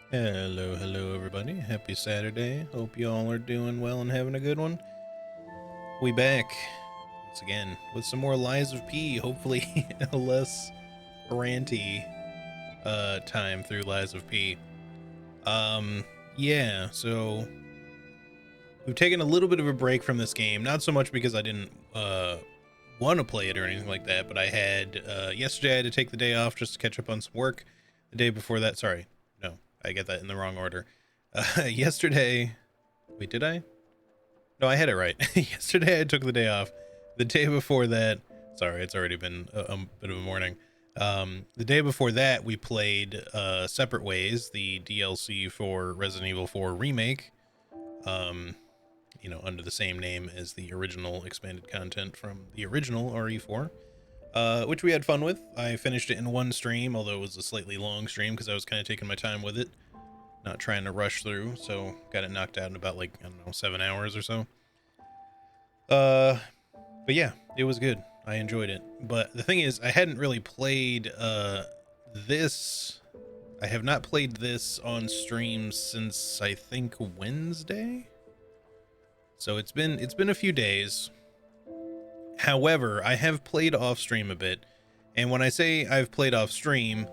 Hello, everybody. Happy Saturday. Hope you all are doing well and having a good one. We back once again with some more Lies of P. Hopefully, a less ranty time through Lies of P. Um, yeah. So we've taken a little bit of a break from this game. Not so much because I didn't want to play it or anything like that, but I had yesterday I had to take the day off just to catch up on some work. The day before that, sorry, no, I get that in the wrong order. Yesterday, wait, did I? No, I had it right. Yesterday I took the day off. The day before that, sorry, it's already been a bit of a morning. The day before that, we played Separate Ways, the DLC for Resident Evil 4 Remake. Um, under the same name as the original expanded content from the original RE4, which we had fun with. I finished it in one stream, although it was a slightly long stream because I was kind of taking my time with it, not trying to rush through. So got it knocked out in about, like, I don't know, 7 hours or so. But yeah, it was good. I enjoyed it. But the thing is, I hadn't really played this. I have not played this on stream since I think Wednesday. So it's been a few days. However, I have played off stream a bit. And when I say I've played off stream,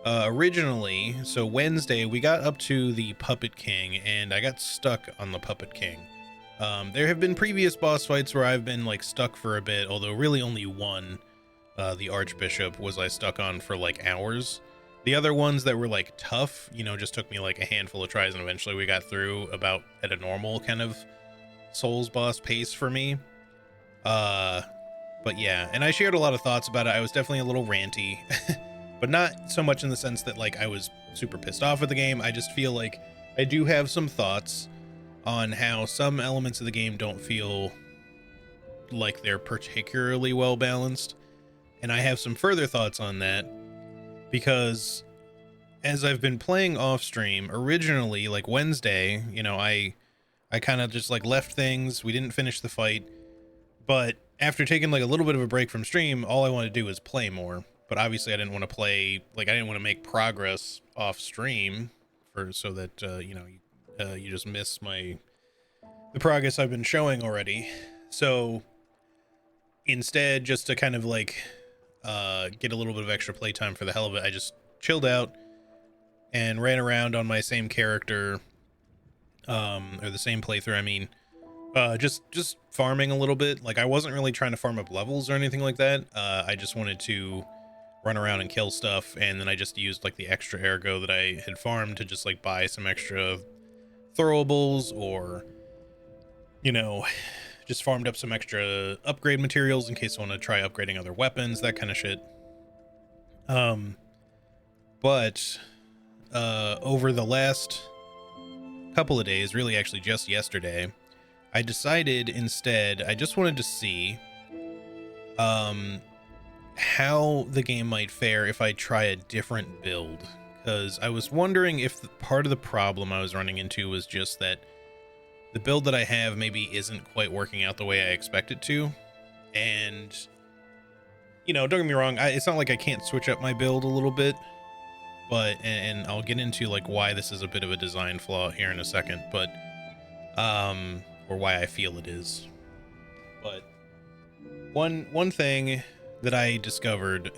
originally, so Wednesday, we got up to the Puppet King, and I got stuck on the Puppet King. There have been previous boss fights where I've been, like, stuck for a bit, although really only one, the Archbishop, was I stuck on for, like, hours. The other ones that were, like, tough, just took me, like, a handful of tries, and eventually we got through about at a normal kind of Souls boss pace for me. But yeah, and I shared a lot of thoughts about it. I was definitely a little ranty, but not so much in the sense that, like, I was super pissed off at the game. I just feel like I do have some thoughts on how some elements of the game don't feel like they're particularly well balanced. And I have some further thoughts on that because as I've been playing off stream, originally, like Wednesday, I kind of just, like, left things. We didn't finish the fight, but after taking, like, a little bit of a break from stream, all I wanted to do was play more. But obviously I didn't want to play, like, I didn't want to make progress off stream so that you just miss the progress I've been showing already. So instead, just to kind of, like, get a little bit of extra playtime for the hell of it, I just chilled out and ran around on my same character, or the same playthrough, I mean, just farming a little bit. Like, I wasn't really trying to farm up levels or anything like that. I just wanted to run around and kill stuff, and then I just used, like, the extra ergo that I had farmed to just, like, buy some extra throwables, or just farmed up some extra upgrade materials in case I want to try upgrading other weapons, that kind of shit. But over the last couple of days, really actually just yesterday, I decided instead I just wanted to see how the game might fare if I try a different build, because I was wondering if part of the problem I was running into was just that the build that I have maybe isn't quite working out the way I expect it to. And don't get me wrong, it's not like I can't switch up my build a little bit, but and I'll get into, like, why this is a bit of a design flaw here in a second, but or why I feel it is. But one thing that I discovered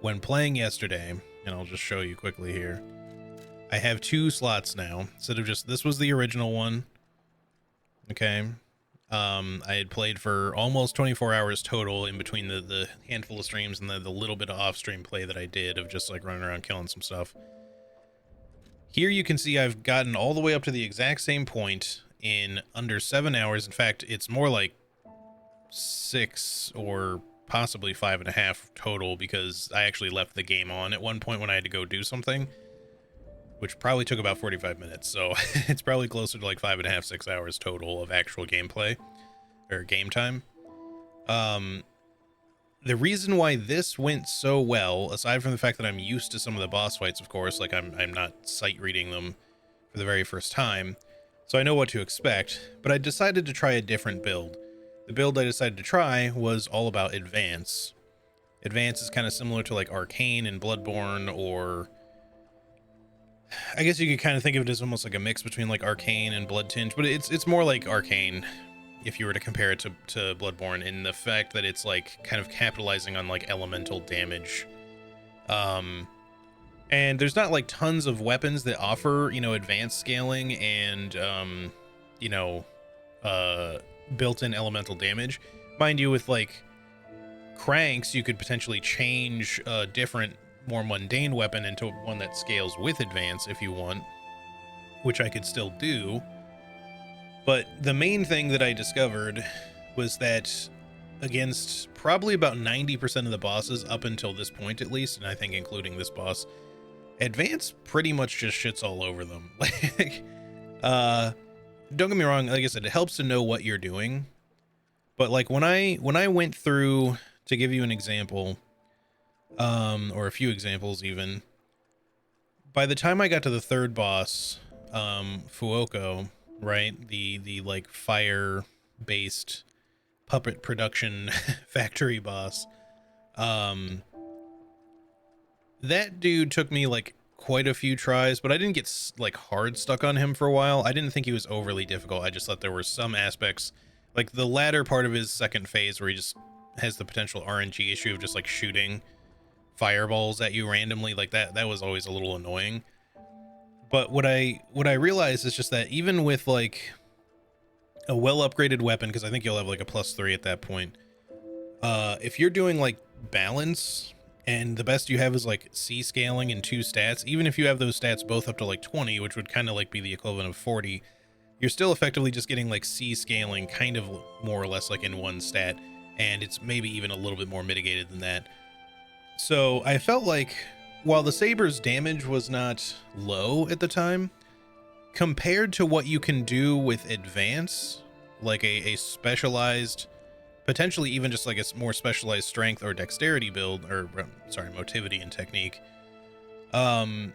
when playing yesterday, and I'll just show you quickly here, I have 2 slots now instead of just, this was the original one. Okay. I had played for almost 24 hours total in between the handful of streams and the little bit of off-stream play that I did of just, like, running around killing some stuff. Here you can see I've gotten all the way up to the exact same point in under 7 hours. In fact, it's more like 6 or possibly 5.5 total, because I actually left the game on at one point when I had to go do something, which probably took about 45 minutes. So it's probably closer to like 5.5, 6 hours total of actual gameplay or game time. The reason why this went so well, aside from the fact that I'm used to some of the boss fights, of course, like I'm not sight reading them for the very first time, so I know what to expect, but I decided to try a different build. The build I decided to try was all about Advance. Advance is kind of similar to, like, Arcane and Bloodborne, or I guess you could kind of think of it as almost like a mix between like Arcane and Blood Tinge, but it's more like Arcane if you were to compare it to Bloodborne, in the fact that it's like kind of capitalizing on like elemental damage. And there's not like tons of weapons that offer, you know, advanced scaling and you know, built-in elemental damage. Mind you, with like cranks, you could potentially change a different, more mundane weapon into one that scales with advance if you want, which I could still do. But the main thing that I discovered was that against probably about 90% of the bosses up until this point, at least, and I think including this boss, advance pretty much just shits all over them. Like, don't get me wrong, like I said, it helps to know what you're doing. But like when I went through, to give you an example, or a few examples even, by the time I got to the third boss, Fuoko, right? The like fire based puppet production factory boss. That dude took me like quite a few tries, but I didn't get like hard stuck on him for a while. I didn't think he was overly difficult. I just thought there were some aspects, like the latter part of his second phase, where he just has the potential RNG issue of just like shooting fireballs at you randomly. Like that was always a little annoying. But what I realized is just that even with like a well upgraded weapon, because I think you'll have like a +3 at that point, if you're doing like balance and the best you have is like C scaling and 2 stats, even if you have those stats both up to like 20, which would kind of like be the equivalent of 40, you're still effectively just getting like C scaling kind of more or less like in one stat, and it's maybe even a little bit more mitigated than that. So I felt like while the saber's damage was not low at the time, compared to what you can do with advance, like a specialized, potentially even just like a more specialized strength or dexterity build, or sorry, motivity and technique, I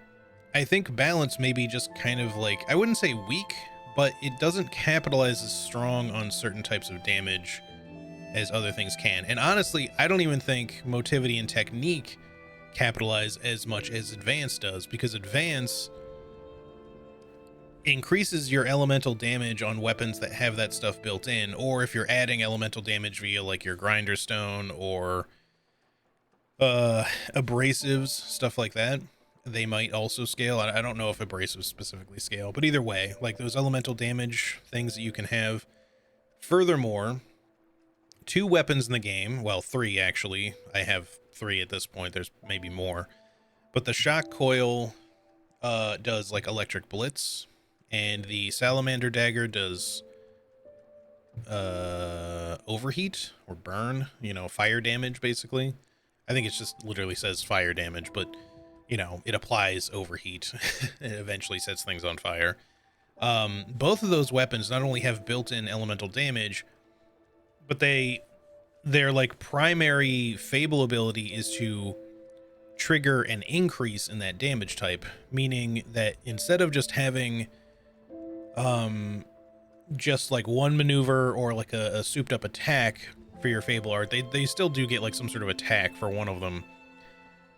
think balance may be just kind of like, I wouldn't say weak, but it doesn't capitalize as strong on certain types of damage as other things can. And honestly, I don't even think motivity and technique capitalize as much as advance does, because advance increases your elemental damage on weapons that have that stuff built in, or if you're adding elemental damage via like your grinder stone or abrasives, stuff like that, they might also scale. I don't know if abrasives specifically scale, but either way, like those elemental damage things that you can have. Furthermore, 2 weapons in the game, well, 3 actually, I have 3 at this point, there's maybe more, but the shock coil does like electric blitz, and the salamander dagger does overheat or burn, you know, fire damage basically. I think it just literally says fire damage, but you know, it applies overheat. It eventually sets things on fire. Both of those weapons not only have built-in elemental damage, but their like primary fable ability is to trigger an increase in that damage type, meaning that instead of just having just like one maneuver or like a souped up attack for your fable art, they still do get like some sort of attack for one of them,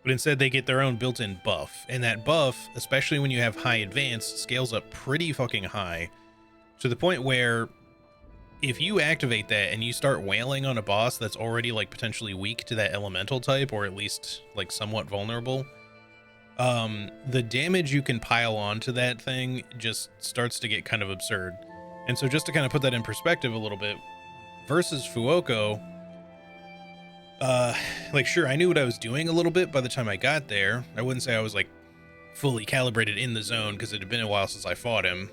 but instead they get their own built-in buff, and that buff, especially when you have high advance, scales up pretty fucking high, to the point where if you activate that and you start wailing on a boss that's already like potentially weak to that elemental type, or at least like somewhat vulnerable, the damage you can pile onto that thing just starts to get kind of absurd. And so just to kind of put that in perspective a little bit, versus Fuoko, like sure, I knew what I was doing a little bit by the time I got there. I wouldn't say I was like fully calibrated in the zone, because it had been a while since I fought him,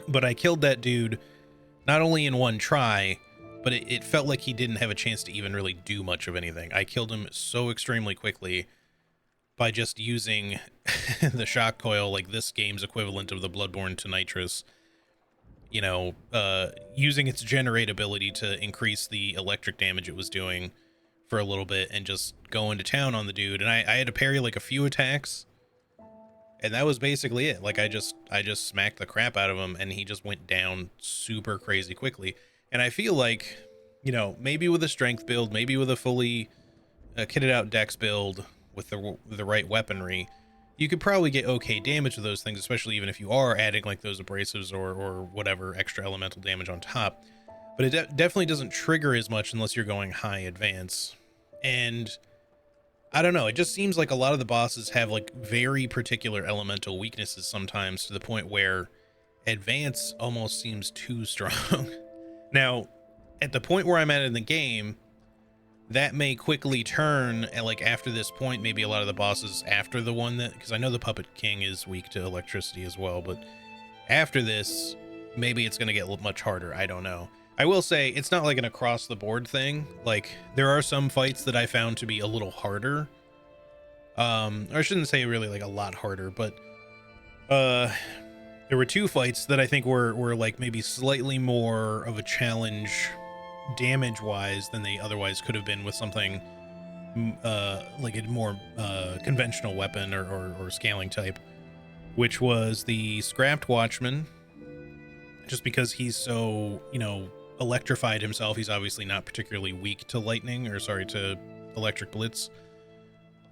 but I killed that dude not only in one try, but it felt like he didn't have a chance to even really do much of anything. I killed him so extremely quickly by just using the shock coil, like this game's equivalent of the Bloodborne to Nitrous, you know, using its generate ability to increase the electric damage it was doing for a little bit, and just going to town on the dude. And I had to parry like a few attacks, and that was basically it. Like I just smacked the crap out of him, and he just went down super crazy quickly. And I feel like, you know, maybe with a strength build, maybe with a fully kitted out dex build with the right weaponry, you could probably get okay damage with those things, especially even if you are adding like those abrasives or whatever extra elemental damage on top. But it definitely doesn't trigger as much unless you're going high advance. And I don't know, it just seems like a lot of the bosses have like very particular elemental weaknesses sometimes, to the point where advance almost seems too strong. Now, at the point where I'm at in the game, that may quickly turn at, like, after this point, maybe a lot of the bosses after the one that, because I know the Puppet King is weak to electricity as well, but after this, maybe it's going to get much harder. I don't know. I will say it's not like an across the board thing. Like, there are some fights that I found to be a little harder. Or I shouldn't say really like a lot harder, but there were two fights that I think were like maybe slightly more of a challenge damage wise than they otherwise could have been with something like a more conventional weapon or scaling type, which was the Scrapped Watchman. Just because he's so, you know, electrified himself, he's obviously not particularly weak to lightning, or sorry, to electric blitz.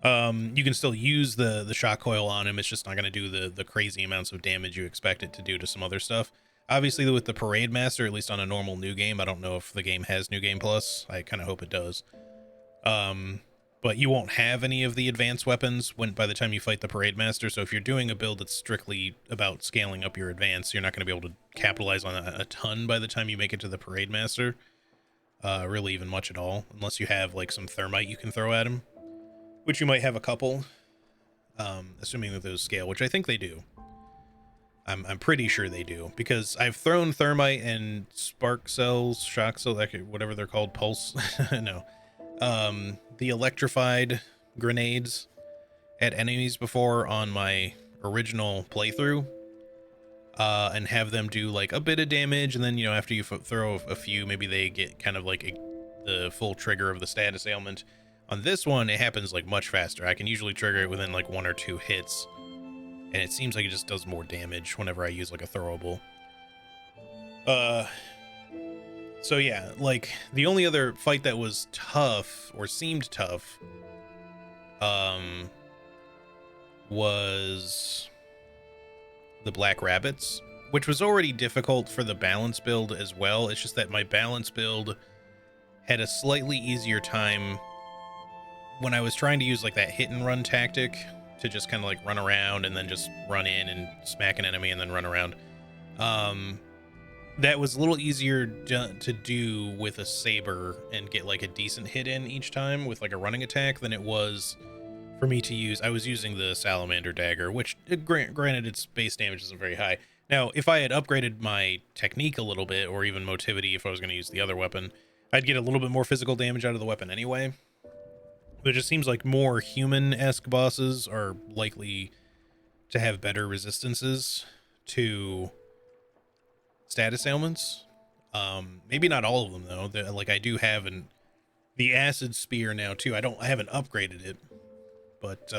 You can still use the shock coil on him. It's just not going to do the crazy amounts of damage you expect it to do to some other stuff. Obviously, with the Parade Master, at least on a normal new game, I don't know if the game has New Game Plus. I kind of hope it does. But you won't have any of the advanced weapons by the time you fight the Parade Master. So if you're doing a build that's strictly about scaling up your advance, you're not going to be able to capitalize on a ton by the time you make it to the Parade Master. Really even much at all, unless you have like some thermite you can throw at him, which you might have a couple, assuming that those scale, which I think they do. I'm pretty sure they do, because I've thrown thermite and spark cells, shock cells, whatever they're called, pulse, no, the electrified grenades at enemies before on my original playthrough, and have them do like a bit of damage, and then, you know, after you throw a few, maybe they get kind of like the full trigger of the status ailment. On this one, it happens like much faster. I can usually trigger it within like 1 or 2 hits, and it seems like it just does more damage whenever I use like a throwable. So yeah, like the only other fight that was tough or seemed tough was the Black Rabbits, which was already difficult for the balance build as well. It's just that my balance build had a slightly easier time when I was trying to use like that hit and run tactic to just kind of like run around and then just run in and smack an enemy and then run around. That was a little easier to do with a saber and get like a decent hit in each time with like a running attack than it was for me to use. I was using the Salamander Dagger, which granted its base damage isn't very high. Now, if I had upgraded my technique a little bit, or even motivity if I was going to use the other weapon, I'd get a little bit more physical damage out of the weapon anyway. But it just seems like more human-esque bosses are likely to have better resistances to status ailments. Maybe not all of them though. Like I do have the acid spear now too. I haven't upgraded it, but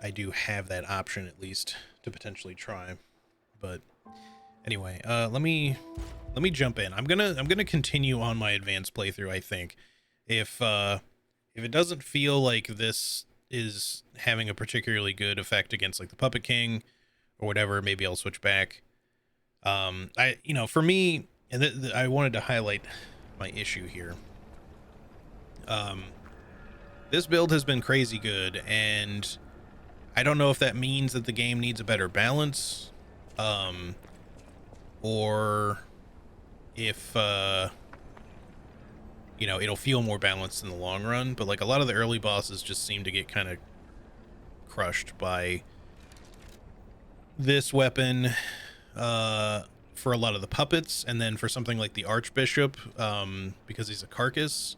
I do have that option at least to potentially try. But anyway, let me jump in. I'm gonna continue on my advanced playthrough. I think if it doesn't feel like this is having a particularly good effect against like the Puppet King or whatever, maybe I'll switch back. For me, and I wanted to highlight my issue here. This build has been crazy good, and I don't know if that means that the game needs a better balance, or if it'll feel more balanced in the long run. But like a lot of the early bosses just seem to get kind of crushed by this weapon for a lot of the puppets, and then for something like the Archbishop, because he's a carcass.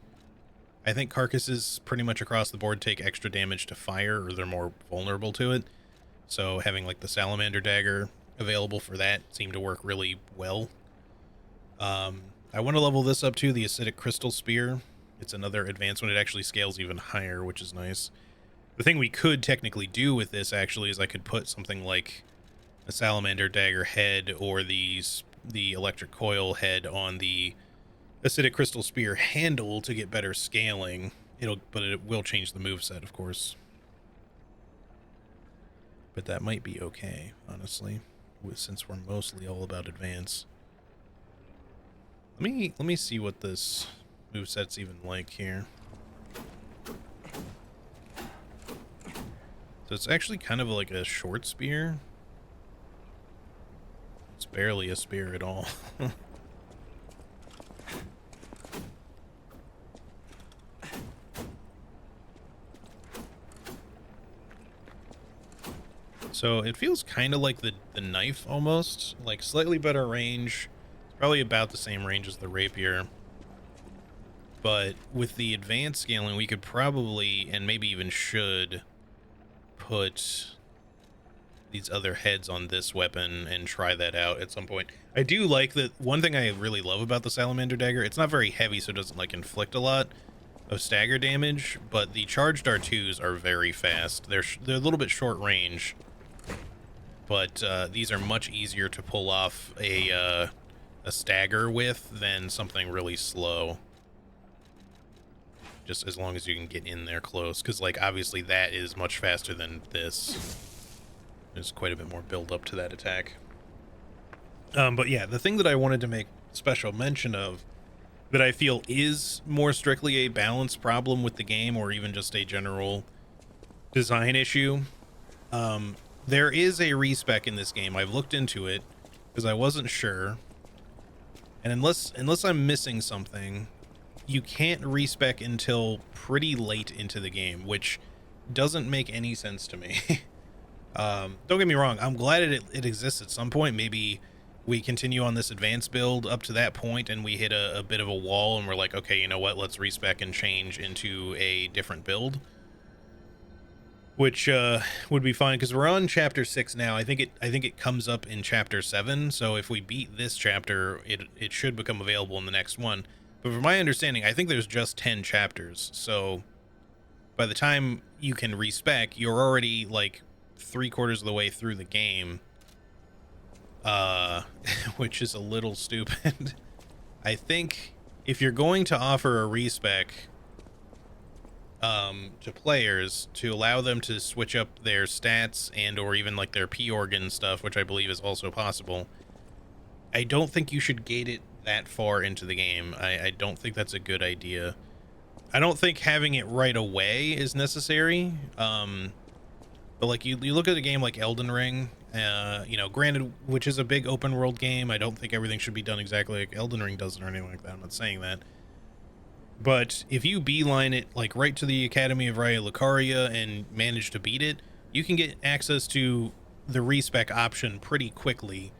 I think carcasses pretty much across the board take extra damage to fire, or they're more vulnerable to it. So having like the Salamander Dagger available for that seemed to work really well. I want to level this up to the Acidic Crystal Spear. It's another advanced one. It actually scales even higher, which is nice. The thing we could technically do with this actually is I could put something like a Salamander Dagger head or the Electric Coil head on the Acidic Crystal Spear handle to get better scaling. But it will change the moveset, of course. but that might be okay, honestly, since we're mostly all about advance. Let me see what this moveset's even like here. So it's actually kind of like a short spear. It's barely a spear at all. So it feels kind of like the knife almost, like slightly better range. It's probably about the same range as the rapier. But with the advanced scaling, we could probably, and maybe even should, put these other heads on this weapon and try that out at some point. I do like that. One thing I really love about the Salamander Dagger, it's not very heavy, so it doesn't like inflict a lot of stagger damage, but the charged R2s are very fast. They're a little bit short range, but these are much easier to pull off a stagger with than something really slow. Just as long as you can get in there close, because like obviously that is much faster than this. There's quite a bit more build up to that attack. But yeah, the thing that I wanted to make special mention of that I feel is more strictly a balance problem with the game, or even just a general design issue. There is a respec in this game. I've looked into it because I wasn't sure. And unless I'm missing something, you can't respec until pretty late into the game, which doesn't make any sense to me. Don't get me wrong, I'm glad it exists at some point. Maybe we continue on this advanced build up to that point and we hit a bit of a wall and we're like, okay, you know what, let's respec and change into a different build, which would be fine, because we're on chapter 6 now. I think it comes up in chapter 7, so if we beat this chapter, it should become available in the next one. But from my understanding, I think there's just 10 chapters, so by the time you can respec, you're already like 3/4 of the way through the game, which is a little stupid. I think if you're going to offer a respec to players to allow them to switch up their stats and or even like their P organ stuff, which I believe is also possible, I don't think you should gate it that far into the game. I don't think that's a good idea. I don't think having it right away is necessary. But like you look at a game like Elden Ring, you know, granted, which is a big open world game. I don't think everything should be done exactly like Elden Ring does or anything like that. I'm not saying that. But if you beeline it like right to the Academy of Raya Lucaria and manage to beat it, you can get access to the respec option pretty quickly.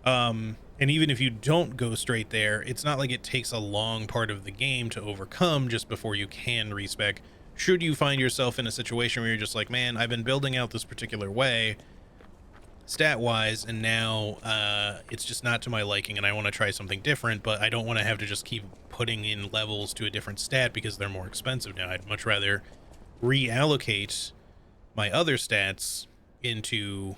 And even if you don't go straight there, it's not like it takes a long part of the game to overcome just before you can respec. Should you find yourself in a situation where you're just like, man, I've been building out this particular way stat-wise, and now it's just not to my liking and I want to try something different, but I don't want to have to just keep putting in levels to a different stat because they're more expensive now. I'd much rather reallocate my other stats into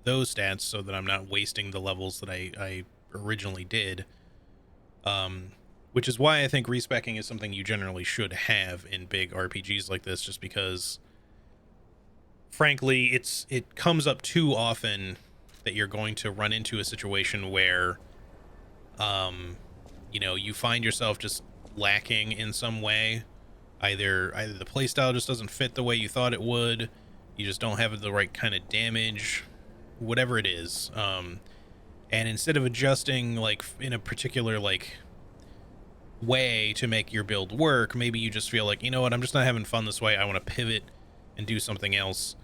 those stats so that I'm not wasting the levels that I originally did. Which is why I think respecing is something you generally should have in big RPGs like this, just because frankly it comes up too often that you're going to run into a situation where you know, you find yourself just lacking in some way. Either the playstyle just doesn't fit the way you thought it would, you just don't have the right kind of damage, whatever it is. And instead of adjusting like in a particular like way to make your build work, maybe you just feel like, you know what, I'm just not having fun this way, I want to pivot and do something else,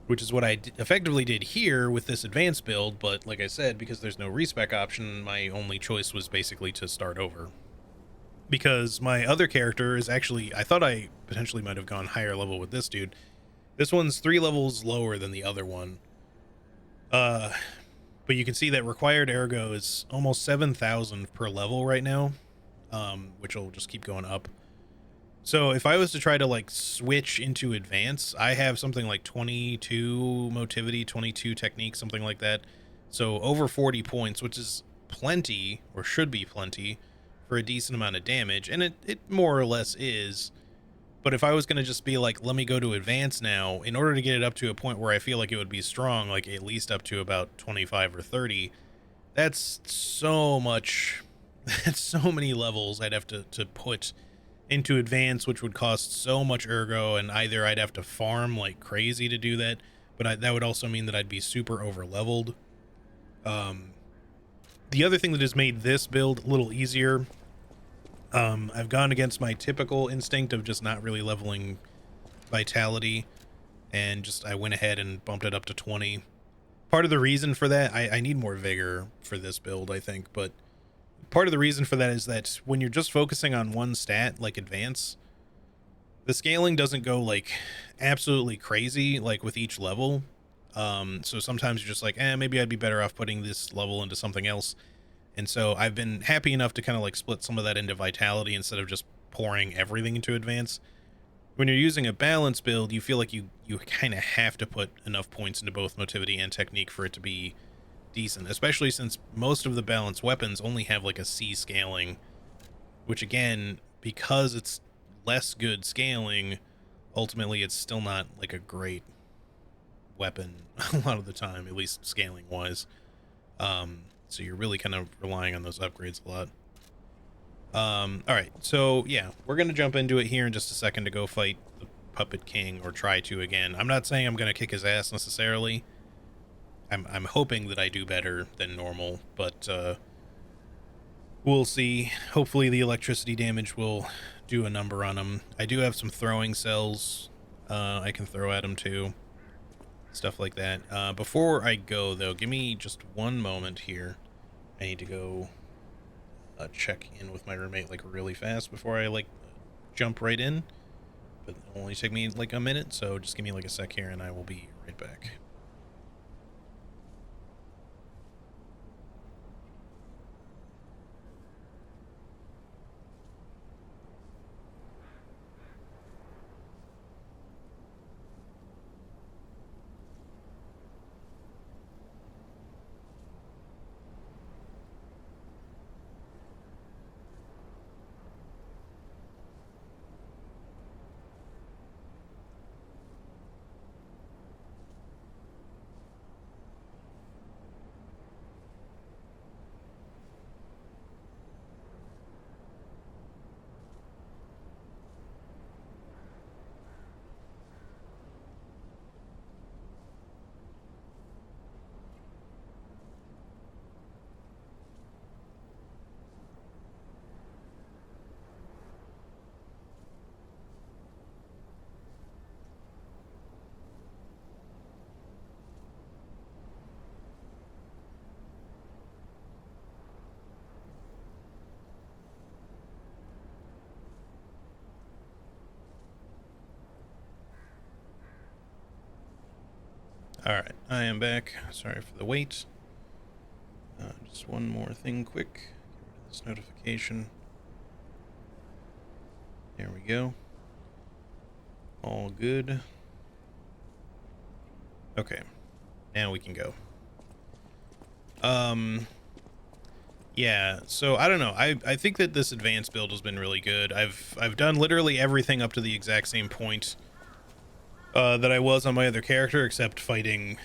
which is what I effectively did here with this advanced build. But like I said, because there's no respec option, my only choice was basically to start over, because my other character is actually, I thought I potentially might have gone higher level with this dude. This one's 3 levels lower than the other one, but you can see that required ergo is almost 7,000 per level right now, which will just keep going up. So if I was to try to like switch into advance, I have something like 22 motivity, 22 technique, something like that. So over 40 points, which is plenty, or should be plenty, for a decent amount of damage. And it more or less is. But if I was going to just be like, let me go to advance now, in order to get it up to a point where I feel like it would be strong, like at least up to about 25 or 30, that's so much, that's so many levels I'd have to put into advance, which would cost so much ergo, and either I'd have to farm like crazy to do that, but that would also mean that I'd be super over leveled. The other thing that has made this build a little easier, I've gone against my typical instinct of just not really leveling vitality, and just I went ahead and bumped it up to 20. Part of the reason for that, I need more vigor for this build, I think, but part of the reason for that is that when you're just focusing on one stat, like advance, the scaling doesn't go like absolutely crazy like with each level. So sometimes you're just like, maybe I'd be better off putting this level into something else. And so I've been happy enough to kind of like split some of that into vitality instead of just pouring everything into advance. When you're using a balance build, you feel like you kind of have to put enough points into both motivity and technique for it to be decent, especially since most of the balanced weapons only have like a C scaling, which again, because it's less good scaling, ultimately it's still not like a great weapon a lot of the time, at least scaling wise. So you're really kind of relying on those upgrades a lot. All right, so yeah, we're gonna jump into it here in just a second to go fight the Puppet King, or try to again. I'm not saying I'm gonna kick his ass necessarily. I'm hoping that I do better than normal, but we'll see. Hopefully the electricity damage will do a number on him. I do have some throwing cells I can throw at him too. Stuff like that. Before I go, though, give me just one moment here. I need to go check in with my roommate like really fast before I like jump right in. But it'll only take me like a minute, so just give me like a sec here and I will be right back. Alright, I am back. Sorry for the wait. Just one more thing quick. Get rid of this notification. There we go. All good. Okay. Now we can go. Yeah, so I don't know. I think that this advanced build has been really good. I've done literally everything up to the exact same point that I was on my other character, except fighting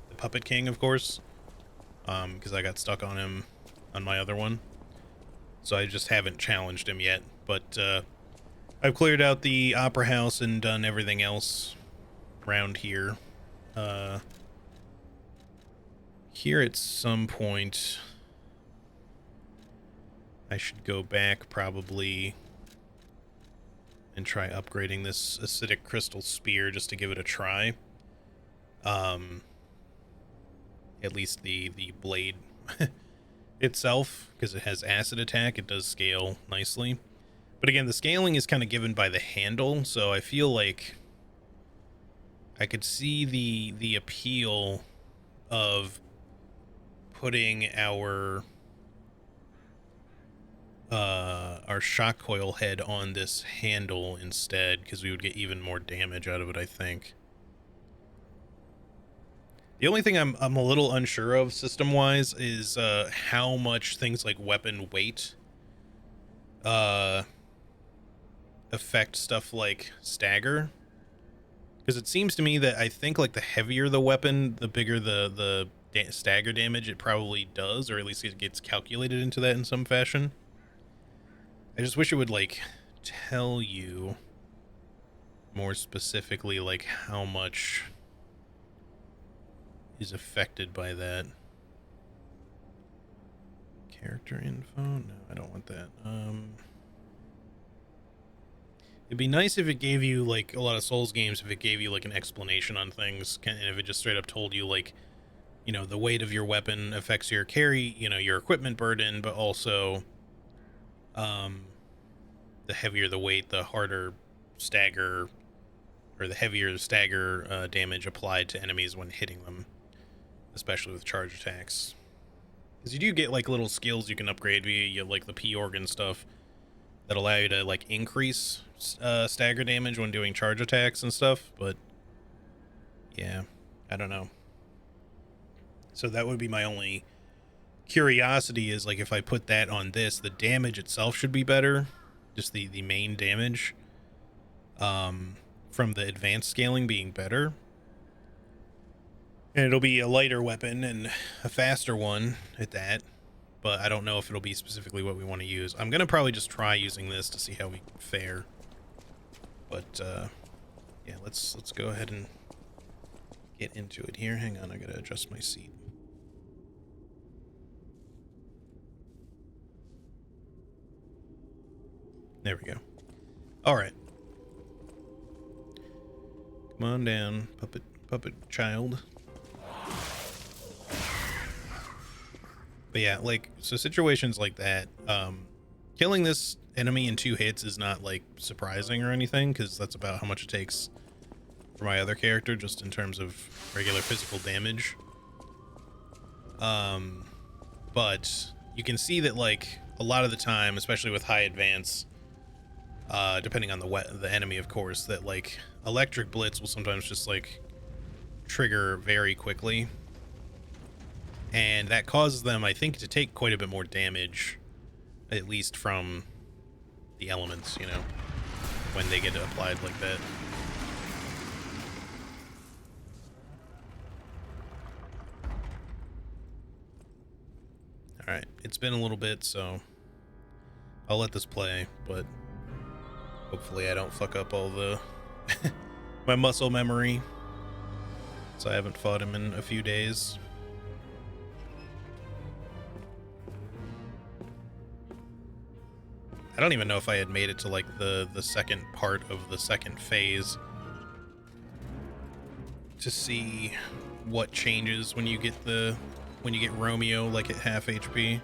the Puppet King, of course, because I got stuck on him on my other one. So I just haven't challenged him yet, but I've cleared out the Opera House and done everything else around here. Here at some point, I should go back probably and try upgrading this acidic crystal spear just to give it a try. At least the blade itself, because it has acid attack, it does scale nicely. But again, the scaling is kind of given by the handle, so I feel like I could see the appeal of putting our shock coil head on this handle instead, because we would get even more damage out of it, I think. The only thing I'm a little unsure of system-wise is how much things like weapon weight affect stuff like stagger, because it seems to me that I think like the heavier the weapon, the bigger the stagger damage it probably does, or at least it gets calculated into that in some fashion. I just wish it would like tell you more specifically like how much is affected by that. Character info? No, I don't want that. It'd be nice if it gave you, like a lot of Souls games, if it gave you like an explanation on things, and if it just straight up told you like, you know, the weight of your weapon affects your carry, you know, your equipment burden, but also the heavier the weight, the harder stagger, or the heavier stagger damage applied to enemies when hitting them, especially with charge attacks. Because you do get like little skills you can upgrade via like the P organ stuff that allow you to like increase stagger damage when doing charge attacks and stuff, but yeah, I don't know. So that would be my only curiosity, is like if I put that on this, the damage itself should be better, just the main damage from the advanced scaling being better, and it'll be a lighter weapon and a faster one at that, but I don't know if it'll be specifically what we want to use. I'm gonna probably just try using this to see how we fare, but yeah, let's go ahead and get into it here. Hang on, I gotta adjust my seat. There we go. All right. Come on down, puppet child. But yeah, like, so situations like that, killing this enemy in 2 hits is not like surprising or anything, because that's about how much it takes for my other character, just in terms of regular physical damage. But you can see that like a lot of the time, especially with high advance, depending on the enemy, of course, that like electric blitz will sometimes just like trigger very quickly, and that causes them, I think, to take quite a bit more damage, at least from the elements, you know, when they get applied like that. Alright, it's been a little bit, so I'll let this play, but hopefully I don't fuck up all the my muscle memory, so I haven't fought him in a few days. I don't even know if I had made it to like the second part of the second phase to see what changes when you get Romeo like at half HP.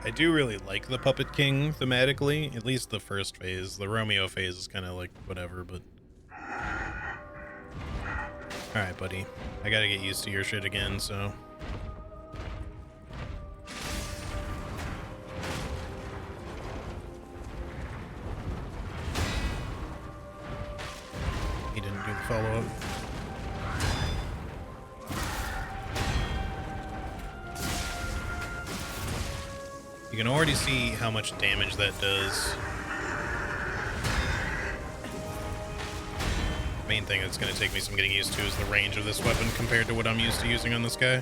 I do really like the Puppet King thematically, at least the first phase. The Romeo phase is kind of like whatever, but... Alright, buddy. I gotta get used to your shit again, so... He didn't do the follow-up. You can already see how much damage that does. Main thing that's going to take me some getting used to is the range of this weapon compared to what I'm used to using on this guy.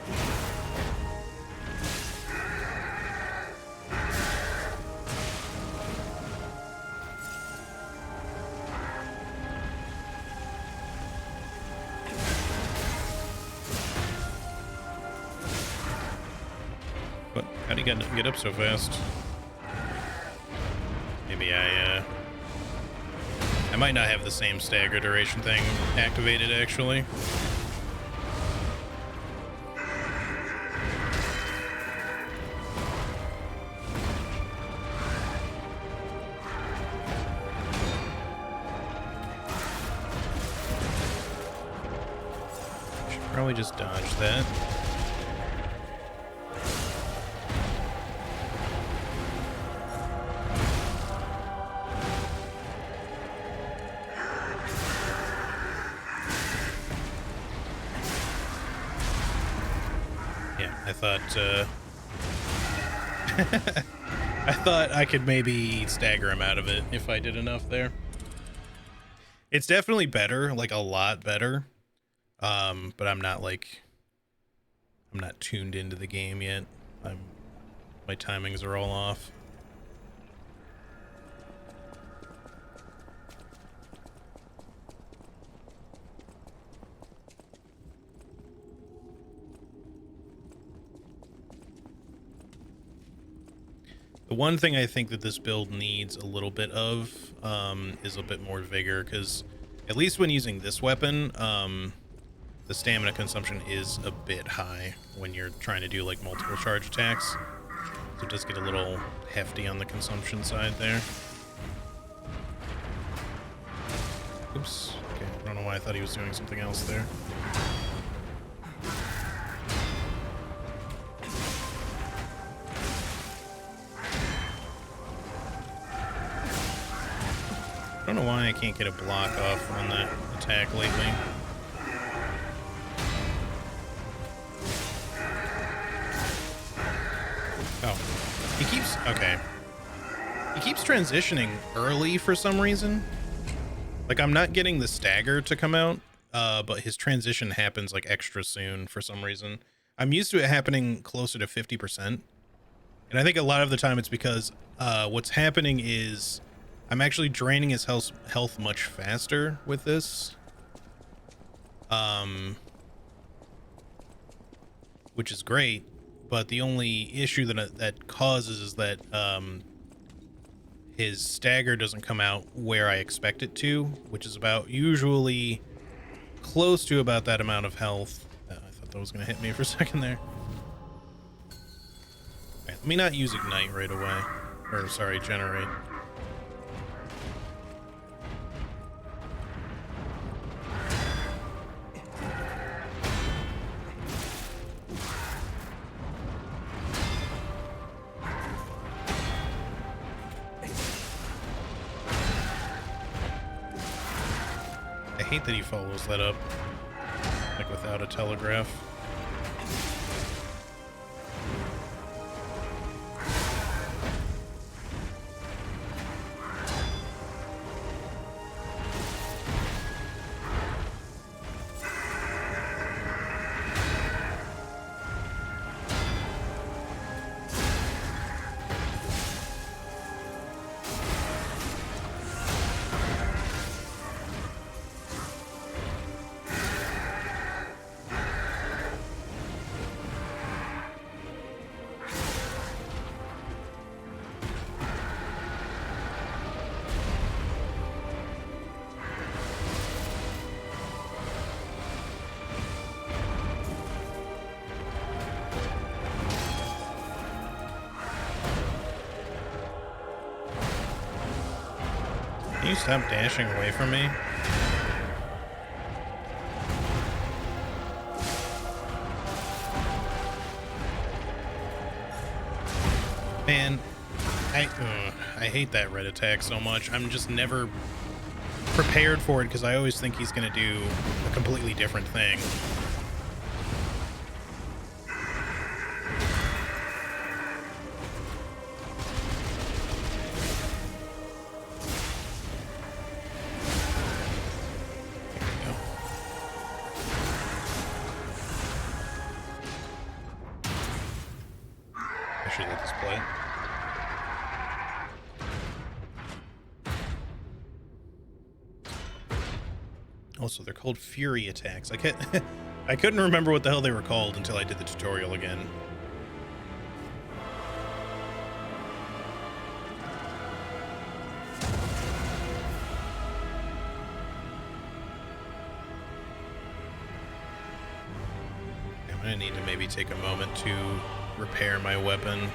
How'd he get up so fast? Maybe I might not have the same stagger duration thing activated, actually. Should probably just dodge that. I thought I could maybe stagger him out of it if I did enough there. It's definitely better, like a lot better. But I'm not tuned into the game yet. My timings are all off. The one thing I think that this build needs a little bit of is a bit more vigor, because at least when using this weapon, the stamina consumption is a bit high when you're trying to do like multiple charge attacks. So it does get a little hefty on the consumption side there. Oops. Okay, I don't know why I thought he was doing something else there. I don't know why I can't get a block off on that attack lately. Oh, he keeps, okay. He keeps transitioning early for some reason. Like, I'm not getting the stagger to come out, but his transition happens like extra soon for some reason. I'm used to it happening closer to 50%. And I think a lot of the time it's because what's happening is I'm actually draining his health much faster with this. Which is great, but the only issue that causes is that his stagger doesn't come out where I expect it to, which is about usually close to about that amount of health. I thought that was going to hit me for a second there. All right, let me not use Ignite right away. Or, sorry, Generate. I hate that he follows that up, like without a telegraph. Can you stop dashing away from me? Man, I hate that red attack so much. I'm just never prepared for it because I always think he's going to do a completely different thing. I should let this play. Also, they're called Fury attacks. I couldn't remember what the hell they were called until I did the tutorial again. I need to maybe take a moment to repair my weapon.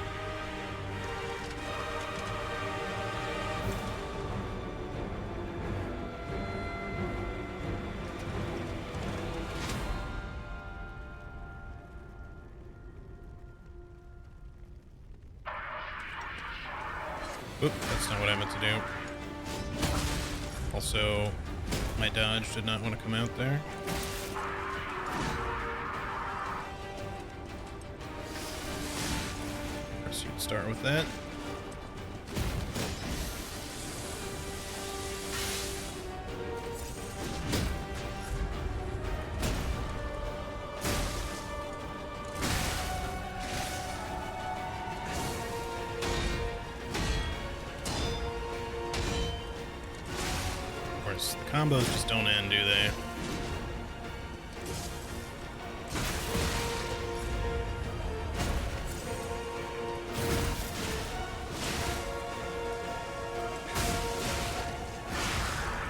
Oop, that's not what I meant to do. Also, my dodge did not want to come out there. First, you'd start with that. The combos just don't end, do they?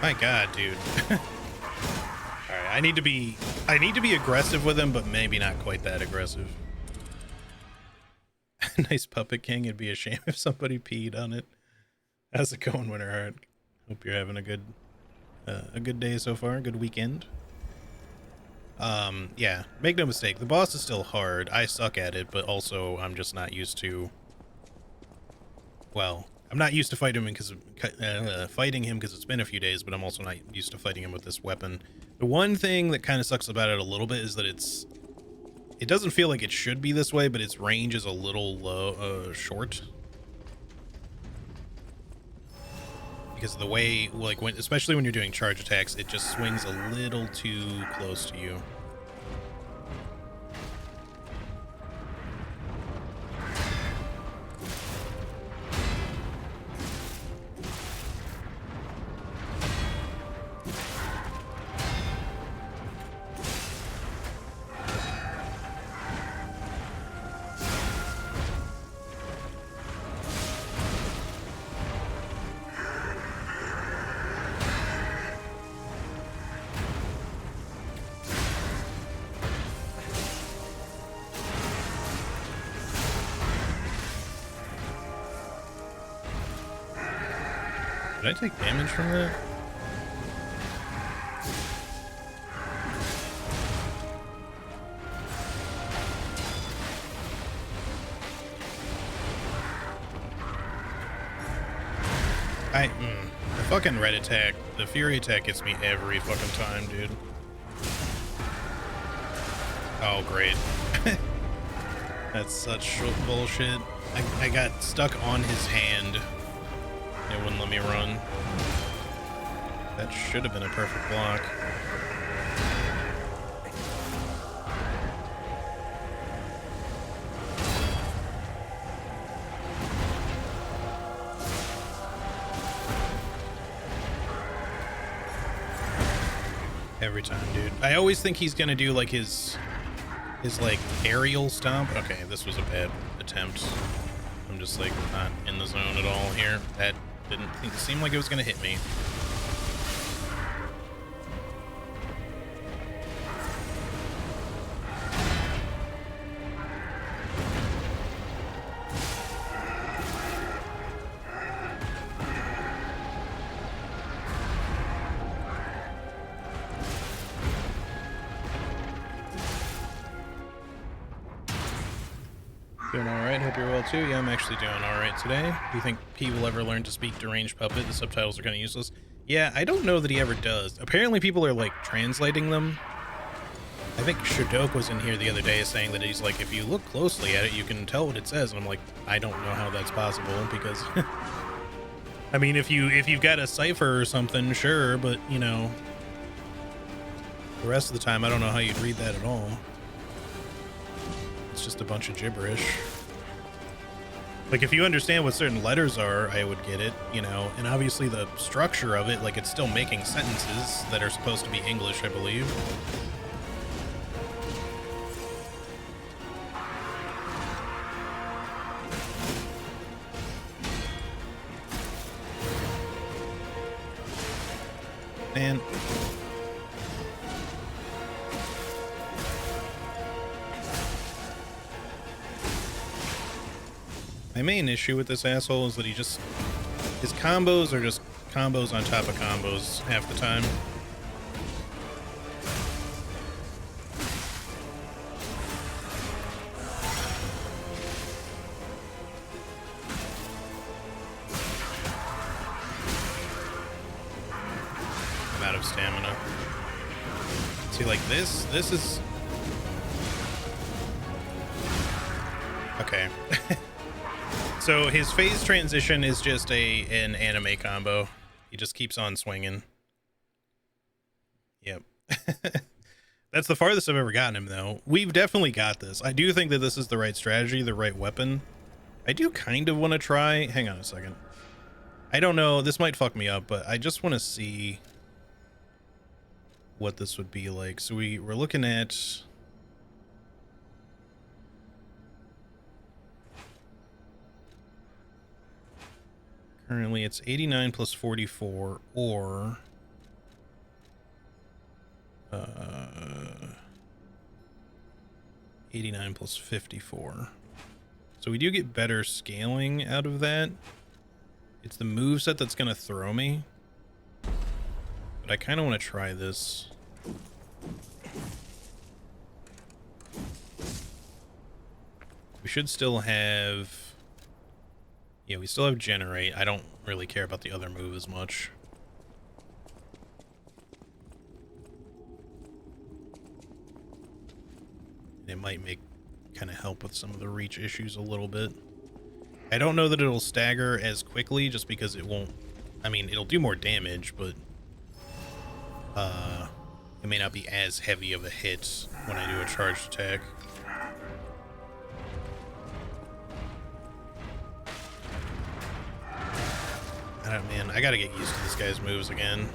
My God, dude. All right, I need to be aggressive with him, but maybe not quite that aggressive. Nice Puppet King. It'd be a shame if somebody peed on it. How's it going, Winterheart? Hope you're having a good day so far, good weekend. Yeah, make no mistake, the boss is still hard. I suck at it, but also I'm just not used to, well, I'm not used to fighting him because it's been a few days, but I'm also not used to fighting him with this weapon. The one thing that kind of sucks about it a little bit is that it doesn't feel like it should be this way, but its range is a little low, short. Because of the way, like, especially when you're doing charge attacks, it just swings a little too close to you. Did I take damage from that? The fucking red attack, the fury attack gets me every fucking time, dude. Oh, great. That's such bullshit. I got stuck on his hand. It wouldn't let me run. That should have been a perfect block. Every time, dude. I always think he's gonna do like his like aerial stomp. Okay, this was a bad attempt. I'm just like not in the zone at all here. That didn't seem like it was gonna hit me. Doing alright, hope you're well too. Yeah, I'm actually doing alright today. Do you think P will ever learn to speak Deranged Puppet? The subtitles are kind of useless. Yeah, I don't know that he ever does. Apparently people are like translating them. I think Shadok was in here the other day saying that he's like, if you look closely at it, you can tell what it says. And I'm like, I don't know how that's possible because I mean, if you've got a cipher or something, sure, but you know, the rest of the time I don't know how you'd read that at all. It's just a bunch of gibberish. Like, if you understand what certain letters are, I would get it, you know, and obviously the structure of it, like, it's still making sentences that are supposed to be English, I believe. Man. My main issue with this asshole is that his combos are just combos on top of combos half the time. I'm out of stamina. See, like this is... Okay. So his phase transition is just an anime combo. He just keeps on swinging. Yep. That's the farthest I've ever gotten him, though. We've definitely got this. I do think that this is the right strategy, the right weapon. I do kind of want to try... Hang on a second. I don't know. This might fuck me up, but I just want to see what this would be like. So we're looking at... Currently, it's 89 plus 44, or 89 plus 54. So we do get better scaling out of that. It's the moveset that's going to throw me. But I kind of want to try this. We should still have... Yeah, we still have generate. I don't really care about the other move as much. It might kind of help with some of the reach issues a little bit. I don't know that it'll stagger as quickly just because it won't... I mean, it'll do more damage, but it may not be as heavy of a hit when I do a charged attack. Man, I gotta get used to this guy's moves again.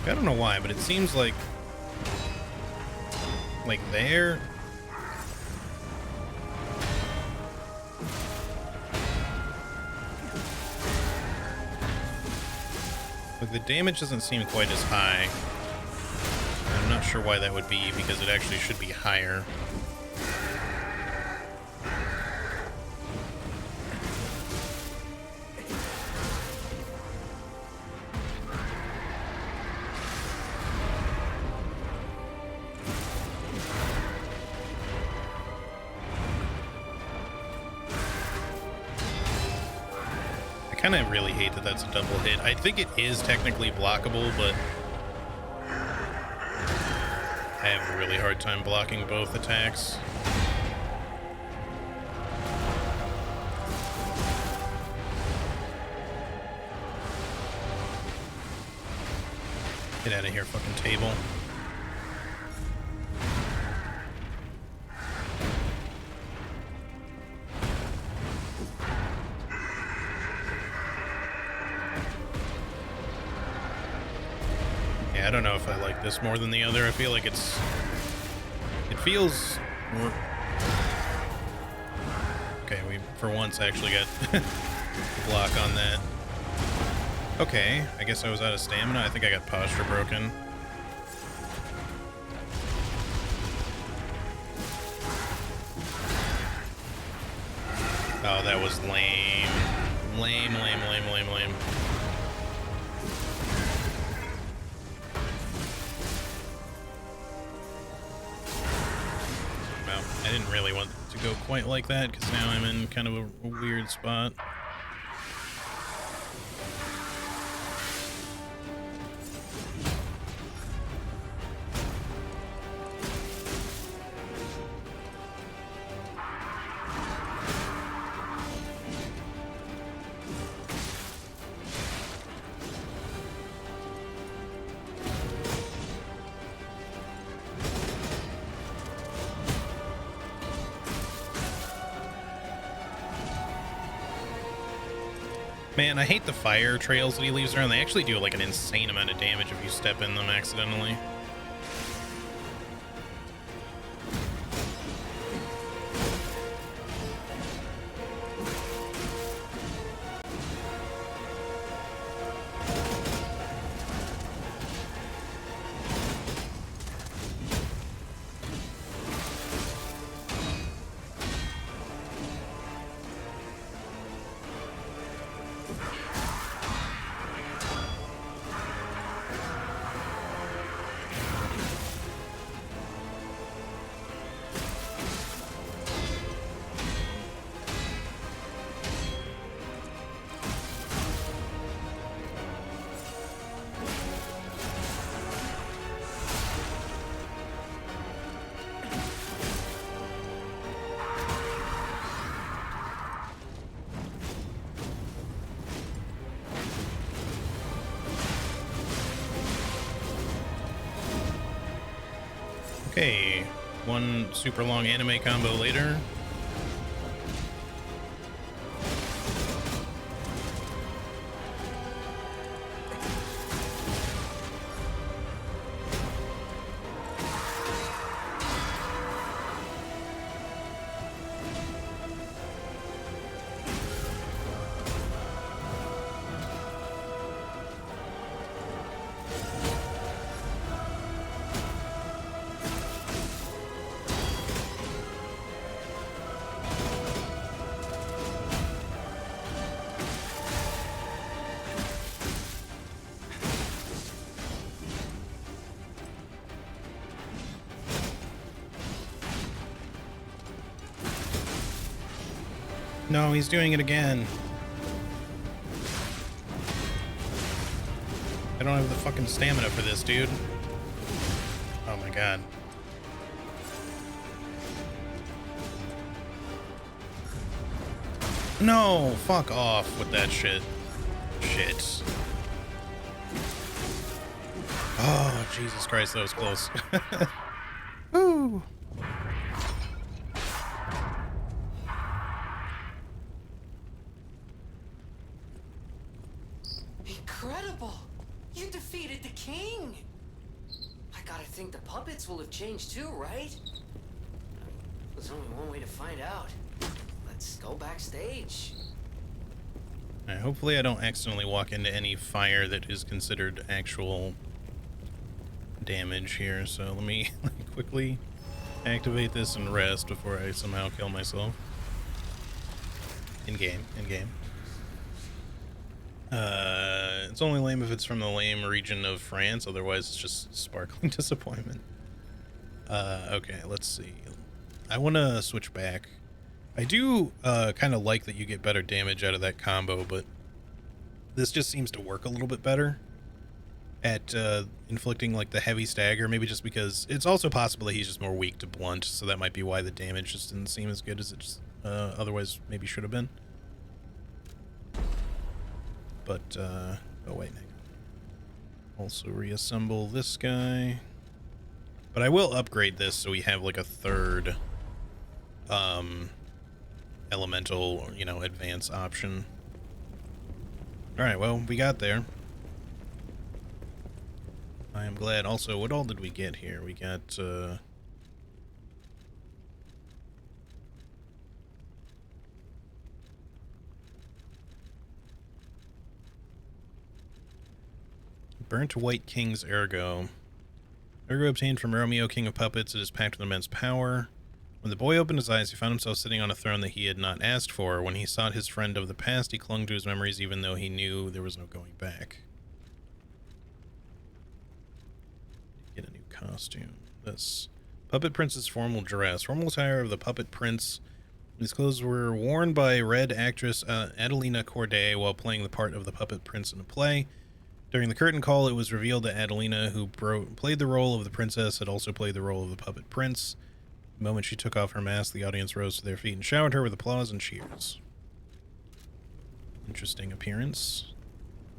I don't know why, but it seems like there... Like, the damage doesn't seem quite as high. I'm not sure why that would be, because it actually should be higher. I kind of really hate that that's a double hit. I think it is technically blockable, but I have a really hard time blocking both attacks. Get out of here, fucking table. I don't know if I like this more than the other. I feel like it feels more... Okay, we for once actually got a block on that. Okay, I guess I was out of stamina. I think I got posture broken. Oh, that was lame. Lame. I didn't really want to go quite like that, because now I'm in kind of a weird spot. Man, I hate the fire trails that he leaves around. They actually do like an insane amount of damage if you step in them accidentally. Okay, one super long anime combo later. No, he's doing it again. I don't have the fucking stamina for this, dude. Oh my god. No, fuck off with that shit. Shit. Oh, Jesus Christ, that was close. Woo! Incredible! You defeated the king! I gotta think the puppets will have changed too, right? There's only one way to find out. Let's go backstage. Hopefully I don't accidentally walk into any fire that is considered actual damage here, so let me quickly activate this and rest before I somehow kill myself. In-game. It's only lame if it's from the lame region of France, otherwise it's just sparkling disappointment. Okay, let's see. I want to switch back. I do kind of like that you get better damage out of that combo, but this just seems to work a little bit better at inflicting like the heavy stagger, maybe just because it's also possible that he's just more weak to blunt, so that might be why the damage just didn't seem as good as it just, otherwise maybe should have been. But oh wait, also reassemble this guy, but I will upgrade this so we have like a third elemental, you know, advance option. All right, well, we got there. I am glad. Also, what all did we get here? We got Burnt White King's Ergo. Ergo obtained from Romeo, King of Puppets. It is packed with immense power. When the boy opened his eyes, he found himself sitting on a throne that he had not asked for. When he sought his friend of the past, he clung to his memories even though he knew there was no going back. Get a new costume. This Puppet Prince's formal dress. Formal attire of the Puppet Prince. These clothes were worn by Red actress Adelina Corday while playing the part of the Puppet Prince in a play. During the curtain call, it was revealed that Adelina, who played the role of the princess, had also played the role of the Puppet Prince. The moment she took off her mask, the audience rose to their feet and showered her with applause and cheers. Interesting appearance.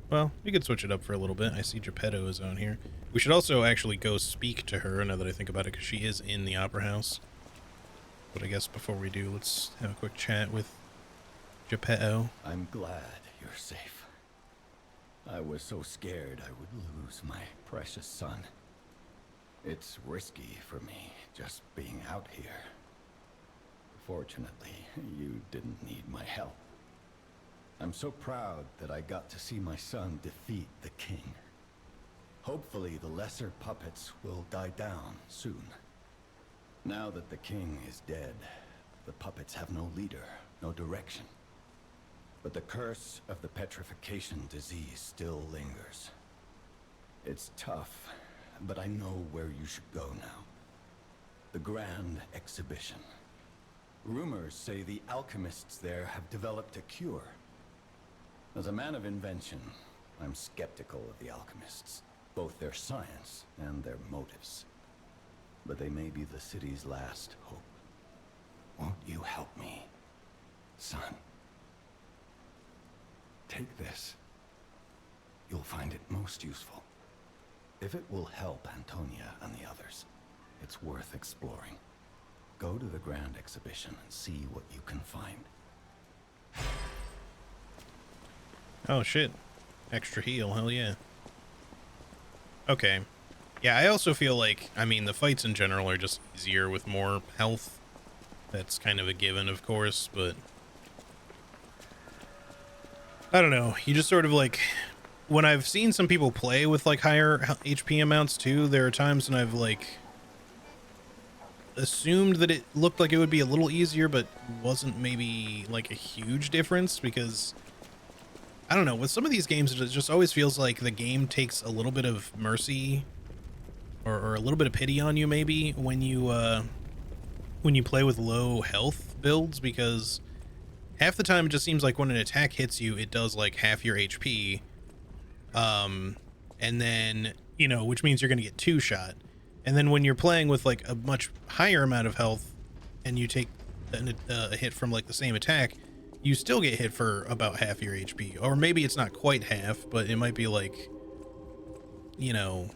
Well, we could switch it up for a little bit. I see Geppetto is out here. We should also actually go speak to her, now that I think about it, because she is in the Opera House. But I guess before we do, let's have a quick chat with Geppetto. I'm glad you're safe. I was so scared I would lose my precious son. It's risky for me, just being out here. Fortunately, you didn't need my help. I'm so proud that I got to see my son defeat the king. Hopefully the lesser puppets will die down soon. Now that the king is dead, the puppets have no leader, no direction. But the curse of the petrification disease still lingers. It's tough, but I know where you should go now. The Grand Exhibition. Rumors say the alchemists there have developed a cure. As a man of invention, I'm skeptical of the alchemists, both their science and their motives. But they may be the city's last hope. Won't you help me, son? Take this. You'll find it most useful. If it will help Antonia and the others, it's worth exploring. Go to the Grand Exhibition and see what you can find. Oh shit. Extra heal, hell yeah. Okay. Yeah, I also feel like, I mean, the fights in general are just easier with more health. That's kind of a given, of course, but I don't know. You just sort of like, when I've seen some people play with like higher HP amounts too, there are times when I've like assumed that it looked like it would be a little easier, but wasn't maybe like a huge difference, because I don't know, with some of these games it just always feels like the game takes a little bit of mercy or a little bit of pity on you maybe when you play with low health builds, because half the time it just seems like when an attack hits you it does like half your HP, and then, you know, which means you're gonna get two shot. And then when you're playing with like a much higher amount of health and you take a hit from like the same attack, you still get hit for about half your HP. Or maybe it's not quite half, but it might be like, you know,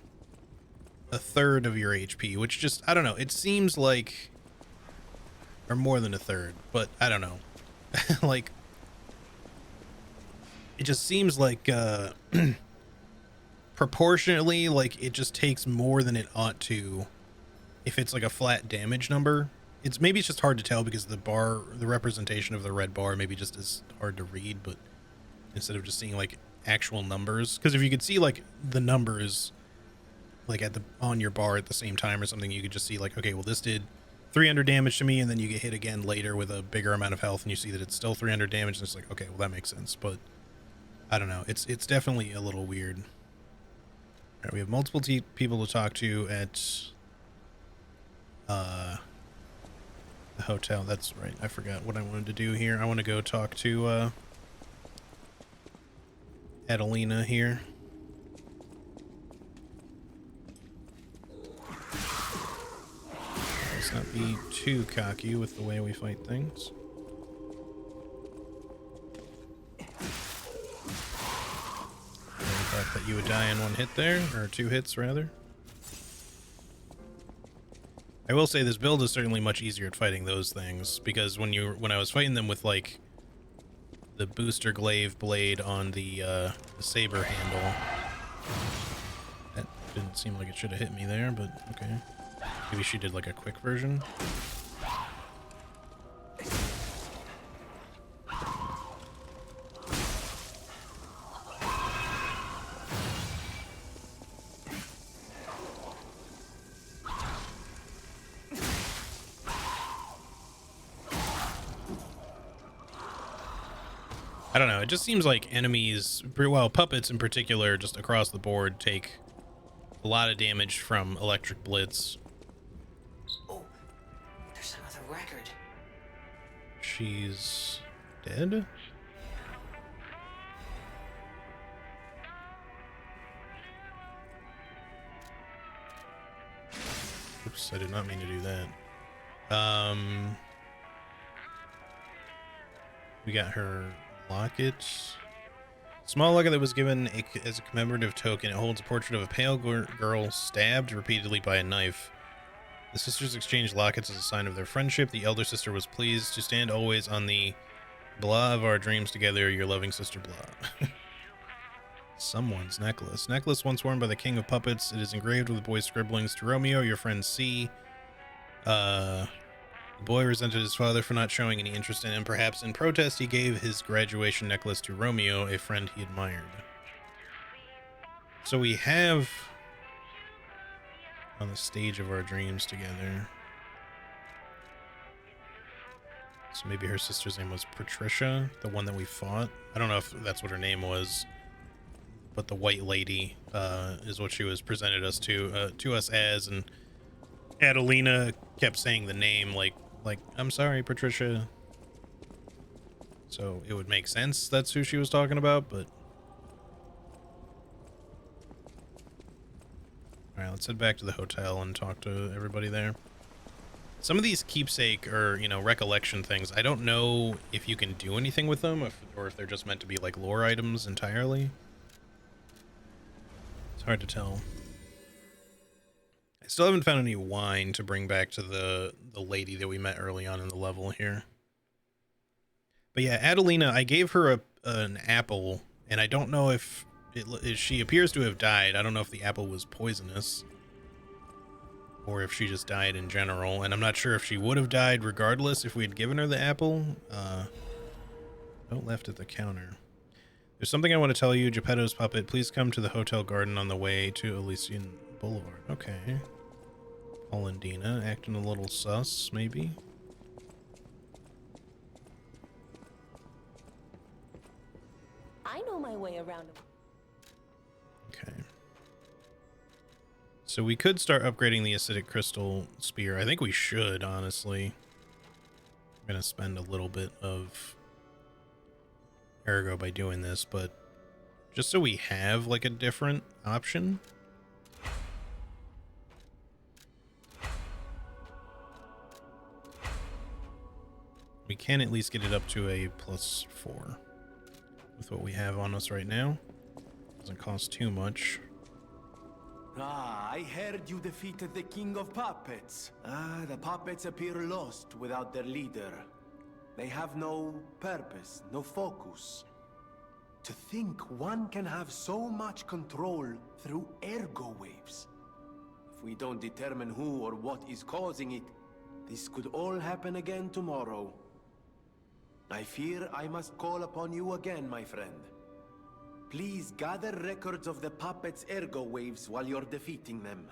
a third of your HP, which just, I don't know, it seems like, or more than a third, but I don't know. Like, it just seems like proportionately, like it just takes more than it ought to if it's like a flat damage number. It's maybe it's just hard to tell because the bar, the representation of the red bar maybe just is hard to read, but instead of just seeing like actual numbers, because if you could see like the numbers like at the on your bar at the same time or something, you could just see like, okay, well this did 300 damage to me, and then you get hit again later with a bigger amount of health and you see that it's still 300 damage, and it's like, okay, well that makes sense. But I don't know, it's definitely a little weird. All right, we have multiple people to talk to at the hotel. That's right, I forgot what I wanted to do here. I want to go talk to Adelina here. Let's not be too cocky with the way we fight things. I thought that you would die in one hit there, or two hits rather. I will say this build is certainly much easier at fighting those things, because when I was fighting them with like the booster glaive blade on the saber handle, that didn't seem like it should have hit me there, but okay. Maybe she did like a quick version. I don't know, it just seems like enemies, well, puppets in particular, just across the board, take a lot of damage from electric blitz. Oh, there's another record. She's dead? Oops, I did not mean to do that. We got her locket. Small locket that was given as a commemorative token. It holds a portrait of a pale girl stabbed repeatedly by a knife. The sisters exchanged lockets as a sign of their friendship. The elder sister was pleased to stand always on the blah of our dreams together, your loving sister blah. Someone's necklace. Necklace once worn by the king of puppets. It is engraved with the boy's scribblings to Romeo, your friend C. The boy resented his father for not showing any interest in him. Perhaps in protest, he gave his graduation necklace to Romeo, a friend he admired. So we have on the stage of our dreams together. So maybe her sister's name was Patricia, the one that we fought. I don't know if that's what her name was, but the white lady is what she was presented us to us as, and Adelina kept saying the name like I'm sorry, Patricia. So it would make sense that's who she was talking about, but all right, let's head back to the hotel and talk to everybody there. Some of these keepsake or, you know, recollection things, I don't know if you can do anything with them, or if they're just meant to be like lore items entirely. It's hard to tell. I still haven't found any wine to bring back to the lady that we met early on in the level here. But yeah, Adelina, I gave her an apple, and I don't know if she appears to have died. I don't know if the apple was poisonous or if she just died in general, and I'm not sure if she would have died regardless if we had given her the apple. Don't left at the counter. There's something I want to tell you, Geppetto's puppet. Please come to the hotel garden on the way to Elysian Boulevard. Okay. Paul and Dina acting a little sus, maybe. I know my way around. Okay. So we could start upgrading the acidic crystal spear. I think we should, honestly. I'm going to spend a little bit of ergo by doing this, but just so we have like a different option. We can at least get it up to a +4 with what we have on us right now. Doesn't cost too much. Ah, I heard you defeated the King of Puppets. Ah, the puppets appear lost without their leader. They have no purpose, no focus. To think one can have so much control through ergo waves. If we don't determine who or what is causing it, this could all happen again tomorrow. I fear I must call upon you again, my friend. Please gather records of the puppets' ergo waves while you're defeating them.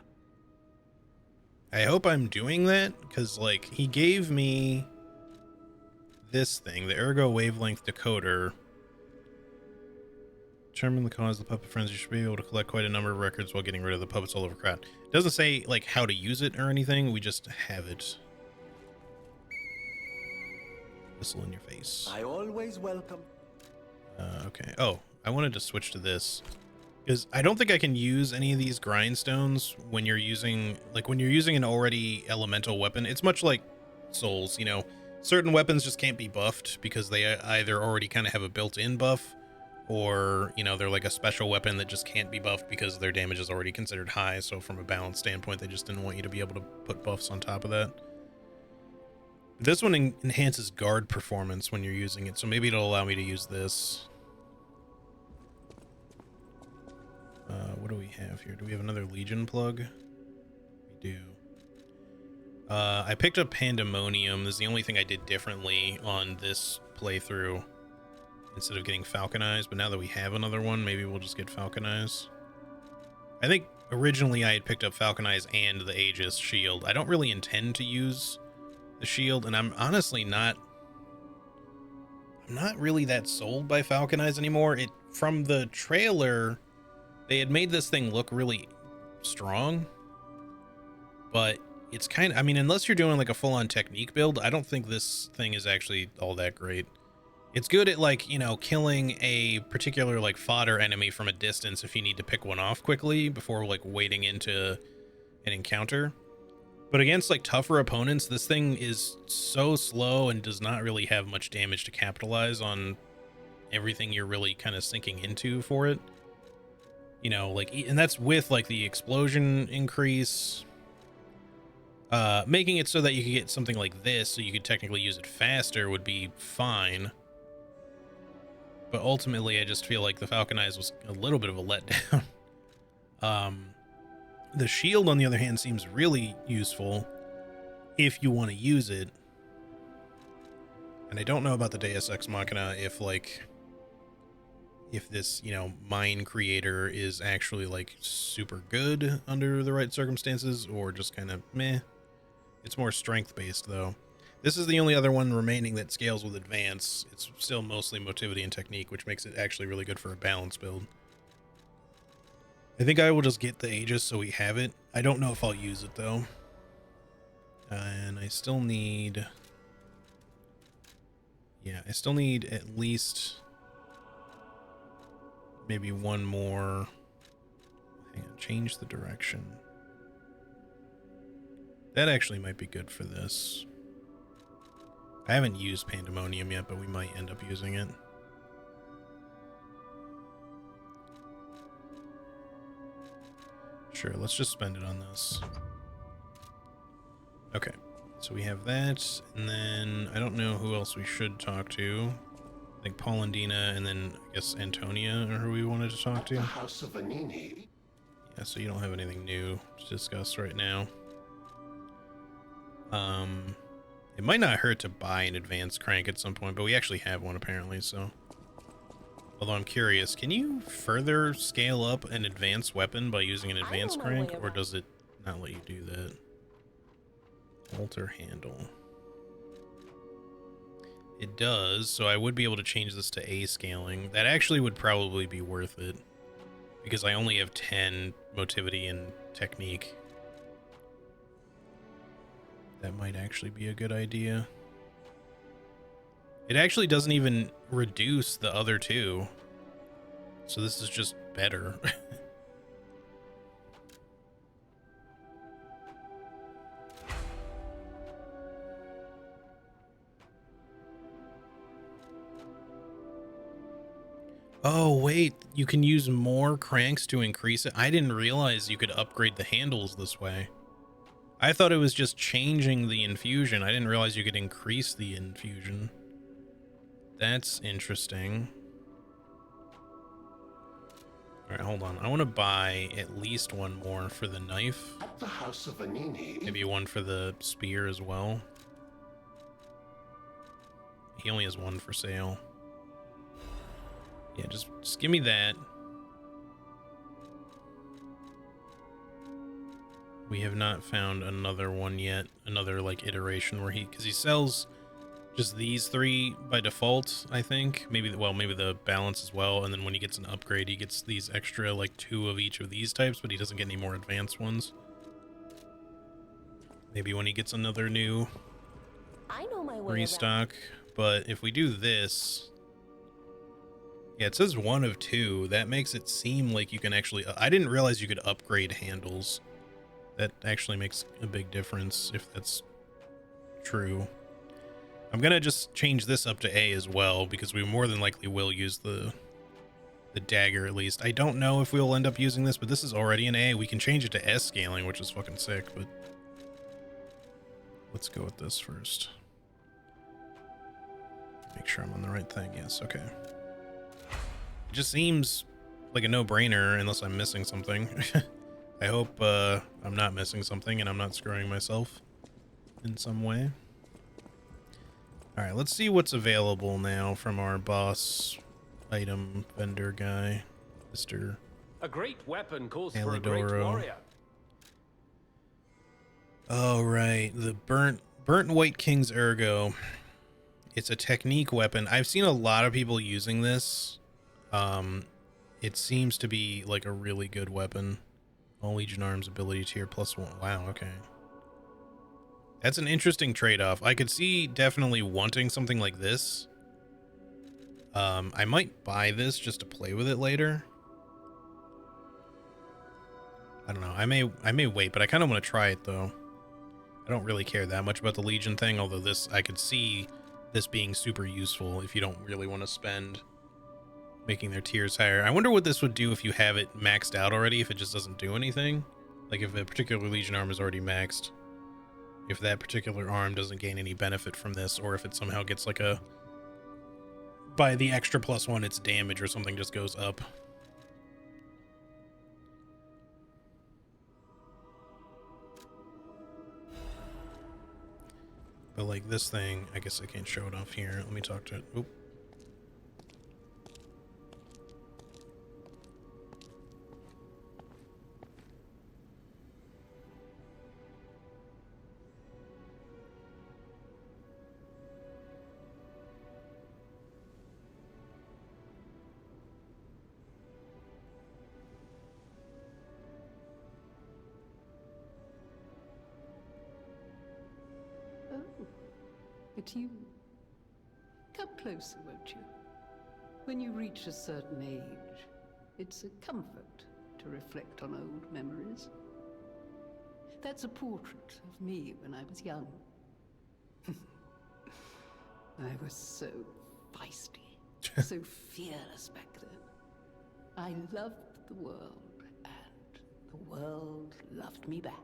I hope I'm doing that, because, like, he gave me this thing, the ergo wavelength decoder. Determine the cause of the puppet frenzy. You should be able to collect quite a number of records while getting rid of the puppets all over crowd. It doesn't say, like, how to use it or anything. We just have it. Whistle in your face. I always welcome. Okay. Oh, I wanted to switch to this because I don't think I can use any of these grindstones when you're using, like, when you're using an already elemental weapon. It's much like Souls, you know, certain weapons just can't be buffed because they either already kind of have a built-in buff, or, you know, they're like a special weapon that just can't be buffed because their damage is already considered high. So from a balance standpoint, they just didn't want you to be able to put buffs on top of that. This one enhances guard performance when you're using it, so maybe it'll allow me to use this. What do we have here? Do we have another Legion plug? We do. I picked up Pandemonium. This is the only thing I did differently on this playthrough instead of getting Falconized, but now that we have another one, maybe we'll just get Falconized. I think originally I had picked up Falconize and the Aegis shield. I don't really intend to use the shield, and I'm honestly not really that sold by Falconize anymore. From the trailer, they had made this thing look really strong, but it's kind of, I mean, unless you're doing like a full-on technique build, I don't think this thing is actually all that great. It's good at, like, you know, killing a particular, like, fodder enemy from a distance if you need to pick one off quickly before, like, wading into an encounter. But against, like, tougher opponents, this thing is so slow and does not really have much damage to capitalize on everything you're really kind of sinking into for it. You know, like, and that's with, like, the explosion increase. Making it so that you could get something like this so you could technically use it faster would be fine. But ultimately, I just feel like the Falconize was a little bit of a letdown. The shield, on the other hand, seems really useful if you want to use it. And I don't know about the Deus Ex Machina if this, you know, mine creator is actually, like, super good under the right circumstances or just kind of meh. It's more strength-based, though. This is the only other one remaining that scales with advance. It's still mostly motivity and technique, which makes it actually really good for a balance build. I think I will just get the Aegis so we have it. I don't know if I'll use it, though. And I still need... yeah, I still need at least maybe one more... hang on, change the direction. That actually might be good for this. I haven't used Pandemonium yet, but we might end up using it. Sure, let's just spend it on this. Okay, so we have that, and then I don't know who else we should talk to. I think Paul and Dina, and then I guess Antonia are who we wanted to talk to. The House of Vanini. Yeah, so you don't have anything new to discuss right now. It might not hurt to buy an advanced crank at some point, but we actually have one apparently, so. Although I'm curious, can you further scale up an advanced weapon by using an advanced crank, or does it not let you do that? Alter handle. It does, so I would be able to change this to A scaling. That actually would probably be worth it, because I only have 10 motivity and technique. That might actually be a good idea. It actually doesn't even reduce the other two, so this is just better. Oh, wait, you can use more cranks to increase it? I didn't realize you could upgrade the handles this way. I thought it was just changing the infusion. I didn't realize you could increase the infusion. That's interesting. All right, hold on. I want to buy at least one more for the knife. At the House of Vanini. Maybe one for the spear as well. He only has one for sale. Yeah, just give me that. We have not found another one yet. Another like iteration where because he sells just these three by default, I think. Maybe the balance as well. And then when he gets an upgrade, he gets these extra like 2 of each of these types, but he doesn't get any more advanced ones. Maybe when he gets another new restock. But if we do this, yeah, it says 1 of 2. That makes it seem like you can actually... I didn't realize you could upgrade handles. That actually makes a big difference if that's true. I'm gonna just change this up to A as well, because we more than likely will use the dagger at least. I don't know if we'll end up using this, but this is already an A. We can change it to S scaling, which is fucking sick, but let's go with this first. Make sure I'm on the right thing. Yes, okay. It just seems like a no-brainer unless I'm missing something. I hope I'm not missing something and I'm not screwing myself in some way. Alright, let's see what's available now from our boss item vendor guy, Mr. A great weapon calls for a great warrior. Oh, right. The Burnt White King's Ergo. It's a technique weapon. I've seen a lot of people using this. It seems to be like a really good weapon. All Legion Arms ability tier +1. Wow, okay. That's an interesting trade-off. I could see definitely wanting something like this. I might buy this just to play with it later. I don't know. I may wait, but I kind of want to try it though. I don't really care that much about the Legion thing, although this, I could see this being super useful if you don't really want to spend making their tiers higher. I wonder what this would do if you have it maxed out already, if it just doesn't do anything. Like if a particular Legion arm is already maxed. If that particular arm doesn't gain any benefit from this, or if it somehow gets like a... by the extra +1, its damage or something just goes up. But like this thing, I guess I can't show it off here. Let me talk to it. Oop. It's you. Come closer, won't you? When you reach a certain age, it's a comfort to reflect on old memories. That's a portrait of me when I was young. I was so feisty, so fearless back then. I loved the world, and the world loved me back.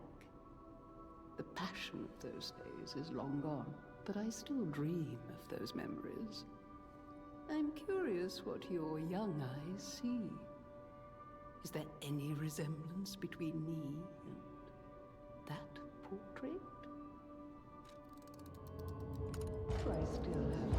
The passion of those days is long gone, but I still dream of those memories. I'm curious what your young eyes see. Is there any resemblance between me and that portrait? Do I still have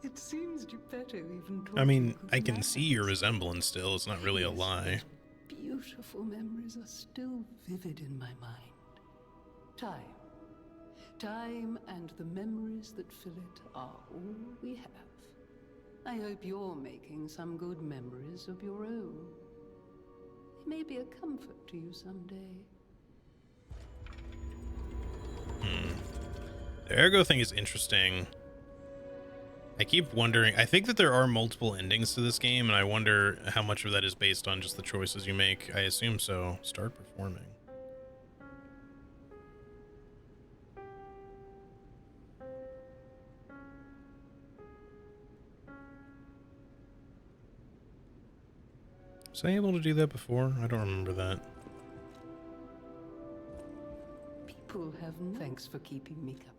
It seems Geppetto even I mean, talking I of can see your resemblance still. It's not really a Yes, lie. those beautiful memories are still vivid in my mind. Time and the memories that fill it are all we have. I hope you're making some good memories of your own. They may be a comfort to you someday. The ergo thing is interesting. I keep wondering, I think that there are multiple endings to this game, and I wonder how much of that is based on just the choices you make. I assume so. Start performing. Was I able to do that before? I don't remember that. People have no thanks for keeping me company.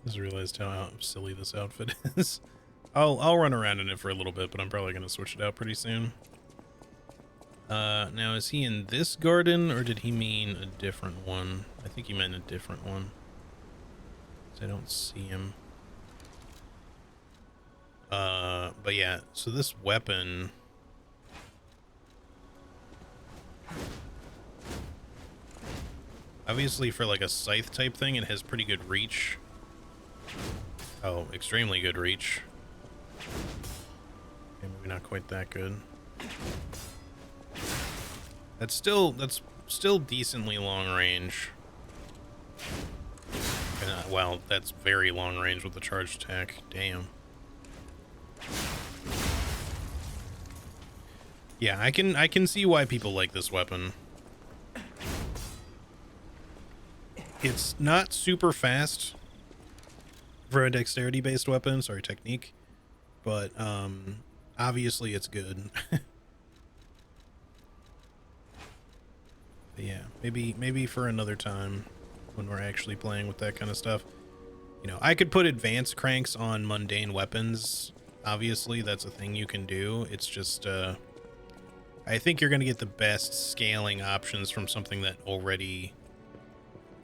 Just realized how silly this outfit is. I'll run around in it for a little bit, but I'm probably gonna switch it out pretty soon. Now is he in this garden, or did he mean a different one? I think he meant a different one. I don't see him. But yeah, so this weapon. Obviously for like a scythe type thing, it has pretty good reach. Oh, extremely good reach. Okay, maybe not quite that good. That's still decently long range. Well, that's very long range with the charged attack. Damn. Yeah, I can see why people like this weapon. It's not super fast for a dexterity based weapon, sorry, technique, but obviously it's good. But yeah, maybe for another time when we're actually playing with that kind of stuff. You know, I could put advanced cranks on mundane weapons. Obviously, that's a thing you can do. It's just I think you're going to get the best scaling options from something that already,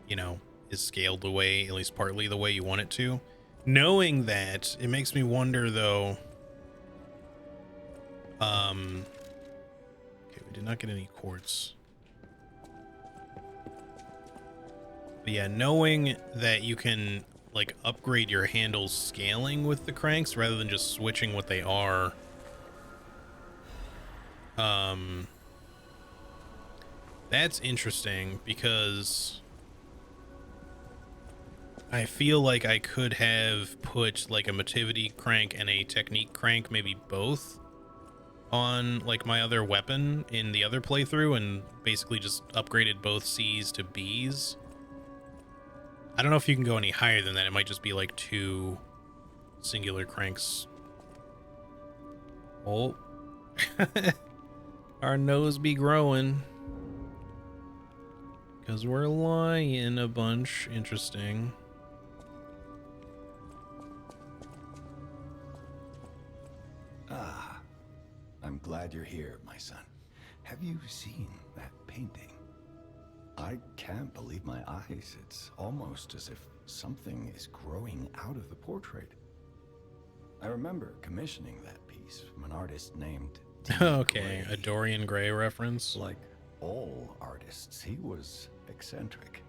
you know, is scaled the way, at least partly the way you want it to. Knowing that, it makes me wonder though. Okay, we did not get any quartz. But yeah, knowing that you can like upgrade your handles scaling with the cranks rather than just switching what they are. That's interesting because I feel like I could have put like a motivity crank and a technique crank, maybe both, on like my other weapon in the other playthrough and basically just upgraded both C's to B's. I don't know if you can go any higher than that. It might just be like 2 singular cranks. Oh. Our nose be growing. Because we're lying a bunch. Interesting. Ah, I'm glad you're here, my son. Have you seen that painting? I can't believe my eyes. It's almost as if something is growing out of the portrait. I remember commissioning that piece from an artist named Okay, a Dorian Gray reference. Like all artists, he was eccentric.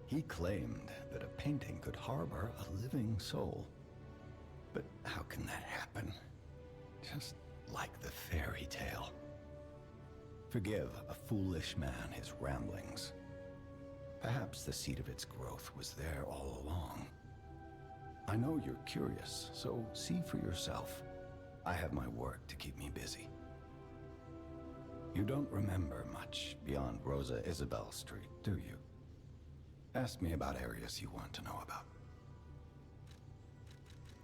He claimed that a painting could harbor a living soul. But how can that happen? Just like the fairy tale. Forgive a foolish man his ramblings. Perhaps the seed of its growth was there all along. I know you're curious, so see for yourself. I have my work to keep me busy. You don't remember much beyond Rosa Isabel Street, do you? Ask me about areas you want to know about.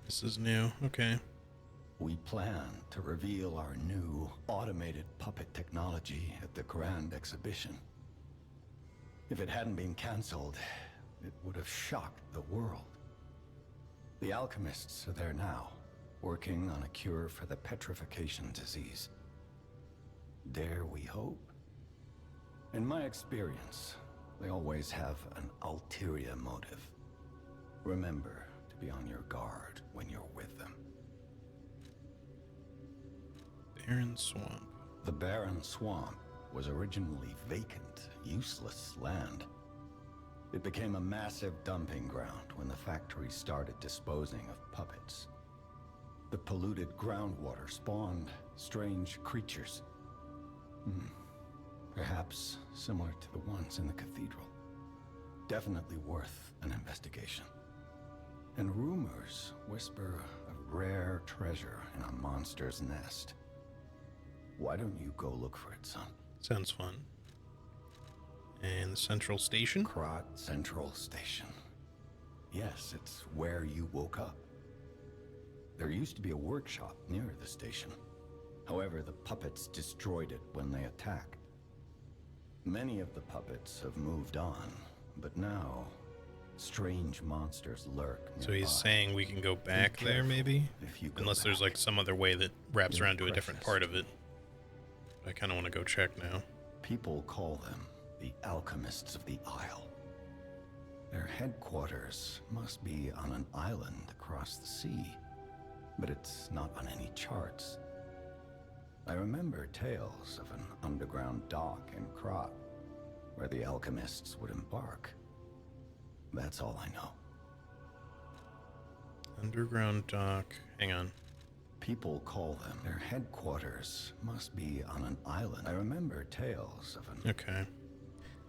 This is new. Okay. We plan to reveal our new automated puppet technology at the Grand Exhibition. If it hadn't been cancelled, it would have shocked the world. The alchemists are there now, working on a cure for the petrification disease. Dare we hope? In my experience, they always have an ulterior motive. Remember to be on your guard when you're with them. Barren Swamp. The Barren Swamp was originally vacant, useless land. It became a massive dumping ground when the factory started disposing of puppets. The polluted groundwater spawned strange creatures. Perhaps similar to the ones in the cathedral. Definitely worth an investigation. And rumors whisper of rare treasure in a monster's nest. Why don't you go look for it, son? Sounds fun. And the Central Station? Krat Central Station. Yes, it's where you woke up. There used to be a workshop near the station. However, the puppets destroyed it when they attacked. Many of the puppets have moved on, but now strange monsters lurk nearby. So he's saying we can go back there, maybe? If you go Unless there's back. like some other way that wraps They're around to a different precious. part of it. I kind of want to go check now. People call them the Alchemists of the Isle. Their headquarters must be on an island across the sea, but it's not on any charts. I remember tales of an underground dock in Krat, where the alchemists would embark. That's all I know. Underground dock. Hang on. People call them. Their headquarters must be on an island. I remember tales of an... Okay.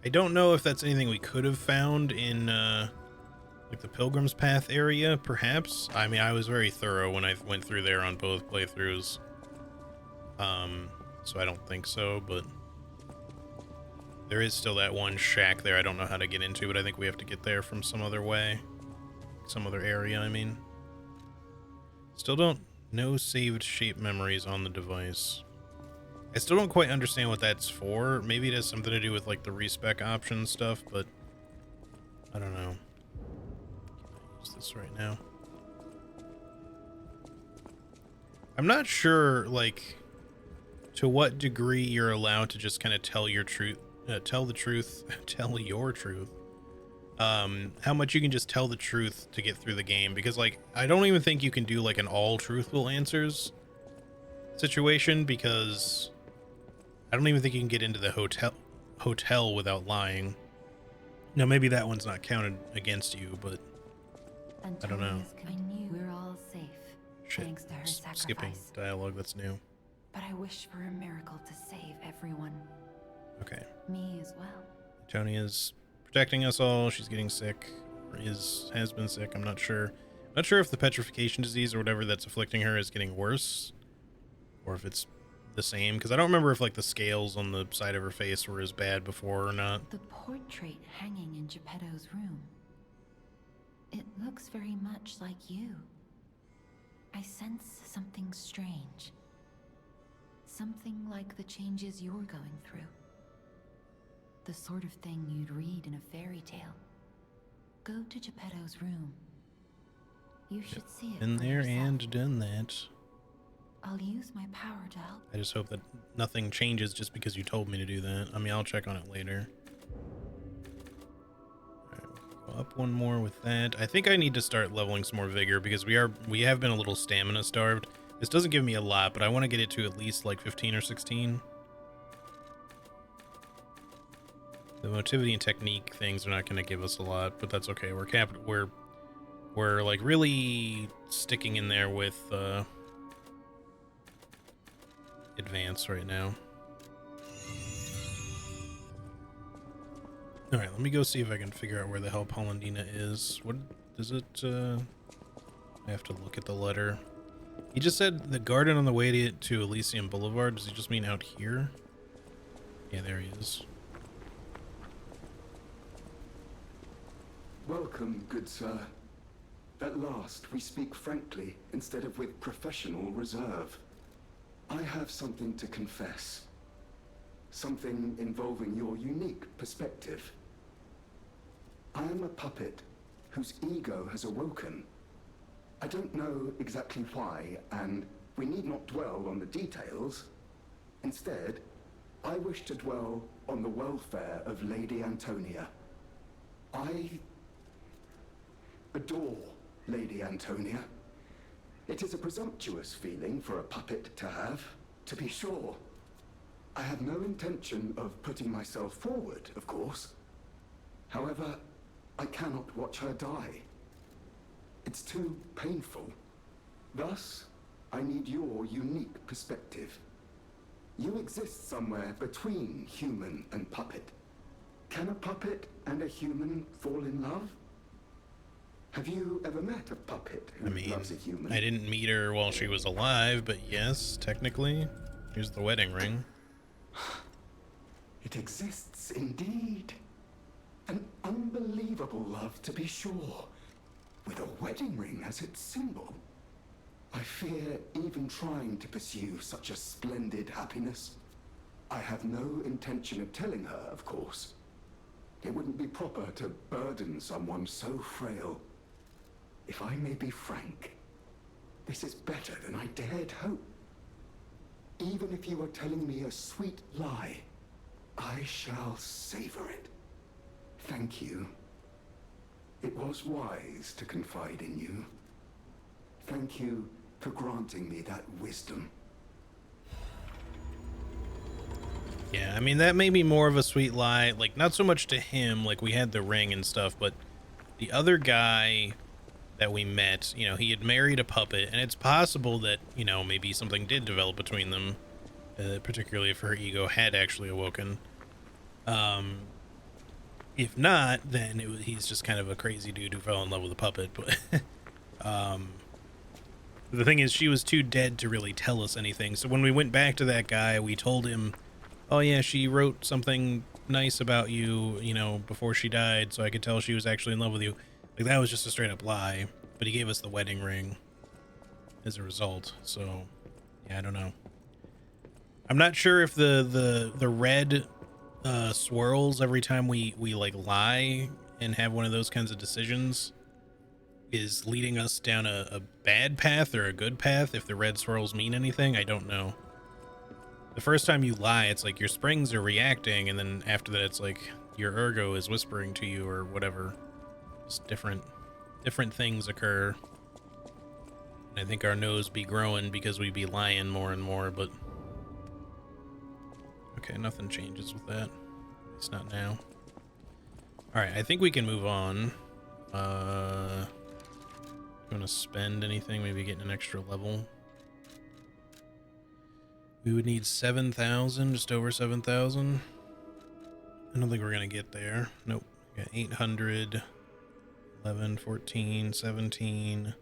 I don't know if that's anything we could have found in, like the Pilgrim's Path area, perhaps. I mean, I was very thorough when I went through there on both playthroughs. So I don't think so, but there is still that one shack there I don't know how to get into, but I think we have to get there from some other way. Some other area, I mean. Still don't... No saved shape memories on the device. I still don't quite understand what that's for. Maybe it has something to do with like the respec option stuff, but I don't know. Can I use this right now? I'm not sure like to what degree you're allowed to just kind of tell your truth, tell your truth. How much you can just tell the truth to get through the game, because like I don't even think you can do like an all truthful answers situation, because I don't even think you can get into the hotel without lying. Now maybe that one's not counted against you, but I don't know. I knew we were all safe, Shit. thanks to her sacrifice. Skipping dialogue, that's new. But I wish for a miracle to save everyone. Okay. Me as well. Tony is protecting us all. She's getting sick, or has been sick. I'm not sure. Not sure if the petrification disease or whatever that's afflicting her is getting worse, or if it's the same. Because I don't remember if like the scales on the side of her face were as bad before or not. The portrait hanging in Geppetto's room. It looks very much like you. I sense something strange. Something like the changes you're going through. The sort of thing you'd read in a fairy tale. Go to Geppetto's room. You should see it Been for there yourself. and done that. I'll use my power to help. I just hope that nothing changes just because you told me to do that. I mean, I'll check on it later. Alright, we'll go up one more with that. I think I need to start leveling some more vigor, because we have been a little stamina starved. This doesn't give me a lot, but I want to get it to at least like 15 or 16. The motivity and technique things are not going to give us a lot, but that's okay. We're like really sticking in there with advance right now. All right, let me go see if I can figure out where the hell Polendina is. What does it? I have to look at the letter. He just said the garden on the way to Elysium Boulevard. Does he just mean out here? Yeah, there he is. Welcome, good sir. At last, we speak frankly instead of with professional reserve. I have something to confess. Something involving your unique perspective. I am a puppet whose ego has awoken. I don't know exactly why, and we need not dwell on the details. Instead, I wish to dwell on the welfare of Lady Antonia. I adore Lady Antonia. It is a presumptuous feeling for a puppet to have, to be sure. I have no intention of putting myself forward, of course. However, I cannot watch her die. It's too painful. Thus, I need your unique perspective. You exist somewhere between human and puppet. Can a puppet and a human fall in love? Have you ever met a puppet who loves a human? I didn't meet her while she was alive, but yes, technically. Here's the wedding ring. It exists indeed. An unbelievable love, to be sure, with a wedding ring as its symbol. I fear even trying to pursue such a splendid happiness. I have no intention of telling her, of course. It wouldn't be proper to burden someone so frail. If I may be frank, this is better than I dared hope. Even if you are telling me a sweet lie, I shall savor it. Thank you. It was wise to confide in you. Thank you for granting me that wisdom. Yeah, I mean, that may be more of a sweet lie. Like, not so much to him, like we had the ring and stuff, but the other guy that we met, you know, he had married a puppet, and it's possible that, you know, maybe something did develop between them, particularly if her ego had actually awoken. If not, then he's just kind of a crazy dude who fell in love with a puppet. But the thing is, she was too dead to really tell us anything. So when we went back to that guy, we told him, oh yeah, she wrote something nice about you, you know, before she died, so I could tell she was actually in love with you. Like, that was just a straight up lie, but he gave us the wedding ring as a result. So yeah, I don't know. I'm not sure if the red swirls every time we like lie and have one of those kinds of decisions is leading us down a bad path or a good path. If the red swirls mean anything, I don't know. The first time you lie, it's like your springs are reacting, and then after that, it's like your ergo is whispering to you or whatever. Just different things occur. And I think our nose be growing because we be lying more and more, but okay, nothing changes with that. At least not now. Alright, I think we can move on. You want to spend anything? Maybe getting an extra level. We would need 7,000, just over 7,000. I don't think we're going to get there. Nope. We got 800, 11, 14, 17.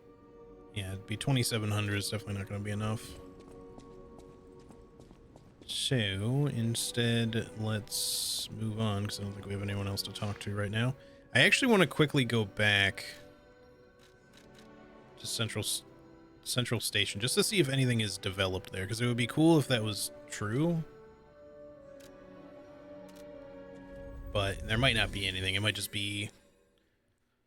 Yeah, it'd be 2,700 is definitely not going to be enough. So, instead, let's move on, because I don't think we have anyone else to talk to right now. I actually want to quickly go back to Central Station, just to see if anything is developed there, because it would be cool if that was true. But there might not be anything. It might just be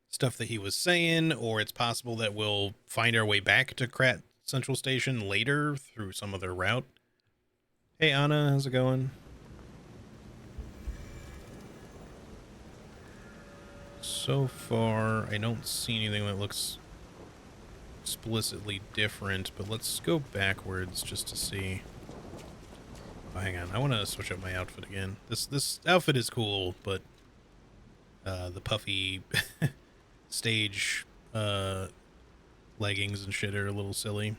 stuff that he was saying, or it's possible that we'll find our way back to Krat Central Station later through some other route. Hey Anna, how's it going? So far, I don't see anything that looks explicitly different, but let's go backwards just to see. Oh, hang on, I want to switch up my outfit again. This outfit is cool, but the puffy stage leggings and shit are a little silly.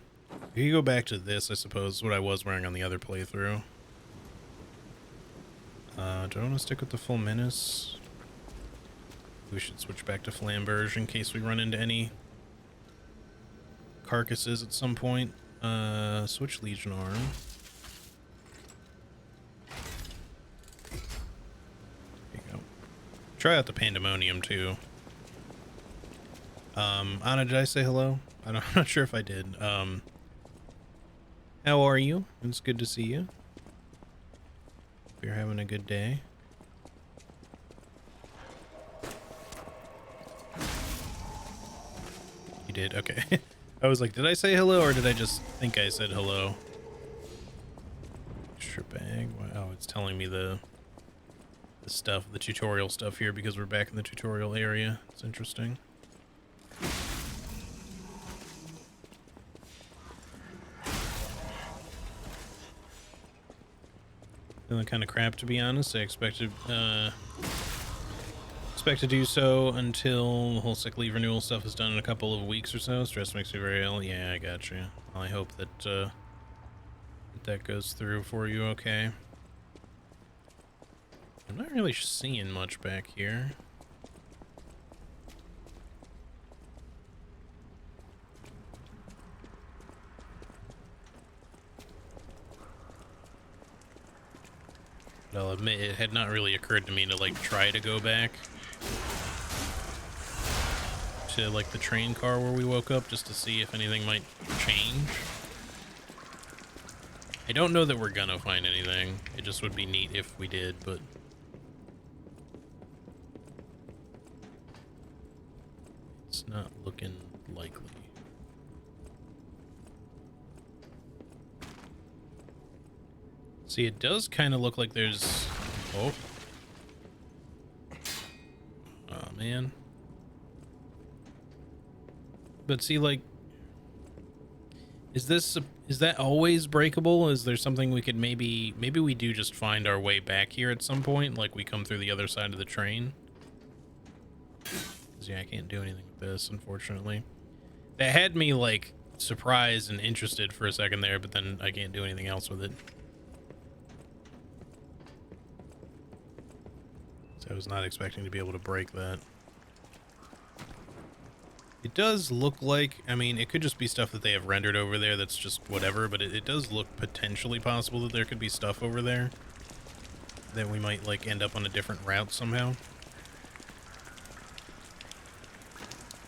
You go back to this, I suppose, what I was wearing on the other playthrough. Do I want to stick with the full menace? We should switch back to Flamberge in case we run into any carcasses at some point. Switch Legion Arm. There you go. Try out the Pandemonium too. Anna, did I say hello? I'm not sure if I did. How are you? It's good to see you. Hope you're having a good day. You did? Okay. I was like, did I say hello or did I just think I said hello? Extra bag. Wow, it's telling me the stuff, the tutorial stuff here because we're back in the tutorial area. It's interesting. Feeling kind of crap, to be honest. I expected to do so until the whole sick leave renewal stuff is done in a couple of weeks or so. Stress makes me very ill. Yeah, I got you. I hope that that goes through for you okay. I'm not really seeing much back here. But I'll admit it had not really occurred to me to like try to go back to like the train car where we woke up just to see if anything might change. I don't know that we're gonna find anything. It just would be neat if we did, but it's not looking likely. See, it does kind of look like there's... Oh, man. But see, like, is that always breakable? Is there something we could maybe we do just find our way back here at some point, like we come through the other side of the train? 'Cause, yeah, I can't do anything with this, unfortunately. That had me like surprised and interested for a second there, but then I can't do anything else with it. So I was not expecting to be able to break that. It does look like, I mean, it could just be stuff that they have rendered over there that's just whatever, but it does look potentially possible that there could be stuff over there that we might, like, end up on a different route somehow.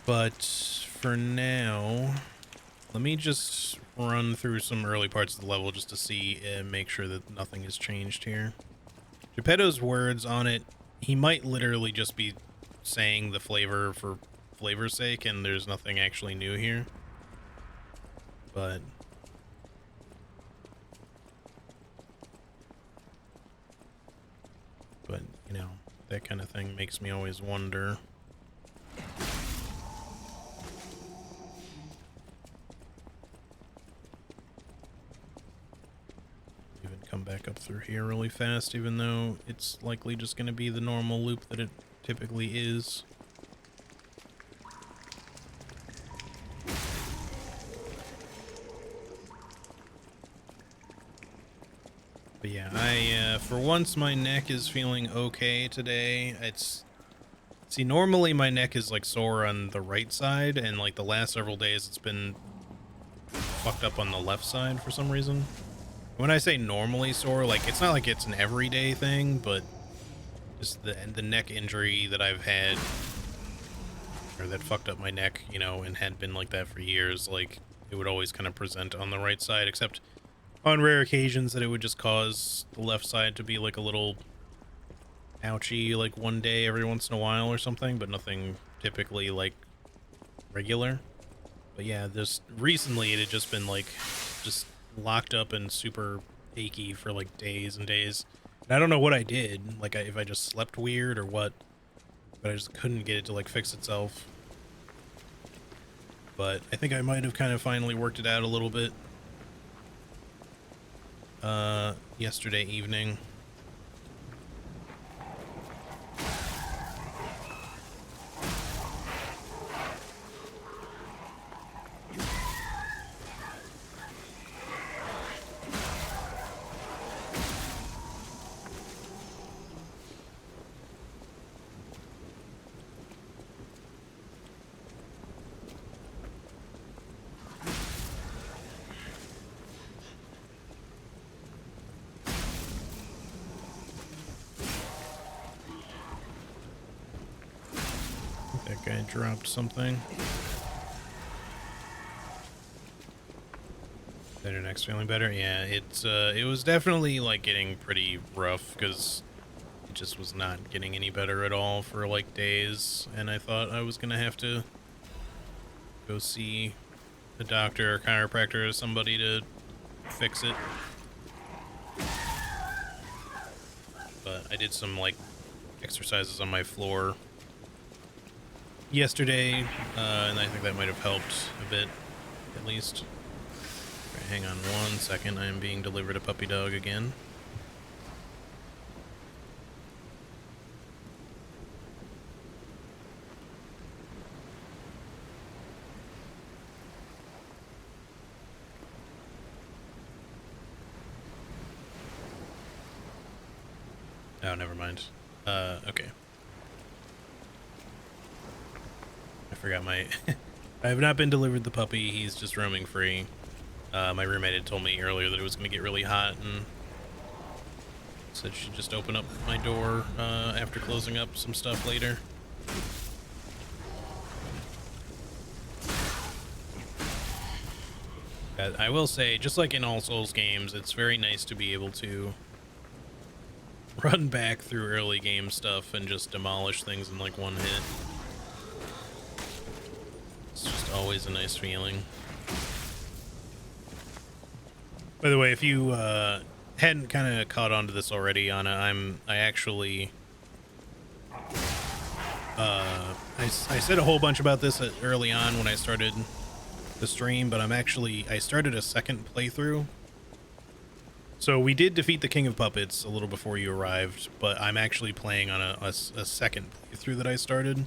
But for now, let me just run through some early parts of the level just to see and make sure that nothing has changed here. Geppetto's words on it, he might literally just be saying the flavor for flavor's sake, and there's nothing actually new here. But you know, that kind of thing makes me always wonder. Even come back up through here really fast, even though it's likely just going to be the normal loop that it typically is. But yeah, for once my neck is feeling okay today. See, normally my neck is like sore on the right side, and like the last several days it's been fucked up on the left side for some reason. When I say normally sore, like it's not like it's an everyday thing, but just the neck injury that I've had, or that fucked up my neck, you know, and had been like that for years, like it would always kind of present on the right side, except on rare occasions that it would just cause the left side to be like a little ouchy, like one day every once in a while or something, but nothing typically like regular. But yeah, this recently it had just been like just locked up and super achy for like days and days. And I don't know what I did, like if I just slept weird or what, but I just couldn't get it to like fix itself. But I think I might have kind of finally worked it out a little bit yesterday evening. think I dropped something. Better next, feeling better? Yeah, it was definitely like getting pretty rough because it just was not getting any better at all for like days, and I thought I was gonna have to go see a doctor or chiropractor or somebody to fix it. But I did some like exercises on my floor yesterday, and I think that might have helped a bit, at least. Hang on 1 second, I am being delivered a puppy dog again. Oh, never mind. Okay. I forgot my... I have not been delivered the puppy, he's just roaming free. My roommate had told me earlier that it was going to get really hot and said she'd just open up my door after closing up some stuff later. I will say, just like in all Souls games, it's very nice to be able to run back through early game stuff and just demolish things in like one hit. It's just always a nice feeling. By the way, if you hadn't kind of caught on to this already, Anna, I actually I said a whole bunch about this early on when I started the stream, but I started a second playthrough. So we did defeat the King of Puppets a little before you arrived, but I'm actually playing on a second playthrough that I started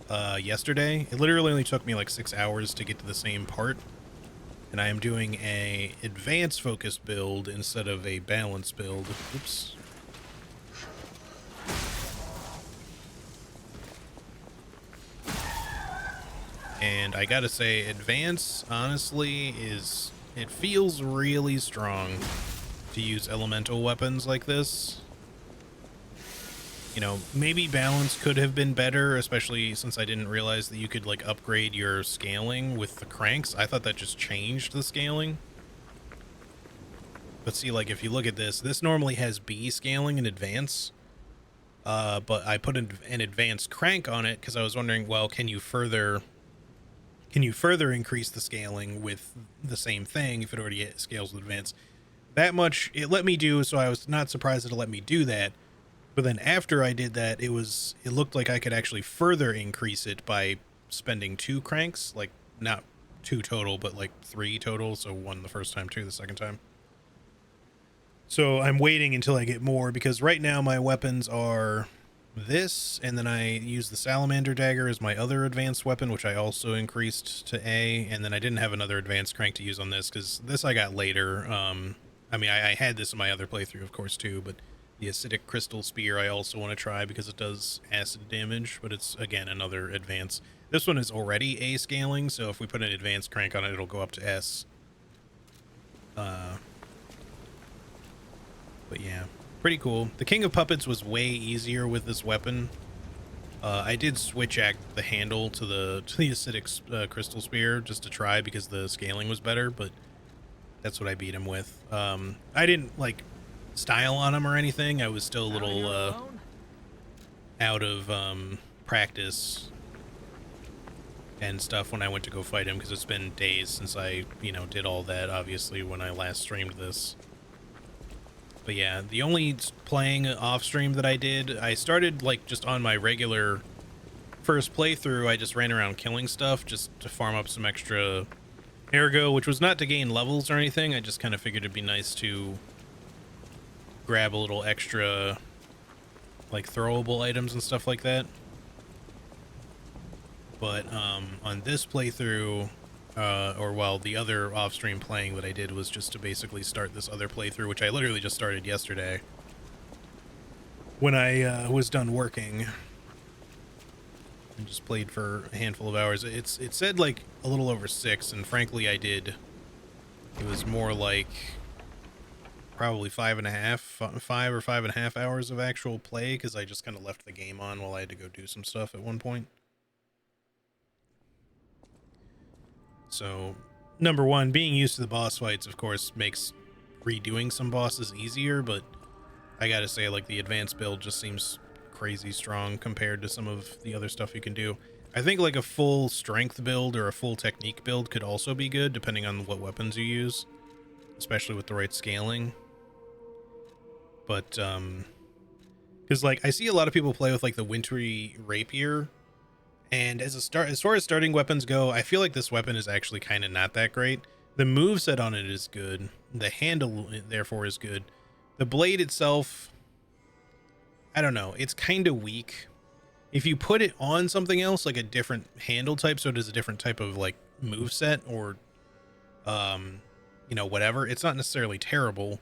yesterday. It literally only took me like 6 hours to get to the same part. And I am doing a advanced focused build instead of a balanced build. Oops. And I gotta say, advance honestly it feels really strong to use elemental weapons like this. You know, maybe balance could have been better, especially since I didn't realize that you could like upgrade your scaling with the cranks. I thought that just changed the scaling. But see, like if you look at this normally has B scaling in advance. But I put an advanced crank on it because I was wondering, well, can you further increase the scaling with the same thing if it already scales with advanced? That much it let me do, so I was not surprised that it let me do that. But then after I did that, it looked like I could actually further increase it by spending 2 cranks, like not 2 total, but like 3 total. So 1 the first time, 2 the second time. So I'm waiting until I get more, because right now my weapons are this, and then I use the Salamander Dagger as my other advanced weapon, which I also increased to A, and then I didn't have another advanced crank to use on this, because this I got later. I mean, I had this in my other playthrough, of course, too, but the Acidic Crystal Spear I also want to try because it does acid damage, but it's, again, another advanced. This one is already A scaling, so if we put an advanced crank on it, it'll go up to S. But yeah, pretty cool. The King of Puppets was way easier with this weapon. I did switch act the handle to the Acidic Crystal Spear just to try because the scaling was better, but that's what I beat him with. I didn't, like, style on him or anything. I was still a little out of practice and stuff when I went to go fight him, because it's been days since I, you know, did all that, obviously, when I last streamed this. But yeah, the only playing off stream that I did, I started like just on my regular first playthrough. I just ran around killing stuff just to farm up some extra ergo, which was not to gain levels or anything. I just kind of figured it'd be nice to grab a little extra like throwable items and stuff like that. But on this playthrough, the other off-stream playing that I did was just to basically start this other playthrough, which I literally just started yesterday when I was done working, and just played for a handful of hours. It said like a little over 6, and frankly it was more like probably 5 or 5.5 hours of actual play, because I just kind of left the game on while I had to go do some stuff at one point. So, number one, being used to the boss fights, of course, makes redoing some bosses easier, but I gotta say, like, the advanced build just seems crazy strong compared to some of the other stuff you can do. I think, like, a full strength build or a full technique build could also be good, depending on what weapons you use, especially with the right scaling. But, because, like, I see a lot of people play with, like, the Wintry Rapier, and as far as starting weapons go, I feel like this weapon is actually kind of not that great. The moveset on it is good. The handle, therefore, is good. The blade itself, I don't know. It's kind of weak. If you put it on something else, like a different handle type, so it is a different type of, like, moveset or, you know, whatever, it's not necessarily terrible.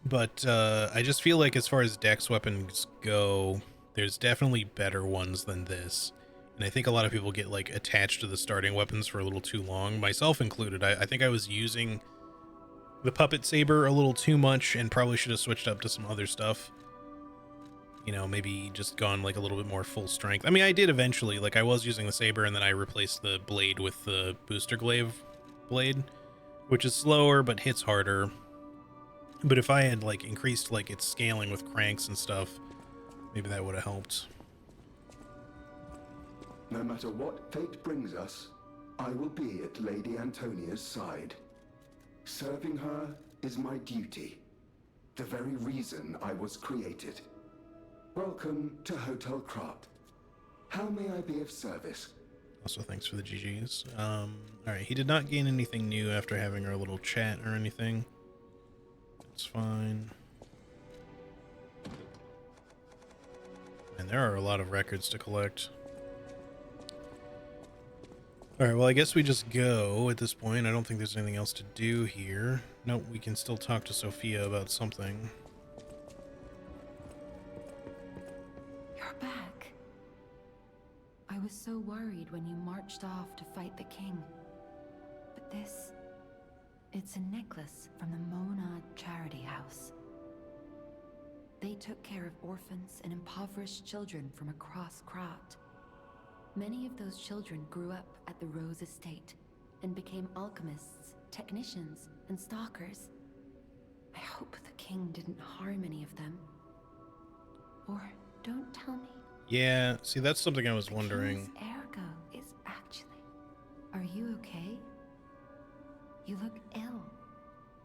But I just feel like as far as dex weapons go, there's definitely better ones than this. And I think a lot of people get, like, attached to the starting weapons for a little too long, myself included. I think I was using the puppet saber a little too much and probably should have switched up to some other stuff. You know, maybe just gone, like, a little bit more full strength. I mean, I did eventually. Like, I was using the saber and then I replaced the blade with the booster glaive blade, which is slower but hits harder. But if I had, like, increased, like, its scaling with cranks and stuff, maybe that would have helped. No matter what fate brings us, I will be at Lady Antonia's side. Serving her is my duty, the very reason I was created. Welcome to Hotel Krat. How may I be of service? Also, thanks for the GGs. Alright, he did not gain anything new after having our little chat or anything. That's fine. And there are a lot of records to collect. Alright, well, I guess we just go at this point. I don't think there's anything else to do here. Nope, we can still talk to Sophia about something. You're back. I was so worried when you marched off to fight the king. But this... it's a necklace from the Monad Charity House. They took care of orphans and impoverished children from across Krat. Many of those children grew up at the Rose Estate and became alchemists, technicians, and stalkers. I hope the king didn't harm any of them. Or don't tell me. Yeah, see, that's something I was wondering. The king's ergo is actually... Are you okay? You look ill,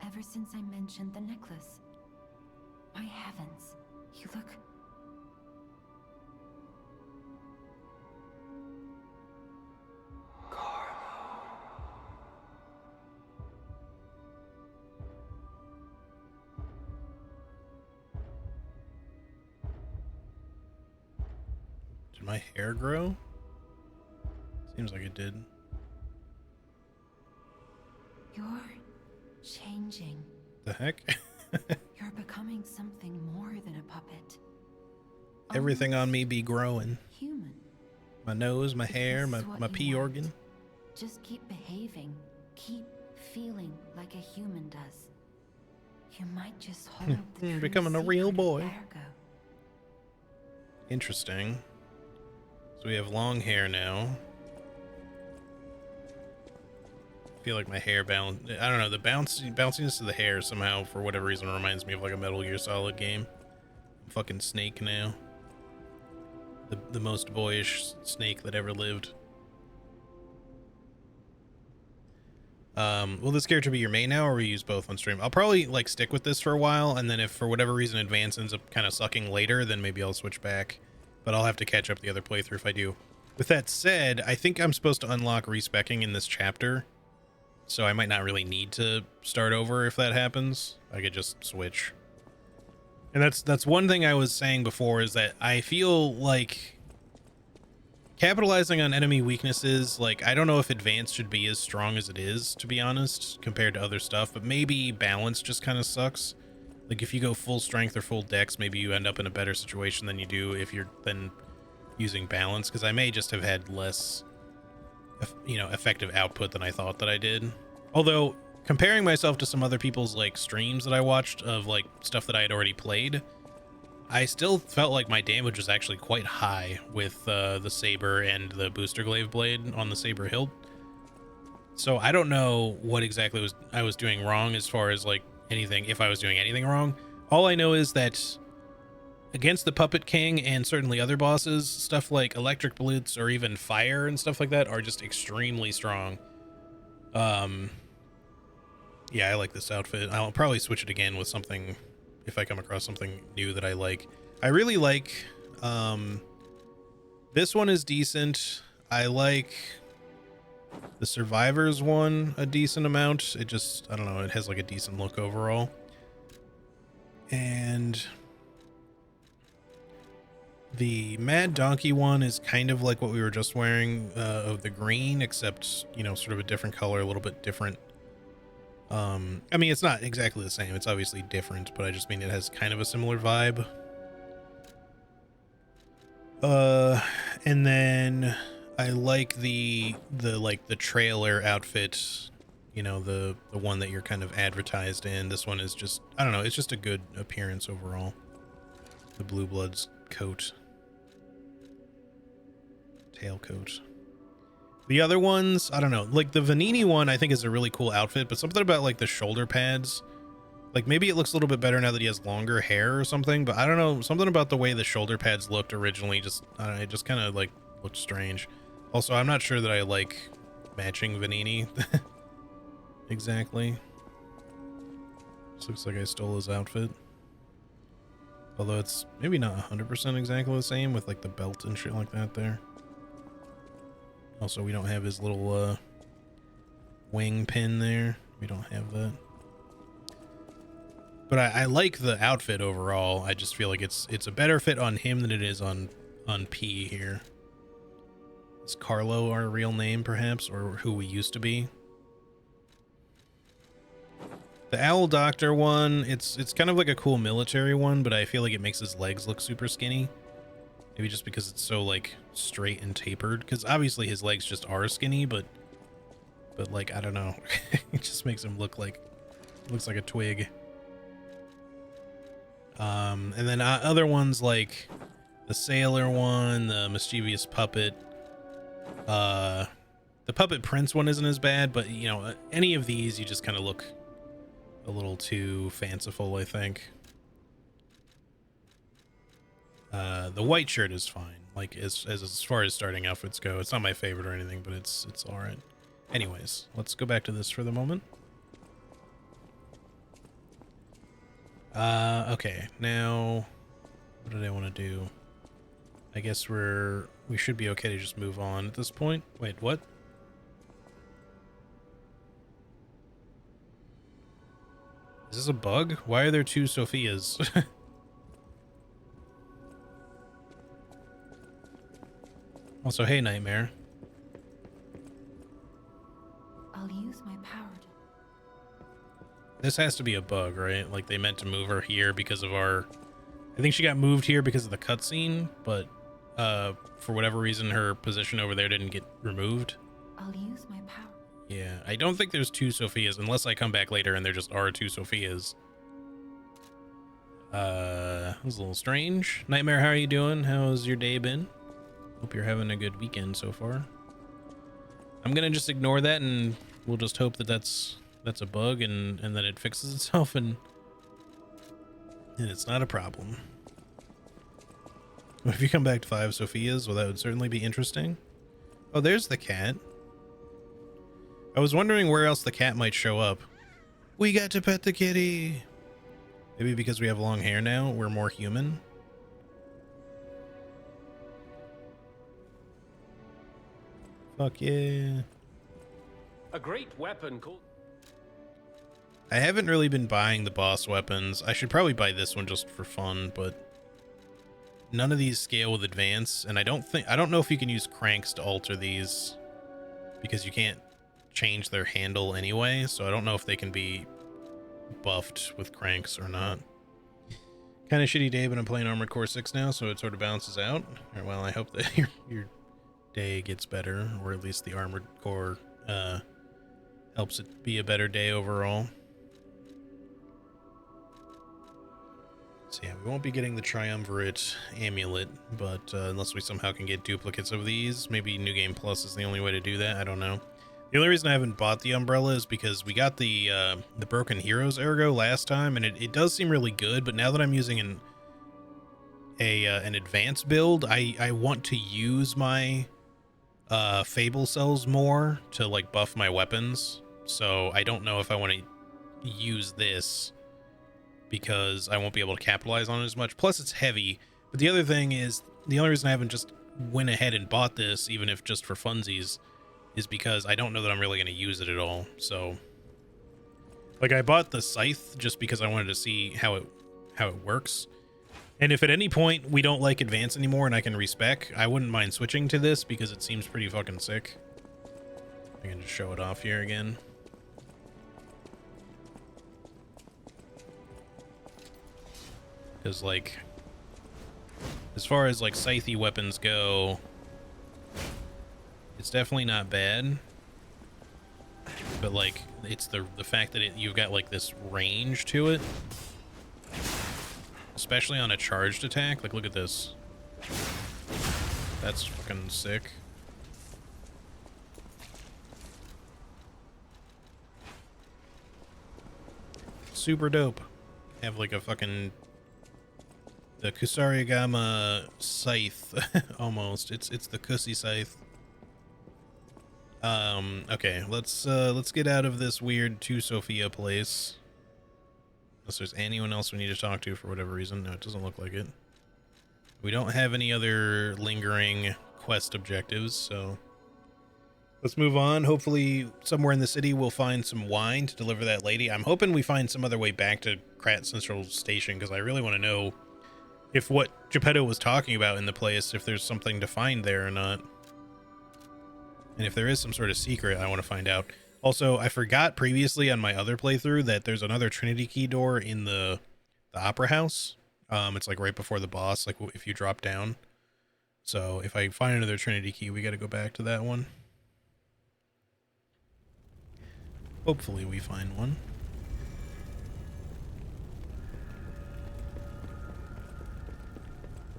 ever since I mentioned the necklace. My heavens, you look... Did my hair grow? Seems like it did. You're changing. The heck? You're becoming something more than a puppet. Everything on me be growing. Human. My nose, my If hair, this is my what pee you want, organ. Just keep behaving. Keep feeling like a human does. You might just hold the true Becoming a real secret of boy. Ergo. Interesting. So we have long hair now. I feel like my hair bounce. I don't know, the bounciness of the hair somehow, for whatever reason, reminds me of like a Metal Gear Solid game. I'm fucking Snake now. The most boyish Snake that ever lived. Will this character be your main now, or will we use both on stream? I'll probably like stick with this for a while, and then if for whatever reason Advance ends up kind of sucking later, then maybe I'll switch back. But I'll have to catch up the other playthrough if I do. With that said, I think I'm supposed to unlock respecking in this chapter, so I might not really need to start over if that happens. I could just switch. And that's one thing I was saying before, is that I feel like capitalizing on enemy weaknesses, like, I don't know if Advance should be as strong as it is, to be honest, compared to other stuff, but maybe balance just kind of sucks. Like, if you go full strength or full dex, maybe you end up in a better situation than you do if you're then using balance, because I may just have had less, you know, effective output than I thought that I did. Although, comparing myself to some other people's, like, streams that I watched of, like, stuff that I had already played, I still felt like my damage was actually quite high with the saber and the booster glaive blade on the saber hilt. So I don't know what exactly I was doing wrong as far as like anything, if I was doing anything wrong. All I know is that against the Puppet King and certainly other bosses, stuff like electric bullets or even fire and stuff like that are just extremely strong. Yeah, I like this outfit. I'll probably switch it again with something if I come across something new that I like. I really like, this one is decent. I like the Survivors one a decent amount. It just, I don't know, it has like a decent look overall. And the Mad Donkey one is kind of like what we were just wearing, of the green, except, you know, sort of a different color, a little bit different. I mean, it's not exactly the same. It's obviously different, but I just mean it has kind of a similar vibe. And then I like the trailer outfit, you know, the one that you're kind of advertised in. This one is just, I don't know, it's just a good appearance overall. The Blue Bloods coat. Tailcoat. The other ones, I don't know, like the Vanini one I think is a really cool outfit, but something about like the shoulder pads, like maybe it looks a little bit better now that he has longer hair or something, but I don't know, something about the way the shoulder pads looked originally, just I don't know, it just kind of like looked strange. Also, I'm not sure that I like matching Vanini exactly. This looks like I stole his outfit, although it's maybe not 100% exactly the same with like the belt and shit like that there. Also, we don't have his little wing pin there. We don't have that. But I like the outfit overall. I just feel like it's a better fit on him than it is on P here. Is Carlo our real name, perhaps, or who we used to be? The Owl Doctor one, it's kind of like a cool military one, but I feel like it makes his legs look super skinny. Maybe just because it's so like straight and tapered, because obviously his legs just are skinny, but like, I don't know. It just makes him look like, looks like a twig. And then other ones like the Sailor one, the Mischievous Puppet, the Puppet Prince one isn't as bad, but you know, any of these you just kind of look a little too fanciful, I think. The white shirt is fine. Like as far as starting outfits go, it's not my favorite or anything, but it's all right. Anyways, let's go back to this for the moment. Okay, now what did I want to do? I guess we should be okay to just move on at this point. Wait, what? Is this a bug? Why are there two Sophias? Also, hey, Nightmare. I'll use my power to... This has to be a bug, right? Like they meant to move her here because of our... I think she got moved here because of the cutscene, but for whatever reason, her position over there didn't get removed. I'll use my power. Yeah, I don't think there's two Sophias unless I come back later and there just are two Sophias. It was a little strange. Nightmare, how are you doing? How's your day been? Hope you're having a good weekend so far. I'm gonna just ignore that and we'll just hope that that's a bug and that it fixes itself and it's not a problem. If you come back to 5 Sophias, well, that would certainly be interesting. Oh, there's the cat. I was wondering where else the cat might show up. We got to pet the kitty. Maybe because we have long hair now, we're more human. Fuck yeah. A great weapon called... I haven't really been buying the boss weapons. I should probably buy this one just for fun, but none of these scale with advance, and I don't know if you can use cranks to alter these because you can't change their handle anyway, so I don't know if they can be buffed with cranks or not. Kind of shitty day, but I'm playing Armored Core 6 now, so it sort of balances out. Or, well, I hope that your day gets better, or at least the Armored Core helps it be a better day overall. So yeah, we won't be getting the Triumvirate Amulet, but unless we somehow can get duplicates of these, maybe New Game Plus is the only way to do that, I don't know. The only reason I haven't bought the umbrella is because we got the Broken Heroes Ergo last time, and it does seem really good, but now that I'm using an advanced build, I want to use my Fable cells more to like buff my weapons, so I don't know if I want to use this because I won't be able to capitalize on it as much. Plus it's heavy. But the other thing is, the only reason I haven't just went ahead and bought this, even if just for funsies, is because I don't know that I'm really going to use it at all. So like I bought the scythe just because I wanted to see how it works. And if at any point we don't like advance anymore and I can respec, I wouldn't mind switching to this because it seems pretty fucking sick. I can just show it off here again. Because like, as far as like scythe weapons go, it's definitely not bad. But like, it's the fact that you've got like this range to it, especially on a charged attack. Like, look at this. That's fucking sick. Super dope. Have like a fucking the Kusarigama scythe almost. It's the Kusi scythe. Okay, let's get out of this weird 2 Sophia place. Unless there's anyone else we need to talk to for whatever reason. No, it doesn't look like it. We don't have any other lingering quest objectives, so let's move on. Hopefully somewhere in the city we'll find some wine to deliver that lady. I'm hoping we find some other way back to Krat Central Station, because I really want to know if what Geppetto was talking about in the place, if there's something to find there or not. And if there is some sort of secret, I want to find out. Also, I forgot previously on my other playthrough that there's another Trinity Key door in the Opera House. It's like right before the boss, like if you drop down. So if I find another Trinity Key, we got to go back to that one. Hopefully we find one.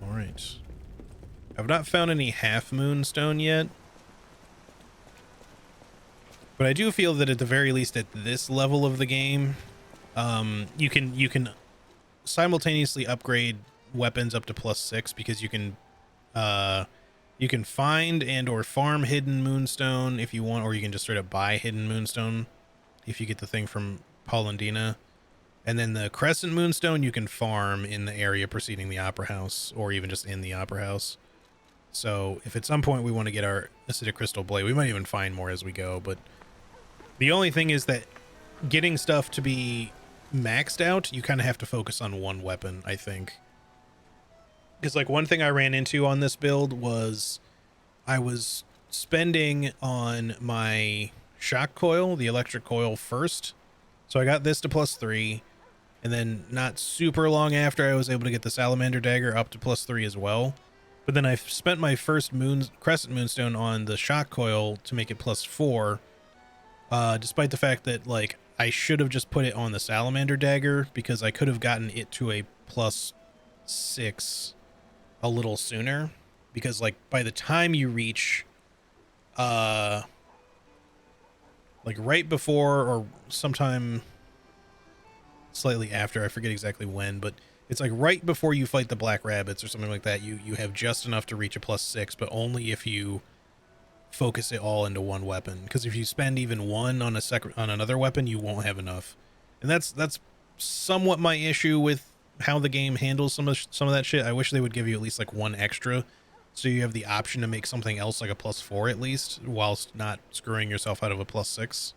All right. I've not found any Half Moon Stone yet. But I do feel that at the very least at this level of the game, you can simultaneously upgrade weapons up to +6, because you can find and or farm hidden moonstone if you want, or you can just straight up buy hidden moonstone if you get the thing from Paulandina. And then the crescent moonstone you can farm in the area preceding the Opera House, or even just in the Opera House. So if at some point we want to get our acidic crystal blade, we might even find more as we go, but the only thing is that getting stuff to be maxed out, you kind of have to focus on one weapon, I think. Because like one thing I ran into on this build was I was spending on my shock coil, the electric coil first. So I got this to +3, and then not super long after I was able to get the salamander dagger up to +3 as well. But then I spent my first crescent moonstone on the shock coil to make it +4. Despite the fact that like I should have just put it on the salamander dagger, because I could have gotten it to a +6 a little sooner, because like by the time you reach like right before or sometime slightly after, I forget exactly when, but it's like right before you fight the black rabbits or something like that, you have just enough to reach a +6, but only if you focus it all into one weapon, because if you spend even one on another weapon, you won't have enough. And that's somewhat my issue with how the game handles some of that shit. I wish they would give you at least like one extra, so you have the option to make something else like a +4 at least, whilst not screwing yourself out of a +6.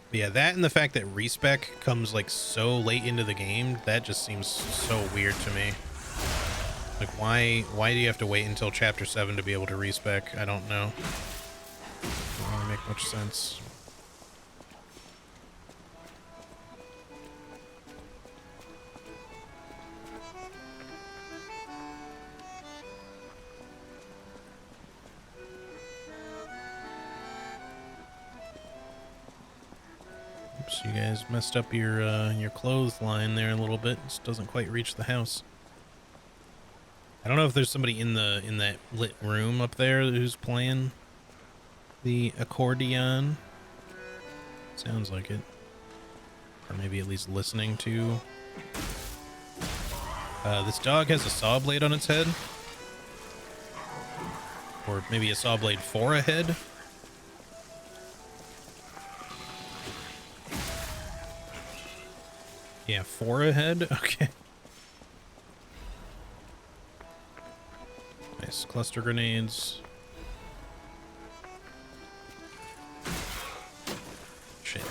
But yeah, that and the fact that respec comes like so late into the game, that just seems so weird to me. Like, why do you have to wait until Chapter 7 to be able to respec? I don't know. Doesn't really make much sense. Oops, you guys messed up your clothesline there a little bit. This doesn't quite reach the house. I don't know if there's somebody in that lit room up there who's playing the accordion. Sounds like it. Or maybe at least listening to. This dog has a saw blade on its head. Or maybe a saw blade for a head. Yeah, for a head? Okay. Nice. Cluster grenades. Shit.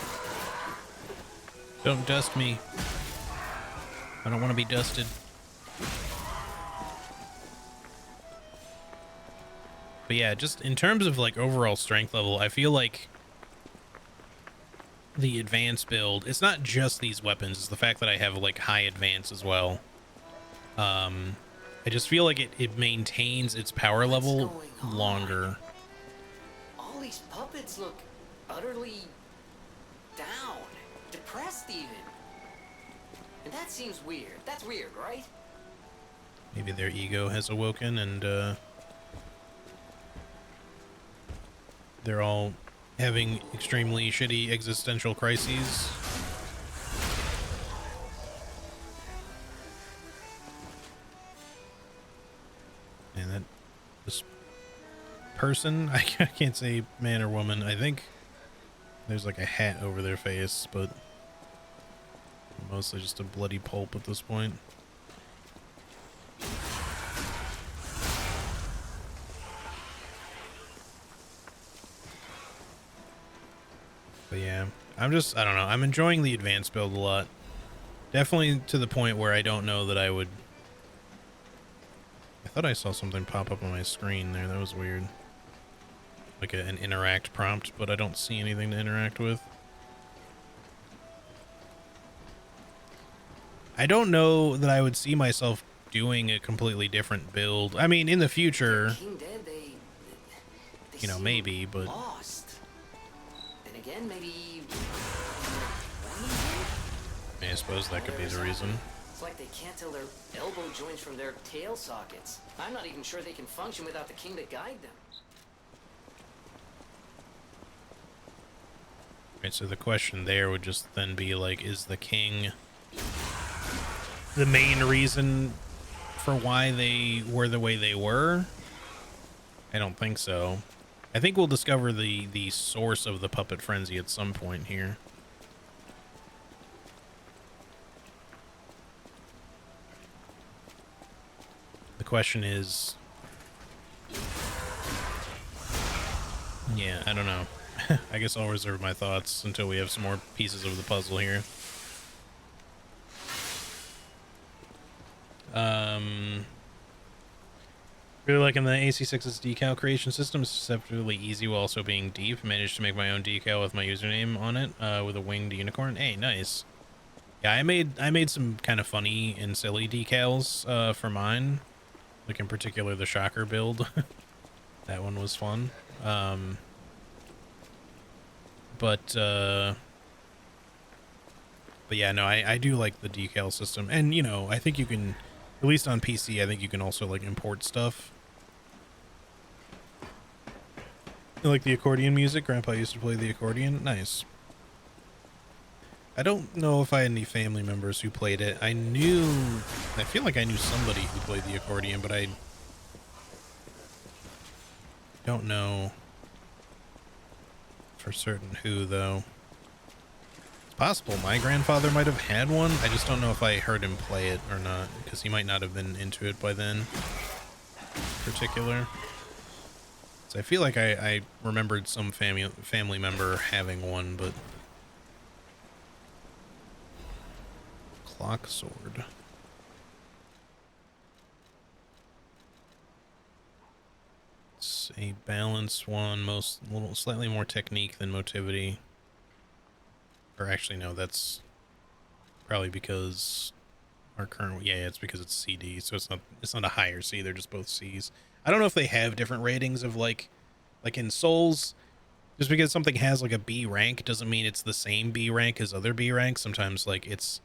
Don't dust me. I don't want to be dusted. But yeah, just in terms of like overall strength level, I feel like the advanced build, it's not just these weapons, it's the fact that I have like high advance as well. I just feel like it maintains its power level longer. All these puppets look utterly down, depressed even. And that seems weird. That's weird, right? Maybe their ego has awoken and they're all having extremely shitty existential crises. And that this person, I can't say man or woman, I think there's like a hat over their face, but mostly just a bloody pulp at this point. But yeah, I don't know. I'm enjoying the advanced build a lot. Definitely to the point where I don't know that I would... I thought I saw something pop up on my screen there. That was weird. Like an interact prompt, but I don't see anything to interact with. I don't know that I would see myself doing a completely different build. I mean, in the future, King Dead, they you know, seem maybe, but... lost. Then again, maybe... I suppose that could be the reason. It's like they can't tell their elbow joints from their tail sockets. I'm not even sure they can function without the king to guide them. Right, so the question there would just then be like, is the king the main reason for why they were the way they were? I don't think so. I think we'll discover the source of the puppet frenzy at some point here. The question is... yeah, I don't know. I guess I'll reserve my thoughts until we have some more pieces of the puzzle here. Really liking the AC6's decal creation system. It's deceptively easy while also being deep. Managed to make my own decal with my username on it, with a winged unicorn. Hey, nice. Yeah, I made some kind of funny and silly decals for mine. Like in particular the Shocker build. That one was fun. But yeah, no, I do like the decal system. And, you know, I think you can, at least on PC, I think you can also, like, import stuff. You like the accordion music? Grandpa used to play the accordion? Nice. I don't know if I had any family members who played it. I feel like I knew somebody who played the accordion, but I don't know for certain who, though. It's possible my grandfather might have had one. I just don't know if I heard him play it or not, because he might not have been into it by then. In particular. So I feel like I remembered some family member having one, but... Clock sword. It's a balanced one, slightly more technique than motivity. Or actually, no, that's probably because our current, yeah, it's because it's CD, so it's not a higher C, they're just both C's. I don't know if they have different ratings of like in Souls, just because something has like a B rank doesn't mean it's the same B rank as other B ranks. Sometimes like it's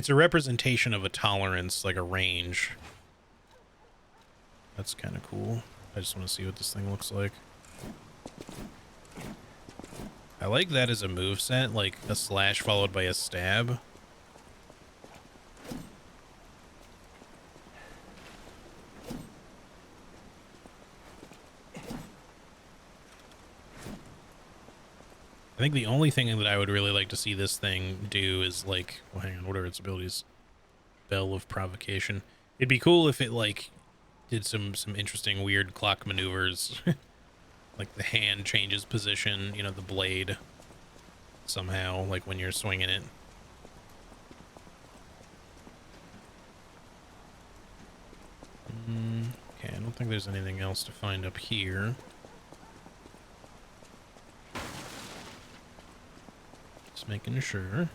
a representation of a tolerance, like a range. That's kind of cool. I just want to see what this thing looks like. I like that as a moveset, like a slash followed by a stab. I think the only thing that I would really like to see this thing do is like, well, hang on, what are its abilities? Bell of Provocation. It'd be cool if it like did some interesting weird clock maneuvers. Like the hand changes position, you know, the blade somehow, like when you're swinging it. Okay, I don't think there's anything else to find up here. Just making sure.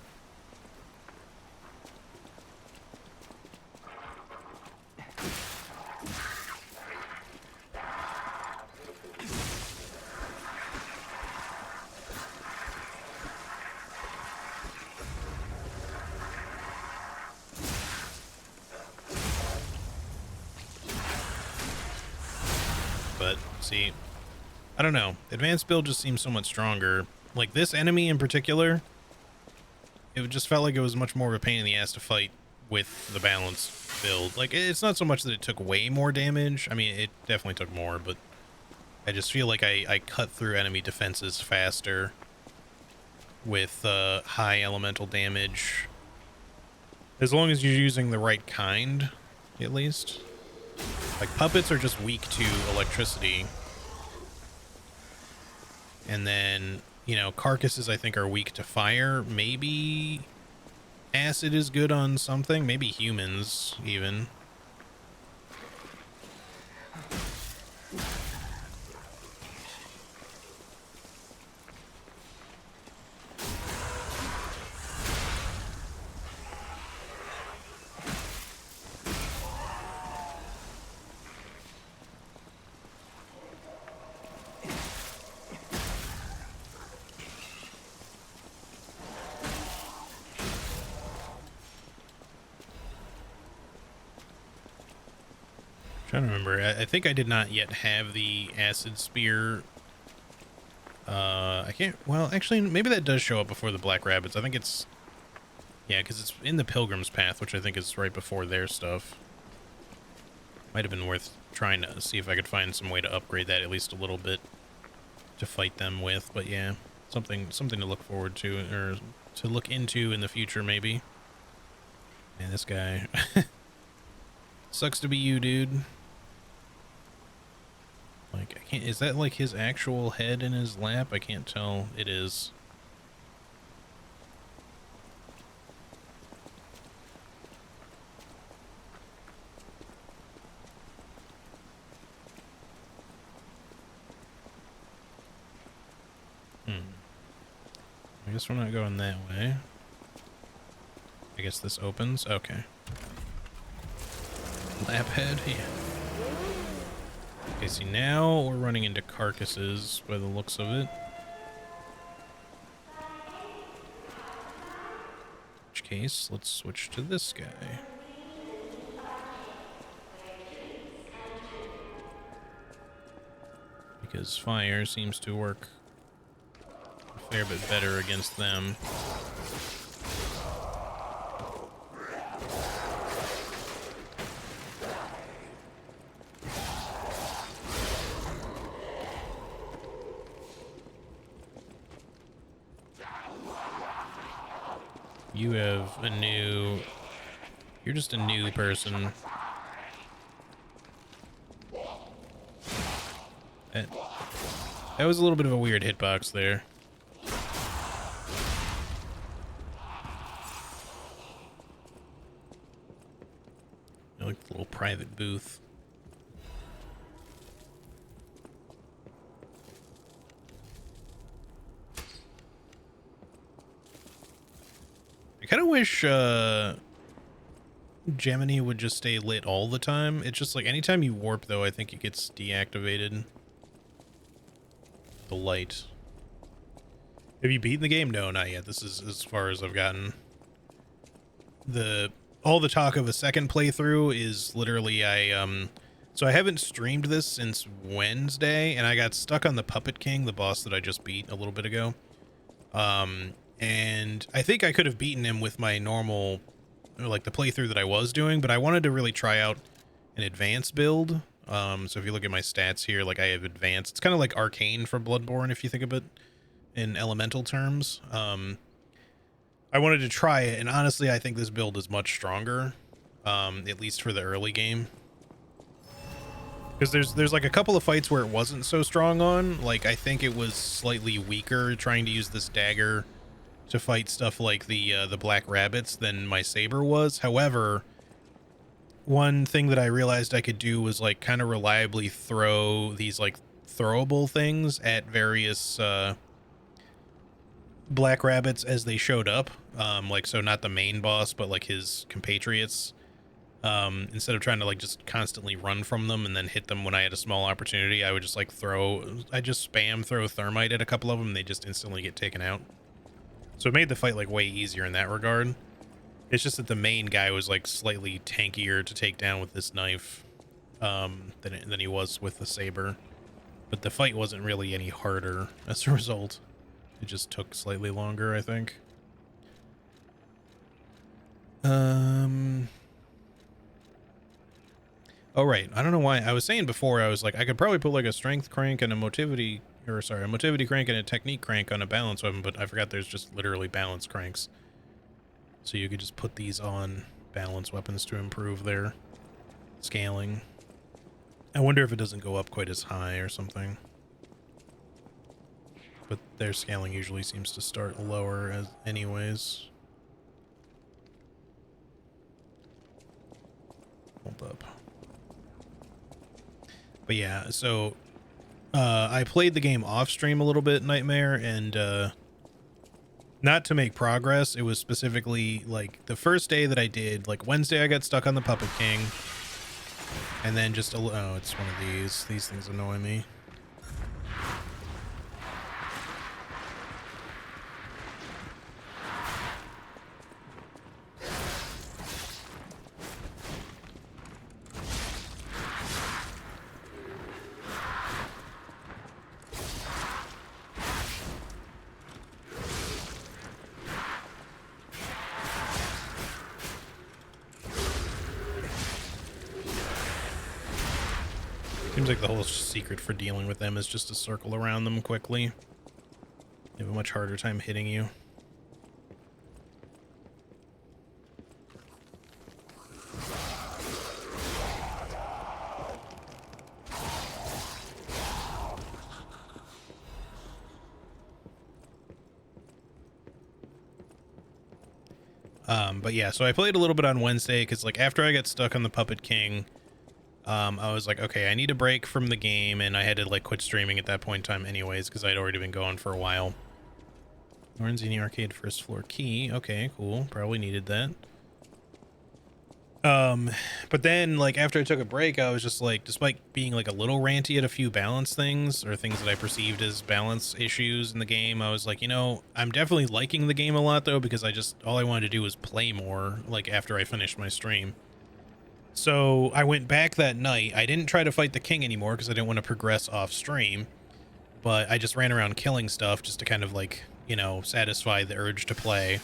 But see, I don't know. Advanced build just seems so much stronger. Like this enemy in particular, it just felt like it was much more of a pain in the ass to fight with the balanced build. Like, it's not so much that it took way more damage. I mean, it definitely took more, but I just feel like I cut through enemy defenses faster with high elemental damage. As long as you're using the right kind, at least. Like, puppets are just weak to electricity. And then, you know, carcasses I think are weak to fire. Maybe acid is good on something. Maybe humans, even. Trying to remember. I think I did not yet have the acid spear. I can't. Well, actually, maybe that does show up before the Black Rabbits. I think it's. Yeah, because it's in the Pilgrim's Path, which I think is right before their stuff. Might have been worth trying to see if I could find some way to upgrade that at least a little bit to fight them with. But yeah, something to look forward to, or to look into in the future, maybe. Man, this guy. Sucks to be you, dude. Like, I can't, is that like his actual head in his lap? I can't tell. It is. I guess we're not going that way. I guess this opens. Okay. Lap head, yeah. Okay, see, now we're running into carcasses by the looks of it. In which case, let's switch to this guy. Because fire seems to work a fair bit better against them. You have a new... You're just a new person. That was a little bit of a weird hitbox there. I like the little private booth. I kind of wish Gemini would just stay lit all the time. It's just like anytime you warp, though, I think it gets deactivated. The light. Have you beaten the game? No, not yet. This is as far as I've gotten. All the talk of a second playthrough is literally I So I haven't streamed this since Wednesday, and I got stuck on the Puppet King, the boss that I just beat a little bit ago. And I think I could have beaten him with my normal, like the playthrough that I was doing, but I wanted to really try out an advanced build. So if you look at my stats here, like I have advanced. It's kind of like Arcane from Bloodborne, if you think of it in elemental terms. I wanted to try it, and honestly, I think this build is much stronger, at least for the early game. Because there's like a couple of fights where it wasn't so strong on. Like, I think it was slightly weaker trying to use this dagger to fight stuff like the black rabbits than my saber was. However, one thing that I realized I could do was like kind of reliably throw these like throwable things at various black rabbits as they showed up. Like, so not the main boss, but like his compatriots. Instead of trying to like just constantly run from them and then hit them when I had a small opportunity, I would just like throw thermite at a couple of them, and they just instantly get taken out. So it made the fight like way easier in that regard. It's just that the main guy was like slightly tankier to take down with this knife than he was with the saber. But the fight wasn't really any harder as a result. It just took slightly longer, I think. Oh, right. I don't know why. I was saying before, I was like, I could probably put like a strength crank and a motivity crank and a technique crank on a balance weapon, but I forgot there's just literally balance cranks. So you could just put these on balance weapons to improve their scaling. I wonder if it doesn't go up quite as high or something. But their scaling usually seems to start lower as anyways. Hold up. But yeah, so I played the game off stream a little bit, Nightmare, and not to make progress. It was specifically like the first day that I did, like Wednesday, I got stuck on the Puppet King, and then just oh, it's one of these. These things annoy me. Seems like the whole secret for dealing with them is just to circle around them quickly. They have a much harder time hitting you. But yeah, so I played a little bit on Wednesday because like after I got stuck on the Puppet King, I was like, okay, I need a break from the game, and I had to like quit streaming at that point in time anyways because I'd already been going for a while. Lorenzini Arcade first floor key. Okay, cool. Probably needed that. But then like after I took a break, I was just like, despite being like a little ranty at a few balance things or things that I perceived as balance issues in the game, I was like, you know, I'm definitely liking the game a lot though, because all I wanted to do was play more like after I finished my stream. So I went back that night. I didn't try to fight the king anymore because I didn't want to progress off stream, but I just ran around killing stuff just to kind of like, you know, satisfy the urge to play.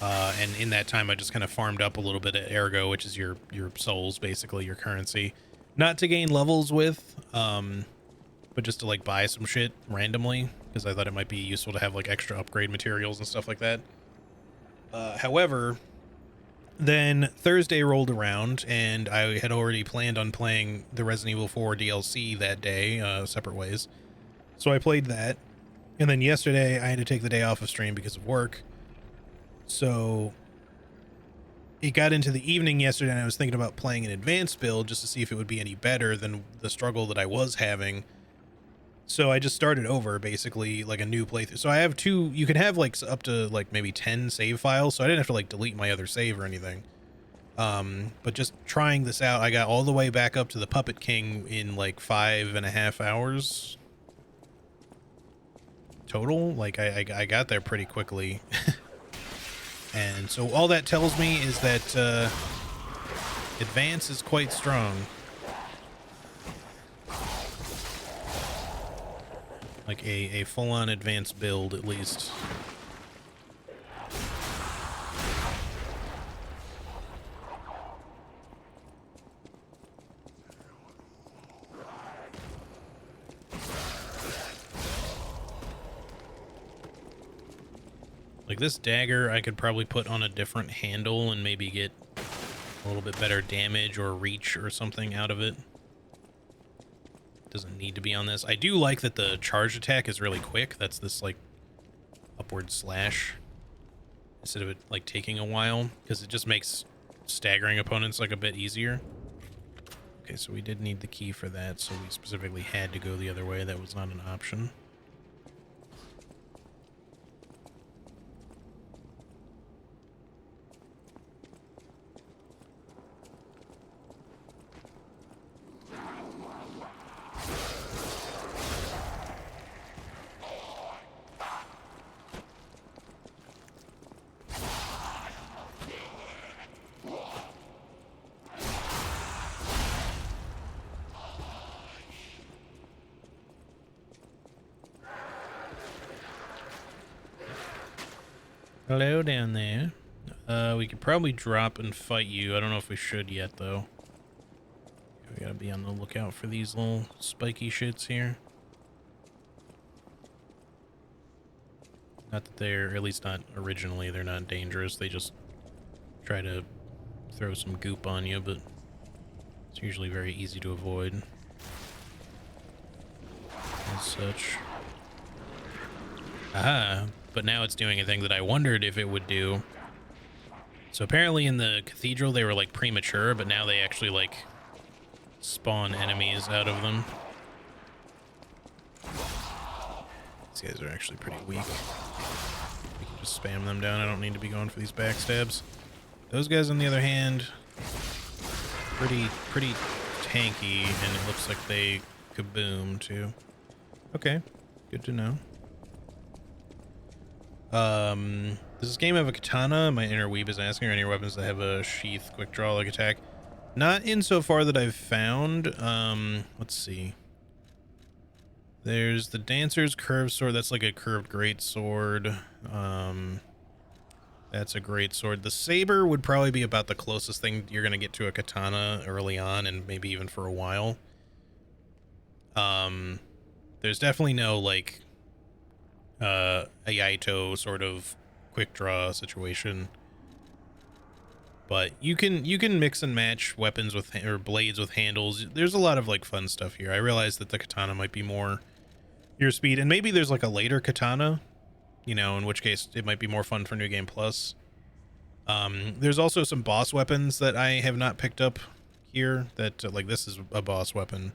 And in that time, I just kind of farmed up a little bit of ergo, which is your souls, basically your currency, not to gain levels with, but just to like buy some shit randomly because I thought it might be useful to have like extra upgrade materials and stuff like that. However, then Thursday rolled around and I had already planned on playing the Resident Evil 4 DLC that day, separate ways. So I played that. And then yesterday I had to take the day off of stream because of work. So it got into the evening yesterday and I was thinking about playing an advanced build just to see if it would be any better than the struggle that I was having. So I just started over, basically, like a new playthrough. So I have you can have like up to like maybe 10 save files, so I didn't have to like delete my other save or anything. But just trying this out, I got all the way back up to the Puppet King in like 5.5 hours total. Like I got there pretty quickly. And so all that tells me is that Advance is quite strong. Like a full-on advanced build, at least. Like this dagger, I could probably put on a different handle and maybe get a little bit better damage or reach or something out of it. Doesn't need to be on this. I do like that the charge attack is really quick. That's this like upward slash instead of it like taking a while, because it just makes staggering opponents like a bit easier. Okay, so we did need the key for that, so we specifically had to go the other way. That was not an option. Hello down there. We could probably drop and fight you. I don't know if we should yet, though. We gotta be on the lookout for these little spiky shits here. Not that they're, at least not originally, they're not dangerous. They just try to throw some goop on you, but it's usually very easy to avoid. As such. Aha! But now it's doing a thing that I wondered if it would do. So apparently in the cathedral they were like premature, but now they actually like spawn enemies out of them. These guys are actually pretty weak. We can just spam them down. I don't need to be going for these backstabs. Those guys, on the other hand, pretty tanky, and it looks like they kaboom too. Okay, good to know. Does this game have a katana? My inner weeb is asking, are any weapons that have a sheath, quick draw, like attack? Not insofar that I've found. Let's see. There's the Dancer's curved sword. That's like a curved great sword. That's a great sword. The saber would probably be about the closest thing you're gonna get to a katana early on, and maybe even for a while. There's definitely no like a Yaito sort of quick draw situation, but you can mix and match weapons with or blades with handles. There's a lot of like fun stuff here. I realize that the katana might be more your speed, and maybe there's like a later katana, you know, in which case it might be more fun for New Game Plus. There's also some boss weapons that I have not picked up here that like this is a boss weapon.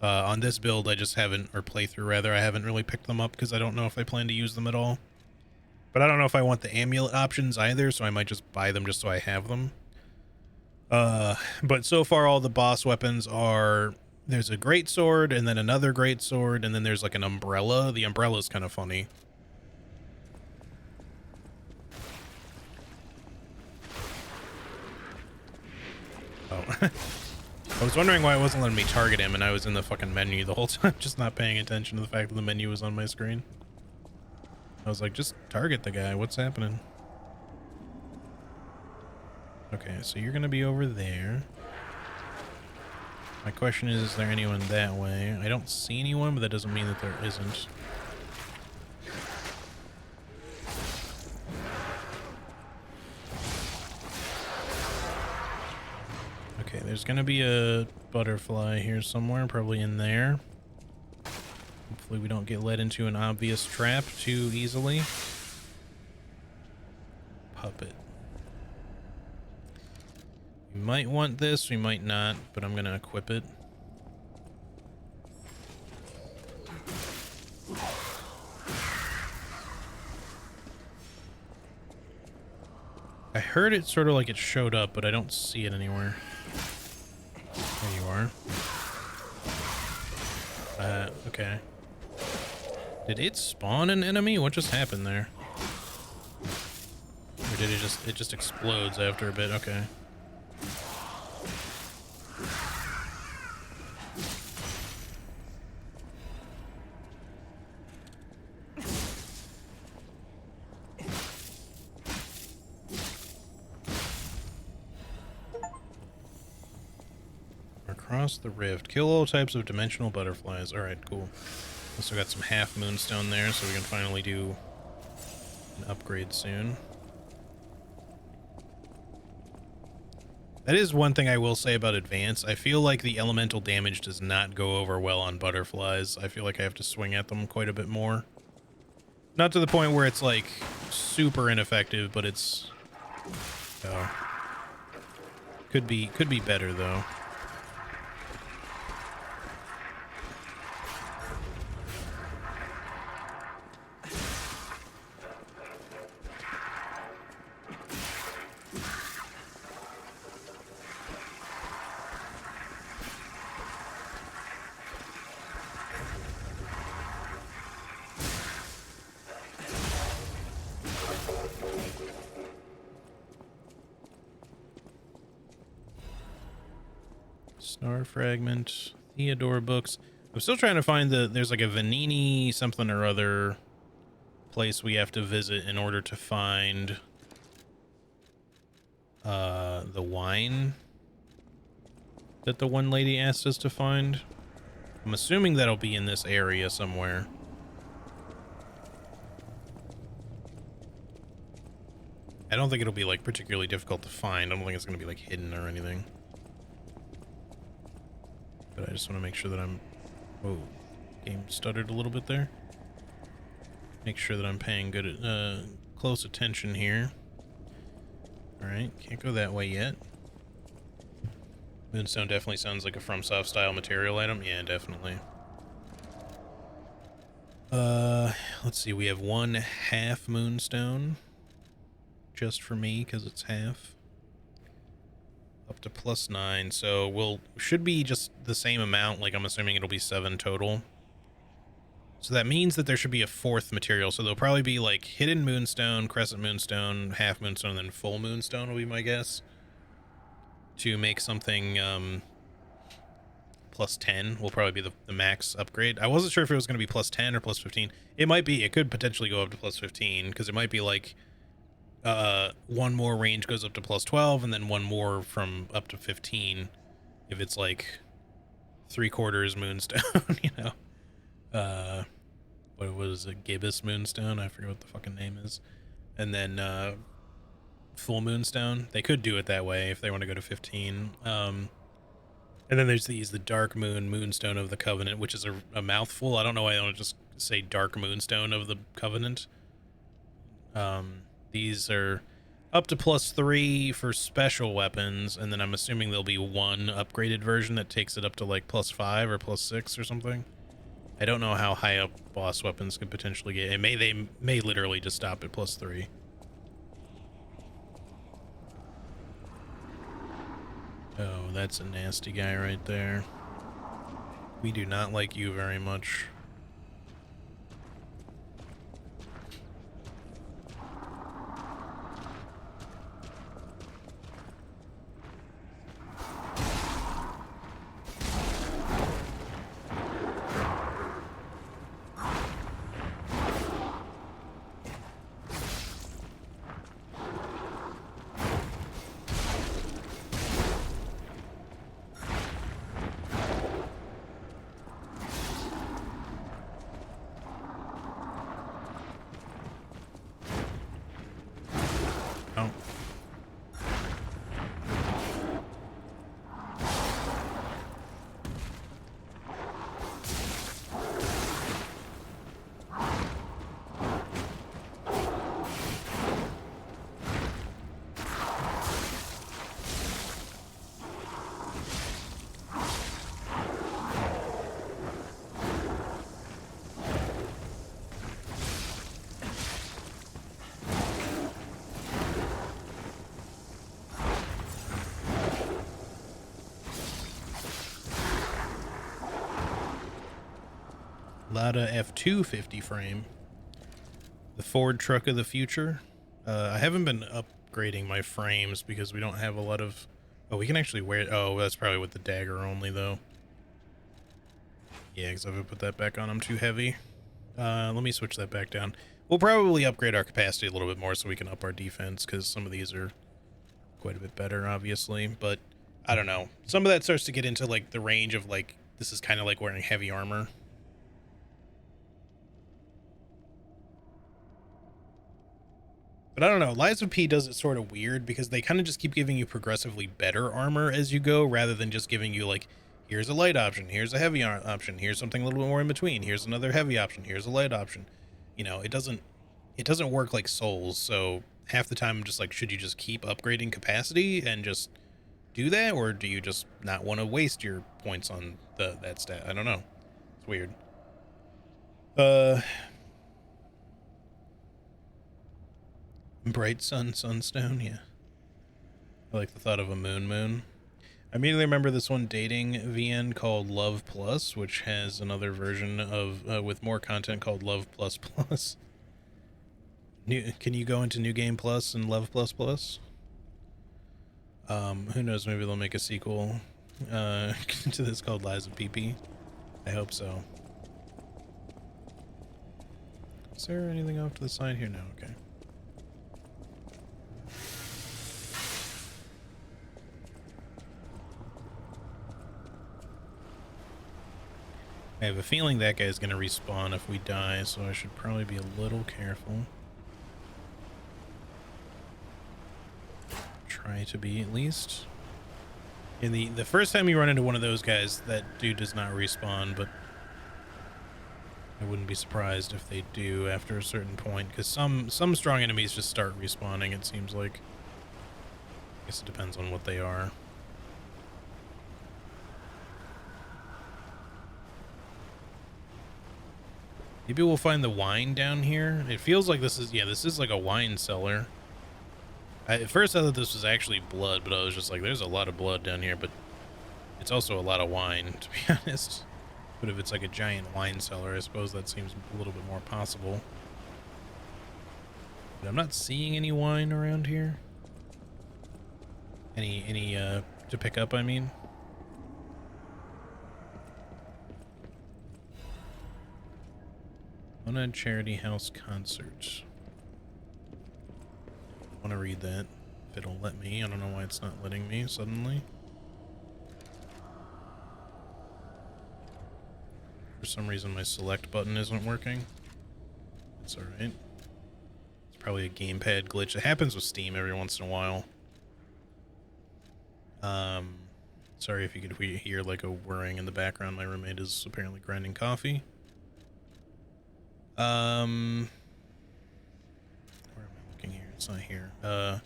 On this build, I just haven't, or playthrough rather, I haven't really picked them up because I don't know if I plan to use them at all. But I don't know if I want the amulet options either, so I might just buy them just so I have them. But so far all the boss weapons are, there's a great sword, and then another great sword, and then there's like an umbrella. The umbrella is kind of funny. Oh. I was wondering why it wasn't letting me target him, and I was in the fucking menu the whole time, just not paying attention to the fact that the menu was on my screen. I was like, just target the guy. What's happening? Okay, so you're gonna be over there. My question is there anyone that way? I don't see anyone, but that doesn't mean that there isn't. Okay, there's gonna be a butterfly here somewhere, probably in there. Hopefully we don't get led into an obvious trap too easily. Puppet. We might want this, we might not, but I'm gonna equip it. I heard it sort of like it showed up, but I don't see it anywhere. There you are. Okay. Did it spawn an enemy? What just happened there? Or did it just explodes after a bit? Okay. Across the rift. Kill all types of dimensional butterflies. Alright, cool. Also got some half moonstone there, so we can finally do an upgrade soon. That is one thing I will say about Advance. I feel like the elemental damage does not go over well on butterflies. I feel like I have to swing at them quite a bit more. Not to the point where it's like super ineffective, but it's could be better though. Star Fragment, Theodore books. I'm still trying to find there's like a Vanini something or other place we have to visit in order to find the wine that the one lady asked us to find. I'm assuming that'll be in this area somewhere. I don't think it'll be like particularly difficult to find. I don't think it's going to be like hidden or anything. But I just want to make sure that I'm... Whoa. Game stuttered a little bit there. Make sure that I'm paying good, close attention here. Alright, can't go that way yet. Moonstone definitely sounds like a FromSoft style material item. Yeah, definitely. Let's see. We have one half Moonstone. Just for me, because it's half. Up to +9, so should be just the same amount. Like, I'm assuming it'll be 7 total. So that means that there should be a fourth material. So there'll probably be like hidden moonstone, crescent moonstone, half moonstone, and then full moonstone will be my guess. To make something +10 will probably be the max upgrade. I wasn't sure if it was going to be +10 or +15. It might be. It could potentially go up to +15 because it might be like one more range goes up to +12 and then one more from up to 15 if it's like 3/4 moonstone. You know, what was it, gibbous moonstone? I forget what the fucking name is. And then full moonstone. They could do it that way if they want to go to 15. And then there's the dark moonstone of the covenant, which is a mouthful. I don't know why I don't just say dark moonstone of the covenant. These are up to +3 for special weapons, and then I'm assuming there'll be one upgraded version that takes it up to like +5 or +6 or something. I don't know how high up boss weapons could potentially get. They may literally just stop at +3. Oh, that's a nasty guy right there. We do not like you very much. Lada F250 frame. The Ford truck of the future. I haven't been upgrading my frames because we don't have a lot of... Oh, we can actually wear it. Oh, that's probably with the dagger only, though. Yeah, because if I put that back on, I'm too heavy. Let me switch that back down. We'll probably upgrade our capacity a little bit more so we can up our defense, because some of these are quite a bit better, obviously. But I don't know. Some of that starts to get into like the range of like, this is kind of like wearing heavy armor. But I don't know, Lies of P does it sort of weird because they kind of just keep giving you progressively better armor as you go, rather than just giving you like, here's a light option, here's a heavy option, here's something a little bit more in between, here's another heavy option, here's a light option. You know, it doesn't work like Souls, so half the time I'm just like, should you just keep upgrading capacity and just do that, or do you just not want to waste your points on that stat? I don't know. It's weird. Bright Sun Sunstone, yeah. I like the thought of a moon. I immediately remember this one dating VN called Love Plus, which has another version of with more content called Love Plus Plus. Can you go into New Game Plus and Love Plus Plus? Who knows, maybe they'll make a sequel to this called Lies of PP. I hope so. Is there anything off to the side here? No, okay. I have a feeling that guy's gonna respawn if we die, so I should probably be a little careful. Try to be, at least. In the first time you run into one of those guys, that dude does not respawn, but I wouldn't be surprised if they do after a certain point, because some strong enemies just start respawning, it seems like. I guess it depends on what they are. Maybe we'll find the wine down here. It feels like this is like a wine cellar. At first I thought this was actually blood, but I was just like, there's a lot of blood down here, but it's also a lot of wine, to be honest. But if it's like a giant wine cellar, I suppose that seems a little bit more possible. But I'm not seeing any wine around here. Any to pick up, I mean. Monad Charity House Concert. I want to read that. If it'll let me. I don't know why it's not letting me suddenly. For some reason my select button isn't working. It's alright. It's probably a gamepad glitch. It happens with Steam every once in a while. Sorry if you could hear like a whirring in the background. My roommate is apparently grinding coffee. Where am I looking here? It's not here. Okay.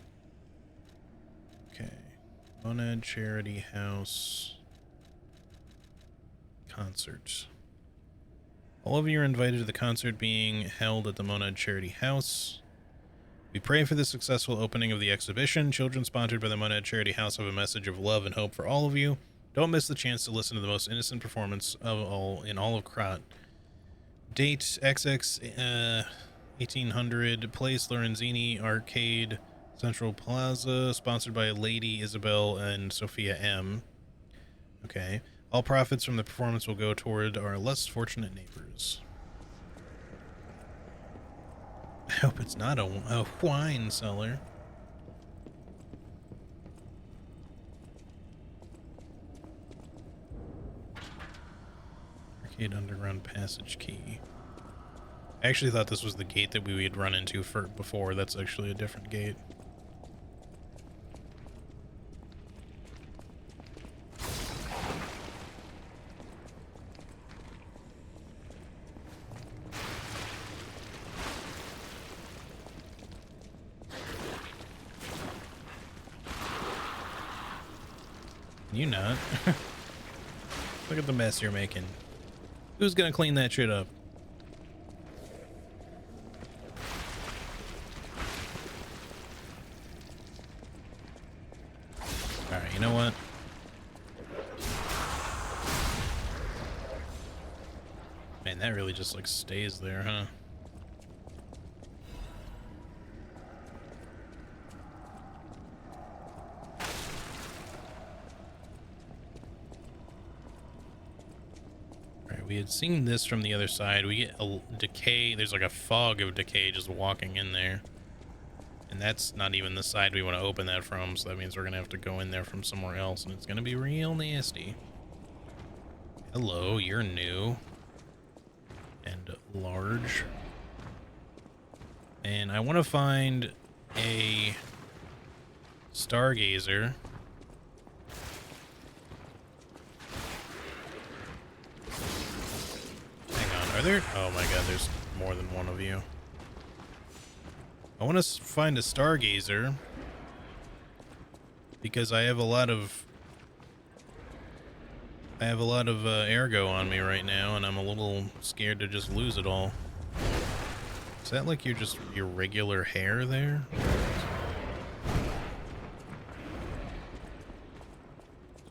Monad Charity House Concert. All of you are invited to the concert being held at the Monad Charity House. We pray for the successful opening of the exhibition. Children sponsored by the Monad Charity House have a message of love and hope for all of you. Don't miss the chance to listen to the most innocent performance of all in all of Krat. Date XX 1800, place Lorenzini Arcade, Central Plaza, sponsored by Lady Isabel and Sophia M. Okay. All profits from the performance will go toward our less fortunate neighbors. I hope it's not a wine cellar. Arcade Underground Passage Key. I actually thought this was the gate that we had run into before. That's actually a different gate. You not. Look at the mess you're making. Who's gonna clean that shit up? Alright, you know what? Man, that really just like stays there, huh? We had seen this from the other side. We get a decay. There's like a fog of decay just walking in there. And that's not even the side we want to open that from, so that means we're going to have to go in there from somewhere else, and it's going to be real nasty. Hello, you're new. And large. And I want to find a stargazer. Hang on, are there? Oh my god, there's more than one of you. I want to find a stargazer because I have a lot of ergo on me right now, and I'm a little scared to just lose it all. Is that like your regular hair there?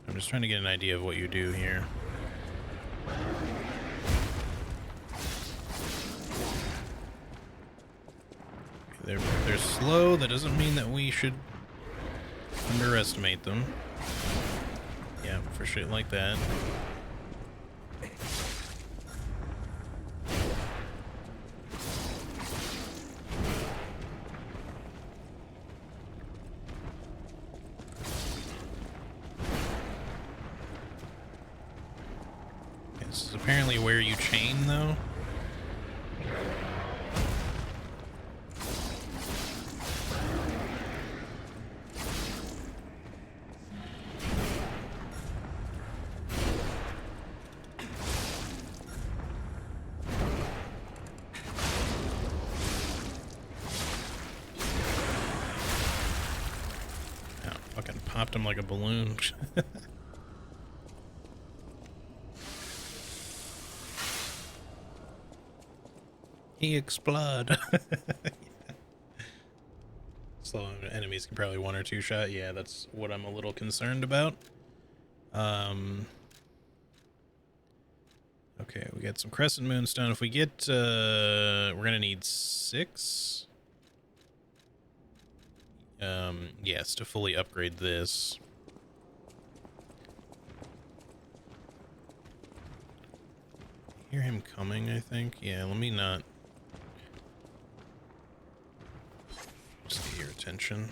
I'm just trying to get an idea of what you do here. They're slow. That doesn't mean that we should underestimate them. Yeah, for shit like that. This is apparently where you chain, though. Popped him like a balloon. He explode. Slow enemies can probably one or two shot. Yeah, that's what I'm a little concerned about. Okay, we got some crescent moonstone. If we get, we're gonna need 6. Yes, to fully upgrade this. Hear him coming, I think. Yeah, let me not just get your attention.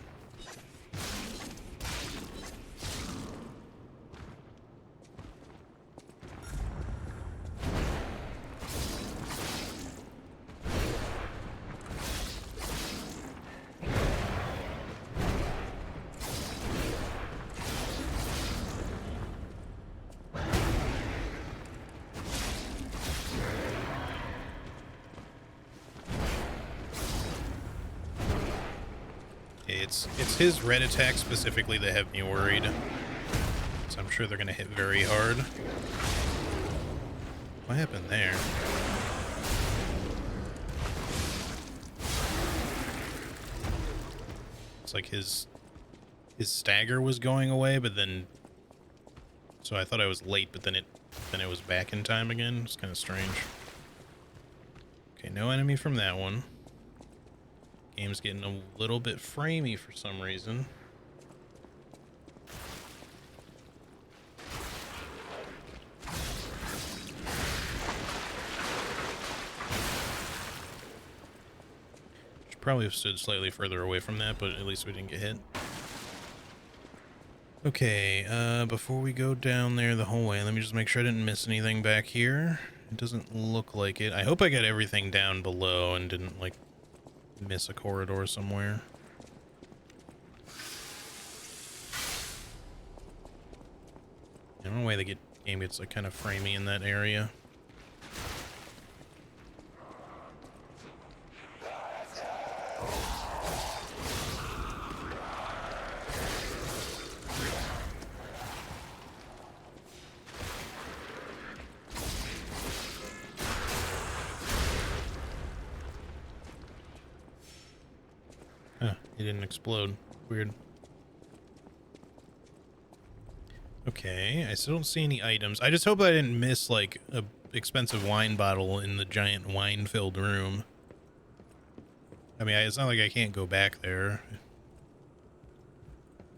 It's his red attack specifically that have me worried. So I'm sure they're gonna hit very hard. What happened there? It's like his stagger was going away, but then so I thought I was late, but then it was back in time again. It's kind of strange. Okay, no enemy from that one. Game's getting a little bit framey for some reason. Should probably have stood slightly further away from that, but at least we didn't get hit. Okay, before we go down there the whole way, let me just make sure I didn't miss anything back here. It doesn't look like it. I hope I got everything down below and didn't, like, miss a corridor somewhere. I don't know why the game gets like kind of framey in that area. It didn't explode. Weird. Okay, I still don't see any items. I just hope I didn't miss, like, a expensive wine bottle in the giant wine-filled room. I mean, it's not like I can't go back there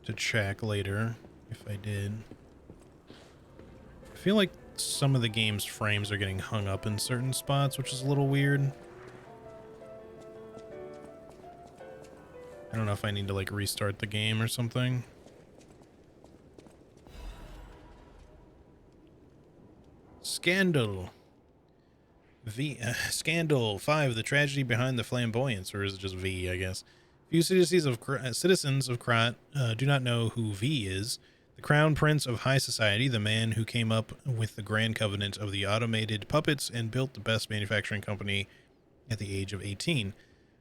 to check later, if I did. I feel like some of the game's frames are getting hung up in certain spots, which is a little weird. I don't know if I need to like restart the game or something. Scandal. Scandal 5, the tragedy behind the flamboyance, or is it just V, I guess. Few citizens of Krat do not know who V is. The crown prince of high society, the man who came up with the grand covenant of the automated puppets and built the best manufacturing company at the age of 18.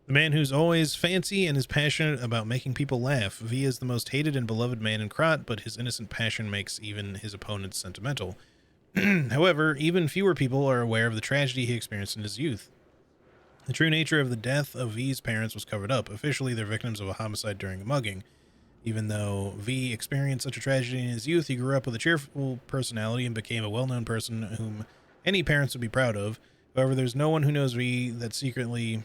The man who's always fancy and is passionate about making people laugh. V is the most hated and beloved man in Krat, but his innocent passion makes even his opponents sentimental. However, even fewer people are aware of the tragedy he experienced in his youth. The true nature of the death of V's parents was covered up. Officially, they're victims of a homicide during a mugging. Even though V experienced such a tragedy in his youth, he grew up with a cheerful personality and became a well-known person whom any parents would be proud of. However, there's no one who knows V that secretly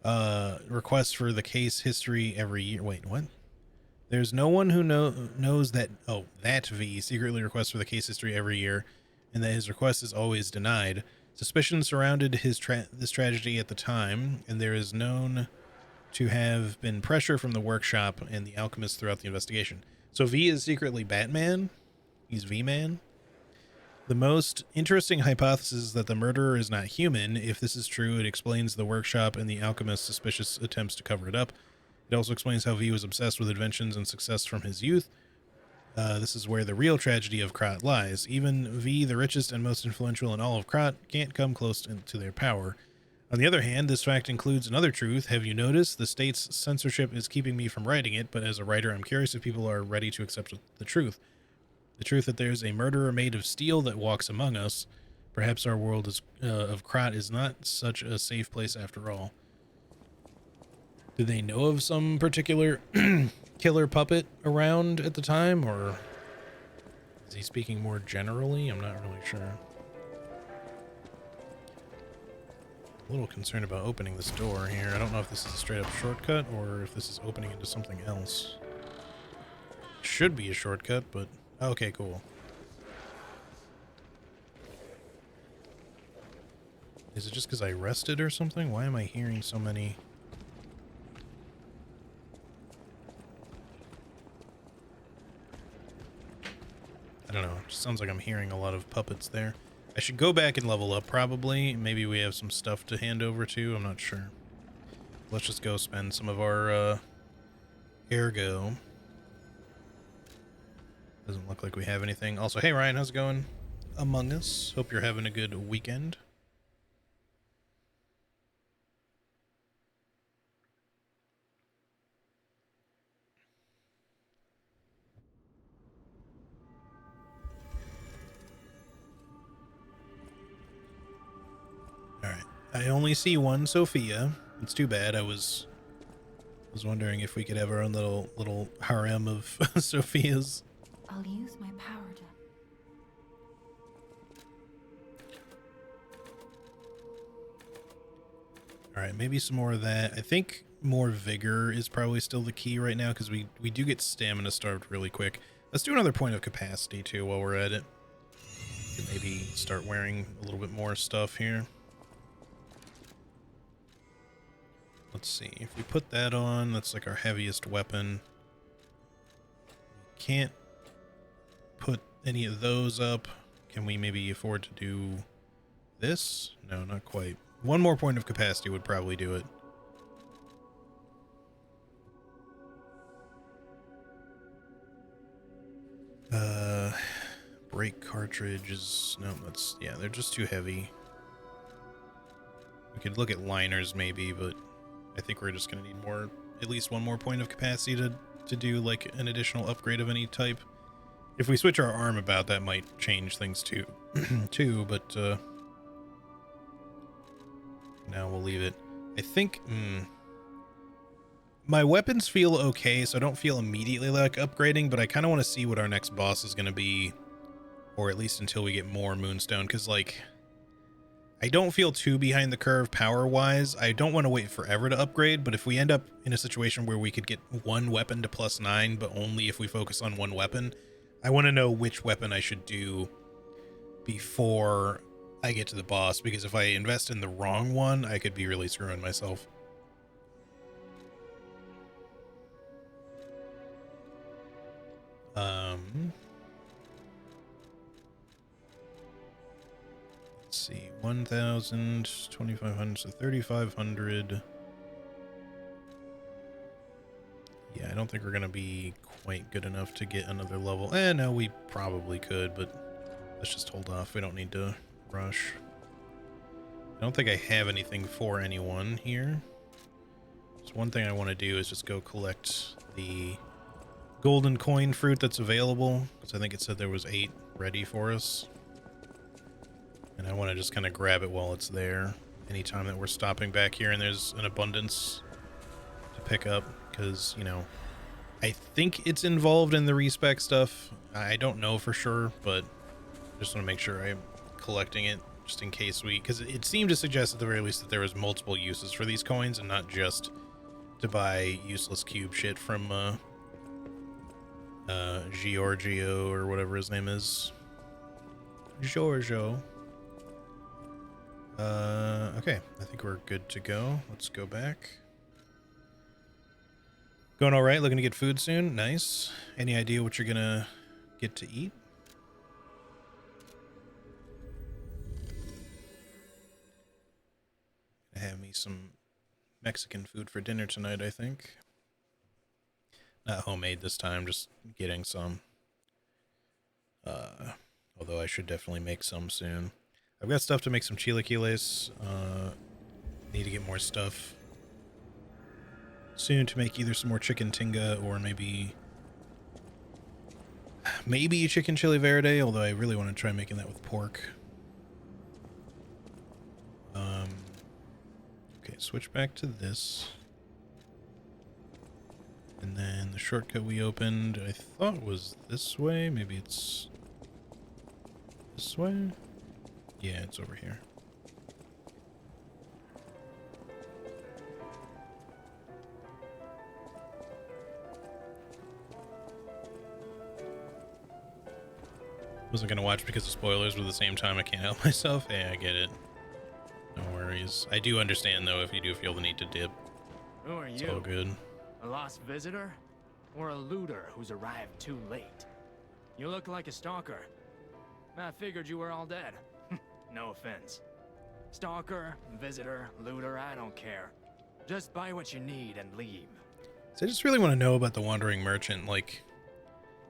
requests for the case history every year. Wait, what? There's no one who knows that, that V secretly requests for the case history every year, and that his request is always denied. Suspicion surrounded this tragedy at the time, and there is known to have been pressure from the workshop and the alchemists throughout the investigation. So V is secretly Batman? He's V-Man? The most interesting hypothesis is that the murderer is not human. If this is true, it explains the workshop and the alchemist's suspicious attempts to cover it up. It also explains how V was obsessed with inventions and success from his youth. This is where the real tragedy of Krat lies. Even V, the richest and most influential in all of Krat, can't come close to their power. On the other hand, this fact includes another truth. Have you noticed? The state's censorship is keeping me from writing it, but as a writer, I'm curious if people are ready to accept the truth. The truth that there's a murderer made of steel that walks among us. Perhaps our world of Krat is not such a safe place after all. Do they know of some particular killer puppet around at the time, or is he speaking more generally? I'm not really sure. A little concerned about opening this door here. I don't know if this is a straight up shortcut or if this is opening into something else. Should be a shortcut, but okay, cool. Is it just because I rested or something? Why am I hearing so many? I don't know. It just sounds like I'm hearing a lot of puppets there. I should go back and level up probably. Maybe we have some stuff to hand over to. I'm not sure. Let's just go spend some of our ergo. Doesn't look like we have anything. Also, hey Ryan, how's it going? Among Us. Hope you're having a good weekend. Alright. I only see one Sophia. It's too bad. I was wondering if we could have our own little harem of Sophias. I'll use my power to... Alright, maybe some more of that. I think more vigor is probably still the key right now, because we do get stamina starved really quick. Let's do another point of capacity, too, while we're at it. Maybe start wearing a little bit more stuff here. Let's see. If we put that on, that's like our heaviest weapon. Can't put any of those up. Can we maybe afford to do this? No, not quite. One more point of capacity would probably do it. Brake cartridges. No, that's, yeah, they're just too heavy. We could look at liners maybe, but I think we're just gonna need more, at least one more point of capacity to do like an additional upgrade of any type. If we switch our arm about, that might change things too, but now we'll leave it. I think my weapons feel okay, so I don't feel immediately like upgrading, but I kind of want to see what our next boss is going to be, or at least until we get more Moonstone, because like I don't feel too behind the curve power-wise. I don't want to wait forever to upgrade, but if we end up in a situation where we could get one weapon to +9, but only if we focus on one weapon, I want to know which weapon I should do before I get to the boss, because if I invest in the wrong one, I could be really screwing myself. Let's see, 1,000, 2,500, so 3,500. Yeah, I don't think we're gonna be quite good enough to get another level. No, we probably could, but let's just hold off. We don't need to rush. I don't think I have anything for anyone here. So one thing I want to do is just go collect the golden coin fruit that's available, because I think it said there was 8 ready for us. And I want to just kind of grab it while it's there. Anytime that we're stopping back here and there's an abundance to pick up, because, you know, I think it's involved in the respec stuff. I don't know for sure, but just want to make sure I'm collecting it just in case because it seemed to suggest at the very least that there was multiple uses for these coins and not just to buy useless cube shit from Giorgio or whatever his name is. Giorgio. Okay, I think we're good to go. Let's go back. Going all right, looking to get food soon. Nice. Any idea what you're gonna get to eat? Have me some Mexican food for dinner tonight, I think. Not homemade this time, just getting some. Although I should definitely make some soon. I've got stuff to make some chilaquiles. Need to get more stuff soon to make either some more chicken tinga or maybe chicken chili verde, although I really want to try making that with pork. Okay, switch back to this. And then the shortcut we opened, I thought was this way. Maybe it's this way? Yeah, it's over here. Wasn't gonna watch because the spoilers were the same time. I can't help myself. Hey, I get it. No worries. I do understand though if you do feel the need to dip. Who are It's you? all good. A lost visitor? Or a looter who's arrived too late? You look like a stalker. I figured you were all dead. No offense. Stalker, visitor, looter, I don't care. Just buy what you need and leave. So I just really want to know about the Wandering Merchant. Like,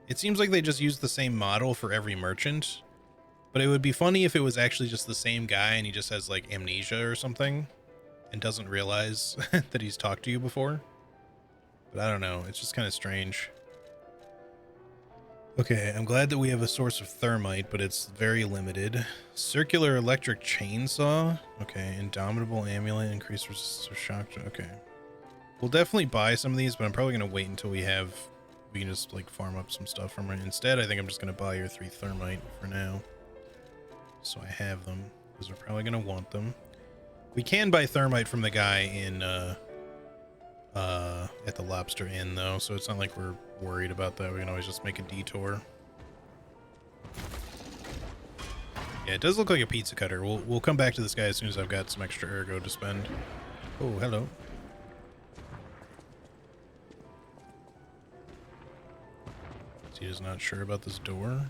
it seems like they just use the same model for every merchant, but it would be funny if it was actually just the same guy and he just has like amnesia or something and doesn't realize that he's talked to you before. But I don't know. It's just kind of strange. Okay, I'm glad that we have a source of thermite, but it's very limited. Circular electric chainsaw. Okay, indomitable amulet, increased resistance to shock. Okay. We'll definitely buy some of these, but I'm probably going to wait until we can just like farm up some stuff from it. Instead, I think I'm just going to buy your 3 thermite for now. So I have them, because we're probably going to want them. We can buy thermite from the guy in, at the Lobster Inn though, so it's not like we're worried about that. We can always just make a detour. Yeah, it does look like a pizza cutter. We'll come back to this guy as soon as I've got some extra ergo to spend. Oh, hello. He is not sure about this door.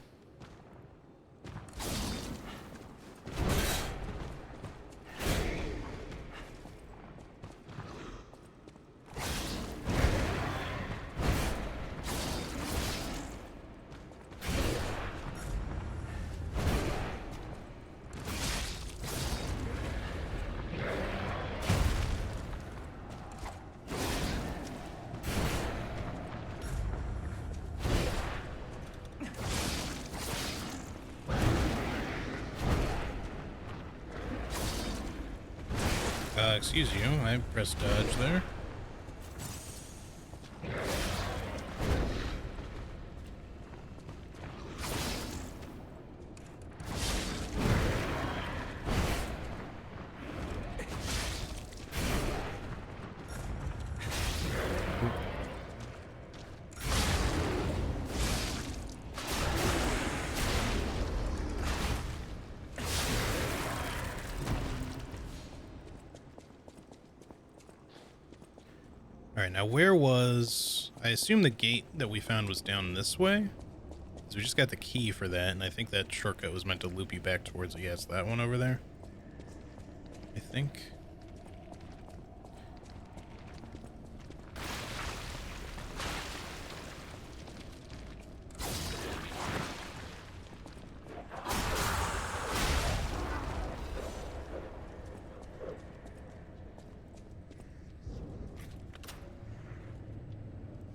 Excuse you, I pressed dodge there. Alright, now where was... I assume the gate that we found was down this way? So we just got the key for that, and I think that shortcut was meant to loop you back towards it. Yes, that one over there. I think.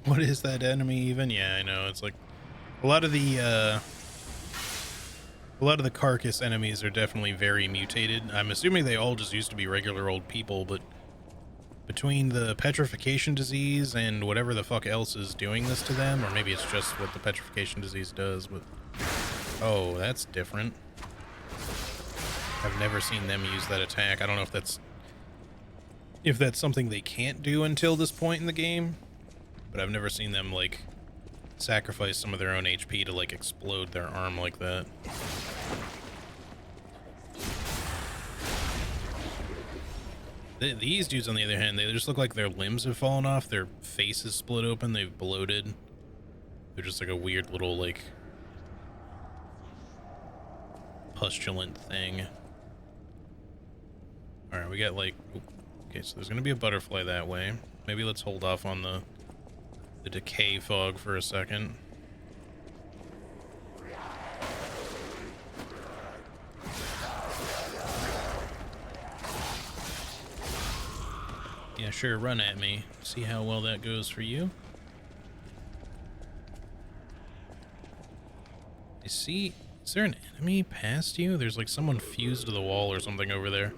What is that enemy even? Yeah, I know. It's like a lot of the carcass enemies are definitely very mutated. I'm assuming they all just used to be regular old people, but between the petrification disease and whatever the fuck else is doing this to them, or maybe it's just what the petrification disease does, but oh, that's different. I've never seen them use that attack. I don't know if that's something they can't do until this point in the game. But I've never seen them, like, sacrifice some of their own HP to, like, explode their arm like that. These dudes, on the other hand, they just look like their limbs have fallen off. Their face is split open. They've bloated. They're just like a weird little, like, pustulant thing. Alright, we got, like... Okay, so there's gonna be a butterfly that way. Maybe let's hold off on the decay fog for a second. Yeah, sure, run at me. See how well that goes for you. I see... Is there an enemy past you? There's like someone fused to the wall or something over there.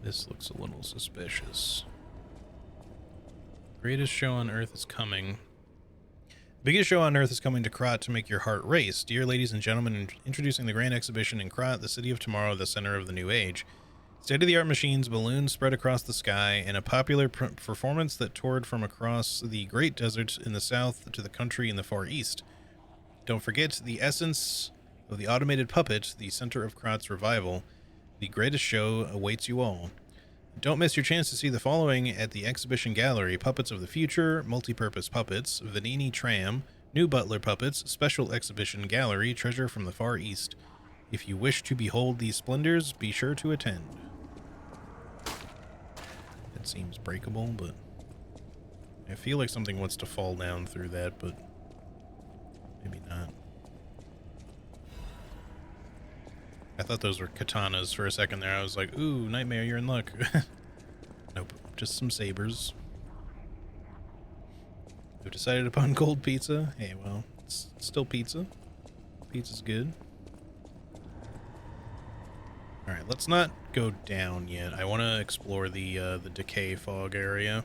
This looks a little suspicious. Greatest show on Earth is coming. Biggest show on Earth is coming to Krat to make your heart race. Dear ladies and gentlemen, introducing the grand exhibition in Krat, the city of tomorrow, the center of the new age. State-of-the-art machines, balloons spread across the sky, and a popular performance that toured from across the great desert in the south to the country in the far east. Don't forget the essence of the automated puppet, the center of Krat's revival. The greatest show awaits you all. Don't miss your chance to see the following at the exhibition gallery: Puppets of the Future, Multi-Purpose Puppets, Vanini Tram, New Butler Puppets, Special Exhibition Gallery, Treasure from the Far East. If you wish to behold these splendors, be sure to attend. It seems breakable, but I feel like something wants to fall down through that, but maybe not. I thought those were katanas for a second there. I was like, ooh, Nightmare, you're in luck. Nope, just some sabers. We've decided upon cold pizza. Hey, well, it's still pizza. Pizza's good. Alright, let's not go down yet. I want to explore the decay fog area.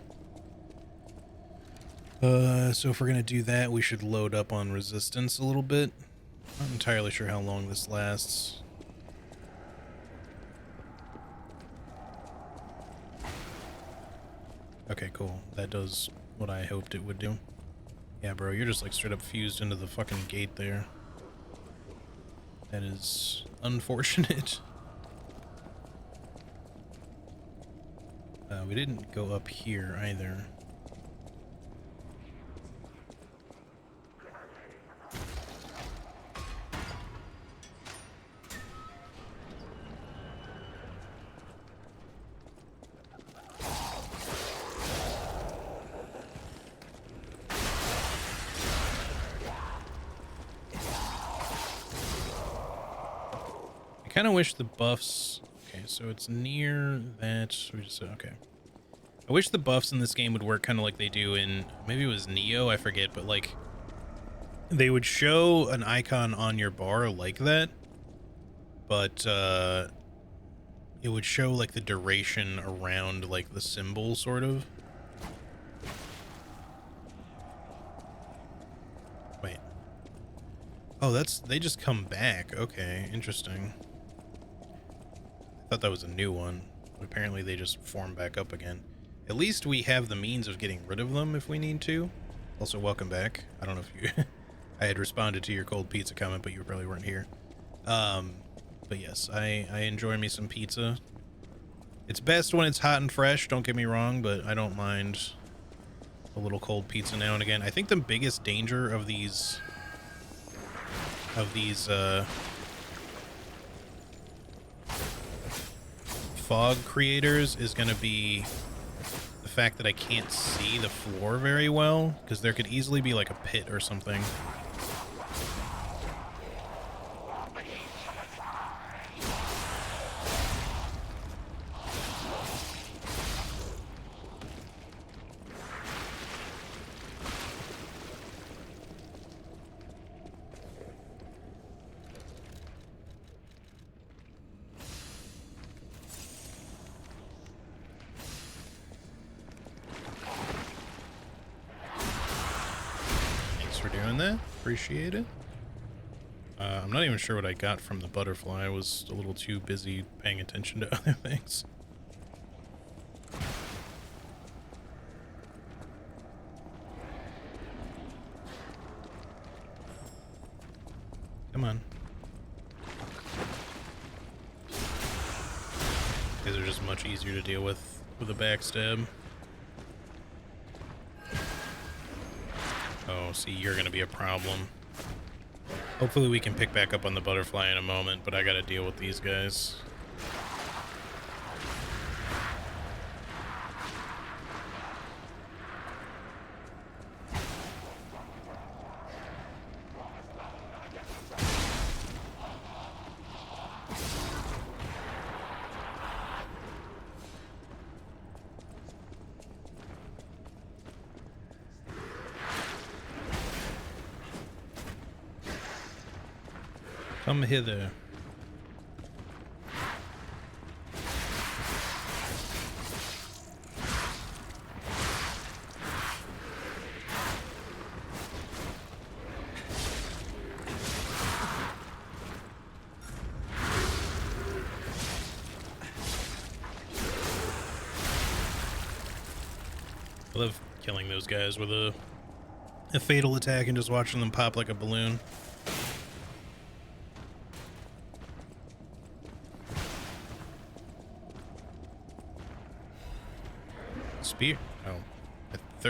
So if we're going to do that, we should load up on resistance a little bit. Not entirely sure how long this lasts. Okay, cool. That does what I hoped it would do. Yeah, bro, you're just like straight up fused into the fucking gate there. That is unfortunate. We didn't go up here either. I kind of wish the buffs... Okay, so it's near that... We just... Okay. I wish the buffs in this game would work kind of like they do in... Maybe it was Neo, I forget, but like... They would show an icon on your bar like that, but it would show like the duration around like the symbol, sort of. Wait. Oh, that's... They just come back. Okay, interesting. I thought that was a new one. Apparently they just form back up again. At least we have the means of getting rid of them if we need to. Also, welcome back. I don't know if you... I had responded to your cold pizza comment, but you probably weren't here. But yes, I enjoy me some pizza. It's best when it's hot and fresh, don't get me wrong, but I don't mind a little cold pizza now and again. I think the biggest danger of these fog creators is going to be the fact that I can't see the floor very well, because there could easily be like a pit or something. Appreciate it. I'm not even sure what I got from the butterfly. I was a little too busy paying attention to other things. Come on. These are just much easier to deal with a backstab. Oh, see, you're gonna be a problem. Hopefully we can pick back up on the butterfly in a moment, but I gotta deal with these guys. Come hither. I love killing those guys with a fatal attack and just watching them pop like a balloon. Spear? Oh.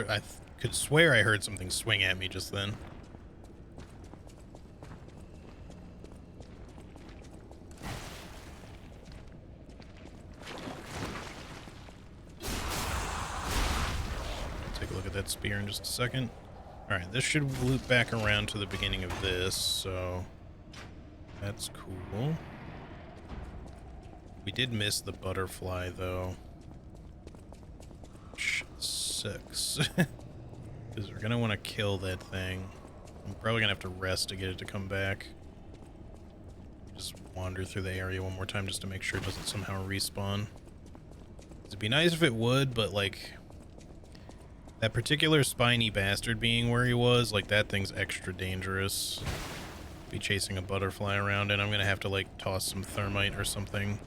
I could swear I heard something swing at me just then. Take a look at that spear in just a second. Alright, this should loop back around to the beginning of this, so that's cool. We did miss the butterfly, though. 6. Because we're gonna want to kill that thing. I'm probably gonna have to rest to get it to come back. Just wander through the area one more time just to make sure it doesn't somehow respawn. It'd be nice if it would, but like that particular spiny bastard being where he was, like that thing's extra dangerous. Be chasing a butterfly around, and I'm gonna have to like toss some thermite or something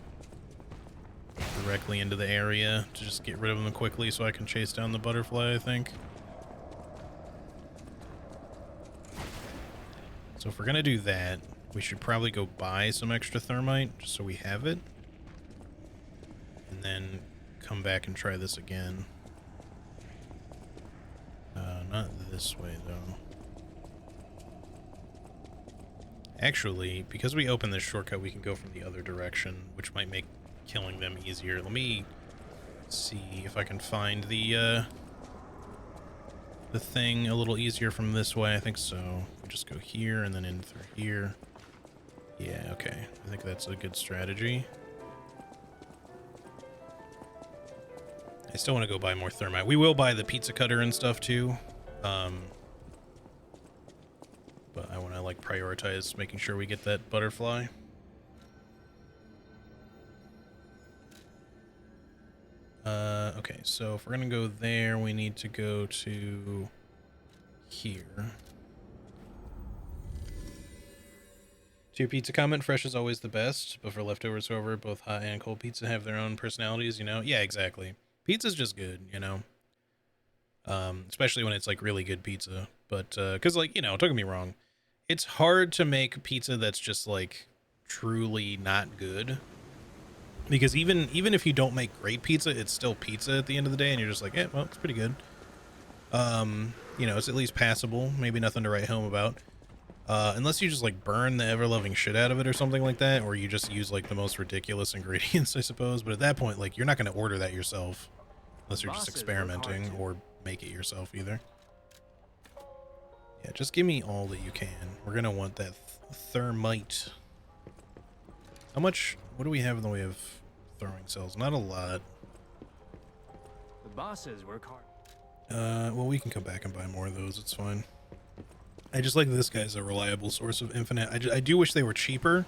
directly into the area to just get rid of them quickly so I can chase down the butterfly, I think. So if we're gonna do that, we should probably go buy some extra thermite just so we have it. And then come back and try this again. Not this way, though. Actually, because we opened this shortcut, we can go from the other direction, which might make killing them easier. Let me see if I can find the thing a little easier from this way. I think so. We'll just go here and then in through here. Yeah, okay. I think that's a good strategy. I still want to go buy more thermite. We will buy the pizza cutter and stuff too. But I want to like prioritize making sure we get that butterfly. Okay, so if we're gonna go there, we need to go to here. To your pizza comment, fresh is always the best, but for leftovers, however, both hot and cold pizza have their own personalities, you know? Yeah, exactly. Pizza's just good, you know? Especially when it's like really good pizza. But, cause like, you know, don't get me wrong. It's hard to make pizza that's just like truly not good. Because even if you don't make great pizza, it's still pizza at the end of the day, and you're just like, yeah, well, it's pretty good. You know, it's at least passable. Maybe nothing to write home about. Unless you just like burn the ever-loving shit out of it or something like that, or you just use like the most ridiculous ingredients, I suppose. But at that point, like, you're not going to order that yourself unless you're just experimenting, or make it yourself either. Yeah, just give me all that you can. We're going to want that thermite. How much? What do we have in the way of throwing cells? Not a lot. The bosses work hard. Well, we can come back and buy more of those. It's fine. I just like this guy's a reliable source of infinite. I do wish they were cheaper.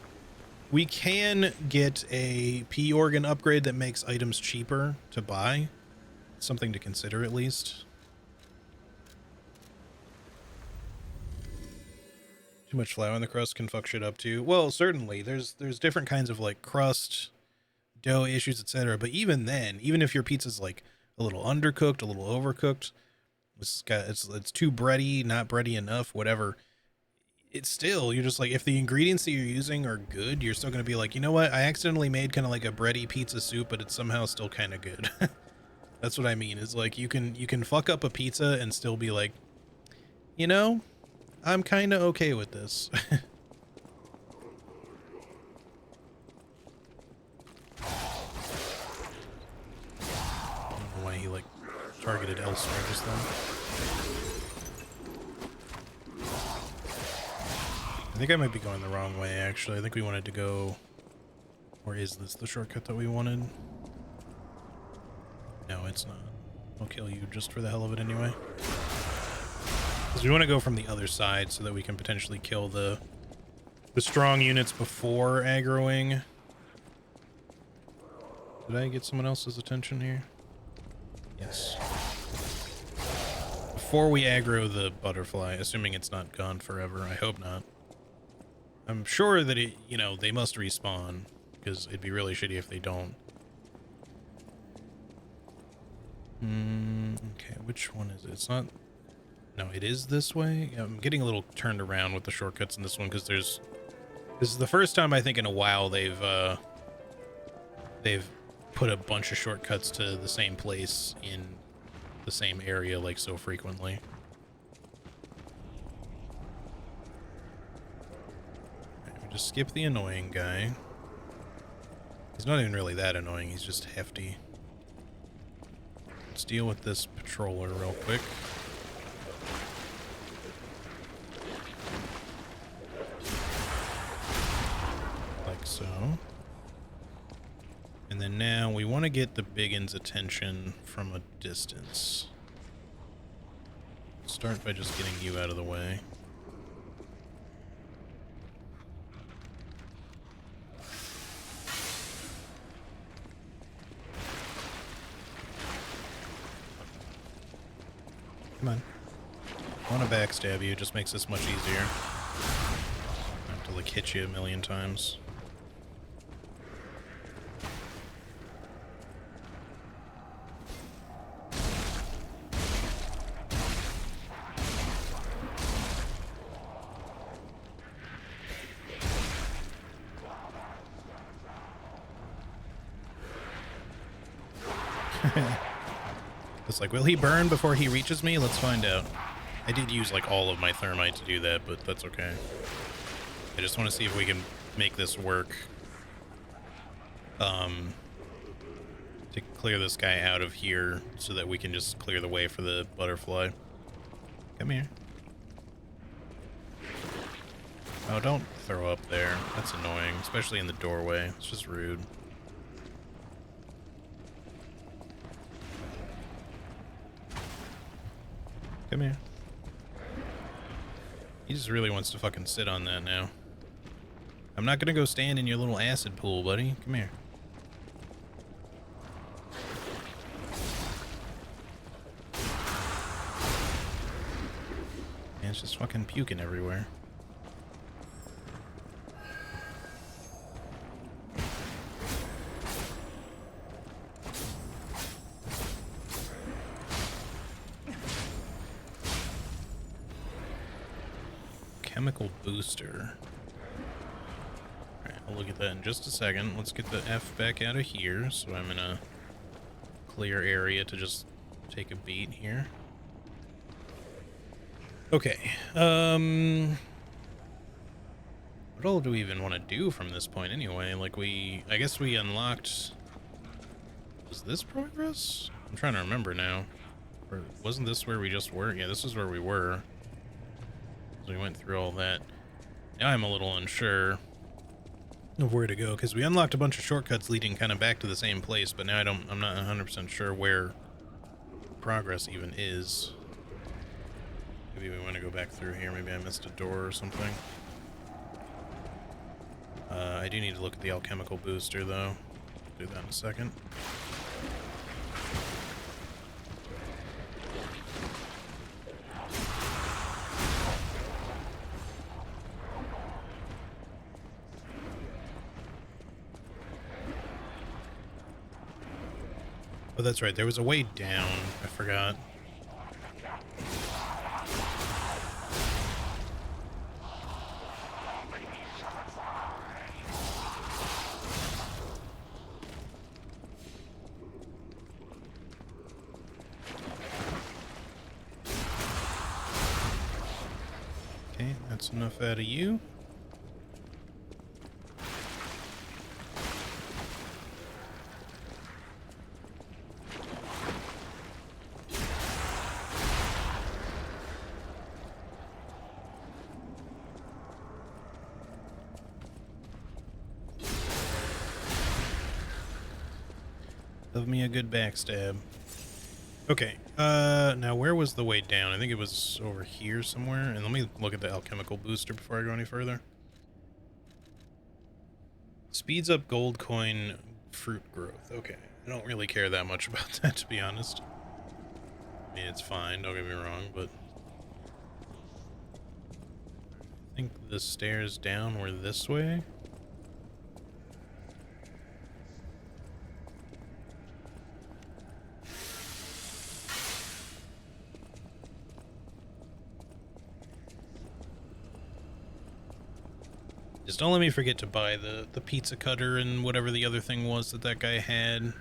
We can get a P organ upgrade that makes items cheaper to buy. Something to consider at least. Too much flour in the crust can fuck shit up too. Well, certainly. There's different kinds of like crust, dough issues, etc. But even then, even if your pizza's like a little undercooked, a little overcooked, it's too bready, not bready enough, whatever. It's still, you're just like, if the ingredients that you're using are good, you're still going to be like, you know what? I accidentally made kind of like a bready pizza soup, but it's somehow still kind of good. That's what I mean. Is like you can fuck up a pizza and still be like, you know, I'm kind of okay with this. I don't know why he like targeted elsewhere just then. I think I might be going the wrong way, actually. I think we wanted to go... Or is this the shortcut that we wanted? No, it's not. I'll kill you just for the hell of it anyway. Because we want to go from the other side so that we can potentially kill the strong units before aggroing. Did I get someone else's attention here? Yes. Before we aggro the butterfly, assuming it's not gone forever. I hope not. I'm sure that it, you know, they must respawn, because it'd be really shitty if they don't. Okay, which one is it? It's not... No, it is this way? I'm getting a little turned around with the shortcuts in this one, because this is the first time I think in a while they've put a bunch of shortcuts to the same place in the same area like so frequently. Just skip the annoying guy. He's not even really that annoying, he's just hefty. Let's deal with this patroller real quick. Like so. And then now we want to get the biggin's attention from a distance. Start by just getting you out of the way. Come on. I want to backstab you, it just makes this much easier. I have to like hit you a million times. It's like, will he burn before he reaches me? Let's find out. I did use like all of my thermite to do that, but that's okay. I just want to see if we can make this work. To clear this guy out of here so that we can just clear the way for the butterfly. Come here. Oh, don't throw up there. That's annoying, especially in the doorway. It's just rude. Come here. He just really wants to fucking sit on that now. I'm not gonna go stand in your little acid pool, buddy. Come here. Man, it's just fucking puking everywhere. Chemical booster. Alright, We'll look at that in just a second. Let's get the F back out of here, so I'm in a clear area to just take a beat here. Okay, what all do we even want to do from this point anyway? Like I guess we unlocked, was this progress? I'm trying to remember now. Or wasn't this where we just were? Yeah, this is where we were. So we went through all that. Now I'm a little unsure of where to go, because we unlocked a bunch of shortcuts leading kind of back to the same place, but now I'm not 100% sure where progress even is. Maybe we want to go back through here. Maybe I missed a door or something. I do need to look at the alchemical booster, though. Do that in a second. Oh, that's right. There was a way down. I forgot. Okay, that's enough out of you. Love me a good backstab. Okay, now where was the way down? I think it was over here somewhere. And let me look at the alchemical booster before I go any further. Speeds up gold coin fruit growth. Okay, I don't really care that much about that, to be honest. I mean, it's fine, don't get me wrong, but I think the stairs down were this way. Just don't let me forget to buy the pizza cutter and whatever the other thing was that guy had.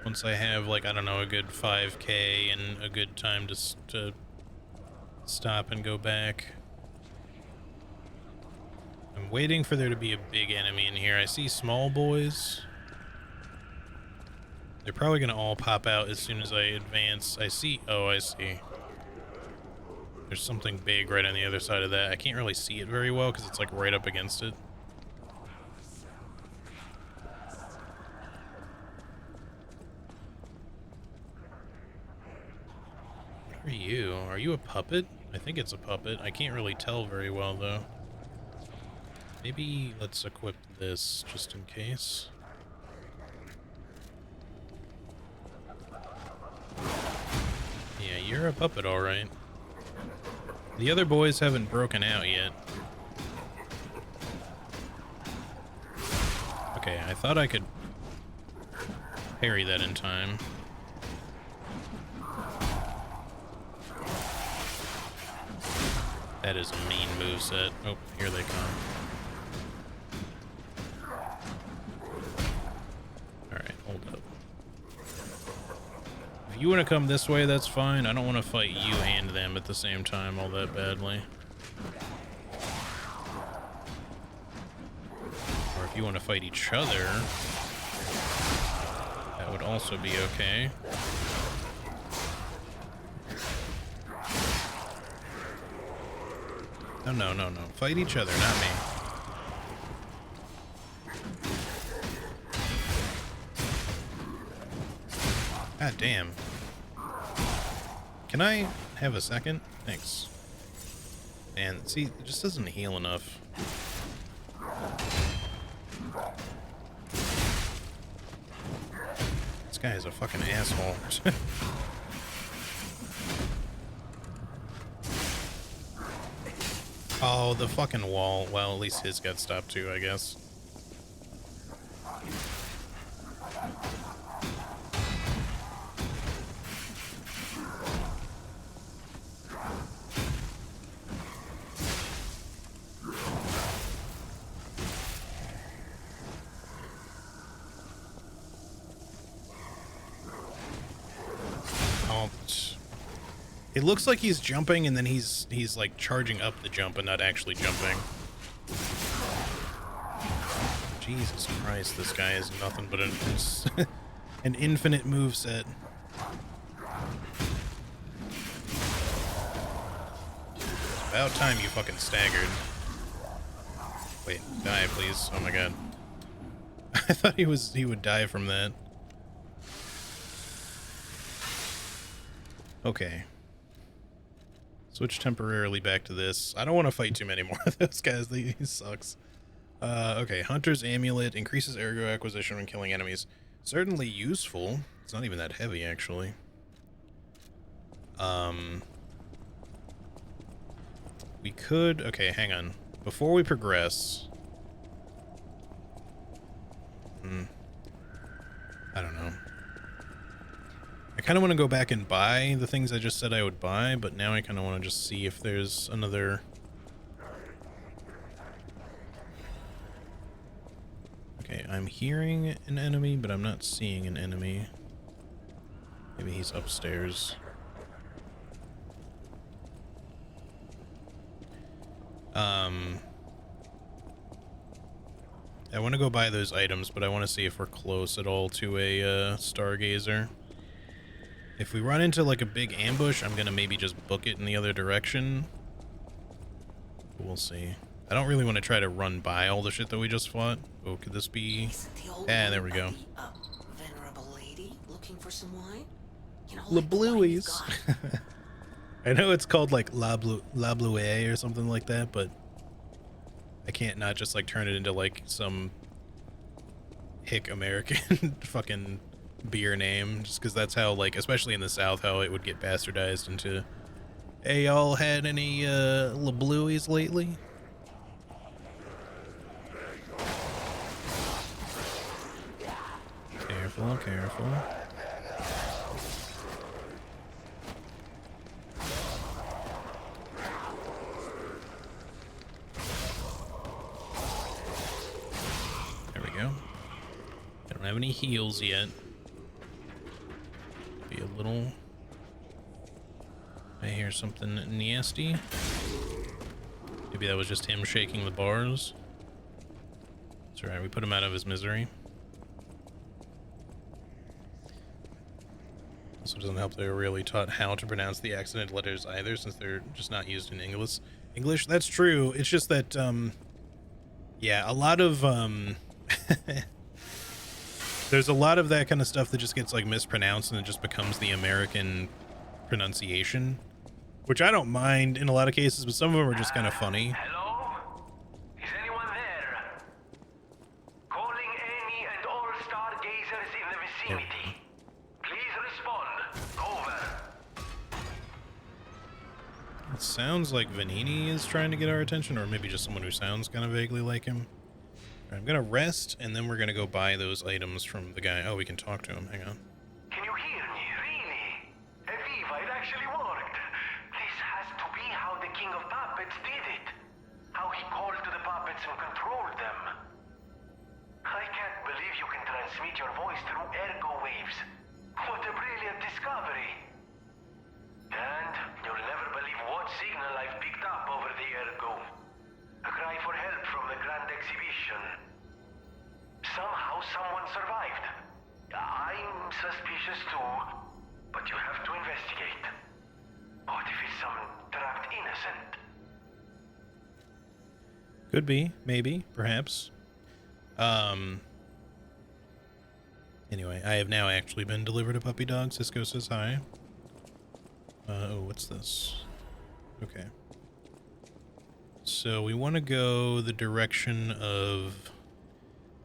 Once I have, like, I don't know, a good 5K and a good time to stop and go back. I'm waiting for there to be a big enemy in here. I see small boys. They're probably going to all pop out as soon as I advance. I see. Oh, I see. There's something big right on the other side of that. I can't really see it very well because it's like right up against it. What are you? Are you a puppet? I think it's a puppet. I can't really tell very well though. Maybe let's equip this just in case. Yeah, you're a puppet, all right. The other boys haven't broken out yet. Okay, I thought I could parry that in time. That is a mean moveset. Oh, here they come. Alright, hold up. If you want to come this way, that's fine. I don't want to fight you and them at the same time all that badly. Or if you want to fight each other, that would also be okay. No, no, no, no. Fight each other, not me. God damn. Can I have a second? Thanks. Man, see, it just doesn't heal enough. This guy is a fucking asshole. Oh, the fucking wall. Well, at least his got stopped too, I guess. It looks like he's jumping and then he's like charging up the jump and not actually jumping. Jesus Christ, this guy is nothing but an infinite moveset. It's about time you fucking staggered. Wait, die please. Oh my god. I thought he would die from that. Okay. Switch temporarily back to this. I don't want to fight too many more of those guys. He sucks. Okay, Hunter's Amulet increases ergo acquisition when killing enemies. Certainly useful. It's not even that heavy, actually. We could... Okay, hang on. Before we progress... I don't know. I kind of want to go back and buy the things I just said I would buy, but now I kind of want to just see if there's another... Okay, I'm hearing an enemy, but I'm not seeing an enemy. Maybe he's upstairs. I want to go buy those items, but I want to see if we're close at all to a Stargazer. If we run into like a big ambush, I'm gonna maybe just book it in the other direction. We'll see. I don't really want to try to run by all the shit that we just fought. Oh, could this be? Yeah, there we go. Venerable lady looking for some wine? You know, La Blueies. I know it's called like La Bluée or something like that, but I can't not just like turn it into like some hick American fucking beer name, just because that's how, like, especially in the South, how it would get bastardized into, hey, y'all had any La Blueies lately? Careful, careful. There we go. I don't have any heals yet. Be a little... I hear something nasty. Maybe that was just him shaking the bars. It's alright, we put him out of his misery. Also doesn't help they were really taught how to pronounce the accented letters either, since they're just not used in English. That's true. It's just that, yeah, a lot of, there's a lot of that kind of stuff that just gets, like, mispronounced and it just becomes the American pronunciation, which I don't mind in a lot of cases, but some of them are just kind of funny. Hello? Is anyone there? Calling any and all stargazers in the vicinity. Please respond. Over. It sounds like Venini is trying to get our attention, or maybe just someone who sounds kind of vaguely like him. I'm gonna rest, and then we're gonna go buy those items from the guy. Oh, we can talk to him. Hang on. Can you hear me? Really? Eviva, it actually worked. This has to be how the King of Puppets did it. How he called to the puppets and controlled them. I can't believe you can transmit your voice through ergo waves. What a brilliant discovery. And you'll never believe what signal I've picked up over the ergo. A cry for help from the Grand Exhibition. Somehow someone survived. I'm suspicious too, but you have to investigate. What if it's some trapped innocent? Could be, maybe, perhaps. Anyway, I have now actually been delivered a puppy dog. Cisco says hi. Oh, what's this? Okay. So we want to go the direction of...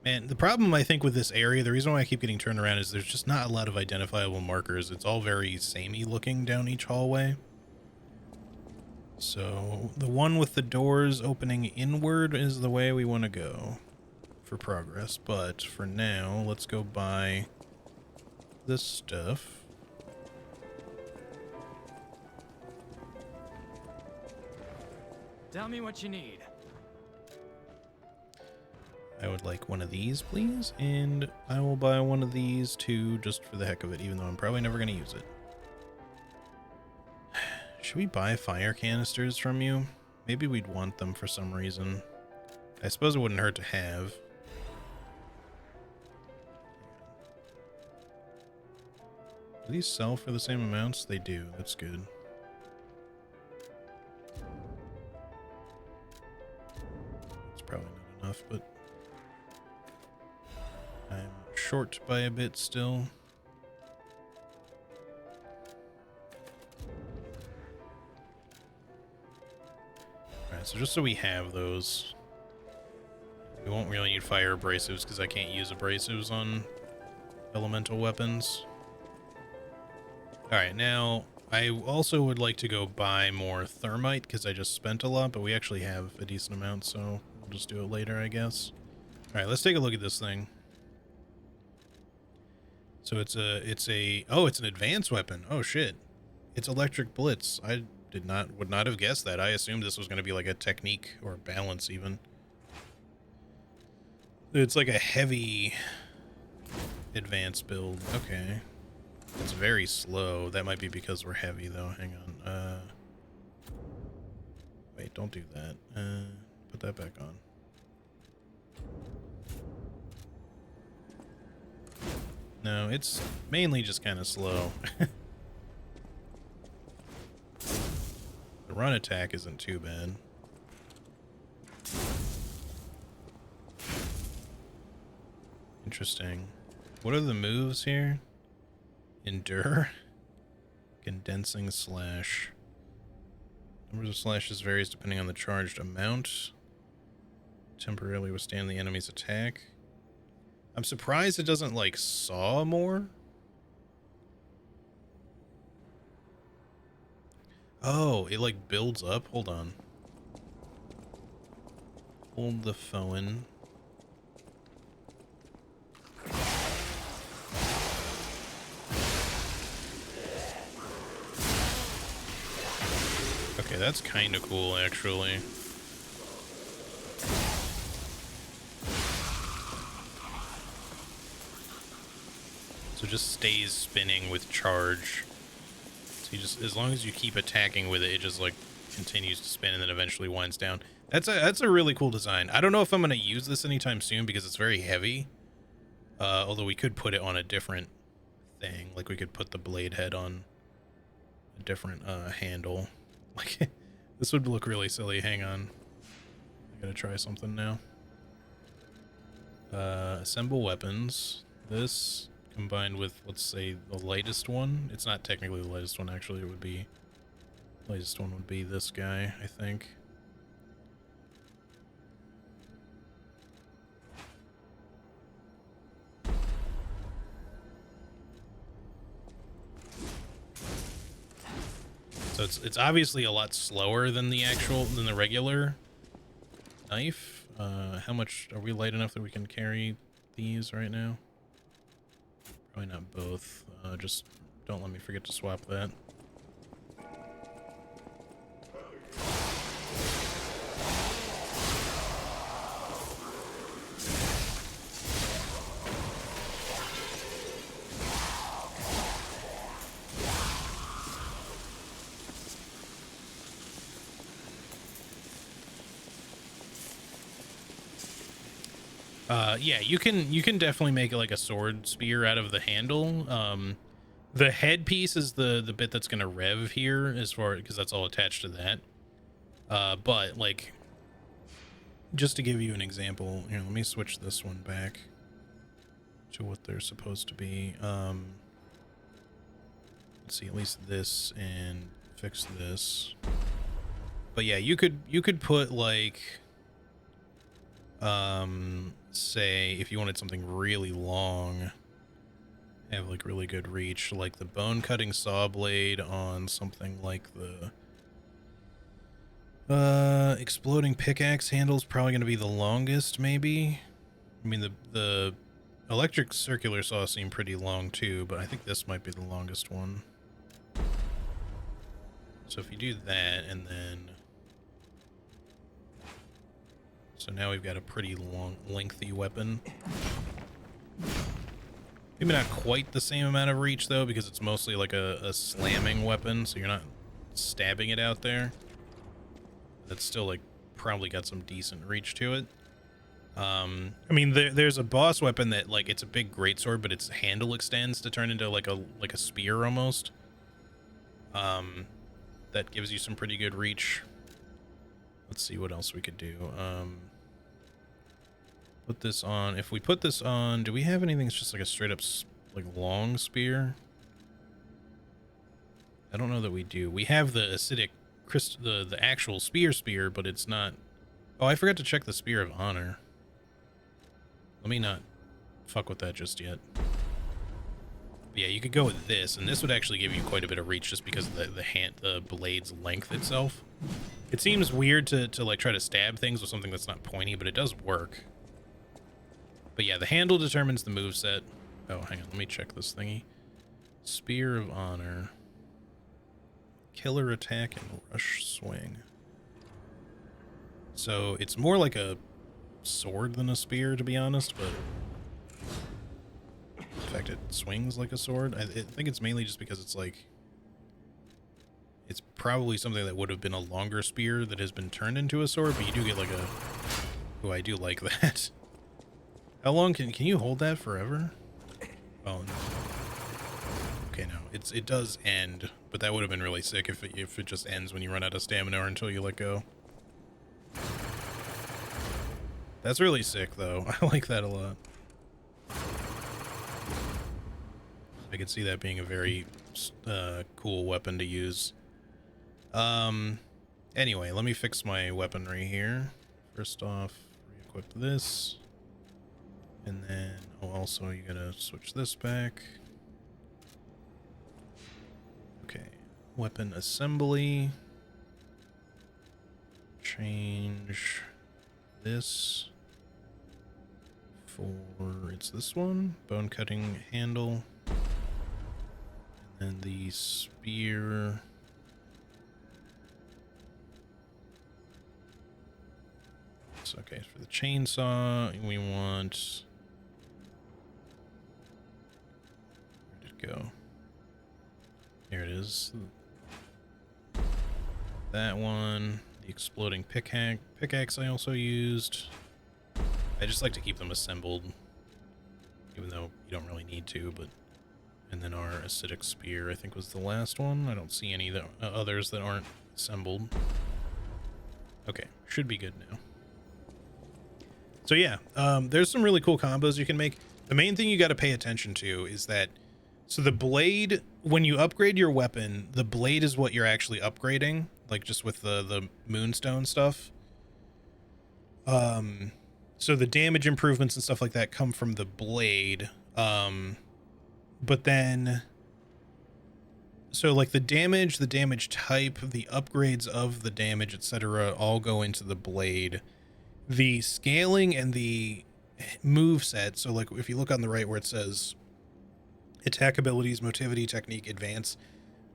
Man, the problem I think with this area, the reason why I keep getting turned around is there's just not a lot of identifiable markers. It's all very samey looking down each hallway. So the one with the doors opening inward is the way we want to go for progress. But for now, let's go buy this stuff. Tell me what you need. I would like one of these, please, and I will buy one of these too, just for the heck of it, even though I'm probably never going to use it. Should we buy fire canisters from you? Maybe we'd want them for some reason. I suppose it wouldn't hurt to have. Do these sell for the same amounts? They do. That's good. It's probably not enough, but I'm short by a bit still. Alright, so just so we have those, we won't really need fire abrasives because I can't use abrasives on elemental weapons. Alright, now I also would like to go buy more thermite because I just spent a lot, but we actually have a decent amount, so we'll just do it later, I guess. Alright, let's take a look at this thing. So it's an advanced weapon. Oh shit. It's electric blitz. I would not have guessed that. I assumed this was going to be like a technique or balance even. It's like a heavy advanced build. Okay. It's very slow. That might be because we're heavy though. Hang on. Wait, don't do that. Put that back on. No, it's mainly just kind of slow. The run attack isn't too bad. Interesting. What are the moves here? Endure? Condensing slash. Numbers of slashes varies depending on the charged amount. Temporarily withstand the enemy's attack. I'm surprised it doesn't, like, saw more. Oh, it, like, builds up? Hold on. Hold the foe in. Okay, that's kind of cool, actually. So it just stays spinning with charge. So you just, as long as you keep attacking with it, it just like continues to spin and then eventually winds down. That's a really cool design. I don't know if I'm gonna use this anytime soon because it's very heavy. Although we could put it on a different thing, like we could put the blade head on a different handle. Like this would look really silly. Hang on, I gotta try something now. Assemble weapons. This combined with, let's say, the lightest one. It's not technically the lightest one, actually. It would be, lightest one would be this guy, I think. So it's obviously a lot slower than the regular knife. How much are we light enough that we can carry these right now? Probably not both. Just don't let me forget to swap that. Yeah, you can definitely make like a sword spear out of the handle. The headpiece is the bit that's gonna rev here, as far because that's all attached to that. But like, just to give you an example, here, let me switch this one back to what they're supposed to be. Let's see, at least this, and fix this. But yeah, you could put like, say if you wanted something really long, have like really good reach, like the bone cutting saw blade on something like the exploding pickaxe handle is probably going to be the longest, maybe. I mean, the electric circular saw seemed pretty long too, but I think this might be the longest one. So if you do that, and then, so now we've got a pretty long, lengthy weapon. Maybe not quite the same amount of reach though, because it's mostly like a slamming weapon, so you're not stabbing it out there. That's still like probably got some decent reach to it. I mean, there's a boss weapon that like it's a big greatsword, but its handle extends to turn into like a spear almost. That gives you some pretty good reach. Let's see what else we could do. Put this on. If we put this on, do we have anything that's just like a straight up like long spear? I don't know that we do. We have the acidic the actual spear, but it's not. Oh, I forgot to check the Spear of Honor. Let me not fuck with that just yet. But yeah, you could go with this, and this would actually give you quite a bit of reach just because of the blade's length itself. It seems weird to like try to stab things with something that's not pointy, but it does work. But yeah, the handle determines the moveset. Oh, hang on, let me check this thingy. Spear of Honor. Killer attack and rush swing. So it's more like a sword than a spear, to be honest, but in fact it swings like a sword. I think it's mainly just because it's like, it's probably something that would have been a longer spear that has been turned into a sword, but you do get like a, oh, I do like that. How long can you hold that forever? Oh, no. Okay, no, it does end, but that would have been really sick if it just ends when you run out of stamina or until you let go. That's really sick, though. I like that a lot. I could see that being a very cool weapon to use. Anyway, let me fix my weaponry here. First off, re-equip this. And then, oh, also you gotta switch this back. Okay, weapon assembly. Change this for, it's this one, bone cutting handle. And then the spear. It's okay, for the chainsaw, we want, where did it go? Here it is. That one. The exploding pickaxe I also used. I just like to keep them assembled, even though you don't really need to, but... And then our acidic spear, I think, was the last one. I don't see any others that aren't assembled. Okay, should be good now. So yeah, there's some really cool combos you can make. The main thing you got to pay attention to is that, so the blade, when you upgrade your weapon, the blade is what you're actually upgrading, like just with the moonstone stuff. So the damage improvements and stuff like that come from the blade. But then, so like the damage type, the upgrades of the damage, etc., all go into the blade. The scaling and the move set, so like if you look on the right where it says attack abilities, motivity, technique, advance,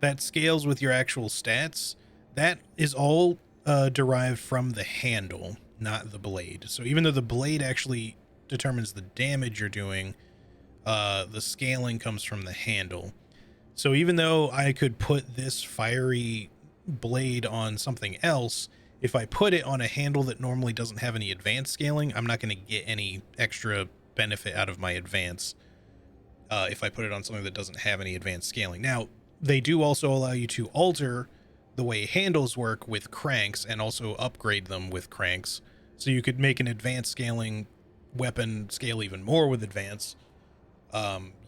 that scales with your actual stats. That is all derived from the handle, not the blade. So even though the blade actually determines the damage you're doing, the scaling comes from the handle. So even though I could put this fiery blade on something else, if I put it on a handle that normally doesn't have any advanced scaling, I'm not going to get any extra benefit out of my advance if I put it on something that doesn't have any advanced scaling. Now, they do also allow you to alter the way handles work with cranks and also upgrade them with cranks. So you could make an advanced scaling weapon scale even more with advance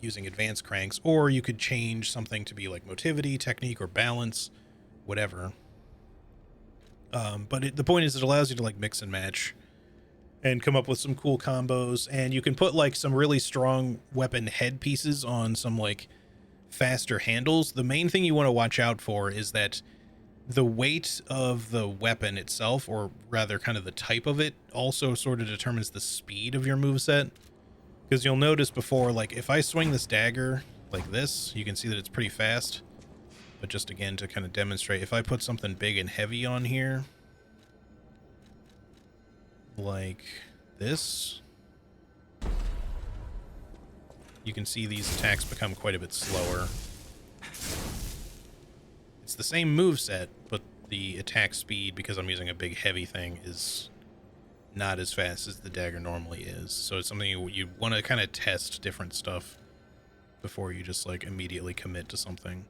using advanced cranks, or you could change something to be like motivity, technique, or balance, whatever. But the point is it allows you to like mix and match and come up with some cool combos, and you can put like some really strong weapon headpieces on some like faster handles. The main thing you want to watch out for is that the weight of the weapon itself, or rather kind of the type of it, also sort of determines the speed of your moveset. Because you'll notice before, like if I swing this dagger like this, you can see that it's pretty fast. But just again to kind of demonstrate, if I put something big and heavy on here, like this, you can see these attacks become quite a bit slower. it's the same move set, but the attack speed, because I'm using a big heavy thing, is not as fast as the dagger normally is. So it's something you want to kind of test different stuff before you just like immediately commit to something.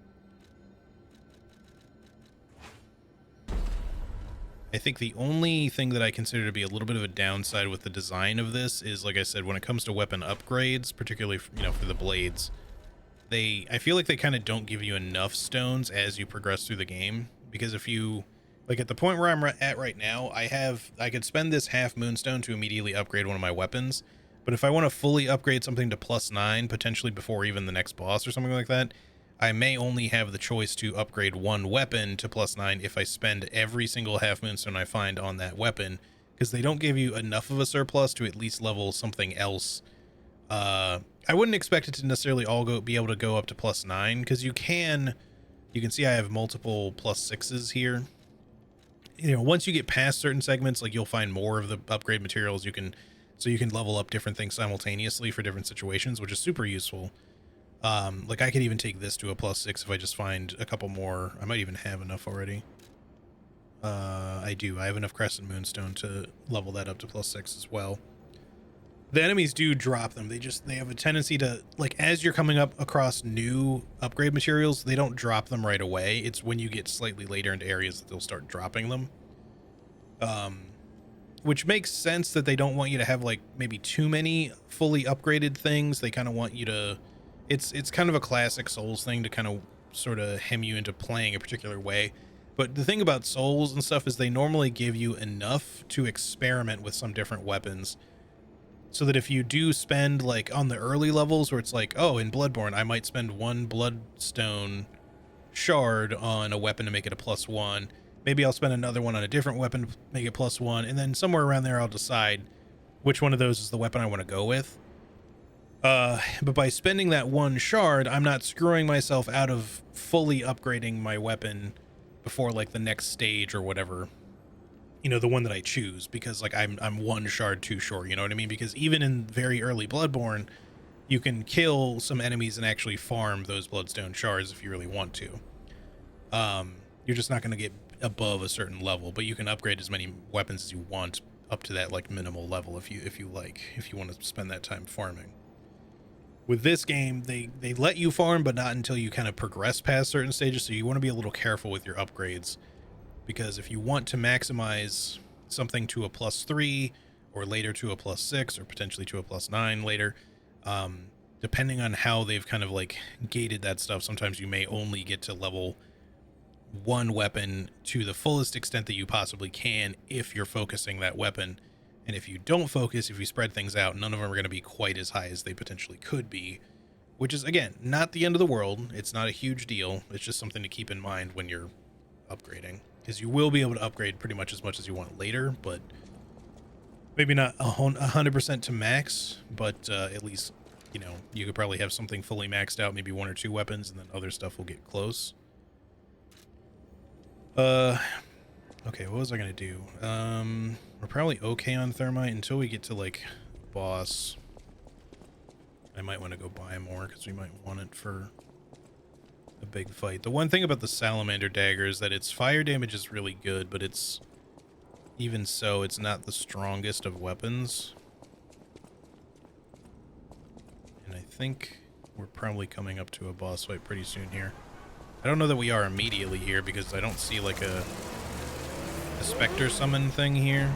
I think the only thing that I consider to be a little bit of a downside with the design of this is, like I said, when it comes to weapon upgrades, particularly, you know, for the blades, I feel like they kind of don't give you enough stones as you progress through the game. Because if you, like at the point where I'm at right now, I could spend this half moonstone to immediately upgrade one of my weapons. But if I want to fully upgrade something to +9, potentially before even the next boss or something like that, I may only have the choice to upgrade one weapon to +9 if I spend every single half moonstone I find on that weapon, because they don't give you enough of a surplus to at least level something else. I wouldn't expect it to necessarily all be able to go up to +9, because you can see I have multiple +6s here. You know, once you get past certain segments, like you'll find more of the upgrade materials so you can level up different things simultaneously for different situations, which is super useful. Like I could even take this to a +6 if I just find a couple more. I might even have enough already. I have enough Crescent Moonstone to level that up to +6 as well. The enemies do drop them. They have a tendency to, like, as you're coming up across new upgrade materials, they don't drop them right away. It's when you get slightly later into areas that they'll start dropping them. Which makes sense that they don't want you to have, like, maybe too many fully upgraded things. They kind of want you to... It's kind of a classic Souls thing to kind of sort of hem you into playing a particular way. But the thing about Souls and stuff is they normally give you enough to experiment with some different weapons, so that if you do spend, like, on the early levels where it's like, oh, in Bloodborne, I might spend one Bloodstone shard on a weapon to make it a +1. Maybe I'll spend another one on a different weapon to make it +1. And then somewhere around there, I'll decide which one of those is the weapon I want to go with. But by spending that one shard, I'm not screwing myself out of fully upgrading my weapon before, like, the next stage or whatever. You know, the one that I choose, because, like, I'm one shard too short, you know what I mean? Because even in very early Bloodborne, you can kill some enemies and actually farm those Bloodstone shards if you really want to. You're just not going to get above a certain level, but you can upgrade as many weapons as you want up to that, like, minimal level if you want to spend that time farming. With this game, they let you farm, but not until you kind of progress past certain stages, so you want to be a little careful with your upgrades. Because if you want to maximize something to a +3, or later to a +6, or potentially to a +9 later, depending on how they've kind of, like, gated that stuff, sometimes you may only get to level one weapon to the fullest extent that you possibly can if you're focusing that weapon. And if you don't focus, if you spread things out, none of them are going to be quite as high as they potentially could be. Which is, again, not the end of the world. It's not a huge deal. It's just something to keep in mind when you're upgrading. Because you will be able to upgrade pretty much as you want later, but maybe not 100% to max, but at least, you know, you could probably have something fully maxed out, maybe one or two weapons, and then other stuff will get close. Okay, what was I gonna do? We're probably okay on Thermite until we get to, like, boss. I might want to go buy more, because we might want it for a big fight. The one thing about the Salamander dagger is that its fire damage is really good, but it's, even so, it's not the strongest of weapons. And I think we're probably coming up to a boss fight pretty soon here. I don't know that we are immediately here, because I don't see, like, a Spectre summon thing here.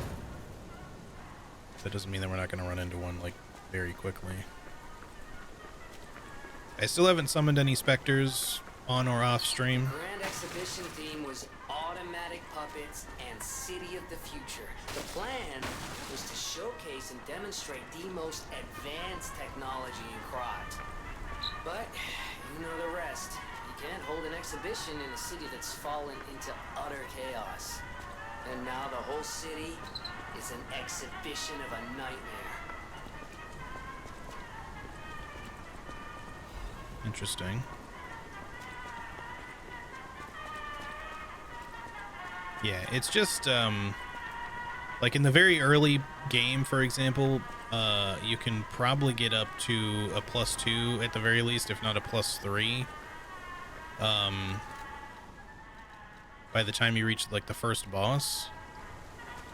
That doesn't mean that we're not going to run into one, like, very quickly. I still haven't summoned any Spectres on or off stream. Grand exhibition theme was automatic puppets and City of the Future. The plan was to showcase and demonstrate the most advanced technology in Krat. But you know the rest. You can't hold an exhibition in a city that's fallen into utter chaos. And now the whole city is an exhibition of a nightmare. Interesting. Yeah, it's just, like in the very early game, for example, you can probably get up to a +2 at the very least, if not a +3. by the time you reach like the first boss,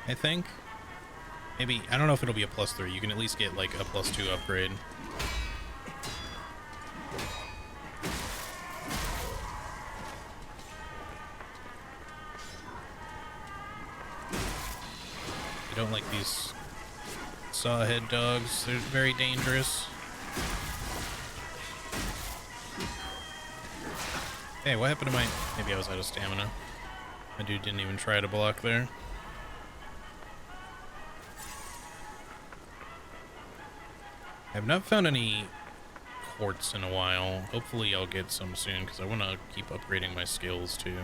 I think. Maybe, I don't know if it'll be a +3. You can at least get like a +2 upgrade. I don't like these sawhead dogs. They're very dangerous. Hey, what happened to my... Maybe I was out of stamina. My dude didn't even try to block there. I have not found any quartz in a while. Hopefully I'll get some soon, because I want to keep upgrading my skills too.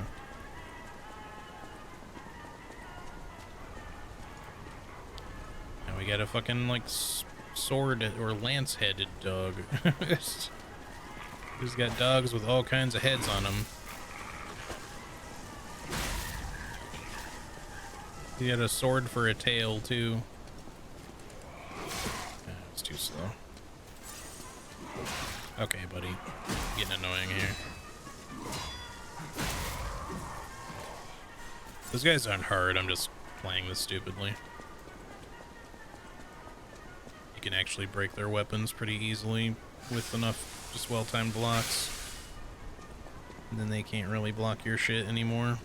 Now we got a fucking like sword or lance-headed dog. He's got dogs with all kinds of heads on them. He had a sword for a tail too. It's too slow. Okay, buddy. Getting annoying here. Those guys aren't hard, I'm just playing this stupidly. You can actually break their weapons pretty easily with enough just well-timed blocks. And then they can't really block your shit anymore.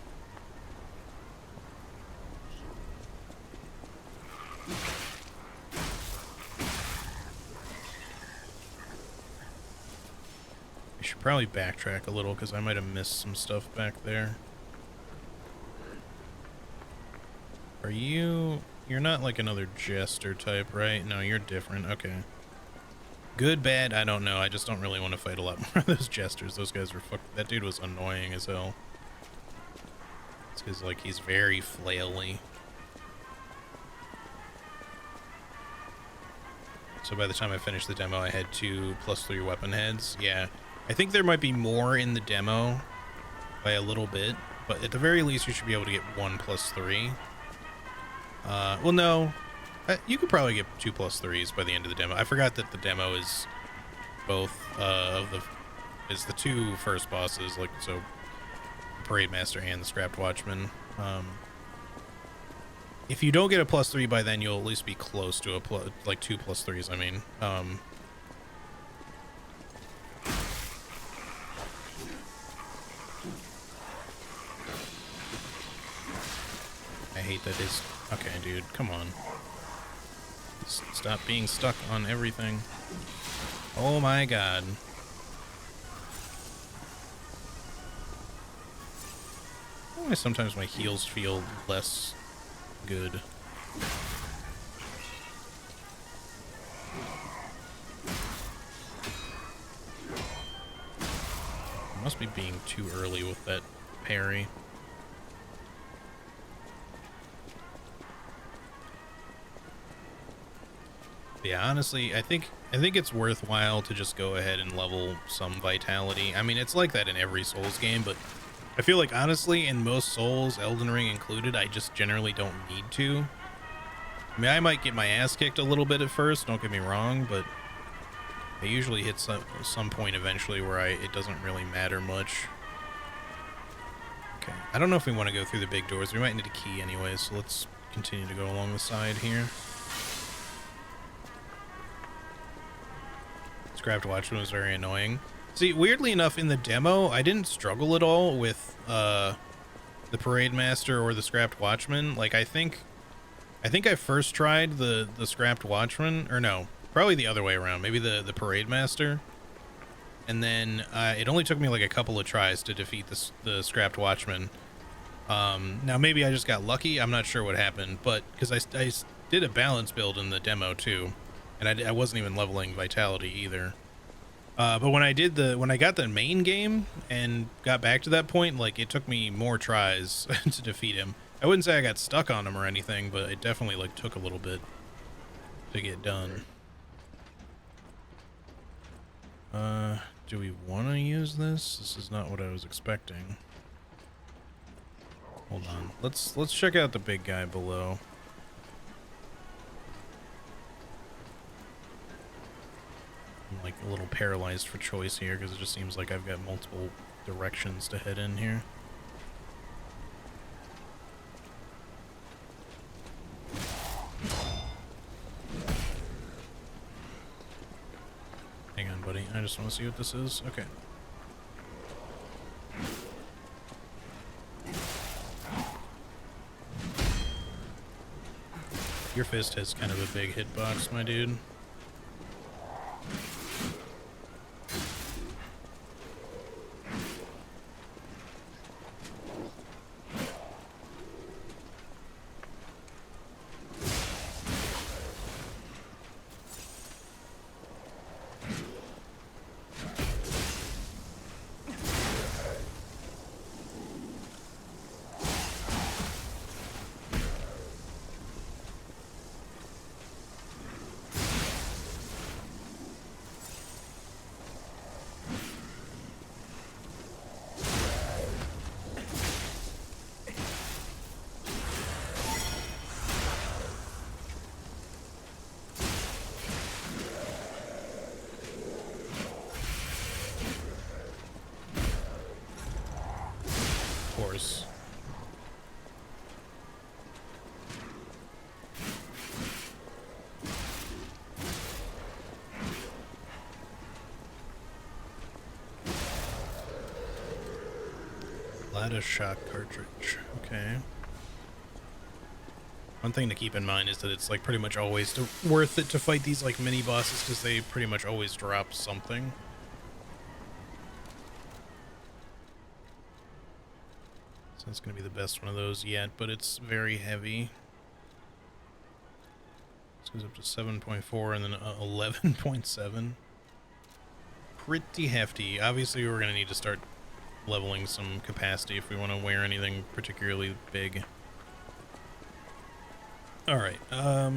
I should probably backtrack a little because I might have missed some stuff back there. Are you... You're not like another jester type, right? No, you're different. Okay. Good, bad, I don't know. I just don't really want to fight a lot more of those jesters. Those guys were that dude was annoying as hell. It's because, like, he's very flaily. So by the time I finished the demo, I had 2 +3 weapon heads. Yeah. I think there might be more in the demo by a little bit, but at the very least, you should be able to get 1 +3. Well, no. You could probably get 2 +3s by the end of the demo. I forgot that the demo is both is the 2 first bosses, like so, Parade Master and the Scrapped Watchman. If you don't get a +3 by then, you'll at least be close to like 2 +3s. I mean, I hate that it's okay, dude. Come on. Stop being stuck on everything. Oh my god. Why sometimes my heals feel less good. I must be being too early with that parry. Yeah, honestly, I think it's worthwhile to just go ahead and level some vitality. I mean, it's like that in every Souls game, but I feel like, honestly, in most Souls, Elden Ring included, I just generally don't need to. I mean, I might get my ass kicked a little bit at first, don't get me wrong, but I usually hit some point eventually where it doesn't really matter much. Okay, I don't know if we want to go through the big doors. We might need a key anyway, so let's continue to go along the side here. Scrapped Watchman was very annoying. See, weirdly enough, in the demo, I didn't struggle at all with the Parade Master or the Scrapped Watchman. Like, I think I first tried the Scrapped Watchman, or no, probably the other way around. Maybe the Parade Master, and then it only took me like a couple of tries to defeat the Scrapped Watchman. Now maybe I just got lucky. I'm not sure what happened, but because I did a balance build in the demo too. And I wasn't even leveling vitality either. But when I got the main game and got back to that point, like, it took me more tries to defeat him. I wouldn't say I got stuck on him or anything, but it definitely, like, took a little bit to get done. Do we want to use this? This is not what I was expecting. Hold on. Let's check out the big guy below. I'm like a little paralyzed for choice here because it just seems like I've got multiple directions to head in here. just want to see what this is. Okay. Your fist has kind of a big hitbox, my dude. Course. Ladder shock cartridge. Okay. One thing to keep in mind is that it's like pretty much always worth it to fight these like mini bosses because they pretty much always drop something. So it's going to be the best one of those yet, but it's very heavy. This goes up to 7.4 and then 11.7. Pretty hefty. Obviously, we're going to need to start leveling some capacity if we want to wear anything particularly big. Alright, Let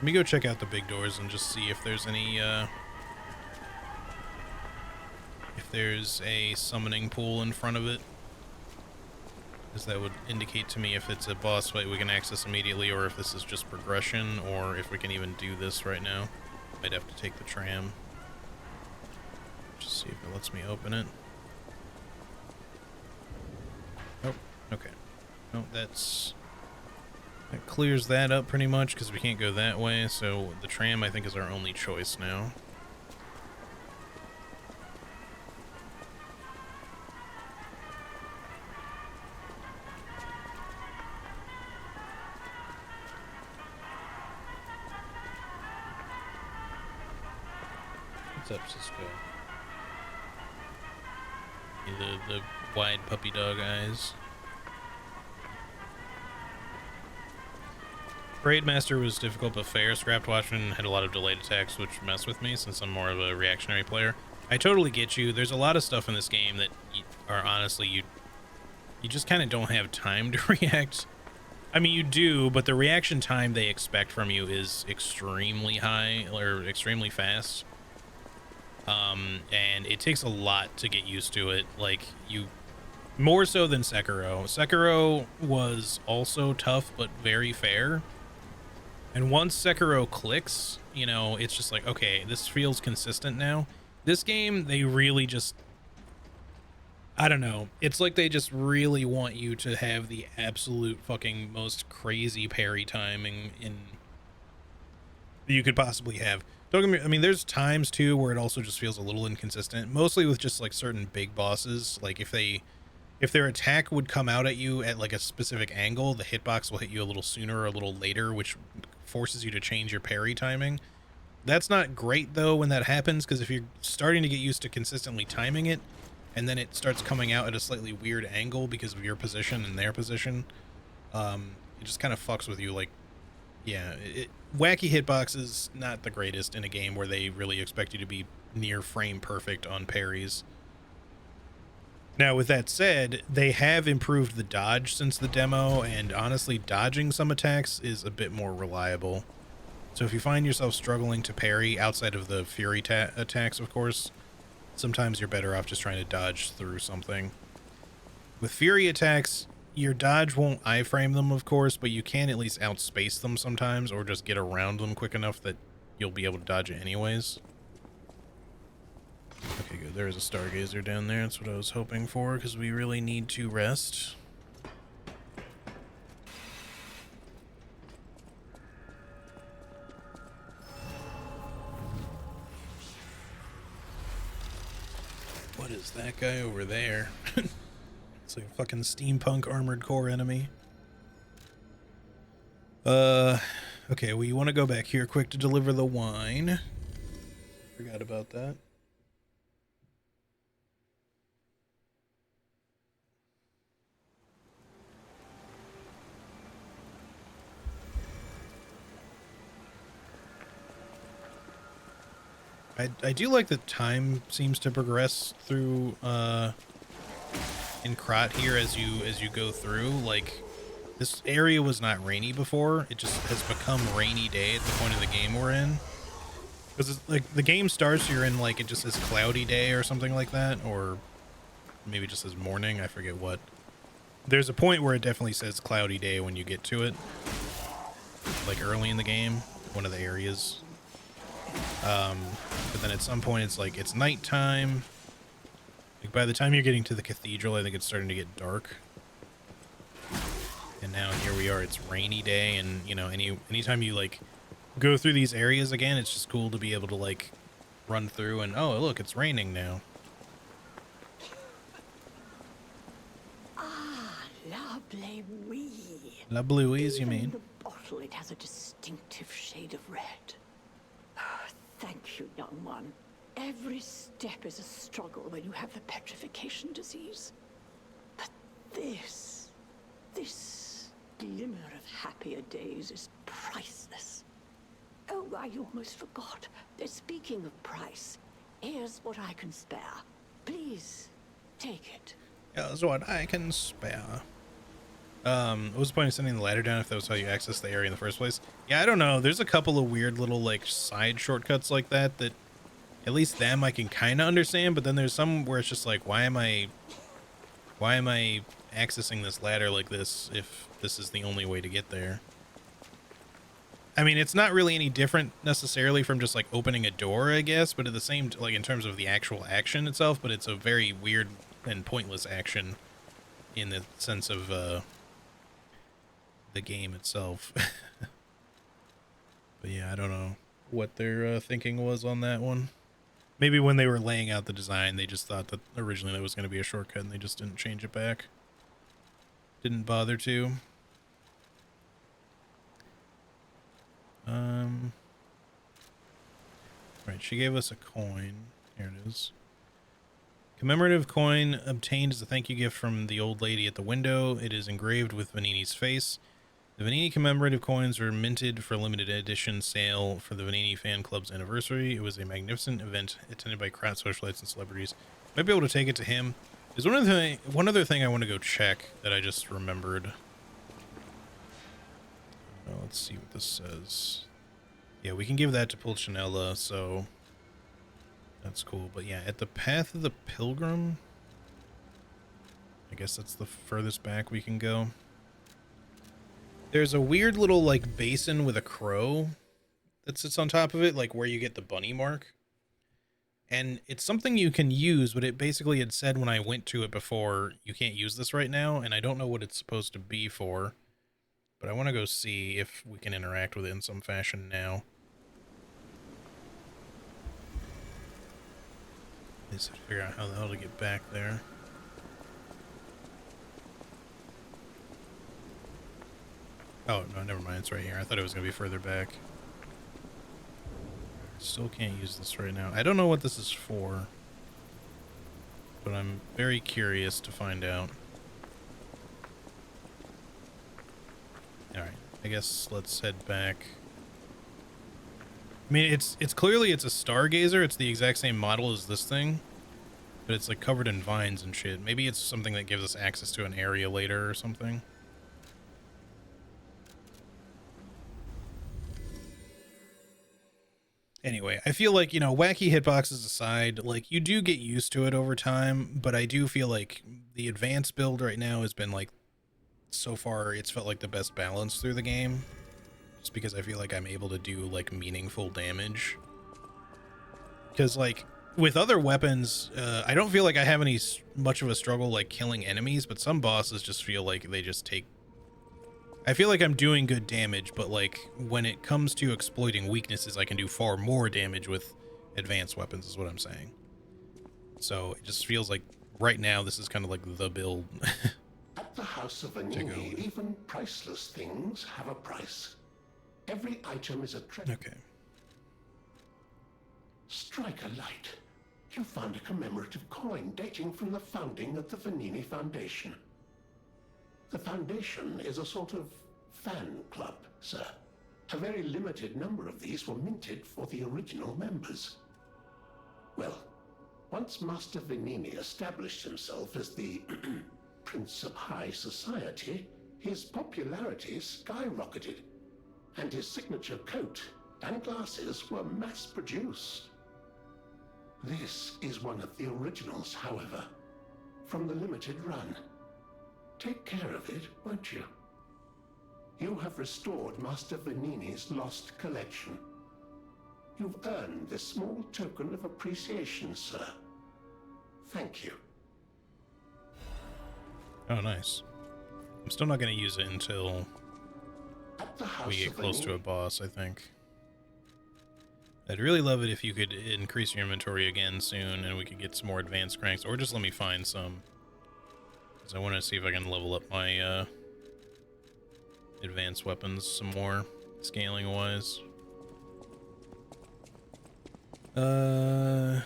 me go check out the big doors and just see if there's any, if there's a summoning pool in front of it. Because that would indicate to me if it's a boss fight we can access immediately, or if this is just progression, or if we can even do this right now. Might have to take the tram. Just see if it lets me open it. Oh, okay. No, that clears that up pretty much, because we can't go that way, so the tram I think is our only choice now. What's up, Cisco? The wide puppy dog eyes. Parade Master was difficult but fair. Scrapped Watchman had a lot of delayed attacks, which mess with me since I'm more of a reactionary player. I totally get you. There's a lot of stuff in this game that are honestly you just kind of don't have time to react. I mean, you do, but the reaction time they expect from you is extremely high or extremely fast. And it takes a lot to get used to it. Like, more so than Sekiro. Sekiro was also tough, but very fair. And once Sekiro clicks, you know, it's just like, okay, this feels consistent now. This game, they really just, I don't know. It's like they just really want you to have the absolute fucking most crazy parry timing that you could possibly have. Don't get me, I mean, there's times too where it also just feels a little inconsistent, mostly with just like certain big bosses. Like if their attack would come out at you at like a specific angle, the hitbox will hit you a little sooner or a little later, which forces you to change your parry timing. That's not great though when that happens, because if you're starting to get used to consistently timing it, and then it starts coming out at a slightly weird angle because of your position and their position, it just kind of fucks with you. Like, yeah, wacky hitboxes, not the greatest in a game where they really expect you to be near frame perfect on parries. Now, with that said, they have improved the dodge since the demo, and honestly, dodging some attacks is a bit more reliable. So if you find yourself struggling to parry outside of the Fury attacks, of course, sometimes you're better off just trying to dodge through something. With Fury attacks, your dodge won't iframe them, of course, but you can at least outspace them sometimes, or just get around them quick enough that you'll be able to dodge it anyways. Okay, good. There is a Stargazer down there. That's what I was hoping for, because we really need to rest. What is that guy over there? It's like a fucking steampunk armored core enemy. Okay, well, you want to go back here quick to deliver the wine. Forgot about that. I do like that time seems to progress through in Krat here as you go through. Like, this area was not rainy before. It just has become rainy day at the point of the game we're in. Because like the game starts, you're in like, it just says cloudy day or something like that, or maybe it just says morning, I forget what. There's a point where it definitely says cloudy day when you get to it, like early in the game, one of the areas. But then at some point it's like it's nighttime. Like by the time you're getting to the cathedral, I think it's starting to get dark. And now here we are, it's rainy day, and you know, anytime you like go through these areas again, it's just cool to be able to like run through and, oh look, it's raining now. Ah, la Bleuie. La Bleuie's, you mean? In the bottle, it has a distinctive shade of red. Thank you, young one. Every step is a struggle when you have the petrification disease. But this glimmer of happier days is priceless. Oh, I almost forgot. Speaking of price, here's what I can spare. Please, take it. Here's what I can spare. What was the point of sending the ladder down if that was how you access the area in the first place? Yeah, I don't know. There's a couple of weird little like side shortcuts like that at least them I can kind of understand, but then there's some where it's just like, why am I accessing this ladder like this if this is the only way to get there? I mean, it's not really any different necessarily from just like opening a door, I guess, but at the same, like in terms of the actual action itself, but it's a very weird and pointless action in the sense of the game itself. But yeah, I don't know what their thinking was on that one. Maybe when they were laying out the design, they just thought that originally that was going to be a shortcut and they just didn't change it back. Didn't bother to. Right, she gave us a coin. Here it is. Commemorative coin obtained as a thank you gift from the old lady at the window. It is engraved with Venigni's face. The Venigni commemorative coins were minted for a limited edition sale for the Venigni fan club's anniversary. It was a magnificent event attended by Krat socialites and celebrities. Might be able to take it to him. There's one other thing I want to go check that I just remembered. Well, let's see what this says. Yeah, we can give that to Pulcinella, so that's cool. But yeah, at the Path of the Pilgrim, I guess that's the furthest back we can go. There's a weird little like basin with a crow that sits on top of it, like where you get the bunny mark. And it's something you can use, but it basically had said when I went to it before, you can't use this right now, and I don't know what it's supposed to be for. But I want to go see if we can interact with it in some fashion now. At least I figure out how the hell to get back there. Oh, no, never mind. It's right here. I thought it was going to be further back. Still can't use this right now. I don't know what this is for, but I'm very curious to find out. Alright, I guess let's head back. I mean, it's clearly it's a stargazer. It's the exact same model as this thing, but it's like covered in vines and shit. Maybe it's something that gives us access to an area later or something. Anyway, I feel like, you know, wacky hitboxes aside, like, you do get used to it over time, but I do feel like the advanced build right now has been, like, so far, it's felt like the best balance through the game. Just because I feel like I'm able to do, like, meaningful damage. Because, like, with other weapons, I don't feel like I have any much of a struggle, like, killing enemies, but some bosses just feel like they just take... I feel like I'm doing good damage, but like when it comes to exploiting weaknesses, I can do far more damage with advanced weapons is what I'm saying. So it just feels like right now this is kind of like the build. At the House of Vanini, even priceless things have a price. Every item is a treasure. Okay. Strike a light. You found a commemorative coin dating from the founding of the Vanini Foundation. The Foundation is a sort of fan club, sir. A very limited number of these were minted for the original members. Well, once Master Vanini established himself as the Prince of High Society, his popularity skyrocketed, and his signature coat and glasses were mass-produced. This is one of the originals, however, from the limited run. Take care of it, won't you? You have restored Master Vanini's lost collection. You've earned this small token of appreciation, sir. Thank you. Oh, nice. I'm still not going to use it until we get close to a boss, I think. I'd really love it if you could increase your inventory again soon and we could get some more advanced cranks, or just let me find some. Because I want to see if I can level up my advanced weapons some more, scaling-wise. I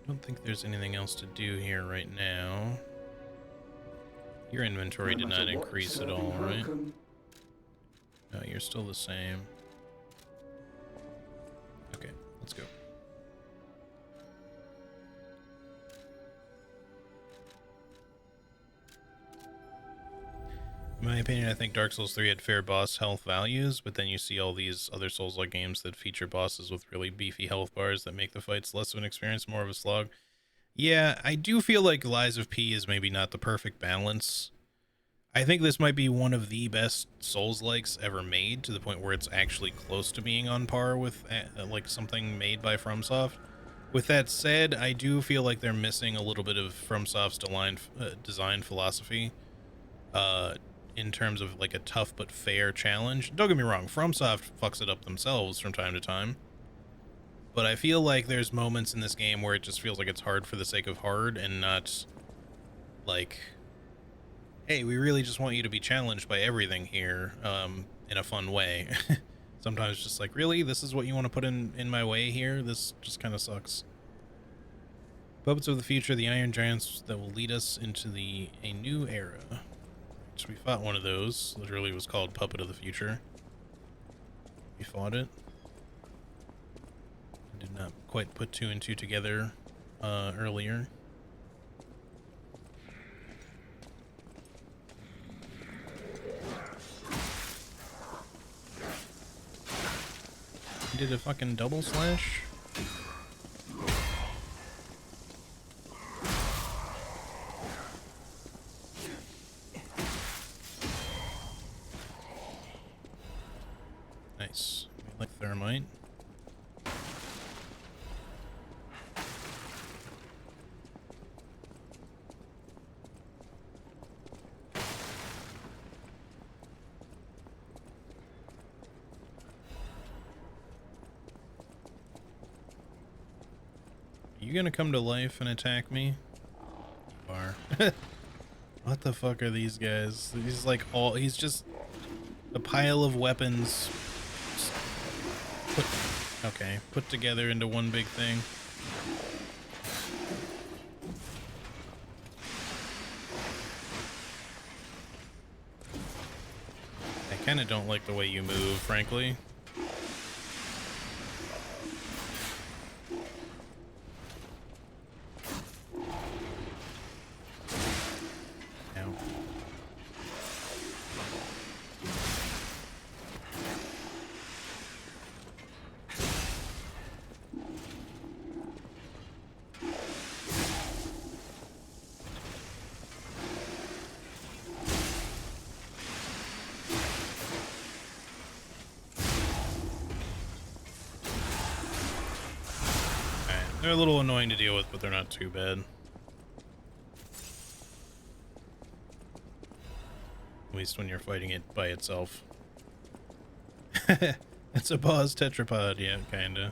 don't think there's anything else to do here right now. Your inventory did not increase at all, right? No, you're still the same. Okay, let's go. In my opinion, I think Dark Souls 3 had fair boss health values, but then you see all these other Souls-like games that feature bosses with really beefy health bars that make the fights less of an experience, more of a slog. Yeah, I do feel like Lies of P is maybe not the perfect balance. I think this might be one of the best Souls-likes ever made, to the point where it's actually close to being on par with like something made by FromSoft. With that said, I do feel like they're missing a little bit of FromSoft's design philosophy. In terms of like a tough but fair challenge. Don't get me wrong, FromSoft fucks it up themselves from time to time. But I feel like there's moments in this game where it just feels like it's hard for the sake of hard and not like, hey, we really just want you to be challenged by everything here in a fun way. Sometimes just like, really? This is what you want to put in my way here? This just kind of sucks. Puppets of the Future, the Iron Giants that will lead us into a new era. So we fought one of those. Literally was called Puppet of the Future. We fought it. I did not quite put two and two together earlier. He did a fucking double slash? Nice. We like thermite. Are you gonna come to life and attack me? You are. What the fuck are these guys? He's like he's just a pile of weapons put together into one big thing. I kind of don't like the way you move, frankly. They're a little annoying to deal with, but they're not too bad. At least when you're fighting it by itself. It's a boss tetrapod, yeah, kinda.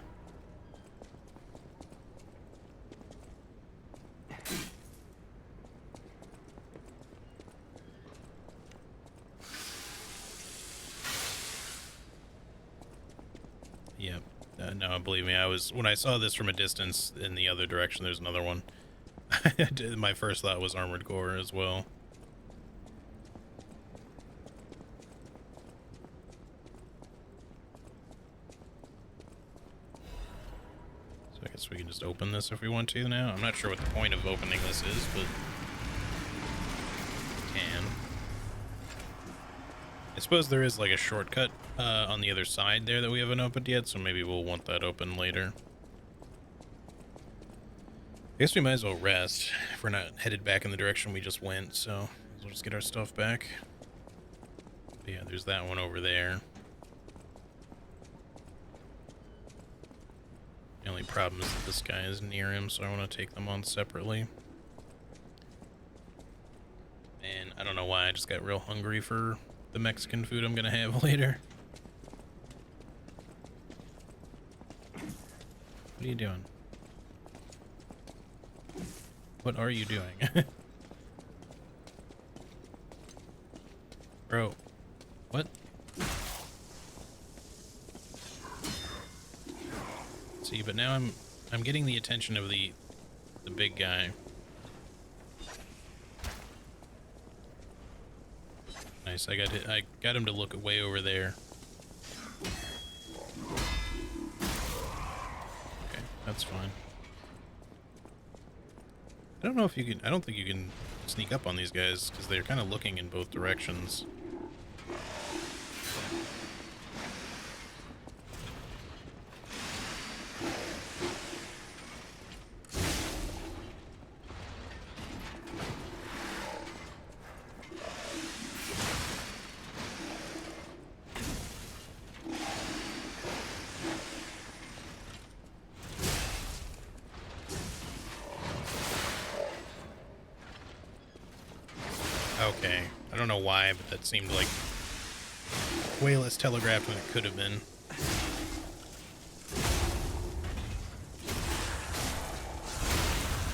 No, believe me, when I saw this from a distance in the other direction, there's another one. My first thought was Armored Core as well. So I guess we can just open this if we want to now. I'm not sure what the point of opening this is, but we can. I suppose there is like a shortcut on the other side there that we haven't opened yet, so maybe we'll want that open later. I guess we might as well rest if we're not headed back in the direction we just went, so we'll just get our stuff back. But yeah, there's that one over there. The only problem is that this guy is near him, so I want to take them on separately. And I don't know why, I just got real hungry for the Mexican food I'm gonna have later. What are you doing? What are you doing? Bro. What? See, but now I'm getting the attention of the big guy. Nice, I got him to look way over there. Okay, that's fine. I don't know if you can, I don't think you can sneak up on these guys because they're kind of looking in both directions. Okay, I don't know why, but that seemed like way less telegraphed than it could have been.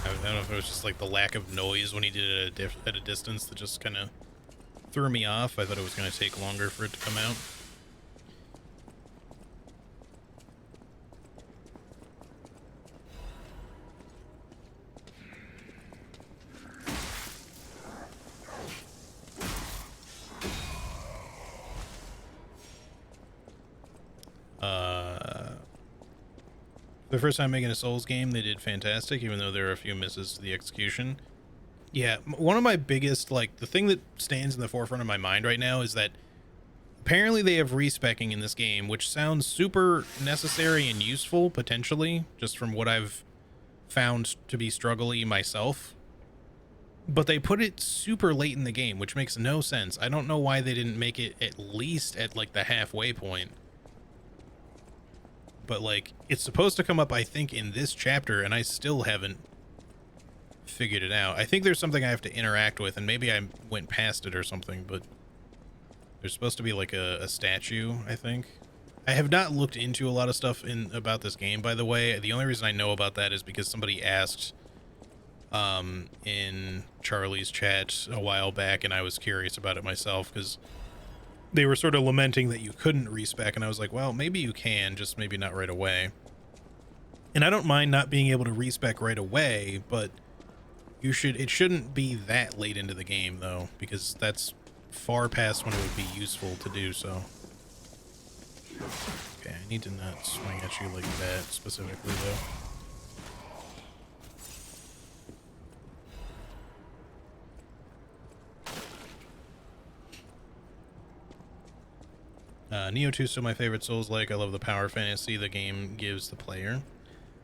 I don't know if it was just like the lack of noise when he did it at a distance that just kind of threw me off. I thought it was going to take longer for it to come out. The first time making a Souls game, they did fantastic, even though there are a few misses to the execution. Yeah, one of my biggest, like, the thing that stands in the forefront of my mind right now is that apparently they have respecking in this game, which sounds super necessary and useful, potentially, just from what I've found to be struggly myself. But they put it super late in the game, which makes no sense. I don't know why they didn't make it at least at, like, the halfway point. But, like, it's supposed to come up, I think, in this chapter, and I still haven't figured it out. I think there's something I have to interact with, and maybe I went past it or something, but there's supposed to be, like, a statue, I think. I have not looked into a lot of stuff about this game, by the way. The only reason I know about that is because somebody asked in Charlie's chat a while back, and I was curious about it myself, because they were sort of lamenting that you couldn't respec, and I was like, well, maybe you can, just maybe not right away. And I don't mind not being able to respec right away, but it shouldn't be that late into the game, though, because that's far past when it would be useful to do so. Okay, I need to not swing at you like that specifically, though. Nioh 2 is still my favorite Souls-like. I love the power fantasy the game gives the player.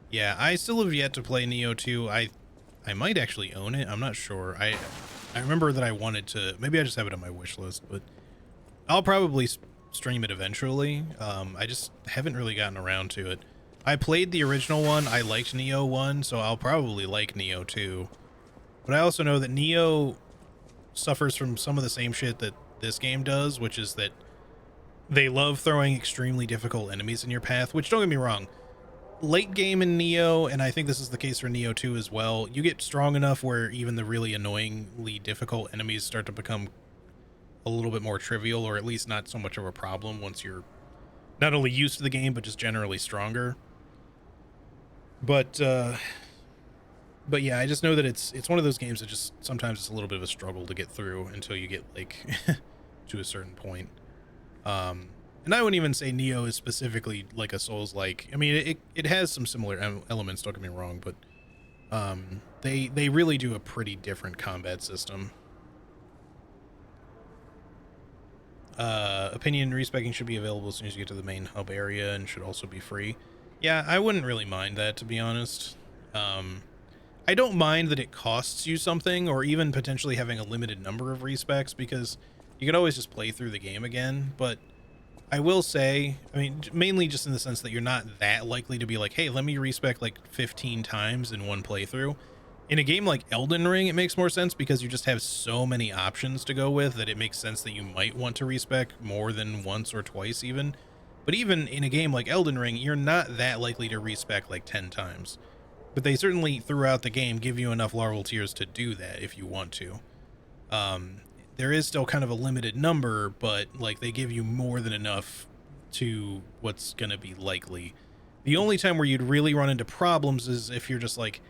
Yeah, I still have yet to play Nioh 2. I might actually own it. I'm not sure. I remember that I wanted to. Maybe I just have it on my wish list, but I'll probably stream it eventually. I just haven't really gotten around to it. I played the original one. I liked Nioh 1, so I'll probably like Nioh 2. But I also know that Nioh suffers from some of the same shit that this game does, which is that they love throwing extremely difficult enemies in your path, which, don't get me wrong, late game in Nioh, and I think this is the case for Nioh 2 as well, you get strong enough where even the really annoyingly difficult enemies start to become a little bit more trivial, or at least not so much of a problem once you're not only used to the game, but just generally stronger. But yeah, I just know that it's one of those games that just sometimes it's a little bit of a struggle to get through until you get like to a certain point. And I wouldn't even say Neo is specifically like a Souls-like. I mean, it has some similar elements, don't get me wrong, but they really do a pretty different combat system. Opinion respecking should be available as soon as you get to the main hub area and should also be free. Yeah, I wouldn't really mind that, to be honest. I don't mind that it costs you something, or even potentially having a limited number of respecs, because you can always just play through the game again. But I will say, I mean, mainly just in the sense that you're not that likely to be like, hey, let me respec like 15 times in one playthrough. In a game like Elden Ring, it makes more sense because you just have so many options to go with that it makes sense that you might want to respec more than once or twice even. But even in a game like Elden Ring, you're not that likely to respec like 10 times. But they certainly, throughout the game, give you enough larval tears to do that if you want to. There is still kind of a limited number, but like they give you more than enough to what's going to be likely. The only time where you'd really run into problems is if you're just like,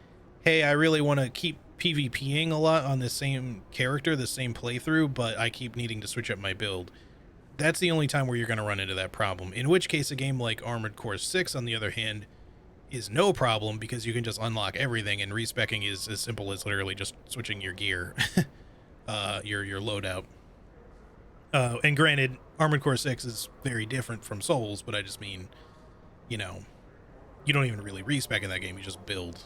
hey, I really want to keep PvPing a lot on the same character, the same playthrough, but I keep needing to switch up my build. That's the only time where you're going to run into that problem. In which case, a game like Armored Core 6, on the other hand, is no problem because you can just unlock everything, and respecking is as simple as literally just switching your gear, your loadout. And granted, Armored Core 6 is very different from Souls, but I just mean, you know, you don't even really respec in that game, you just build.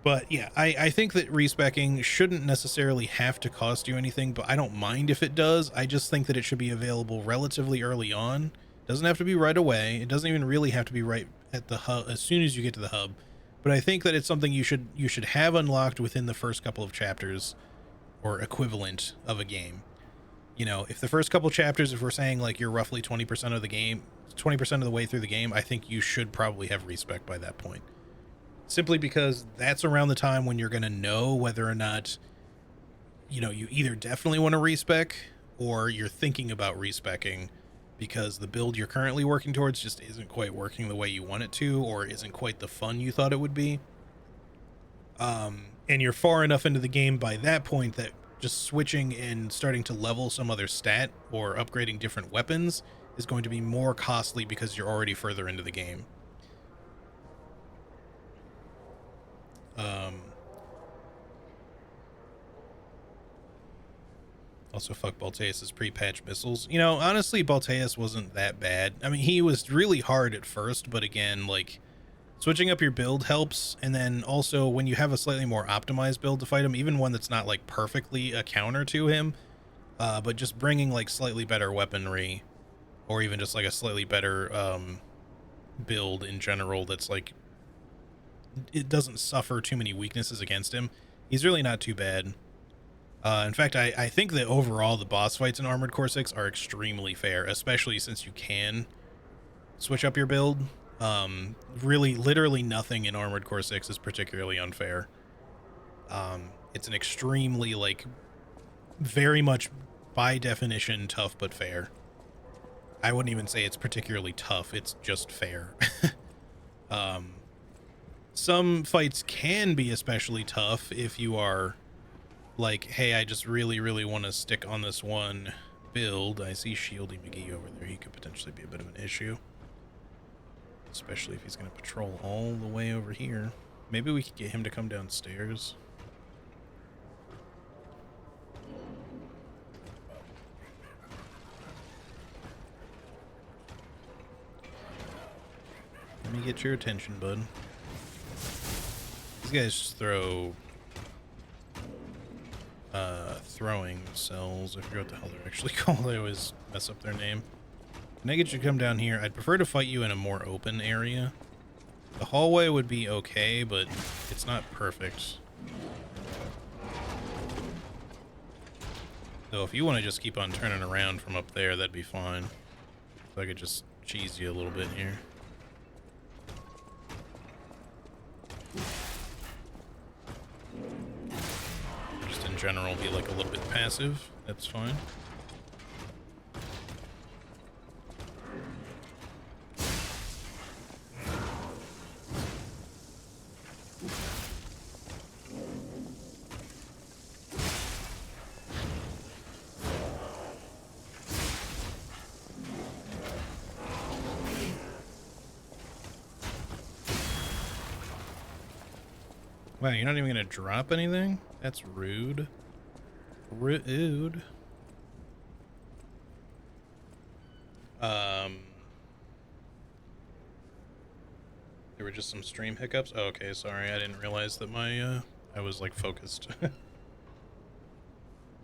But yeah, I think that respecking shouldn't necessarily have to cost you anything, but I don't mind if it does. I just think that it should be available relatively early on. Doesn't have to be right away. It doesn't even really have to be right at the hub as soon as you get to the hub. But I think that it's something you should have unlocked within the first couple of chapters or equivalent of a game. You know, if the first couple chapters, if we're saying like you're roughly 20% of the game, 20% of the way through the game, I think you should probably have respec by that point. Simply because that's around the time when you're going to know whether or not, you know, you either definitely want to respec or you're thinking about respecking because the build you're currently working towards just isn't quite working the way you want it to, or isn't quite the fun you thought it would be. And you're far enough into the game by that point that just switching and starting to level some other stat or upgrading different weapons is going to be more costly because you're already further into the game. Also, fuck Balteus' pre-patch missiles. You know, honestly, Balteus wasn't that bad. I mean, he was really hard at first, but again, like, switching up your build helps. And then also, when you have a slightly more optimized build to fight him, even one that's not, like, perfectly a counter to him, but just bringing, like, slightly better weaponry, or even just, like, a slightly better build in general that's, like, it doesn't suffer too many weaknesses against him, he's really not too bad. In fact, I think that overall the boss fights in Armored Core 6 are extremely fair, especially since you can switch up your build. Really, literally nothing in Armored Core 6 is particularly unfair. It's an extremely, like, very much by definition tough but fair. I wouldn't even say it's particularly tough, it's just fair. Some fights can be especially tough if you are like, hey, I just really, really want to stick on this one build. I see Shieldy McGee over there. He could potentially be a bit of an issue. Especially if he's going to patrol all the way over here. Maybe we could get him to come downstairs. Let me get your attention, bud. These guys just throw throwing cells. I forget what the hell they're actually called. I always mess up their name. Can I get you to come down here? I'd prefer to fight you in a more open area. The hallway would be okay, but it's not perfect. So if you want to just keep on turning around from up there, that'd be fine. So I could just cheese you a little bit here. General be like a little bit passive. That's fine. Wow, you're not even gonna drop anything? That's rude. Rude. There were just some stream hiccups. Oh, okay, sorry. I didn't realize that my I was like focused.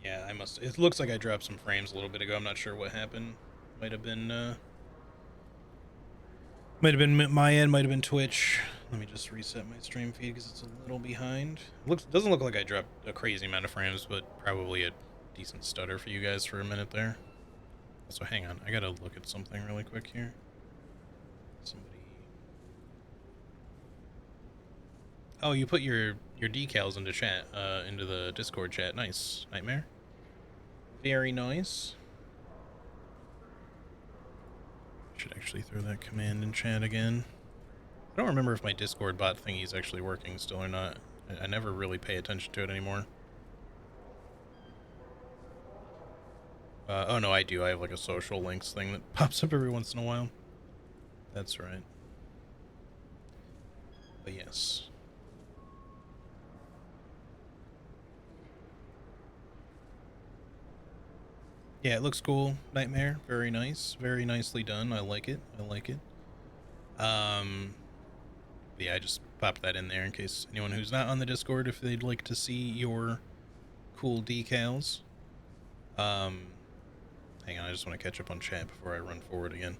Yeah, I must. It looks like I dropped some frames a little bit ago. I'm not sure what happened. Might have been my end, might have been Twitch. Let me just reset my stream feed because it's a little behind. Doesn't look like I dropped a crazy amount of frames, but probably a decent stutter for you guys for a minute there. So hang on, I gotta look at something really quick here. Somebody. Oh, you put your decals into chat, into the Discord chat. Nice, Nightmare. Very nice. Should actually throw that command in chat again. I don't remember if my Discord bot thingy is actually working still or not. I never really pay attention to it anymore. Oh no, I do. I have like a social links thing that pops up every once in a while. That's right. But yes. Yeah, it looks cool. Nightmare, very nice. Very nicely done. I like it. I like it. Yeah, I just popped that in there in case anyone who's not on the Discord, if they'd like to see your cool decals. Hang on, I just want to catch up on chat before I run forward again.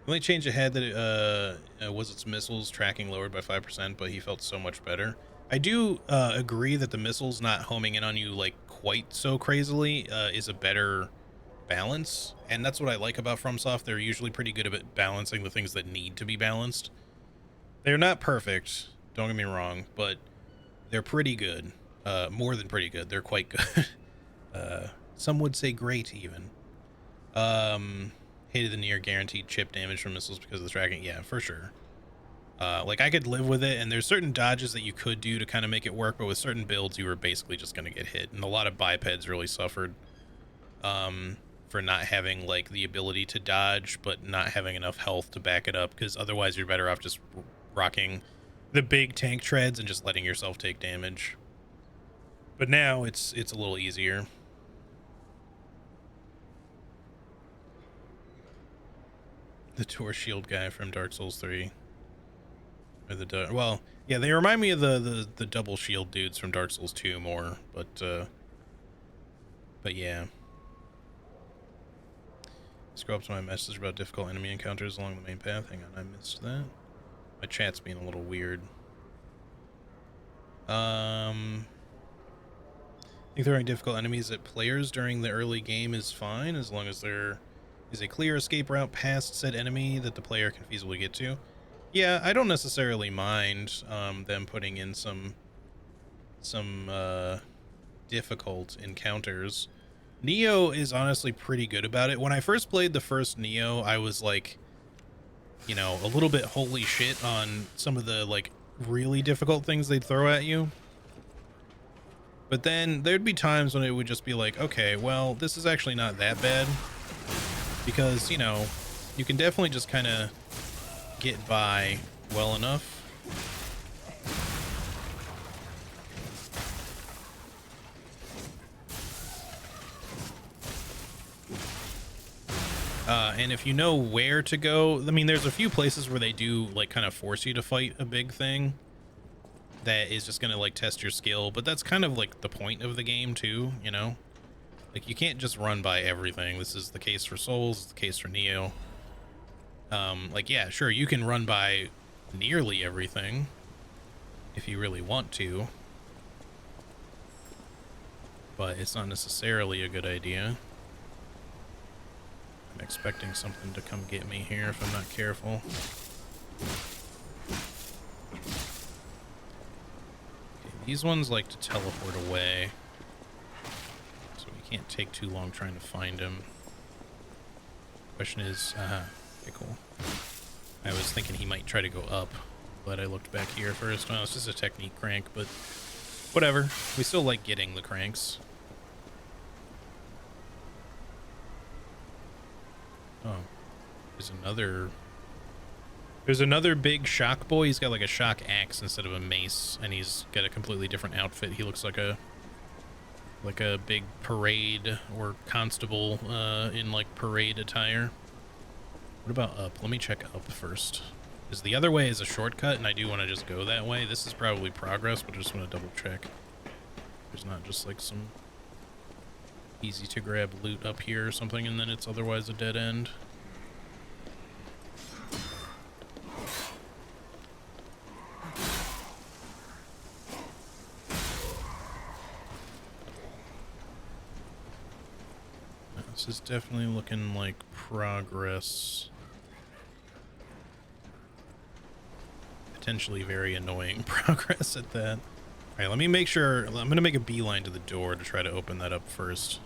The only change it had that it was its missiles tracking lowered by 5%, but he felt so much better. I do agree that the missiles not homing in on you like quite so crazily is a better balance, and that's what I like about FromSoft. They're usually pretty good at balancing the things that need to be balanced. They're not perfect, don't get me wrong, but they're pretty good. More than pretty good. They're quite good. Some would say great even. Hated the near guaranteed chip damage from missiles because of the tracking. Yeah, for sure. Like I could live with it, and there's certain dodges that you could do to kind of make it work, but with certain builds you were basically just going to get hit, and a lot of bipeds really suffered for not having like the ability to dodge but not having enough health to back it up, because otherwise you're better off just rocking the big tank treads and just letting yourself take damage. But now it's a little easier. The Tor Shield guy from Dark Souls 3. Or the well, yeah, they remind me of the double shield dudes from Dark Souls 2 more, but yeah. Scroll up to my message about difficult enemy encounters along the main path. Hang on, I missed that. My chat's being a little weird. I think throwing difficult enemies at players during the early game is fine, as long as there is a clear escape route past said enemy that the player can feasibly get to. Yeah, I don't necessarily mind them putting in some difficult encounters. Nioh is honestly pretty good about it. When I first played the first Nioh, I was like, you know, a little bit holy shit on some of the like really difficult things they'd throw at you. But then there'd be times when it would just be like, okay, well, this is actually not that bad, because, you know, you can definitely just kind of get by well enough. And if you know where to go, I mean, there's a few places where they do like kind of force you to fight a big thing that is just gonna like test your skill, but that's kind of like the point of the game too, you know? Like you can't just run by everything. This is the case for Souls, it's the case for Nioh. Like, yeah, sure, you can run by nearly everything if you really want to, but it's not necessarily a good idea. I'm expecting something to come get me here if I'm not careful. Okay, these ones like to teleport away, so we can't take too long trying to find him. Question is, okay, cool. I was thinking he might try to go up, but I looked back here first. Well, it's just a technique crank, but whatever. We still like getting the cranks. Oh, there's another There's another big shock boy. He's got like a shock axe instead of a mace, and he's got a completely different outfit. He looks like a big parade or constable in like parade attire. What about up? Let me check up first. Because the other way is a shortcut, and I do want to just go that way. This is probably progress, but I just want to double check. There's not just like some easy to grab loot up here or something, and then it's otherwise a dead end. This is definitely looking like progress. Potentially very annoying progress at that. All right, let me make sure. I'm going to make a beeline to the door to try to open that up first.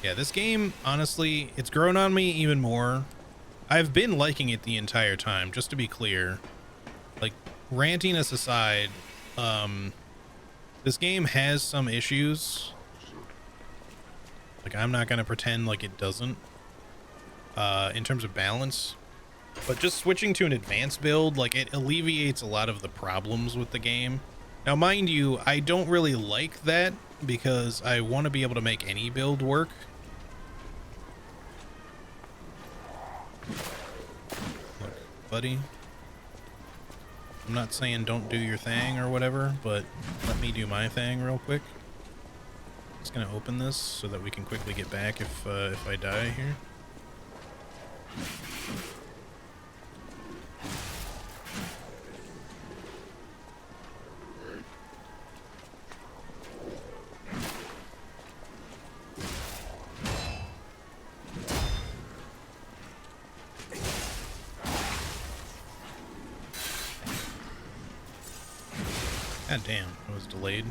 Yeah, this game, honestly, it's grown on me even more. I've been liking it the entire time, just to be clear. Like, rantiness aside, this game has some issues. Like, I'm not going to pretend like it doesn't, in terms of balance. But just switching to an advanced build, like, it alleviates a lot of the problems with the game. Now, mind you, I don't really like that because I want to be able to make any build work. Look, buddy. I'm not saying don't do your thing or whatever, but let me do my thing real quick. Just gonna open this so that we can quickly get back if I die here. God damn, it was delayed.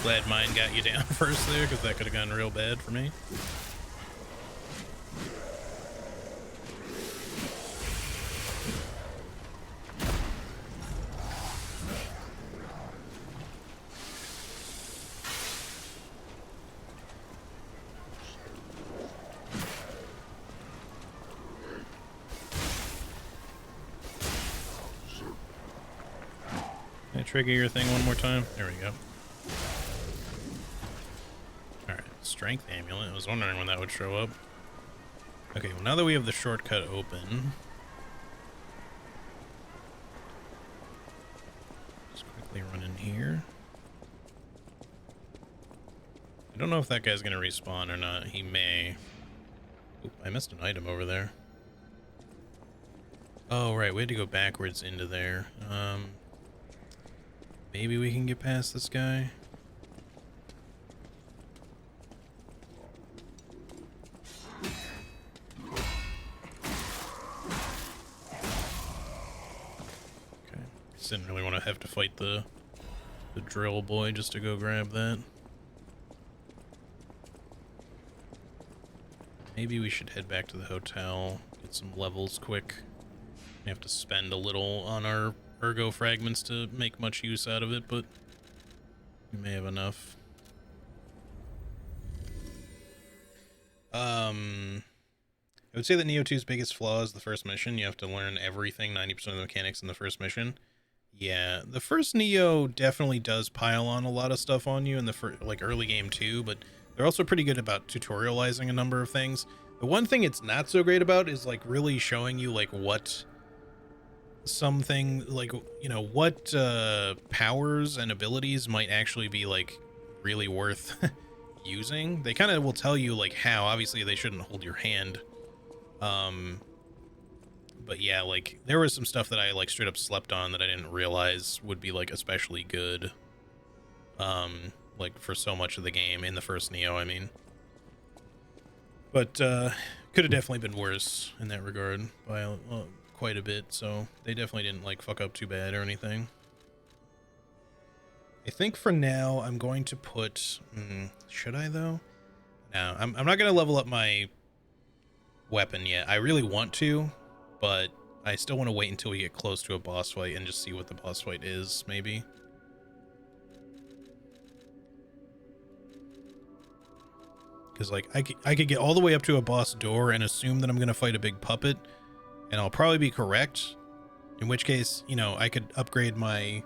Glad mine got you down first there, because that could have gone real bad for me. Can I trigger your thing one more time? There we go. Strength amulet. I was wondering when that would show up. Okay, well, now that we have the shortcut open, just quickly run in here. I don't know if that guy's gonna respawn or not. He may. Oop, I missed an item over there. Oh, right, we had to go backwards into there. Maybe we can get past this guy. Didn't really want to have to fight the drill boy just to go grab that. Maybe we should head back to the hotel, get some levels quick. We have to spend a little on our ergo fragments to make much use out of it, but we may have enough. I would say that Nioh 2's biggest flaw is the first mission. You have to learn everything, 90% of the mechanics in the first mission. Yeah, the first Nioh definitely does pile on a lot of stuff on you in the like early game too, but they're also pretty good about tutorializing a number of things. The one thing it's not so great about is like really showing you like what something, like, you know, what powers and abilities might actually be like really worth using. They kind of will tell you like how. Obviously they shouldn't hold your hand. But yeah, like, there was some stuff that I, like, straight up slept on that I didn't realize would be, like, especially good, like, for so much of the game, in the first Nioh, I mean. But could have definitely been worse in that regard by quite a bit. So they definitely didn't like fuck up too bad or anything. I think for now I'm going to put. Should I though? No, I'm not gonna level up my weapon yet. I really want to, but I still want to wait until we get close to a boss fight and just see what the boss fight is, maybe. Because, like, I could get all the way up to a boss door and assume that I'm going to fight a big puppet, and I'll probably be correct. In which case, you know, I could upgrade my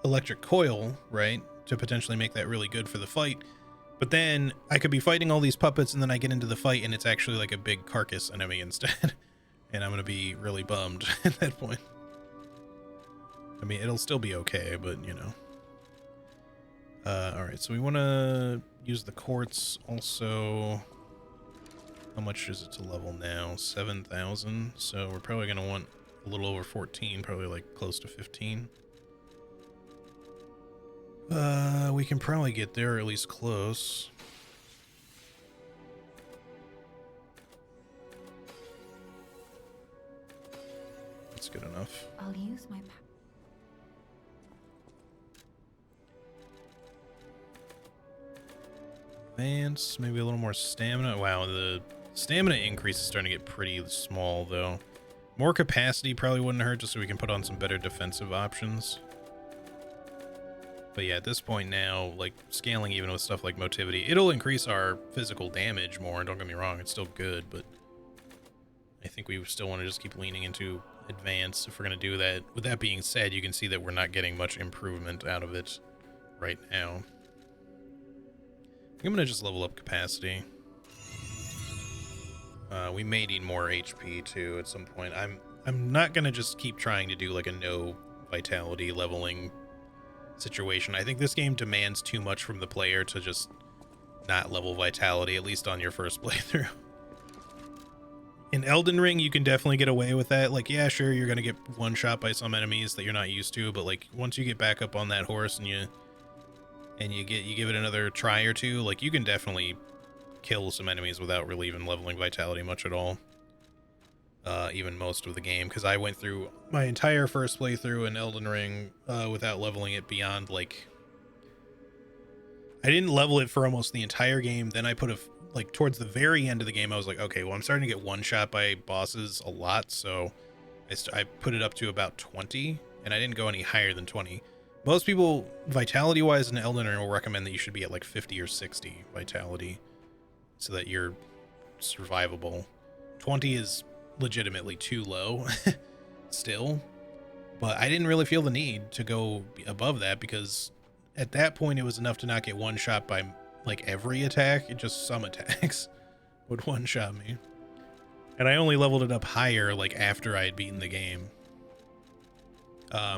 electric coil, right, to potentially make that really good for the fight. But then I could be fighting all these puppets, and then I get into the fight, and it's actually like a big carcass enemy instead. And I'm going to be really bummed at that point. I mean, it'll still be okay, but, you know. Alright, so we want to use the quartz also. How much is it to level now? 7,000. So we're probably going to want a little over 14, probably like close to 15. We can probably get there, or at least close. That's good enough. I'll use my Advance, maybe a little more stamina. Wow, the stamina increase is starting to get pretty small, though. More capacity probably wouldn't hurt, just so we can put on some better defensive options. But yeah, at this point now, like, scaling even with stuff like motivity, it'll increase our physical damage more, and don't get me wrong, it's still good, but I think we still want to just keep leaning into advance if we're going to do that. With that being said, you can see that we're not getting much improvement out of it right now. I'm gonna just level up capacity. We may need more HP too at some point. I'm not gonna just keep trying to do like a no vitality leveling situation. I think this game demands too much from the player to just not level vitality, at least on your first playthrough. In Elden Ring, you can definitely get away with that. Like, yeah, sure, you're gonna get one shot by some enemies that you're not used to, but like once you get back up on that horse and you give it another try or two, like, you can definitely kill some enemies without really even leveling vitality much at all. Even most of the game, because I went through my entire first playthrough in Elden Ring without leveling it beyond, like, I didn't level it for almost the entire game. Then I put like towards the very end of the game, I was like, okay, well, I'm starting to get one shot by bosses a lot, so I put it up to about 20, and I didn't go any higher than 20. Most people, vitality-wise in Elden Ring, will recommend that you should be at like 50 or 60 vitality so that you're survivable. 20 is legitimately too low still, but I didn't really feel the need to go above that because at that point it was enough to not get one shot by like every attack. It just some attacks would one shot me. And I only leveled it up higher like after I had beaten the game.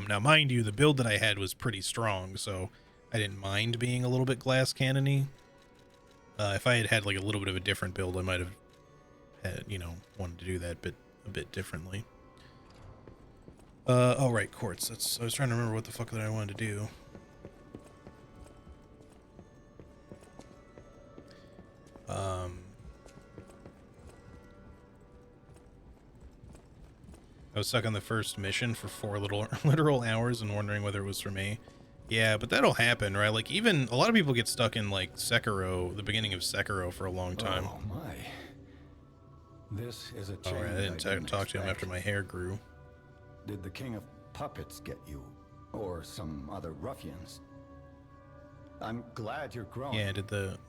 Now, mind you, the build that I had was pretty strong, so I didn't mind being a little bit glass cannon-y. If I had had like a little bit of a different build, I might have had, you know, wanted to do that a bit differently. Oh, right, quartz. I was trying to remember what the fuck that I wanted to do. I was stuck on the first mission for 4 literal hours and wondering whether it was for me. Yeah, but that'll happen, right? Like, even a lot of people get stuck in like Sekiro, the beginning of Sekiro, for a long time. Oh my. This is a change. All right, I didn't talk to him after my hair grew. Did the King of Puppets get you? Or some other ruffians? I'm glad you're growing. Yeah, did the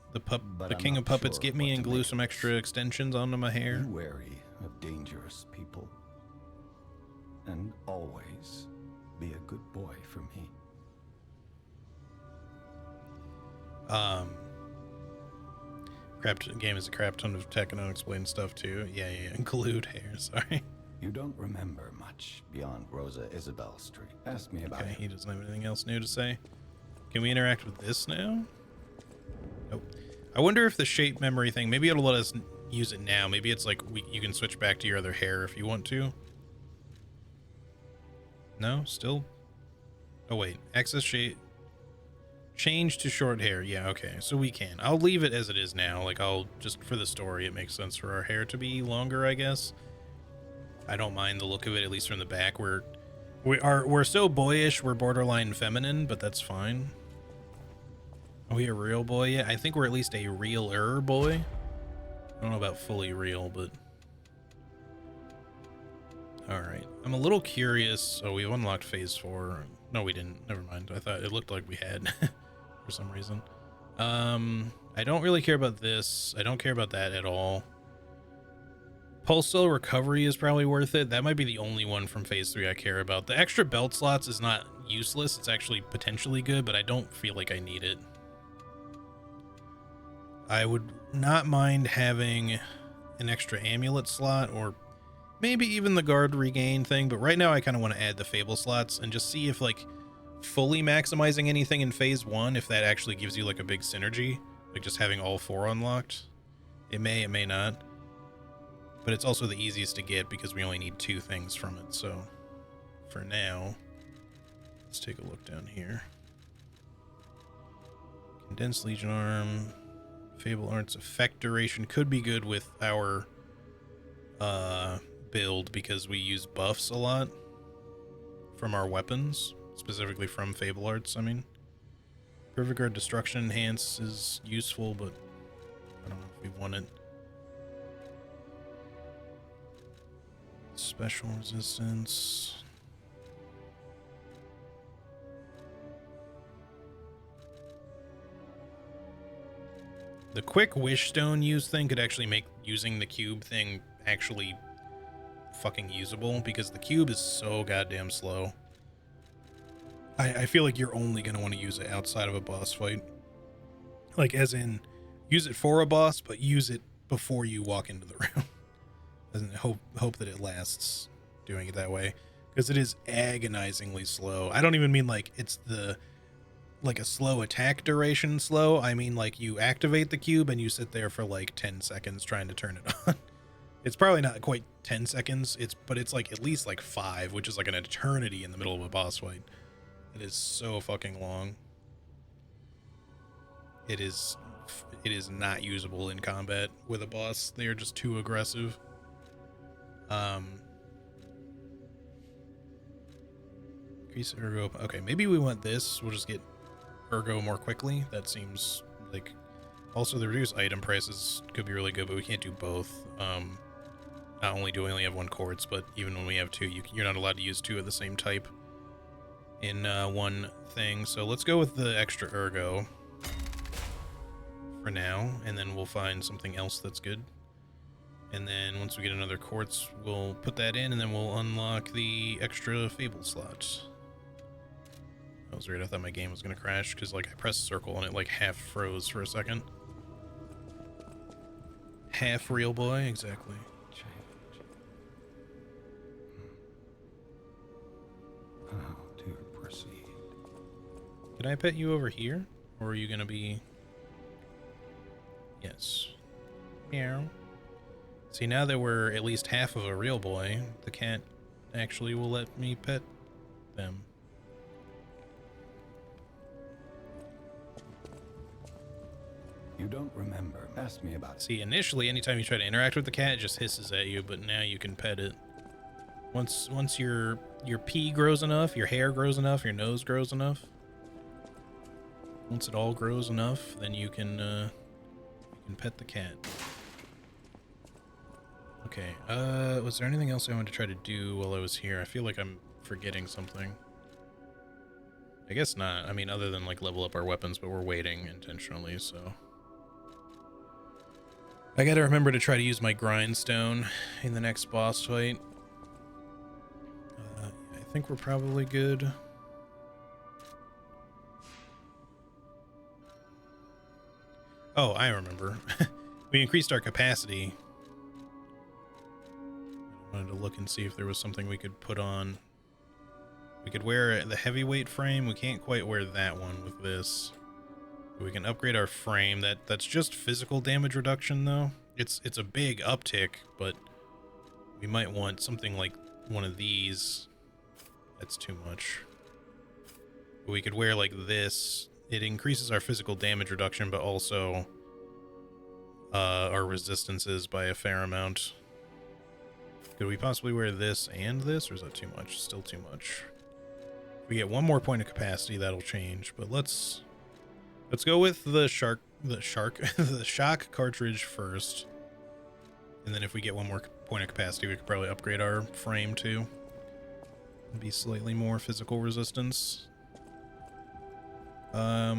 King of Puppets get me and glue some extra extensions onto my hair? Be wary of dangerous people. And always be a good boy for me. Game is a crap ton of tech and unexplained stuff too. Yeah, include hair, sorry. You don't remember much beyond Rosa Isabelle Street. Ask me about it. He doesn't have anything else new to say. Can we interact with this now? Nope. I wonder if the shape memory thing, maybe it'll let us use it now. Maybe it's like you can switch back to your other hair if you want to. No, still. Oh wait, access Change to short hair. Yeah, okay. So we can. I'll leave it as it is now. Like, I'll just, for the story, it makes sense for our hair to be longer, I guess. I don't mind the look of it, at least from the back. We're so boyish, we're borderline feminine, but that's fine. Are we a real boy yet? I think we're at least a realer boy. I don't know about fully real, but... Alright. I'm a little curious. Oh, we've unlocked phase 4. No, we didn't. Never mind. I thought it looked like we had for some reason. I don't really care about this. I don't care about that at all. Pulse cell recovery is probably worth it. That might be the only one from phase 3 I care about. The extra belt slots is not useless. It's actually potentially good, but I don't feel like I need it. I would not mind having an extra amulet slot, or maybe even the guard regain thing, but right now I kind of want to add the fable slots and just see if, like, fully maximizing anything in phase 1, if that actually gives you like a big synergy, like just having all 4 unlocked. It may not, but it's also the easiest to get because we only need 2 things from it. So for now, let's take a look down here. Condensed Legion Arm, Fable Arts effect duration could be good with our build because we use buffs a lot from our weapons, specifically from Fable Arts. I mean, Perfect Guard Destruction Enhance is useful, but I don't know if we want it. Special Resistance. The quick wish stone use thing could actually make using the cube thing actually fucking usable, because the cube is so goddamn slow. I feel like you're only going to want to use it outside of a boss fight. Like, as in, use it for a boss, but use it before you walk into the room. And hope that it lasts doing it that way, because it is agonizingly slow. I don't even mean like it's like a slow attack duration slow. I mean, like, you activate the cube and you sit there for like 10 seconds trying to turn it on. It's probably not quite 10 seconds, but it's like at least like 5, which is like an eternity in the middle of a boss fight. It is so fucking long. It is not usable in combat with a boss. They are just too aggressive. Increase ergo. Okay, maybe we want this. We'll just get ergo more quickly. That seems like... Also, the reduced item prices could be really good, but we can't do both. Not only do we only have 1 quartz, but even when we have 2, you're not allowed to use 2 of the same type in one thing. So let's go with the extra ergo for now, and then we'll find something else that's good. And then once we get another quartz, we'll put that in, and then we'll unlock the extra fable slots. That was weird. I thought my game was going to crash because, like, I pressed circle and it, like, half froze for a second. Half real boy, exactly. How to proceed? Can I pet you over here? Or are you going to be... Yes. Meow. See, now that we're at least half of a real boy, the cat actually will let me pet them. You don't remember. Ask me about it. See, initially, anytime you try to interact with the cat, it just hisses at you, but now you can pet it. Once your pee grows enough, your hair grows enough, your nose grows enough, once it all grows enough, then you can pet the cat. Okay, was there anything else I wanted to try to do while I was here? I feel like I'm forgetting something. I guess not. I mean, other than, like, level up our weapons, but we're waiting intentionally, so... I gotta remember to try to use my grindstone in the next boss fight. I think we're probably good. Oh, I remember. We increased our capacity. I wanted to look and see if there was something we could put on. We could wear the heavyweight frame. We can't quite wear that one with this. We can upgrade our frame. That's just physical damage reduction, though. It's a big uptick, but we might want something like one of these. That's too much. But we could wear like this it increases our physical damage reduction, but also our resistances by a fair amount. Could we possibly wear this and this, or is that too much? Still too much. If we get one more point of capacity, that'll change. But let's go with the the shock cartridge first, and then if we get one more point of capacity, we could probably upgrade our frame too. Be slightly more physical resistance. But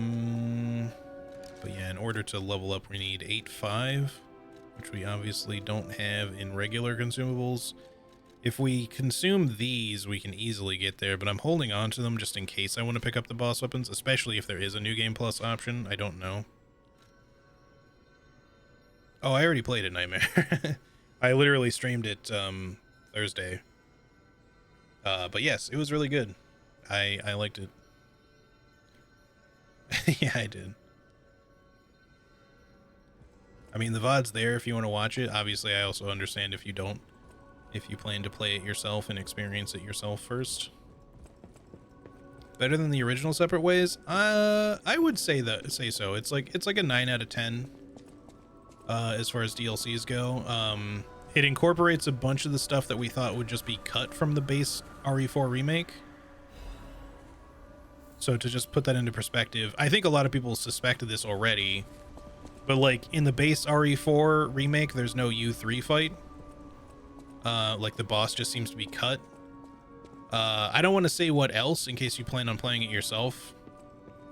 yeah, in order to level up, we need 8.5, which we obviously don't have in regular consumables. If we consume these, we can easily get there, but I'm holding on to them just in case I want to pick up the boss weapons, especially if there is a New Game Plus option. I don't know. Oh, I already played it, Nightmare. I literally streamed it Thursday. But yes, it was really good. I liked it. Yeah, I did. I mean, the VOD's there if you want to watch it. Obviously, I also understand if you don't. If you plan to play it yourself and experience it yourself first. Better than the original Separate Ways? I would say so. It's like a 9 out of 10 as far as DLCs go. It incorporates a bunch of the stuff that we thought would just be cut from the base RE4 remake. So to just put that into perspective, I think a lot of people suspected this already, but like in the base RE4 remake, there's no U3 fight. Like the boss just seems to be cut. I don't want to say what else in case you plan on playing it yourself.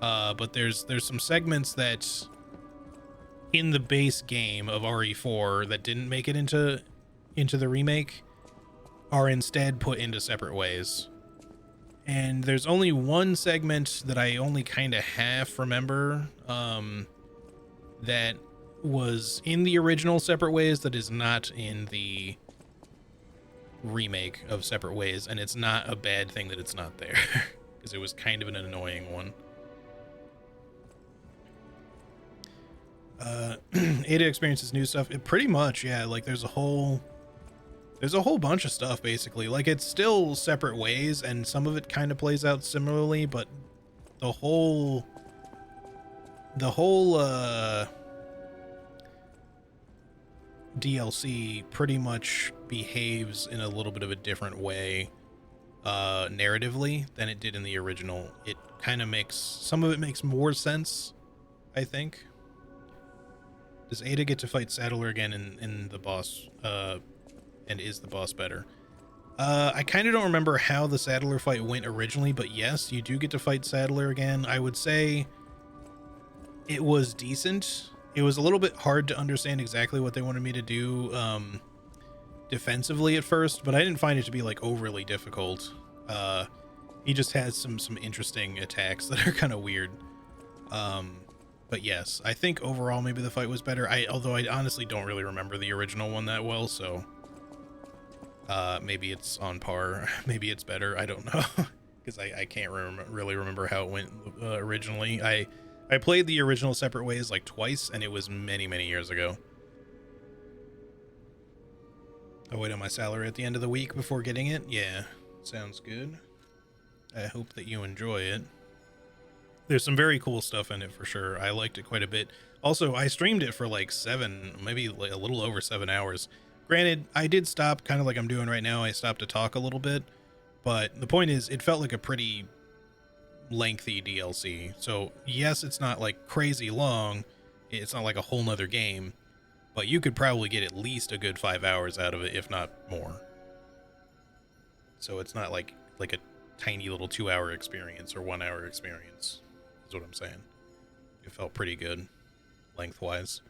But there's some segments that in the base game of RE4 that didn't make it into the remake are instead put into Separate Ways. And there's only one segment that I only kind of half remember that was in the original Separate Ways that is not in the remake of Separate Ways, and it's not a bad thing that it's not there because it was kind of an annoying one. Ada experiences new stuff. It pretty much, yeah, like there's a whole bunch of stuff basically. Like it's still Separate Ways and some of it kind of plays out similarly, but the whole DLC pretty much behaves in a little bit of a different way narratively than it did in the original. It kind of makes, some of it makes more sense, I think. Does Ada get to fight Saddler again in the boss, and is the boss better? I kind of don't remember how the Saddler fight went originally, but yes, you do get to fight Saddler again. I would say it was decent. It was a little bit hard to understand exactly what they wanted me to do defensively at first, but I didn't find it to be like overly difficult. He just has some interesting attacks that are kind of weird. But yes, I think overall maybe the fight was better. Although I honestly don't really remember the original one that well, so maybe it's on par, maybe it's better. I don't know because I can't really remember how it went originally. I played the original Separate Ways like twice, and it was many years ago. I'll wait on my salary at the end of the week before getting it. Yeah, sounds good. I hope that you enjoy it. There's some very cool stuff in it for sure. I liked it quite a bit. Also, I streamed it for like 7, maybe like a little over 7 hours. Granted, I did stop kind of like I'm doing right now. I stopped to talk a little bit, but the point is it felt like a pretty lengthy DLC. So yes, it's not like crazy long. It's not like a whole nother game, but you could probably get at least a good 5 hours out of it, if not more. So it's not like a tiny little 2-hour experience or 1-hour experience, is what I'm saying. It felt pretty good lengthwise.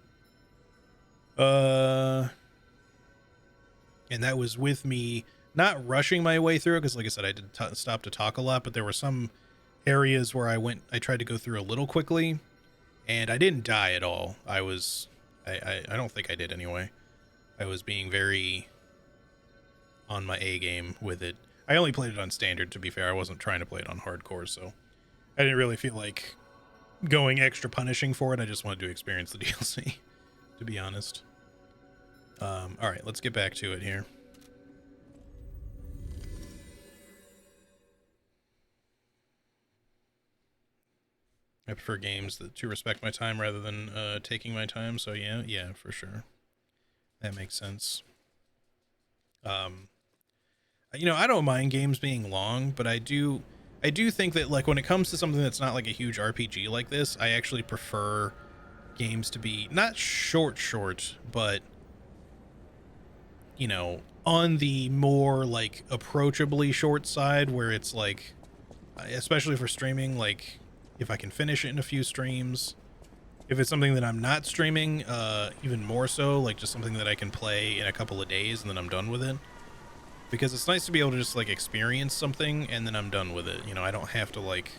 And that was with me not rushing my way through it, because like I said, I did stop to talk a lot, but there were some areas where I tried to go through a little quickly, and I didn't die at all. I don't think I did anyway. I was being very on my A game with it. I only played it on standard, to be fair. I wasn't trying to play it on hardcore, so I didn't really feel like going extra punishing for it. I just wanted to experience the DLC, to be honest. All right, let's get back to it here. I prefer games to respect my time rather than taking my time. So yeah, for sure. That makes sense. You know, I don't mind games being long, but I do think that, like, when it comes to something that's not like a huge RPG like this, I actually prefer games to be not short, but, you know, on the more like approachably short side, where it's like, especially for streaming, like if I can finish it in a few streams. If it's something that I'm not streaming, even more so, like just something that I can play in a couple of days and then I'm done with it. Because it's nice to be able to just like experience something and then I'm done with it. You know, I don't have to like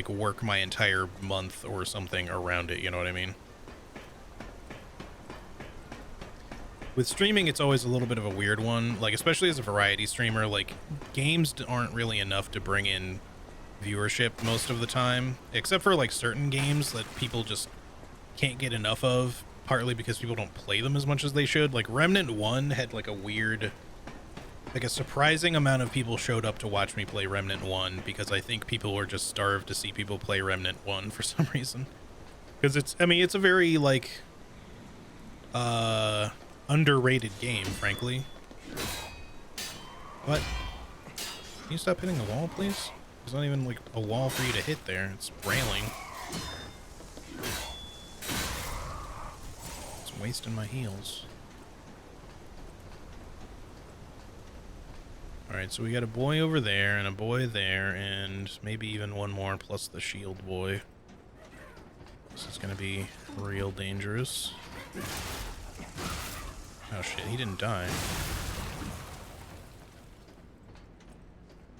work my entire month or something around it, you know what I mean? With streaming, it's always a little bit of a weird one, like especially as a variety streamer, like games aren't really enough to bring in viewership most of the time, except for like certain games that people just can't get enough of, partly because people don't play them as much as they should. Like Remnant 1 had like a surprising amount of people showed up to watch me play Remnant 1, because I think people were just starved to see people play Remnant 1 for some reason. Because it's a very like underrated game, frankly. What? Can you stop hitting the wall, please? There's not even like a wall for you to hit there. It's railing. It's wasting my heals. Alright, so we got a boy over there and a boy there and maybe even one more plus the shield boy. This is gonna be real dangerous. Oh shit, he didn't die.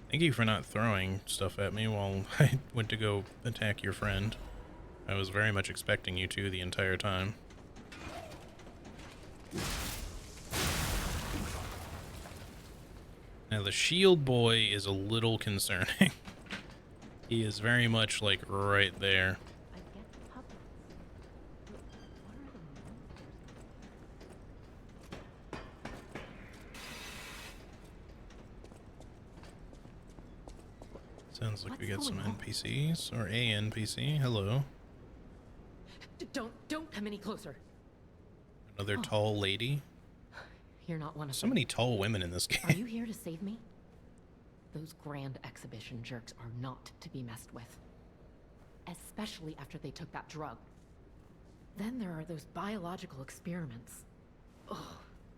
Thank you for not throwing stuff at me while I went to go attack your friend. I was very much expecting you to the entire time. Now the shield boy is a little concerning. He is very much like right there. Sounds like we got some NPCs, or a NPC. Hello. Don't come any closer. Another tall lady. You're not one of So many tall women in this game. Are you here to save me? Those grand exhibition jerks are not to be messed with. Especially after they took that drug. Then there are those biological experiments. Ugh,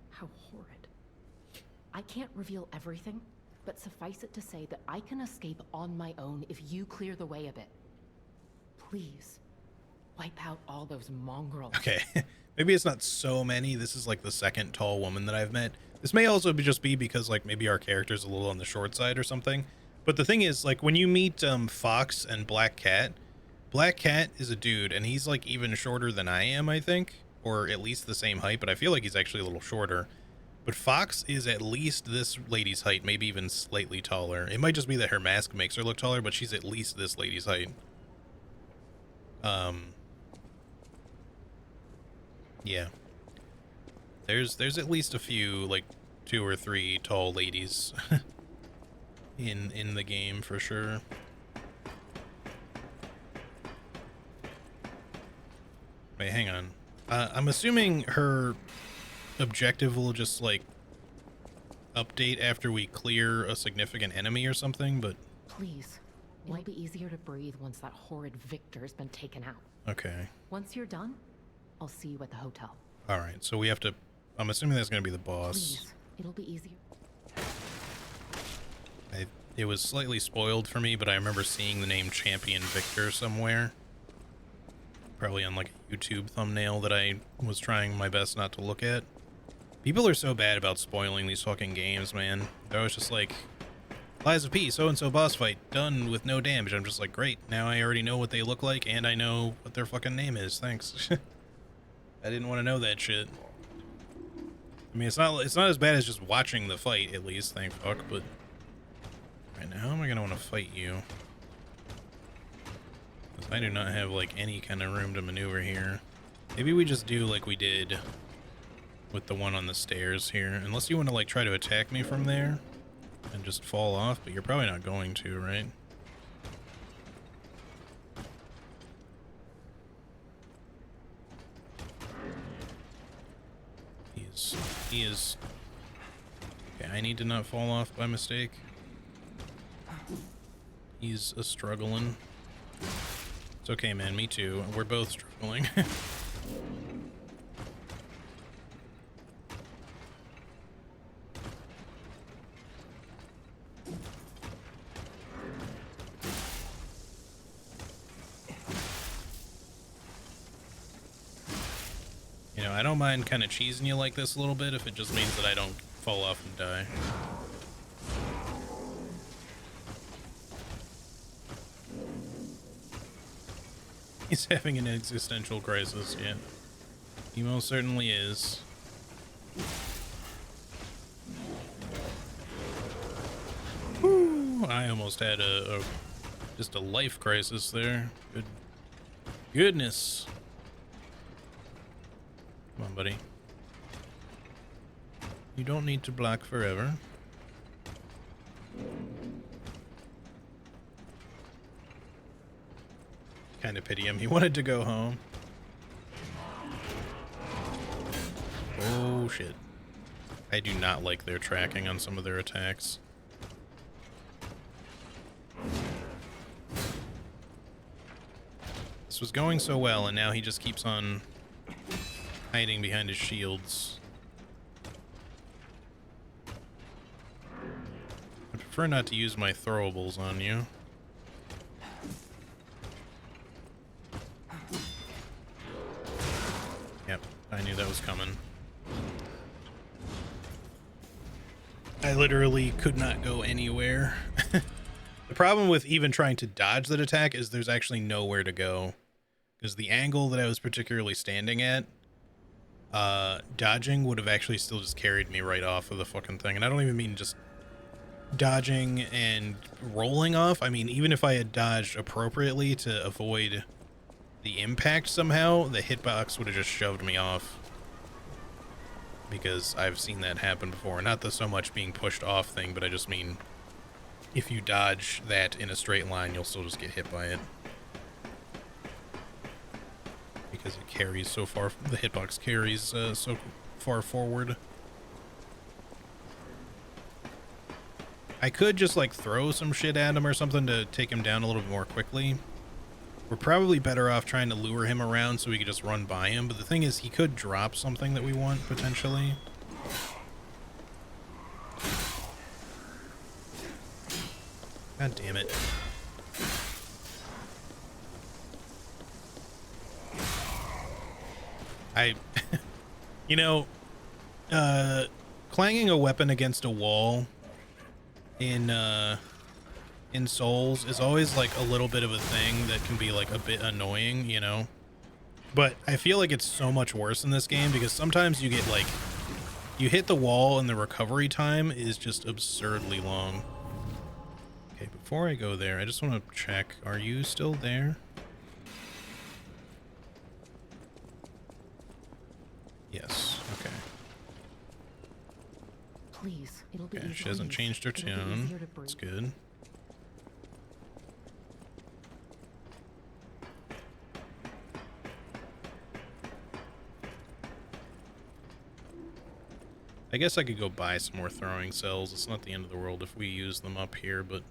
how horrid. I can't reveal everything, but suffice it to say that I can escape on my own if you clear the way a bit. Please, wipe out all those mongrels. Okay, maybe it's not so many. This is like the second tall woman that I've met. This may also just be because like maybe our character's a little on the short side or something. But the thing is, like when you meet Fox and Black Cat is a dude and he's like even shorter than I am, I think, or at least the same height, but I feel like he's actually a little shorter. But Fox is at least this lady's height, maybe even slightly taller. It might just be that her mask makes her look taller, but she's at least this lady's height. Yeah. There's at least a few, like 2 or 3 tall ladies in the game for sure. Wait, hang on. I'm assuming her objective will just like update after we clear a significant enemy or something, but Please, it'll be easier to breathe once that horrid Victor's been taken out. okay. Once you're done, I'll see you at the hotel. All right, so we have to, I'm assuming that's going to be the boss. Please, it'll be easier. It was slightly spoiled for me, but I remember seeing the name Champion Victor somewhere. Probably on like a YouTube thumbnail that I was trying my best not to look at. People are so bad about spoiling these fucking games, man. They're always just like, Lies of P, so-and-so boss fight, done with no damage. I'm just like, great, now I already know what they look like, and I know what their fucking name is, thanks. I didn't want to know that shit. I mean, it's not as bad as just watching the fight, at least, thank fuck, but... Right now, how am I gonna want to fight you? Because I do not have, like, any kind of room to maneuver here. Maybe we just do like we did with the one on the stairs here. Unless you want to, like, try to attack me from there and just fall off, but you're probably not going to, right? 'cause he is... Okay, I need to not fall off by mistake. He's a struggling. It's okay, man. Me too. We're both struggling. You know, I don't mind kind of cheesing you like this a little bit if it just means that I don't fall off and die. He's having an existential crisis, yeah. He most certainly is. Whew, I almost had just a life crisis there. Goodness. Come on, buddy. You don't need to block forever. Kind of pity him. He wanted to go home. Oh, shit. I do not like their tracking on some of their attacks. This was going so well, and now he just keeps on hiding behind his shields. I prefer not to use my throwables on you. Yep, I knew that was coming. I literally could not go anywhere. The problem with even trying to dodge that attack is there's actually nowhere to go. Because the angle that I was particularly standing at, dodging would have actually still just carried me right off of the fucking thing. And I don't even mean just dodging and rolling off. I mean, even if I had dodged appropriately to avoid the impact somehow, the hitbox would have just shoved me off. Because I've seen that happen before. Not the so much being pushed off thing, but I just mean if you dodge that in a straight line, you'll still just get hit by it. Because it carries so far, the hitbox carries so far forward. I could just like throw some shit at him or something to take him down a little bit more quickly. We're probably better off trying to lure him around so we could just run by him, but the thing is he could drop something that we want potentially. God damn it. You know, clanging a weapon against a wall in Souls is always like a little bit of a thing that can be like a bit annoying, you know? But I feel like it's so much worse in this game because sometimes you get like, you hit the wall and the recovery time is just absurdly long. Okay, before I go there, I just want to check, are you still there? Yes, okay. Please, it'll be Okay, she hasn't changed her tune. That's good. I guess I could go buy some more throwing cells. It's not the end of the world if we use them up here, but...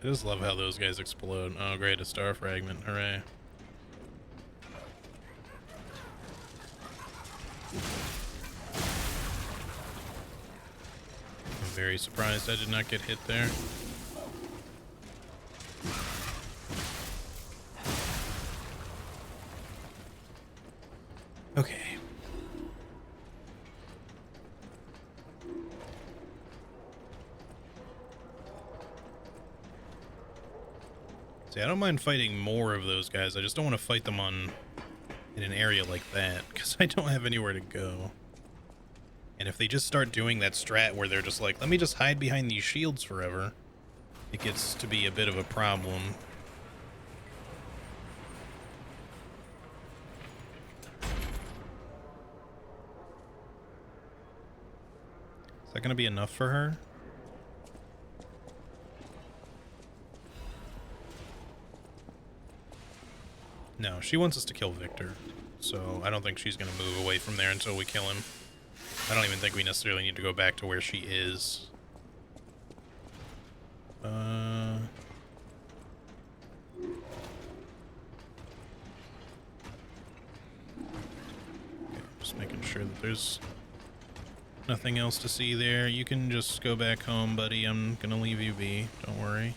I just love how those guys explode. Oh great, a star fragment, hooray. I'm very surprised I did not get hit there. Okay. See, I don't mind fighting more of those guys. I just don't want to fight them in an area like that because I don't have anywhere to go. And if they just start doing that strat where they're just like, let me just hide behind these shields forever, it gets to be a bit of a problem. that going to be enough for her? No, she wants us to kill Victor. So I don't think she's going to move away from there until we kill him. I don't even think we necessarily need to go back to where she is. Just making sure that there's nothing else to see there. You can just go back home, buddy. I'm gonna leave you be. Don't worry.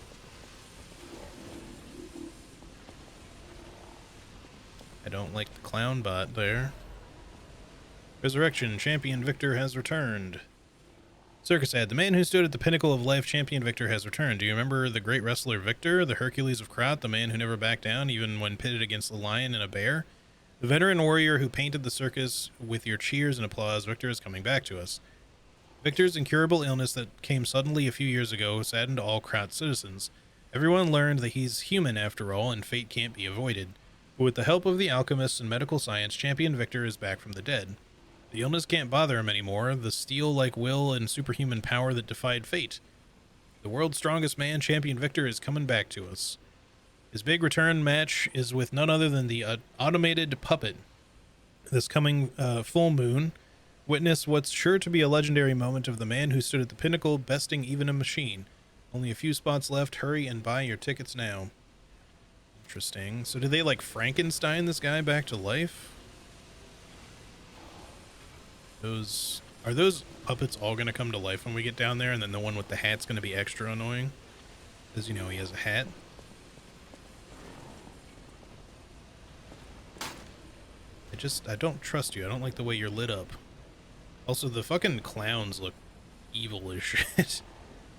I don't like the clown bot there. Resurrection. Champion Victor has returned. Circus ad. The man who stood at the pinnacle of life, Champion Victor, has returned. Do you remember the great wrestler Victor, the Hercules of Krat, the man who never backed down, even when pitted against a lion and a bear? The veteran warrior who painted the circus with your cheers and applause, Victor is coming back to us. Victor's incurable illness that came suddenly a few years ago saddened all Krat citizens. Everyone learned that he's human after all, and fate can't be avoided. But with the help of the alchemists and medical science, Champion Victor is back from the dead. The illness can't bother him anymore, the steel-like will and superhuman power that defied fate. The world's strongest man, Champion Victor, is coming back to us. His big return match is with none other than the automated puppet. This coming full moon, witness what's sure to be a legendary moment of the man who stood at the pinnacle, besting even a machine. Only a few spots left. Hurry and buy your tickets now. Interesting. So did they, like, Frankenstein this guy back to life? Are those puppets all going to come to life when we get down there, and then the one with the hat's going to be extra annoying? Because, you know, he has a hat. I don't trust you. I don't like the way you're lit up. Also, the fucking clowns look evil as shit.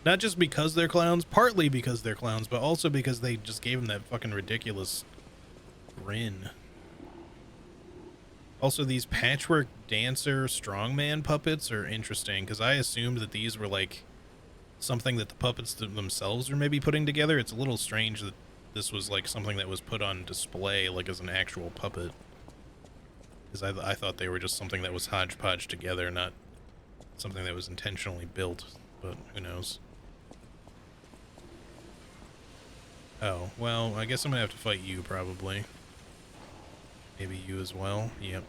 Not just because they're clowns, partly because they're clowns, but also because they just gave him that fucking ridiculous grin. Also, these patchwork dancer strongman puppets are interesting, because I assumed that these were like something that the puppets themselves were maybe putting together. It's a little strange that this was like something that was put on display like as an actual puppet. Because I thought they were just something that was hodgepodge together, not something that was intentionally built, but who knows. Oh, well, I guess I'm gonna have to fight you, probably. Maybe you as well. Yep.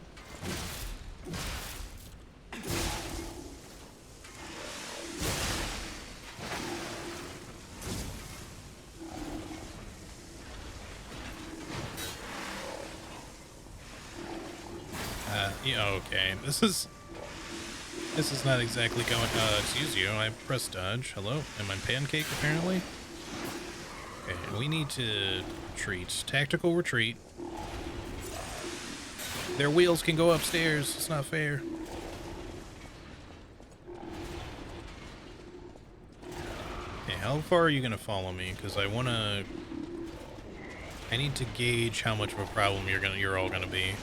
Yeah, okay. This is not exactly going, excuse you, I pressed dodge. Hello? Am I pancake, apparently? Okay, we need to retreat. Tactical retreat. Their wheels can go upstairs. It's not fair. Okay, how far are you gonna follow me? Because I need to gauge how much of a problem you're all gonna be.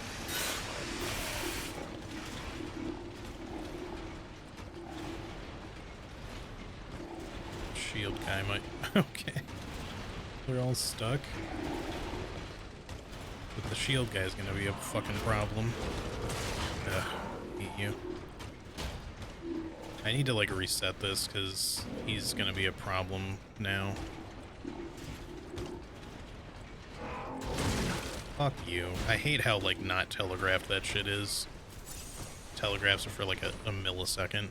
Shield guy might... Okay. They're all stuck. But the shield guy's gonna be a fucking problem. Ugh, hate you. I need to, like, reset this, because he's gonna be a problem now. Fuck you. I hate how, like, not telegraphed that shit is. Telegraphs are for, like, a millisecond.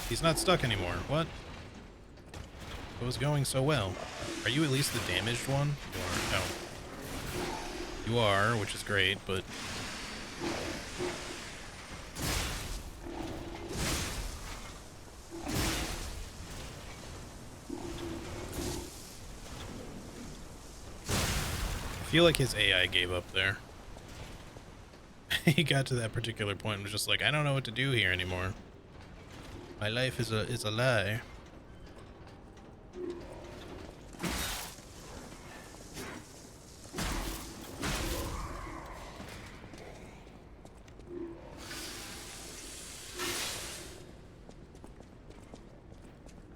He's not stuck anymore. What? It was going so well. Are you at least the damaged one? You are. No. You are, which is great, but... I feel like his AI gave up there. He got to that particular point and was just like, I don't know what to do here anymore. My life is a lie.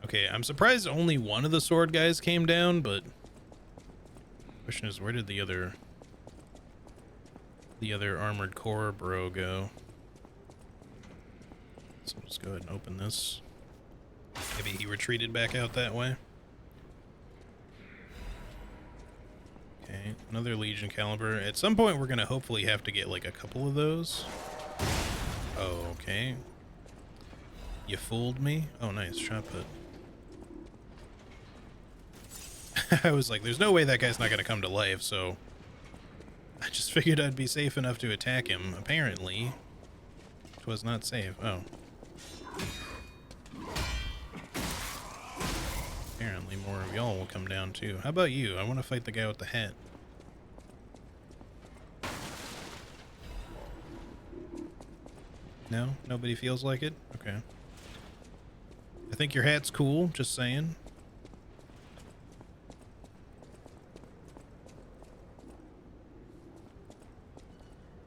Okay, I'm surprised only one of the sword guys came down, but the question is, where did the other armored core bro go? So let's go ahead and open this. Maybe he retreated back out that way. Okay, another Legion caliber. At some point, we're gonna hopefully have to get like a couple of those. Oh, okay. You fooled me. Oh, nice shot put. I was like, there's no way that guy's not gonna come to life, so I just figured I'd be safe enough to attack him. Apparently, it was not safe. Oh. Apparently more of y'all will come down too. How about you? I want to fight the guy with the hat. No? Nobody feels like it? Okay. I think your hat's cool, just saying.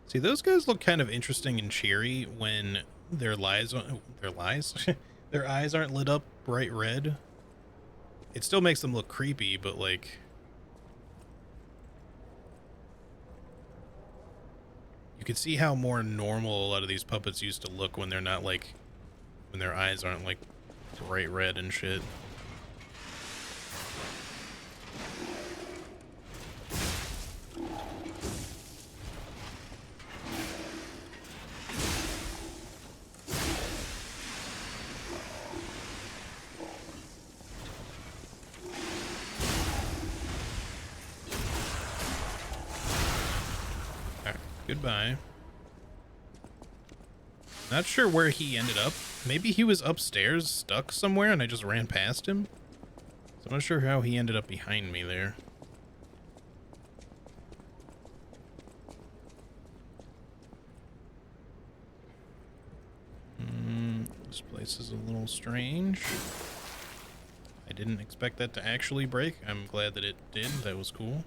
See, those guys look kind of interesting and cheery when their eyes aren't lit up bright red. It still makes them look creepy, but like you can see how more normal a lot of these puppets used to look when they're not like when their eyes aren't like bright red and shit. Goodbye. Not sure where he ended up. Maybe he was upstairs, stuck somewhere, and I just ran past him. So I'm not sure how he ended up behind me there. This place is a little strange. I didn't expect that to actually break. I'm glad that it did. That was cool.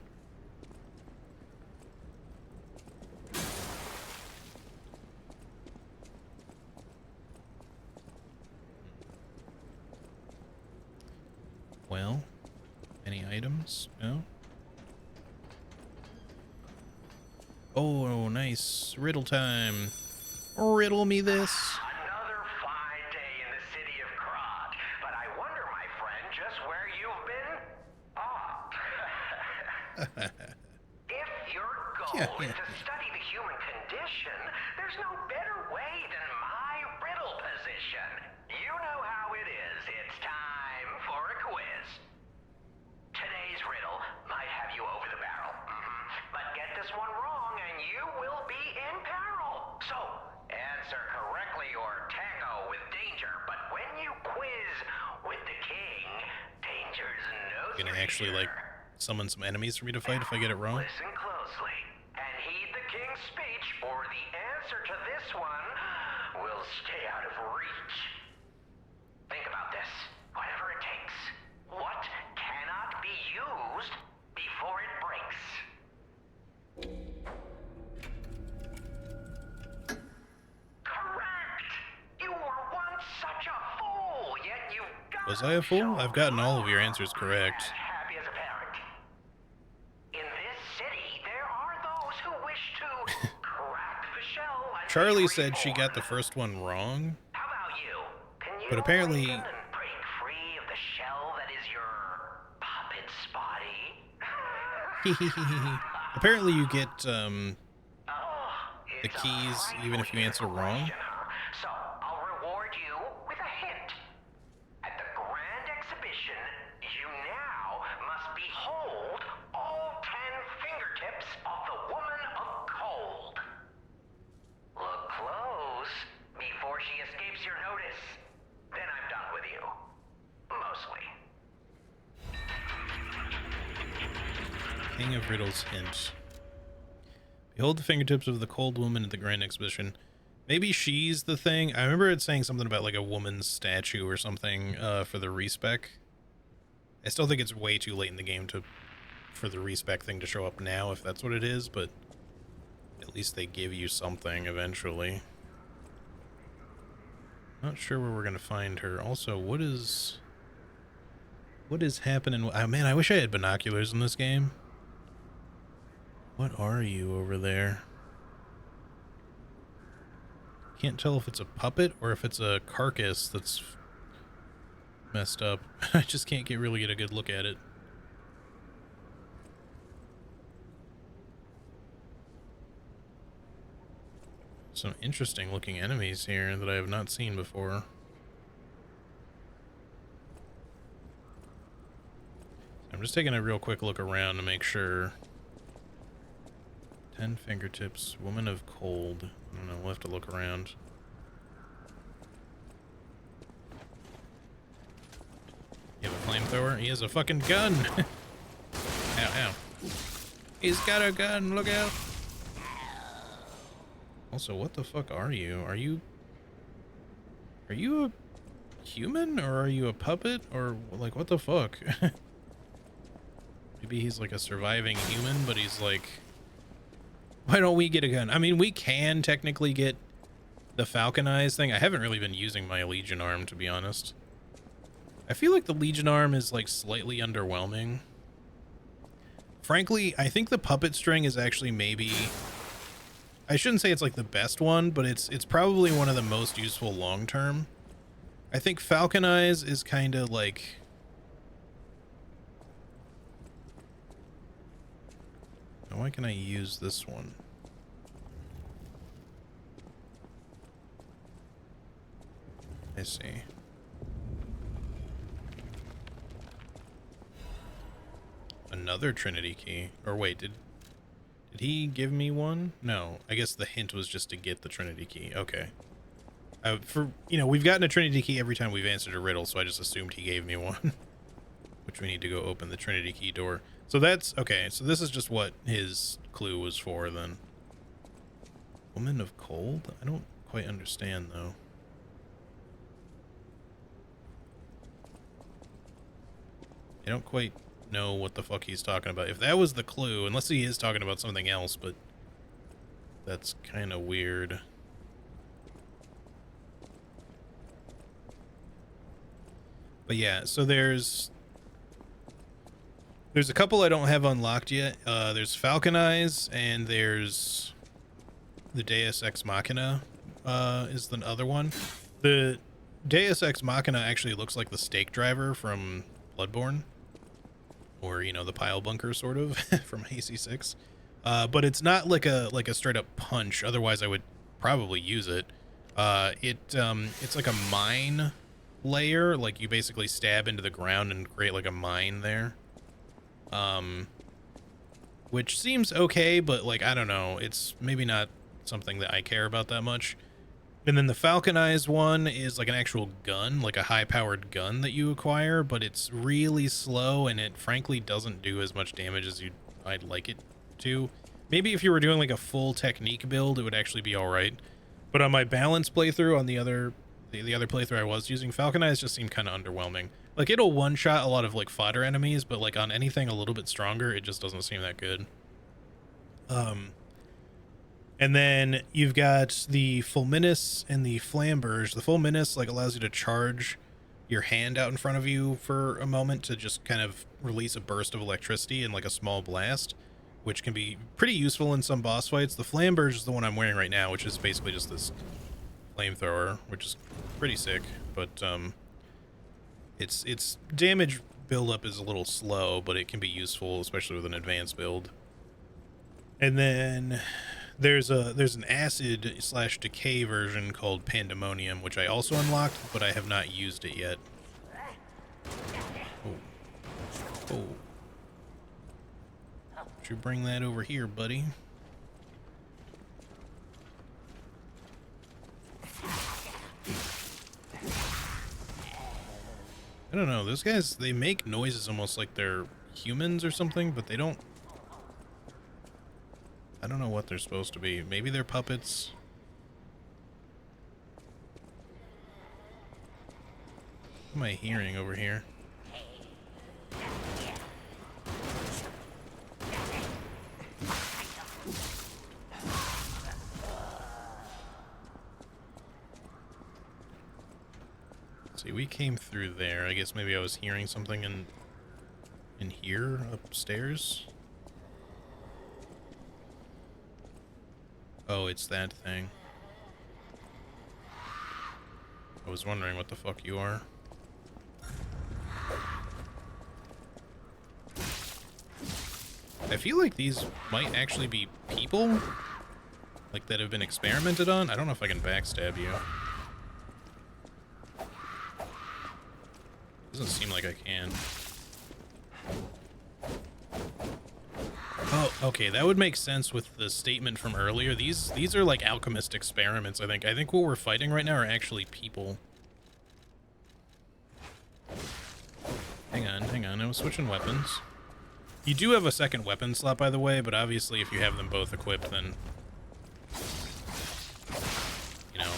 Well, any items? No? Oh, nice. Riddle time. Riddle me this. Another fine day in the city of Krat, but I wonder, my friend, just where you've been? If your goal is to study the human condition, there's no better way than my riddle position. You know how it is. It's time for a quiz. Today's riddle might have you over the barrel. But get this one wrong and you will be in peril. So, answer correctly or tango with danger. But when you quiz with the king, danger's no stranger. Gonna actually like summon some enemies for me to fight if I get it wrong. Listen closely and heed the king's speech, or the answer to this one will stay out of reach. Think about this. Whatever it takes. What cannot be used before it breaks? Correct! You were once such a fool, yet you've got Was I a fool? I've gotten all of your answers correct. happy as a parent. In this city, there are those who wish to crack the shell. Charlie said she got the first one wrong. How about you? Can you But apparently awaken and break free of the shell that is your puppet's body? apparently you get the keys even if you answer wrong. So, I'll reward you with a hint. At the Grand Exhibition, you now must behold all 10 fingertips of the Woman of Cold. Look close before she escapes your notice. Then I'm done with you. Mostly. King of Riddles hint. Behold the fingertips of the cold woman at the Grand Exhibition. Maybe she's the thing. I remember it saying something about like a woman's statue or something for the respec. I still think it's way too late in the game for the respec thing to show up now if that's what it is, but at least they give you something eventually. Not sure where we're gonna find her. Also, what is happening? Oh, man, I wish I had binoculars in this game. What are you over there? can't tell if it's a puppet or if it's a carcass that's messed up. I just can't really get a good look at it. Some interesting looking enemies here that I have not seen before. I'm just taking a real quick look around to make sure. 10 fingertips, woman of cold. I don't know, we'll have to look around. You have a flamethrower? He has a fucking gun! Ow, ow. He's got a gun, look out! Also, what the fuck are you? Are you a human, or are you a puppet, or like what the fuck? Maybe he's like a surviving human, but he's like, why don't we get a gun? I mean, we can technically get the Falcon Eyes thing. I haven't really been using my Legion Arm, to be honest. I feel like the Legion Arm is like slightly underwhelming. Frankly, I think the puppet string is actually maybe, I shouldn't say it's like the best one, but it's probably one of the most useful long term. I think Falcon Eyes is kind of like, why can I use this one? I see. Another Trinity key. Or wait, did he give me one? No, I guess the hint was just to get the Trinity key. Okay. We've gotten a Trinity key every time we've answered a riddle, so I just assumed he gave me one. Which we need to go open the Trinity key door. So that's, okay, so this is just what his clue was for then. Woman of cold? I don't quite understand though. I don't quite know what the fuck he's talking about. If that was the clue, unless he is talking about something else, but that's kind of weird. But yeah, so there's a couple I don't have unlocked yet. There's Falcon Eyes, and there's the Deus Ex Machina is the other one. The Deus Ex Machina actually looks like the stake driver from Bloodborne. Or, you know, the pile bunker sort of from AC6. But it's not like a straight up punch. Otherwise I would probably use it. It's like a mine layer. Like you basically stab into the ground and create like a mine there. Which seems okay, but like, I don't know. It's maybe not something that I care about that much. And then the Falcon Eyes one is like an actual gun, like a high-powered gun that you acquire, but it's really slow, and it frankly doesn't do as much damage as I'd like it to. Maybe if you were doing like a full technique build, it would actually be all right. But on my balance playthrough, on the other playthrough I was using, Falcon Eyes just seemed kind of underwhelming. Like, it'll one-shot a lot of like fodder enemies, but like on anything a little bit stronger, it just doesn't seem that good. And then you've got the Fulminus and the Flamberge. The Fulminus like allows you to charge your hand out in front of you for a moment to just kind of release a burst of electricity and like a small blast, which can be pretty useful in some boss fights. The Flamberge is the one I'm wearing right now, which is basically just this flamethrower, which is pretty sick, but its damage buildup is a little slow, but it can be useful, especially with an advanced build. And then there's an acid / decay version called Pandemonium, which I also unlocked, but I have not used it yet. Oh. Should you bring that over here, buddy? I don't know, those guys, they make noises almost like they're humans or something, but they don't. I don't know what they're supposed to be. Maybe they're puppets. What am I hearing over here? See, we came through there. I guess maybe I was hearing something in here upstairs. Oh, it's that thing. I was wondering what the fuck you are. I feel like these might actually be people, like, that have been experimented on. I don't know if I can backstab you. Doesn't seem like I can. Oh, okay, that would make sense with the statement from earlier. These are like alchemist experiments, I think. I think what we're fighting right now are actually people. Hang on, I was switching weapons. You do have a second weapon slot, by the way, but obviously if you have them both equipped, then, you know.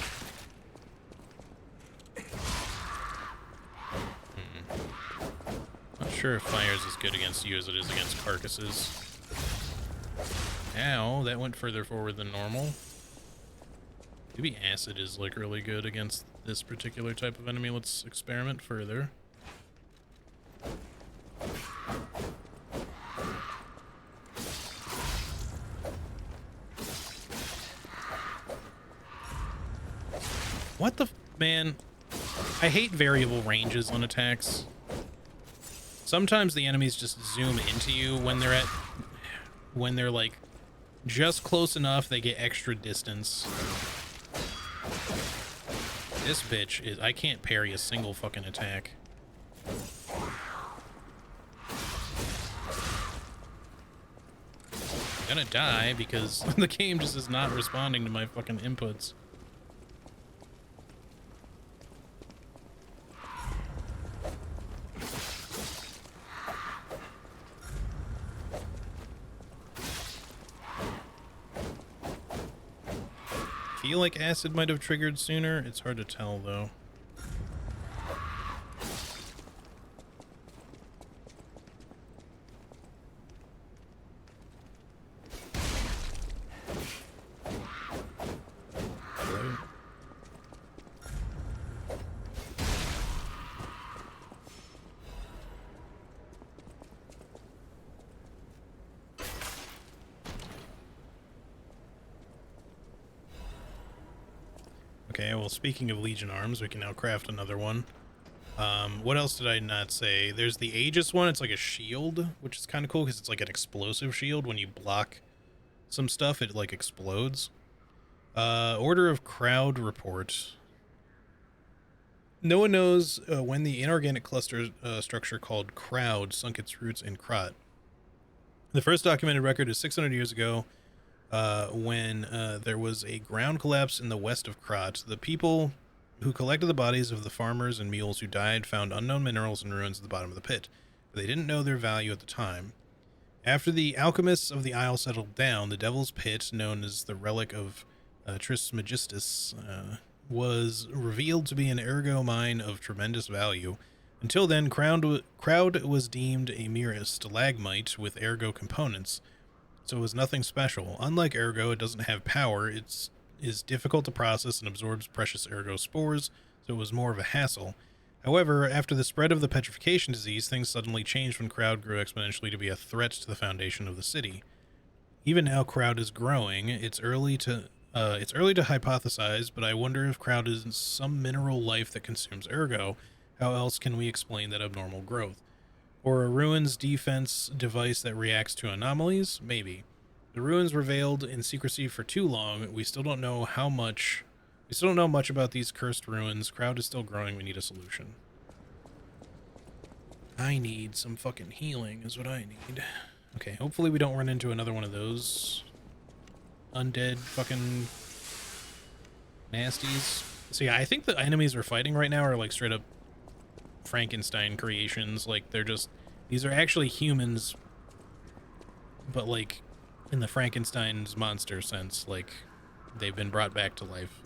Not sure if fire's as good against you as it is against carcasses. Ow, that went further forward than normal. Maybe acid is, like, really good against this particular type of enemy. Let's experiment further. What the man? I hate variable ranges on attacks. Sometimes the enemies just zoom into you when they're like just close enough they get extra distance. This bitch is, I can't parry a single fucking attack. I'm gonna die because the game just is not responding to my fucking inputs. I feel like acid might have triggered sooner. It's hard to tell, though. Hello? Okay, well, speaking of Legion arms, we can now craft another one. What else did I not say? There's the Aegis one. It's like a shield, which is kind of cool because it's like an explosive shield. When you block some stuff, it like explodes. Order of Crowd report. No one knows when the inorganic cluster structure called Crowd sunk its roots in Krat. The first documented record is 600 years ago. When there was a ground collapse in the west of Krat. The people who collected the bodies of the farmers and mules who died found unknown minerals and ruins at the bottom of the pit, but they didn't know their value at the time. After the alchemists of the Isle settled down, the Devil's Pit, known as the relic of Trismegistus, was revealed to be an ergo mine of tremendous value. Until then, Crowd was deemed a mere stalagmite with ergo components, so it was nothing special. Unlike ergo, it doesn't have power. It is difficult to process and absorbs precious ergo spores, so it was more of a hassle. However, after the spread of the petrification disease, things suddenly changed when Crowd grew exponentially to be a threat to the foundation of the city. Even now, Crowd is growing. It's early to hypothesize, but I wonder if Crowd is some mineral life that consumes ergo. How else can we explain that abnormal growth? Or a ruins defense device that reacts to anomalies? Maybe. The ruins were veiled in secrecy for too long. We still don't know much about these cursed ruins. Crowd is still growing. We need a solution. I need some fucking healing is what I need. Okay, hopefully we don't run into another one of those undead fucking nasties. So yeah, I think the enemies we're fighting right now are like straight up Frankenstein creations. Like, they're just, these are actually humans, but like in the Frankenstein's monster sense, like they've been brought back to life.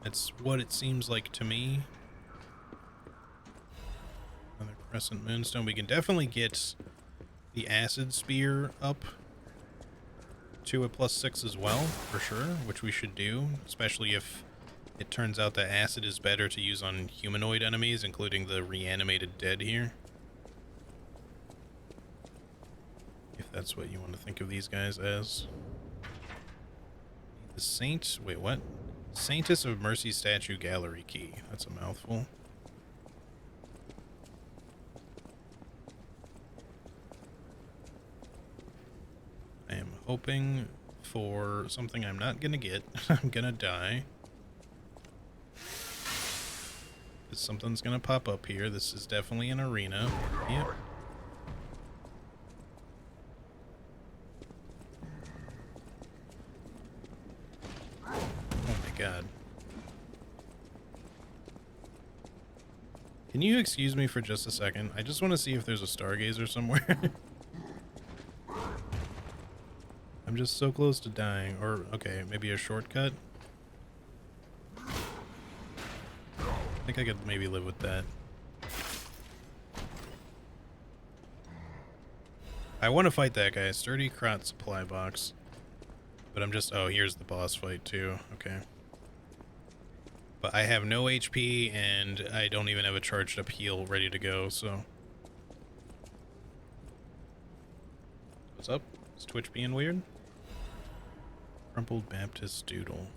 That's what it seems like to me. Another Crescent Moonstone. We can definitely get the Acid Spear up. to a +6 as well, for sure, which we should do, especially if it turns out that acid is better to use on humanoid enemies, including the reanimated dead here. If that's what you want to think of these guys as. The Saint... Wait, what? Saintess of Mercy Statue Gallery Key. That's a mouthful. I am hoping for something I'm not gonna get. I'm gonna die. Something's gonna pop up here. This is definitely an arena. Yep. Oh my god. Can you excuse me for just a second? I just want to see if there's a Stargazer somewhere. I'm just so close to dying. Or, okay, maybe a shortcut? I think I could maybe live with that. I want to fight that guy. Sturdy Crot supply box. But I'm just... Oh, here's the boss fight too. Okay. But I have no HP and I don't even have a charged up heal ready to go, so... What's up? Is Twitch being weird? Crumpled Baptist Doodle.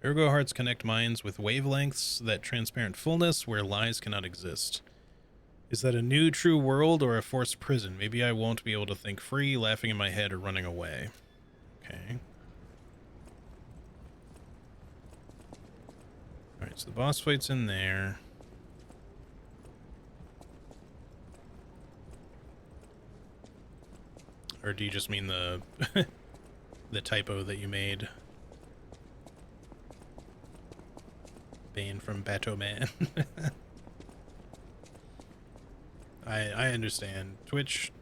Ergo hearts connect minds with wavelengths, that transparent fullness where lies cannot exist. Is that a new true world or a forced prison? Maybe I won't be able to think free, laughing in my head, or running away. Okay. Alright, so the boss fight's in there. Or do you just mean the the typo that you made? Bane from Batoman. I understand. Twitch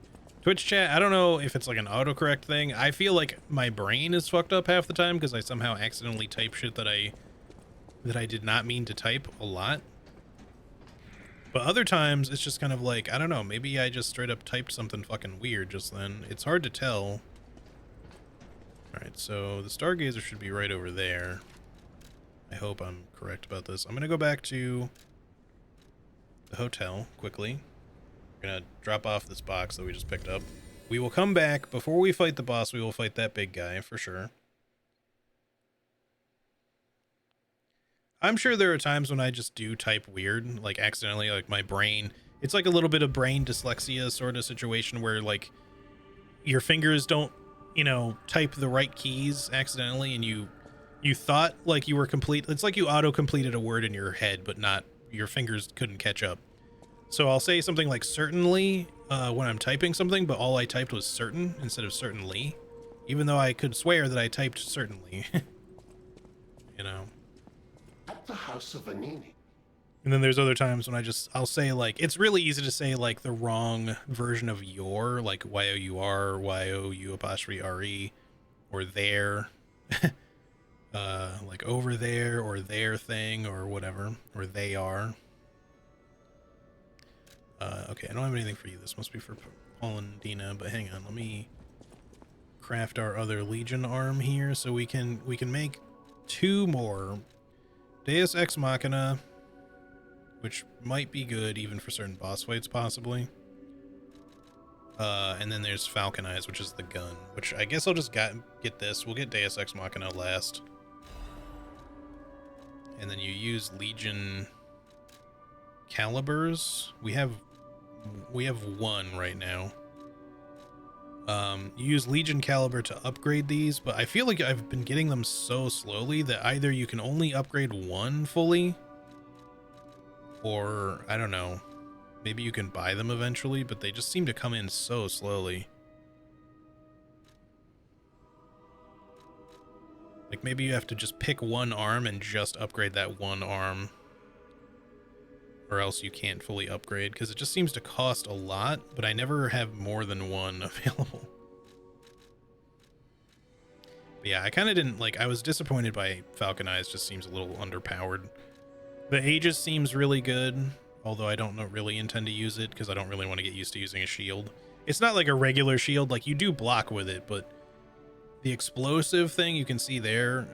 chat, I don't know if it's like an autocorrect thing. I feel like my brain is fucked up half the time because I somehow accidentally type shit that I did not mean to type a lot. But other times it's just kind of like, I don't know, maybe I just straight up typed something fucking weird just then. It's hard to tell. Alright, so the Stargazer should be right over there. I hope I'm correct about this. I'm going to go back to the hotel quickly. We're going to drop off this box that we just picked up. We will come back. Before we fight the boss, we will fight that big guy for sure. I'm sure there are times when I just do type weird, like accidentally, like my brain. It's like a little bit of brain dyslexia sort of situation where like your fingers don't, you know, type the right keys accidentally and you thought like you were complete. It's like you auto-completed a word in your head, but not, your fingers couldn't catch up. So I'll say something like certainly when I'm typing something, but all I typed was certain instead of certainly, even though I could swear that I typed certainly. You know. At the House of Vanini. And then there's other times when I'll say like, it's really easy to say like the wrong version of your, like Y-O-U-R, Y-O-U'-R-E, or there. Like over there or their thing or whatever, or they are. Okay, I don't have anything for you. This must be for Paul and Dina, but hang on, let me craft our other Legion arm here so we can make 2 more. Deus Ex Machina, which might be good even for certain boss fights possibly. And then there's Falcon Eyes, which is the gun, which I guess I'll just get this. We'll get Deus Ex Machina last. And then you use Legion calibers. We have 1 right now. You use Legion caliber to upgrade these, but I feel like I've been getting them so slowly that either you can only upgrade 1 fully, or I don't know, maybe you can buy them eventually, but they just seem to come in so slowly. Like maybe you have to just pick 1 arm and just upgrade that 1 arm, or else you can't fully upgrade, because it just seems to cost a lot, but I never have more than 1 available. But yeah, I kind of didn't like, I was disappointed by Falcon Eyes, just seems a little underpowered. The Aegis seems really good, although I don't really intend to use it because I don't really want to get used to using a shield. It's not like a regular shield. Like, you do block with it, but the explosive thing you can see there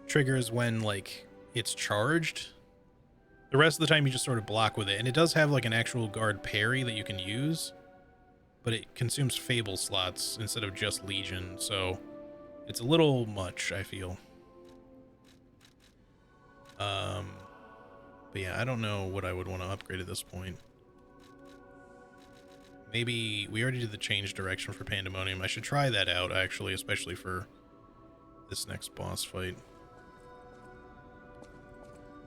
triggers when, like, it's charged. The rest of the time you just sort of block with it. And it does have, like, an actual guard parry that you can use, but it consumes Fable slots instead of just Legion, so it's a little much, I feel. But yeah, I don't know what I would want to upgrade at this point. Maybe we already did the change direction for Pandemonium. I should try that out, actually, especially for this next boss fight.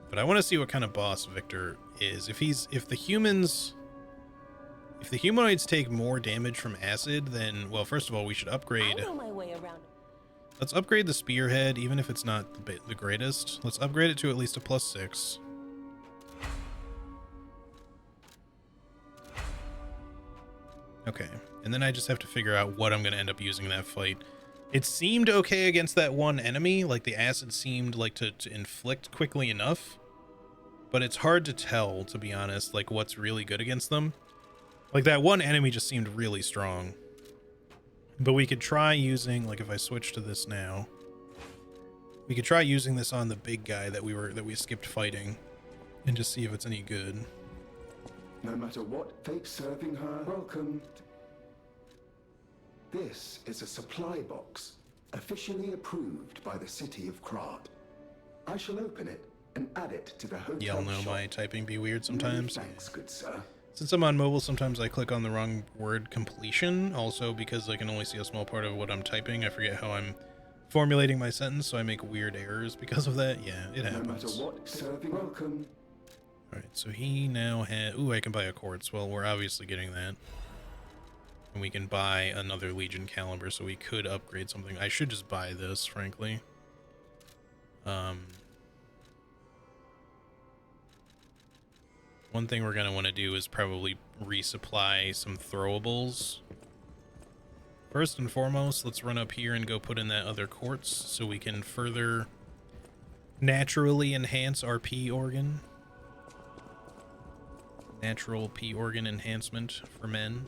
But I want to see what kind of boss Victor is. If the humanoids take more damage from acid, then, well, first of all, we should upgrade. I know my way around. Let's upgrade the spearhead, even if it's not the greatest. Let's upgrade it to at least a +6. Okay, and then I just have to figure out what I'm going to end up using in that fight. It seemed okay against that one enemy, like the acid seemed like to inflict quickly enough, but it's hard to tell, to be honest, like what's really good against them. Like that one enemy just seemed really strong. But we could try using, like if I switch to this now, we could try using this on the big guy that we skipped fighting and just see if it's any good. No matter what fate's serving her, welcome. This is a supply box, officially approved by the city of Krat. I shall open it and add it to the hotel Y'all know shop. my typing be weird sometimes. Many thanks, good sir. Since I'm on mobile, sometimes I click on the wrong word completion. Also, because I can only see a small part of what I'm typing, I forget how I'm formulating my sentence, so I make weird errors because of that. Yeah, it happens. No matter what, serving welcome. Alright, so he now has... Ooh, I can buy a quartz. Well, we're obviously getting that. And we can buy another Legion caliber, so we could upgrade something. I should just buy this, frankly. One thing we're going to want to do is probably resupply some throwables. First and foremost, let's run up here and go put in that other quartz so we can further naturally enhance our P organ. Natural P organ enhancement for men.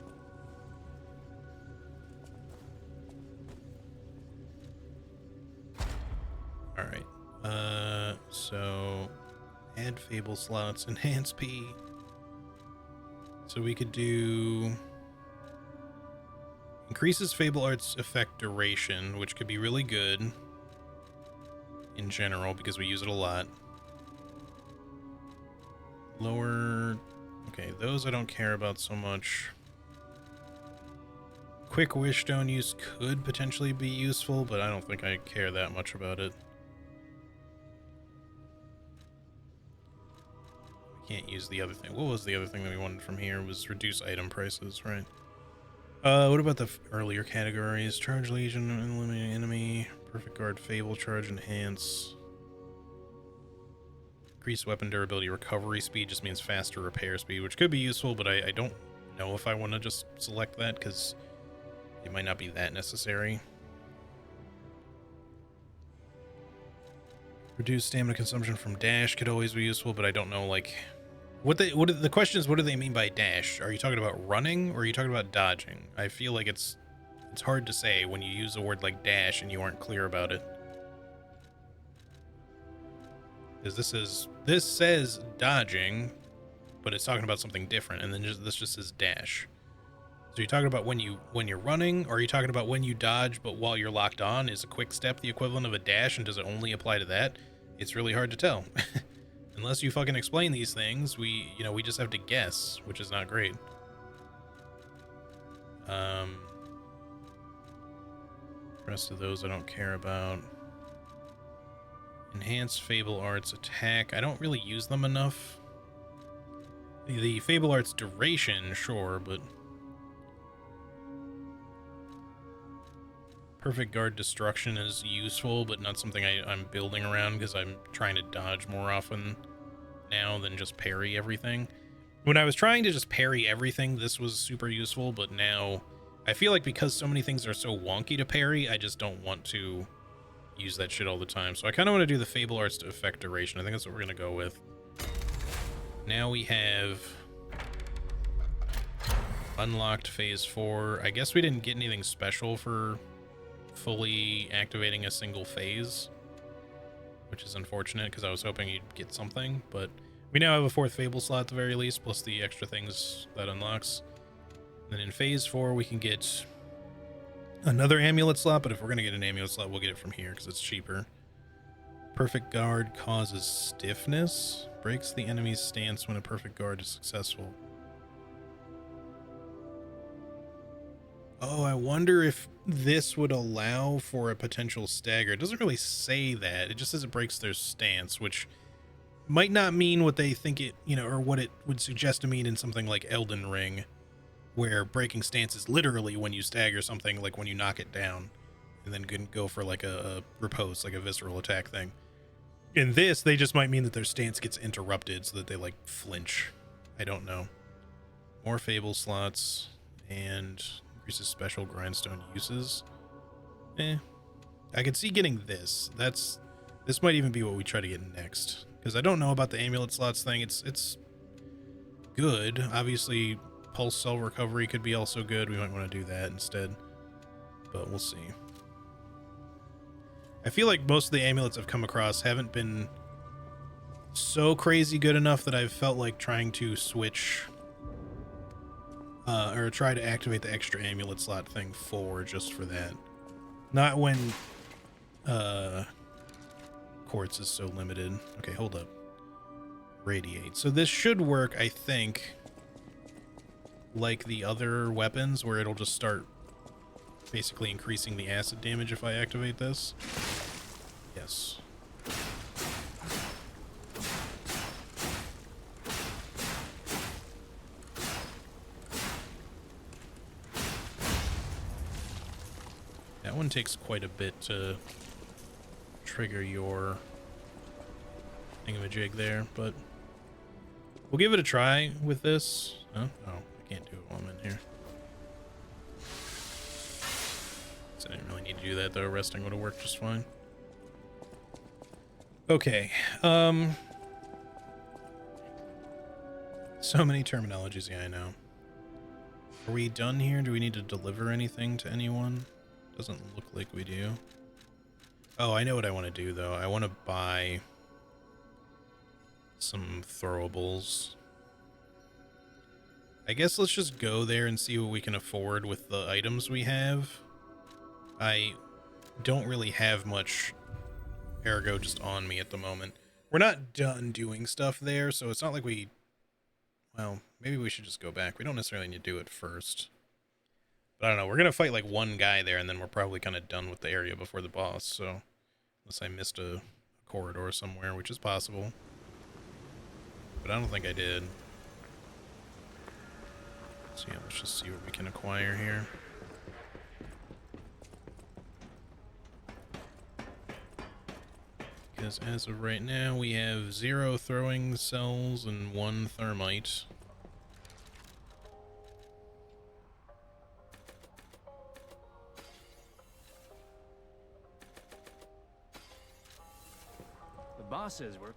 Alright. So add Fable slots, enhance P. So we could do increases Fable Arts effect duration, which could be really good in general because we use it a lot. Lower... Okay, those I don't care about so much. Quick Wish Stone use could potentially be useful, but I don't think I care that much about it. We can't use the other thing. What was the other thing that we wanted from here? It was reduce item prices, right? What about the earlier categories? Charge Legion, eliminate enemy, perfect guard, Fable, charge, enhance. Increase weapon durability, recovery speed just means faster repair speed, which could be useful, but I don't know if I want to just select that because it might not be that necessary. Reduce stamina consumption from dash could always be useful, but I don't know, like, the question is, what do they mean by dash? Are you talking about running or are you talking about dodging? I feel like it's hard to say when you use a word like dash and you aren't clear about it. Because this says dodging, but it's talking about something different, and then this just says dash. So you're talking about when you're running, or are you talking about when you dodge, but while you're locked on? Is a quick step the equivalent of a dash, and does it only apply to that? It's really hard to tell. Unless you fucking explain these things, we just have to guess, which is not great. Rest of those I don't care about. Enhanced Fable Arts attack. I don't really use them enough. The Fable Arts duration, sure, but... Perfect Guard Destruction is useful, but not something I'm building around because I'm trying to dodge more often now than just parry everything. When I was trying to just parry everything, this was super useful, but now I feel like because so many things are so wonky to parry, I just don't want to use that shit all the time. So I kind of want to do the Fable Arts to effect duration. I think that's what we're going to go with. Now we have unlocked phase 4. I guess we didn't get anything special for fully activating a single phase, which is unfortunate because I was hoping you'd get something, but we now have a 4th Fable slot at the very least, plus the extra things that unlocks. Then in phase 4, we can get another amulet slot, but if we're going to get an amulet slot, we'll get it from here because it's cheaper. Perfect guard causes stiffness. Breaks the enemy's stance when a perfect guard is successful. Oh, I wonder if this would allow for a potential stagger. It doesn't really say that. It just says it breaks their stance, which might not mean what they think it, you know, or what it would suggest to mean in something like Elden Ring, where breaking stance is literally when you stagger something, like when you knock it down, and then can go for like a riposte, like a visceral attack thing. In this, they just might mean that their stance gets interrupted so that they like flinch. I don't know. More Fable slots and increases special grindstone uses. I could see getting this. This might even be what we try to get next, because I don't know about the amulet slots thing. It's good. Obviously, pulse cell recovery could be also good. We might want to do that instead, but we'll see. I feel like most of the amulets I've come across haven't been so crazy good enough that I've felt like trying to switch or try to activate the extra amulet slot thing for just for that. Not when quartz is so limited. Okay, hold up. Radiate. So this should work, I think, like the other weapons, where it'll just start basically increasing the acid damage if I activate this. Yes. That one takes quite a bit to trigger your thingamajig there, but we'll give it a try with this. Oh, I can't do it while I'm in here. So I didn't really need to do that though. Resting would have worked just fine. Okay. So many terminologies. Yeah, I know. Are we done here? Do we need to deliver anything to anyone? Doesn't look like we do. Oh, I know what I want to do though. I want to buy some throwables. I guess let's just go there and see what we can afford with the items we have. I don't really have much ergo just on me at the moment. We're not done doing stuff there, so it's not like we... Well, maybe we should just go back. We don't necessarily need to do it first. But I don't know. We're going to fight like one guy there, and then we're probably kind of done with the area before the boss, so... Unless I missed a corridor somewhere, which is possible. But I don't think I did. So yeah, let's just see what we can acquire here. Because as of right now, we have 0 throwing cells and 1 thermite. The boss says we're...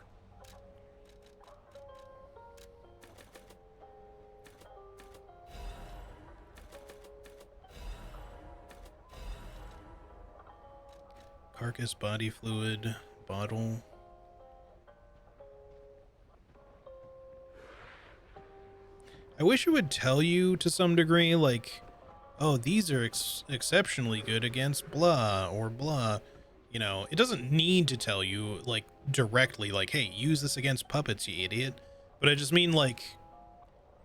Carcass body fluid bottle. I wish it would tell you to some degree, like, oh, these are exceptionally good against blah or blah. You know, it doesn't need to tell you, like, directly, like, hey, use this against puppets, you idiot. But I just mean, like,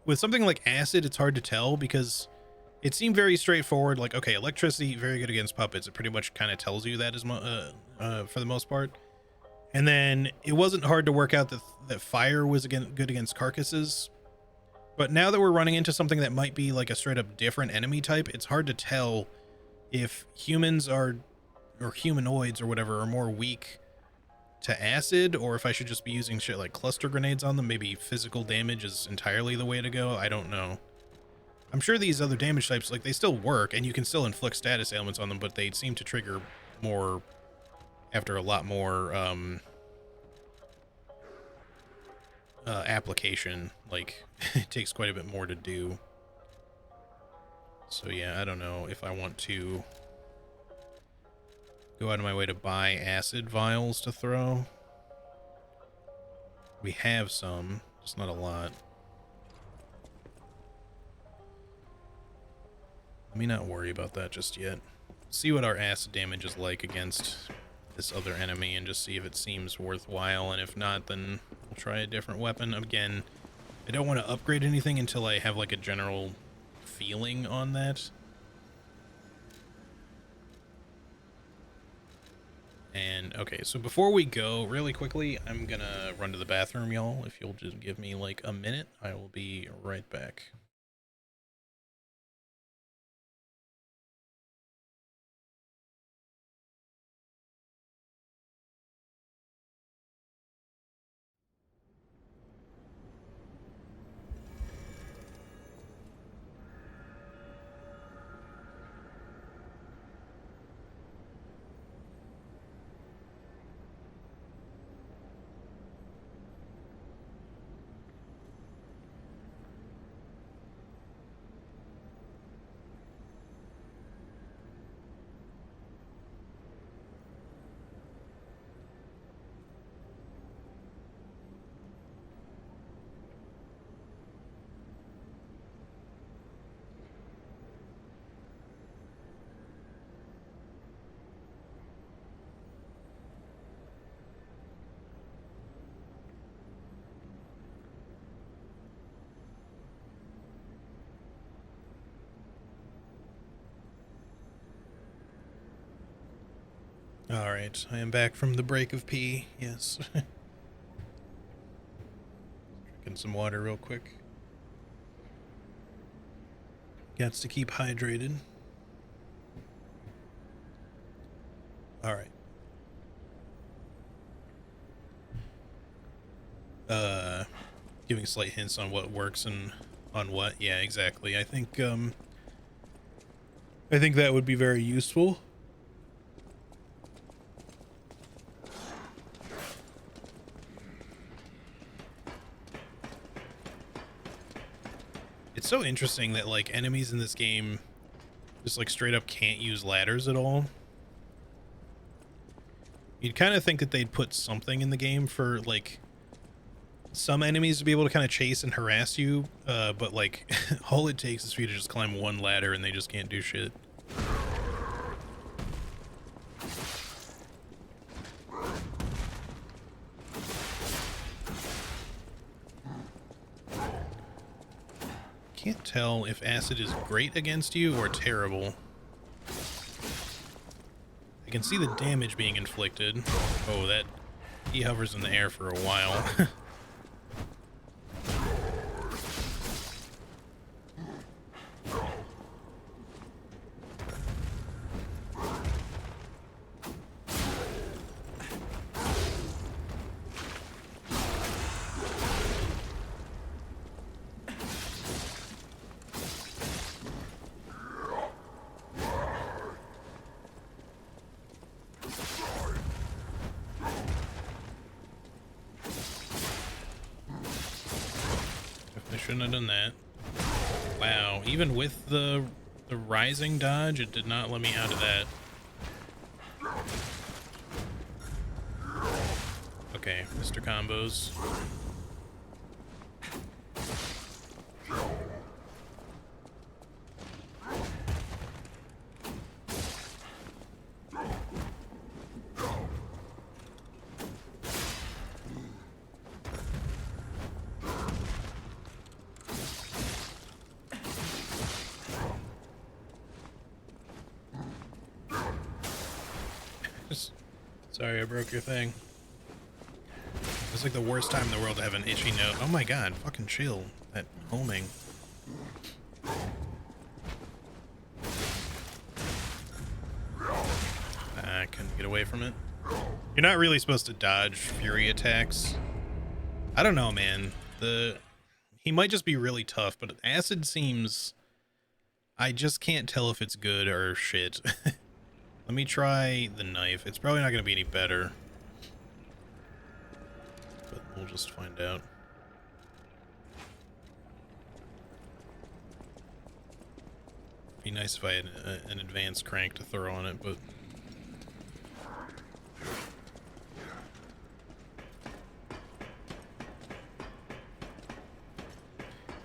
with something like acid, it's hard to tell because it seemed very straightforward. Like, okay, electricity, very good against puppets. It pretty much kind of tells you that for the most part. And then it wasn't hard to work out that fire was good against carcasses. But now that we're running into something that might be like a straight up different enemy type, it's hard to tell if humans are, or humanoids or whatever, are more weak to acid, or if I should just be using shit like cluster grenades on them. Maybe physical damage is entirely the way to go. I don't know. I'm sure these other damage types, like, they still work, and you can still inflict status ailments on them, but they seem to trigger more after a lot more application. Like, it takes quite a bit more to do. So yeah, I don't know if I want to go out of my way to buy acid vials to throw. We have some, just not a lot. Let me not worry about that just yet. See what our acid damage is like against this other enemy and just see if it seems worthwhile, and if not, then we'll try a different weapon. Again, I don't want to upgrade anything until I have like a general feeling on that. And okay, so before we go, really quickly, I'm gonna run to the bathroom, y'all. If you'll just give me like a minute, I will be right back. Alright, I am back from the break of pee, yes. Drinking some water real quick. Got to keep hydrated. Alright. Giving slight hints on what works and on what. Yeah, exactly. I think that would be very useful. It's so interesting that like enemies in this game just like straight up can't use ladders at all. You'd kind of think that they'd put something in the game for like some enemies to be able to kind of chase and harass you, but like all it takes is for you to just climb one ladder and they just can't do shit. Can't tell if acid is great against you or terrible. I can see the damage being inflicted. Oh, that he hovers in the air for a while. Shouldn't have done that. Wow, even with the rising dodge, it did not let me out of that. Okay, Mr. Combos. Sorry, I broke your thing. It's like the worst time in the world to have an itchy note. Oh my god, fucking chill. That homing. I couldn't get away from it. You're not really supposed to dodge fury attacks. I don't know, man. He might just be really tough, but acid seems... I just can't tell if it's good or shit. Let me try the knife. It's probably not going to be any better. But we'll just find out. Be nice if I had an advanced crank to throw on it, but...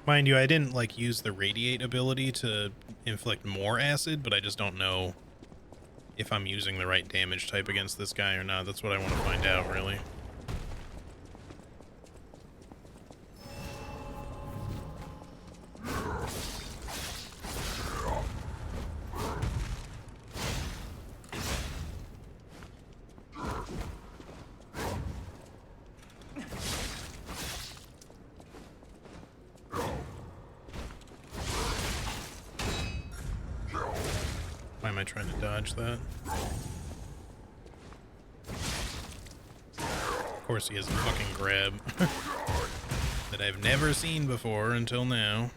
Mind you, I didn't, like, use the radiate ability to inflict more acid, but I just don't know if I'm using the right damage type against this guy or not. That's what I want to find out, really. Why am I trying to dodge that? Of course he has a fucking grab that I've never seen before until now.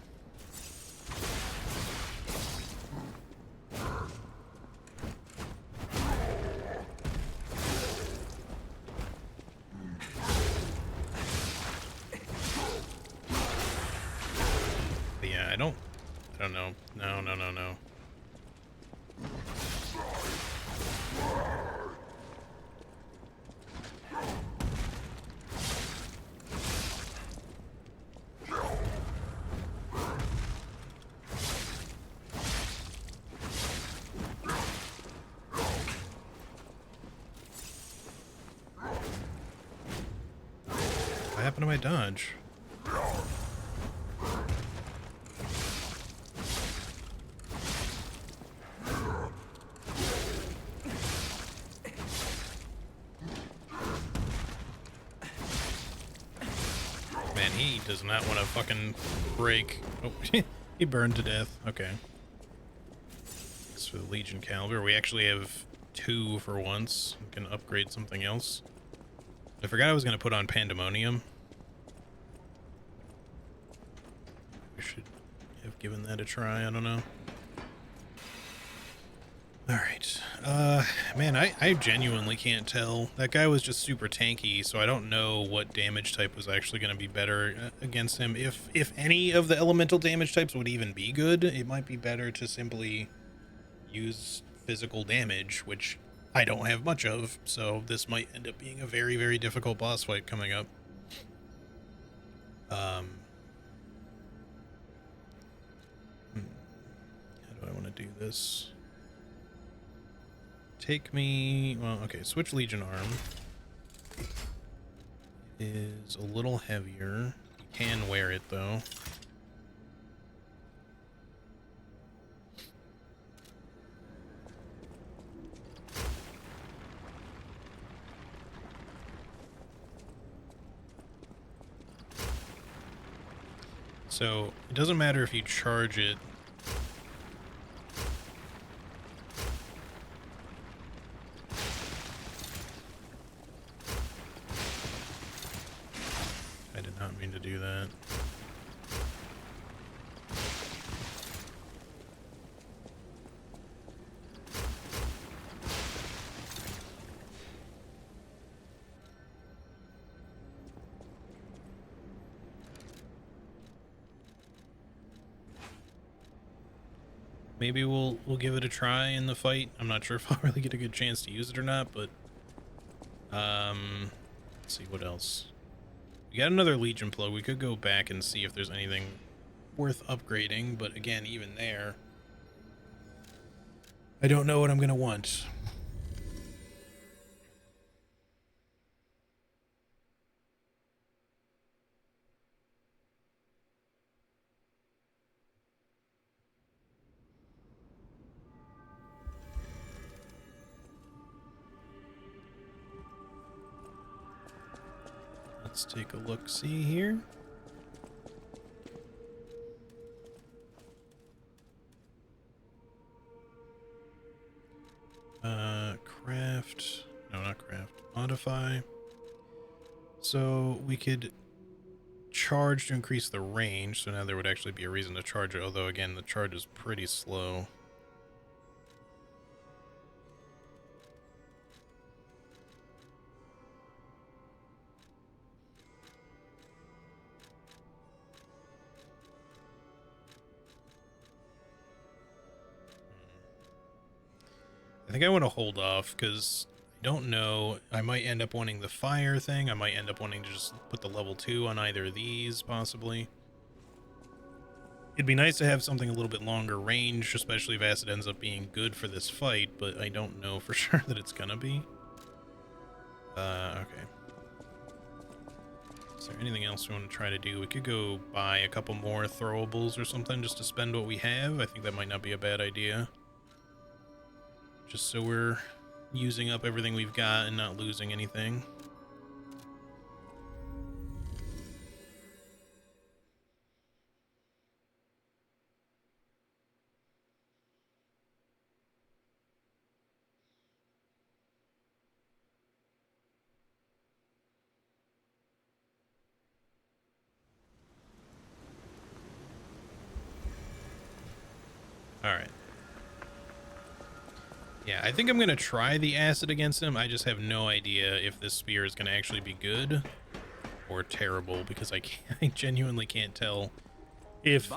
But yeah, I don't know. No. What happened to my dodge? Man, he does not want to fucking break. Oh, he burned to death. Okay. That's for the Legion caliber. We actually have 2 for once. We can upgrade something else. I forgot I was going to put on Pandemonium. We should have given that a try. I don't know. Alright. Man, I genuinely can't tell. That guy was just super tanky, so I don't know what damage type was actually going to be better against him. If any of the elemental damage types would even be good, it might be better to simply use physical damage, which I don't have much of, so this might end up being a very, very difficult boss fight coming up. How do I want to do this? Take me... Well, okay, switch Legion Arm. Is a little heavier. You can wear it, though. So, it doesn't matter if you charge it. I did not mean to do that. Maybe we'll give it a try in the fight. I'm not sure if I'll really get a good chance to use it or not, but let's see what else. We got another Legion plug. We could go back and see if there's anything worth upgrading, but again, even there, I don't know what I'm gonna want. Let's take a look-see here. Craft. No, not craft. Modify. So we could charge to increase the range. So now there would actually be a reason to charge it. Although, again, the charge is pretty slow. think I want to hold off because I don't know. I might end up wanting the fire thing. I might end up wanting to just put the level 2 on either of these, possibly. It'd be nice to have something a little bit longer range, especially if acid ends up being good for this fight, but I don't know for sure that it's gonna be. Okay. Is there anything else we want to try to do? We could go buy a couple more throwables or something just to spend what we have. I think that might not be a bad idea. Just so we're using up everything we've got and not losing anything. Alright. Yeah, I think I'm going to try the acid against him. I just have no idea if this spear is going to actually be good or terrible, because I genuinely can't tell if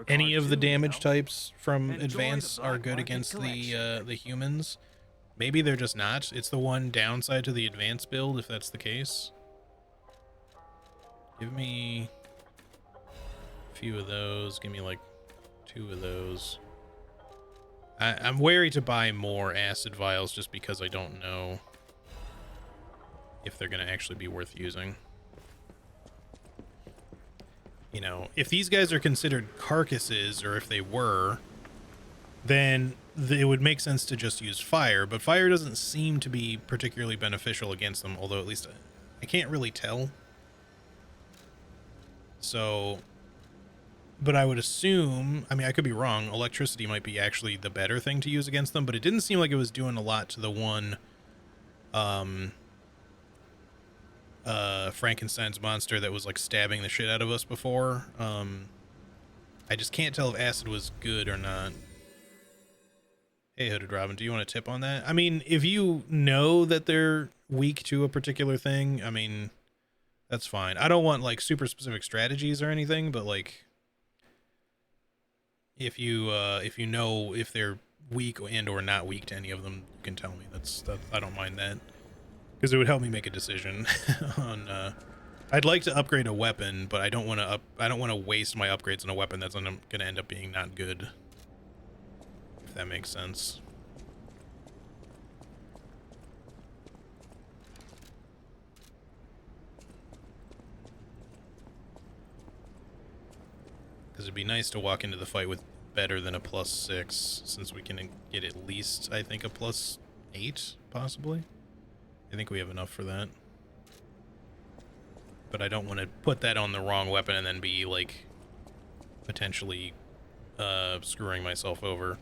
any of the damage types from Advance are good against the humans. Maybe they're just not. It's the one downside to the Advance build, if that's the case. Give me a few of those. Give me like 2 of those. I'm wary to buy more acid vials just because I don't know if they're going to actually be worth using. You know, if these guys are considered carcasses, or if they were, then it would make sense to just use fire, but fire doesn't seem to be particularly beneficial against them, although at least I can't really tell. So... But I would assume, I mean, I could be wrong, electricity might be actually the better thing to use against them, but it didn't seem like it was doing a lot to the one Frankenstein's monster that was like stabbing the shit out of us before. I just can't tell if acid was good or not. Hey, Hooded Robin, do you want a tip on that? I mean, if you know that they're weak to a particular thing, I mean, that's fine. I don't want like super specific strategies or anything, but like, if you know if they're weak and or not weak to any of them, you can tell me. That I don't mind that, because it would help me make a decision on. I'd like to upgrade a weapon, but I don't want to waste my upgrades on a weapon that's going to end up being not good. If that makes sense. Because it'd be nice to walk into the fight with better than a +6, since we can get at least, I think, a +8, possibly. I think we have enough for that. But I don't want to put that on the wrong weapon and then be, like, potentially screwing myself over.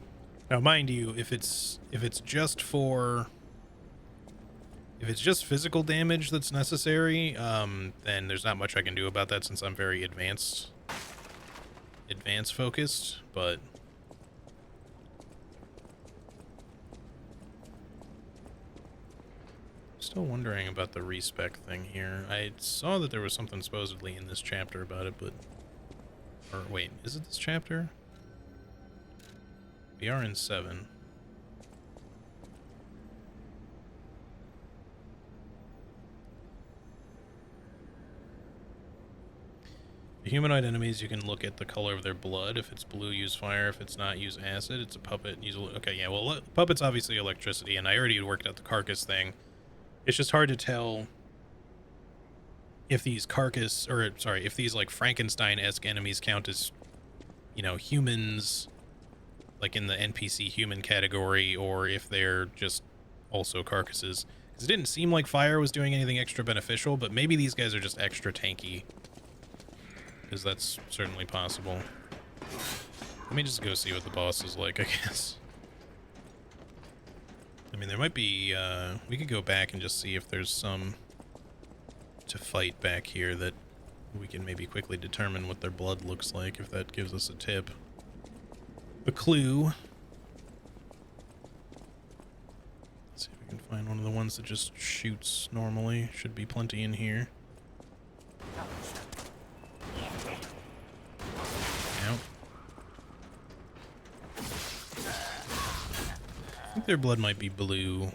Now, mind you, if it's just physical damage that's necessary, then there's not much I can do about that, since I'm very advanced focused, but still wondering about the respec thing here. I saw that there was something supposedly in this chapter about it, but or wait, is it this chapter? We are in 7. The humanoid enemies, you can look at the color of their blood. If it's blue, use fire. If it's not, use acid. It's a puppet. Use okay, yeah, well, puppet's obviously electricity, and I already had worked out the carcass thing. It's just hard to tell if these if these, like, Frankenstein-esque enemies count as, you know, humans, like in the NPC human category, or if they're just also carcasses. Because it didn't seem like fire was doing anything extra beneficial, but maybe these guys are just extra tanky. Because that's certainly possible. Let me just go see what the boss is like, I guess. I mean, there might be, we could go back and just see if there's some to fight back here that we can maybe quickly determine what their blood looks like, if that gives us a tip. A clue. Let's see if we can find one of the ones that just shoots normally. Should be plenty in here. I think think their blood might be blue.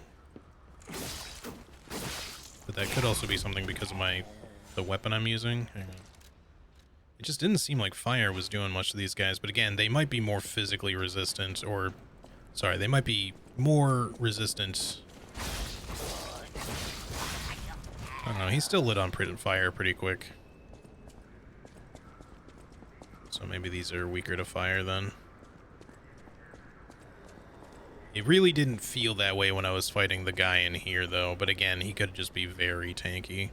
But that could also be something because of the weapon I'm using. Hang on. It just didn't seem like fire was doing much to these guys, but again, they might be more physically resistant, or... Sorry, they might be more resistant. I don't know, he still lit on fire pretty quick. So maybe these are weaker to fire then. It really didn't feel that way when I was fighting the guy in here, though. But again, he could just be very tanky.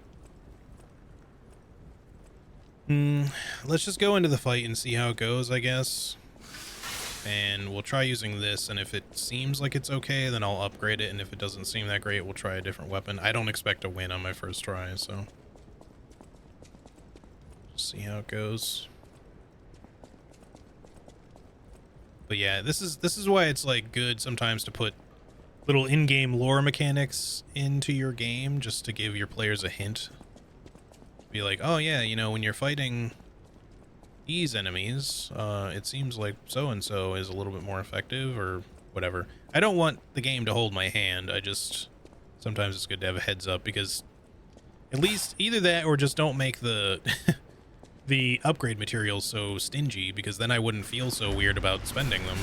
Let's just go into the fight and see how it goes, I guess. And we'll try using this, and if it seems like it's okay, then I'll upgrade it. And if it doesn't seem that great, we'll try a different weapon. I don't expect to win on my first try, so... Just see how it goes. But yeah, this is why it's like good sometimes to put little in-game lore mechanics into your game, just to give your players a hint. Be like, oh yeah, you know, when you're fighting these enemies, it seems like so-and-so is a little bit more effective, or whatever. I don't want the game to hold my hand, I just... Sometimes it's good to have a heads up, because at least either that or just don't make the... the upgrade materials so stingy, because then I wouldn't feel so weird about spending them.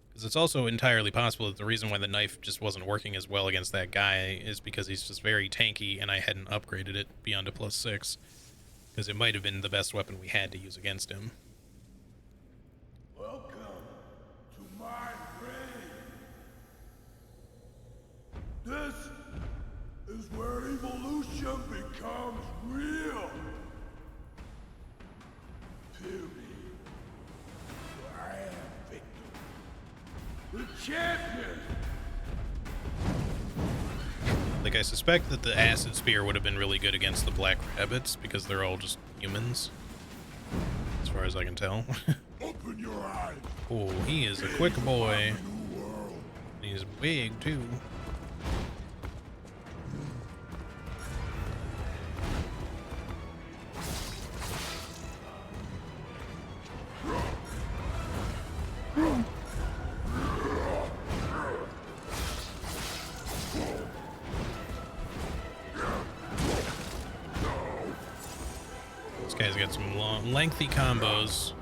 Because it's also entirely possible that the reason why the knife just wasn't working as well against that guy is because he's just very tanky and I hadn't upgraded it beyond a +6. Because it might have been the best weapon we had to use against him. Welcome to my grave. This is where evolution becomes real. Period. I am Victor, the champion. Like, I suspect that the acid spear would have been really good against the black rabbits because they're all just humans, as far as I can tell. Open your eyes. Oh, he is a quick boy. He's big too. This guy's got some long, lengthy combos.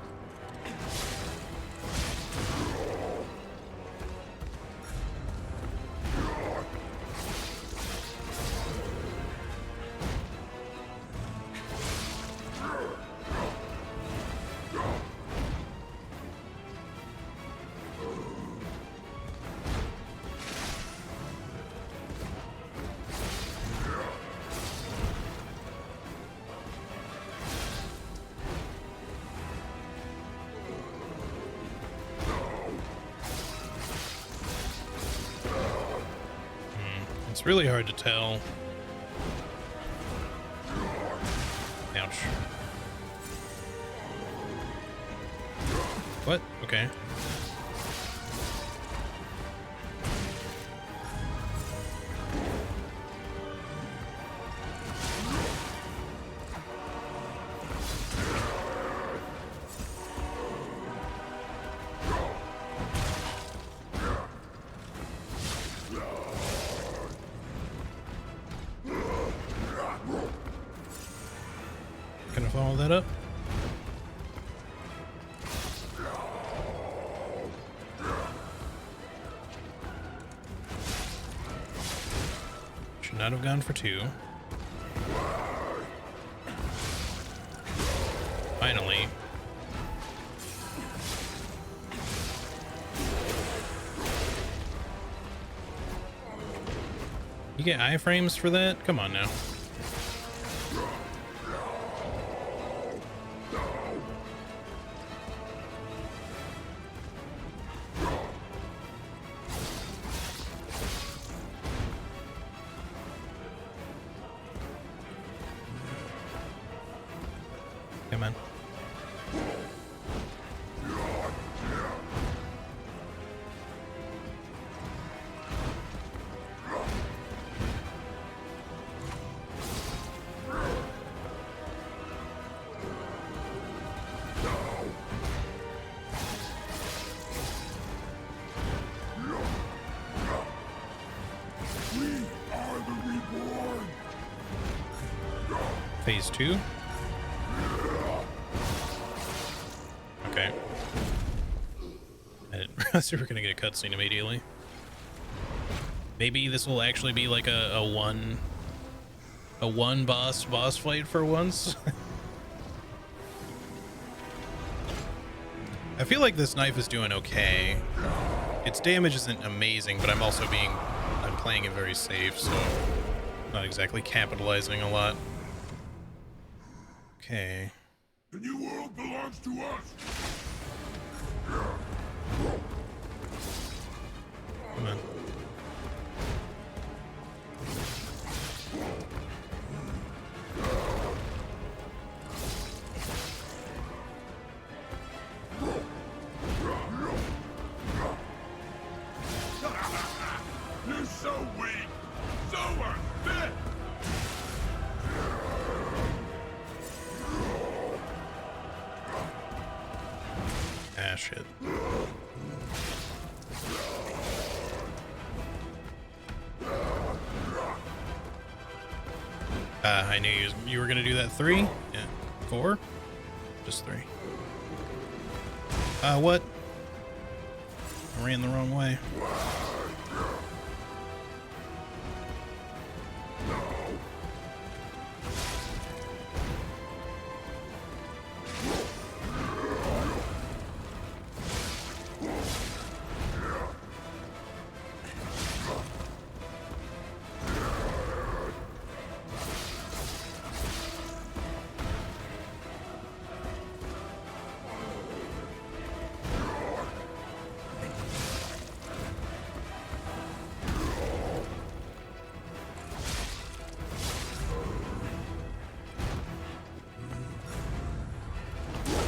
It's really hard to tell. Ouch. What? Okay. Can I follow that up? Should not have gone for 2. Finally. You get iframes for that? Come on now. Come on. Phase 2. Okay. I didn't realize we were gonna get a cutscene immediately. Maybe this will actually be like a one boss fight for once. I feel like this knife is doing okay. Its damage isn't amazing, but I'm playing it very safe, so not exactly capitalizing a lot. Okay. The new world belongs to us. Come on. You're so weak, so unfit. Ah, shit. I knew you were gonna do that 3? Yeah. 4? Just 3. What? I ran the wrong way.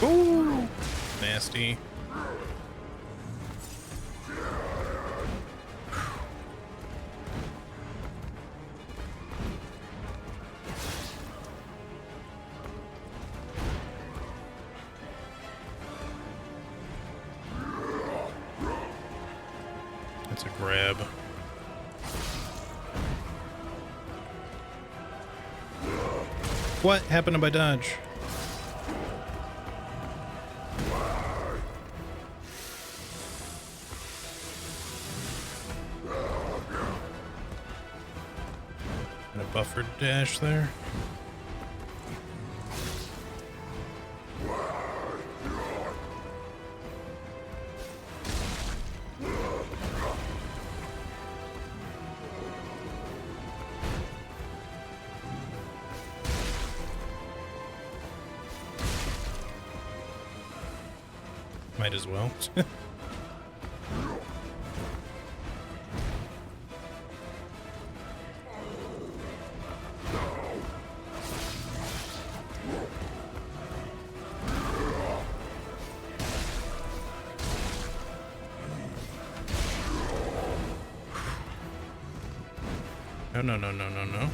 Ooh, nasty. That's a grab. What happened to my dodge? And a buffered dash there. Might as well. No, no, no, no, no, no.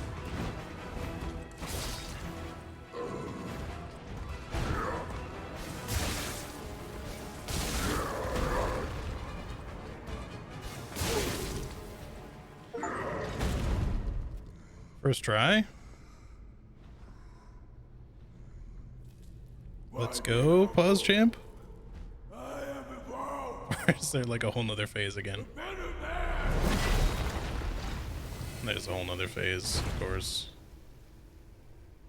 First try. Let's go, pause champ. Or is there like a whole nother phase again? There's a whole nother phase, of course.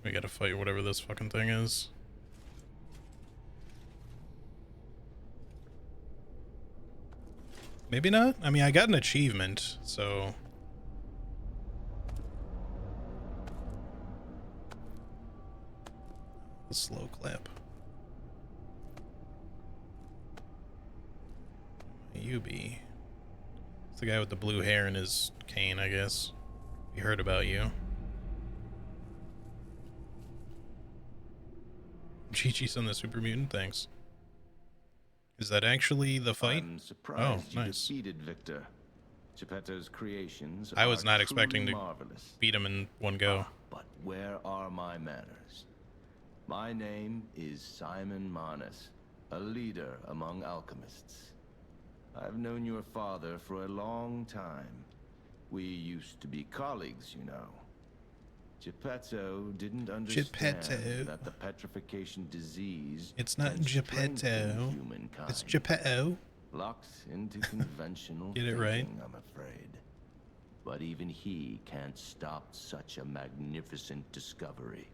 We gotta fight whatever this fucking thing is. Maybe not? I mean, I got an achievement, so... The slow clap. You be. It's the guy with the blue hair and his cane, I guess. We heard about you. Chi-Chi's on the super mutant, thanks. Is that actually the fight? I'm surprised oh, you nice. defeated Victor. Geppetto's creations I was are not expecting truly to marvelous. beat him in one go. But where are my manners? My name is Simon Marnus, a leader among alchemists. I've known your father for a long time. We used to be colleagues, you know. Geppetto didn't understand that the petrification disease. It's not Geppetto. It's Geppetto. Locked into conventional Get it right. thinking, I'm afraid. But even he can't stop such a magnificent discovery.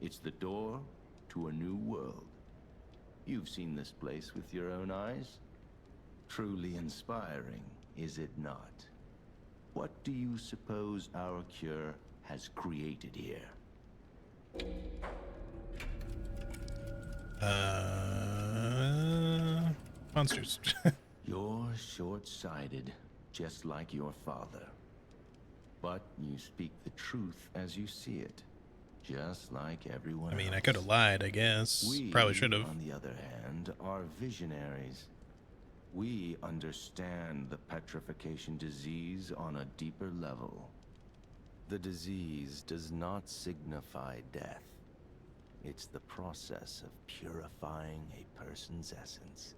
It's the door to a new world. You've seen this place with your own eyes. Truly inspiring, is it not? What do you suppose our cure has created here? Monsters. You're short-sighted, just like your father. But you speak the truth as you see it, just like everyone else. I mean, I could have lied, I guess. We, Probably should have. on the other hand, are visionaries. We understand the petrification disease on a deeper level. The disease does not signify death. It's the process of purifying a person's essence.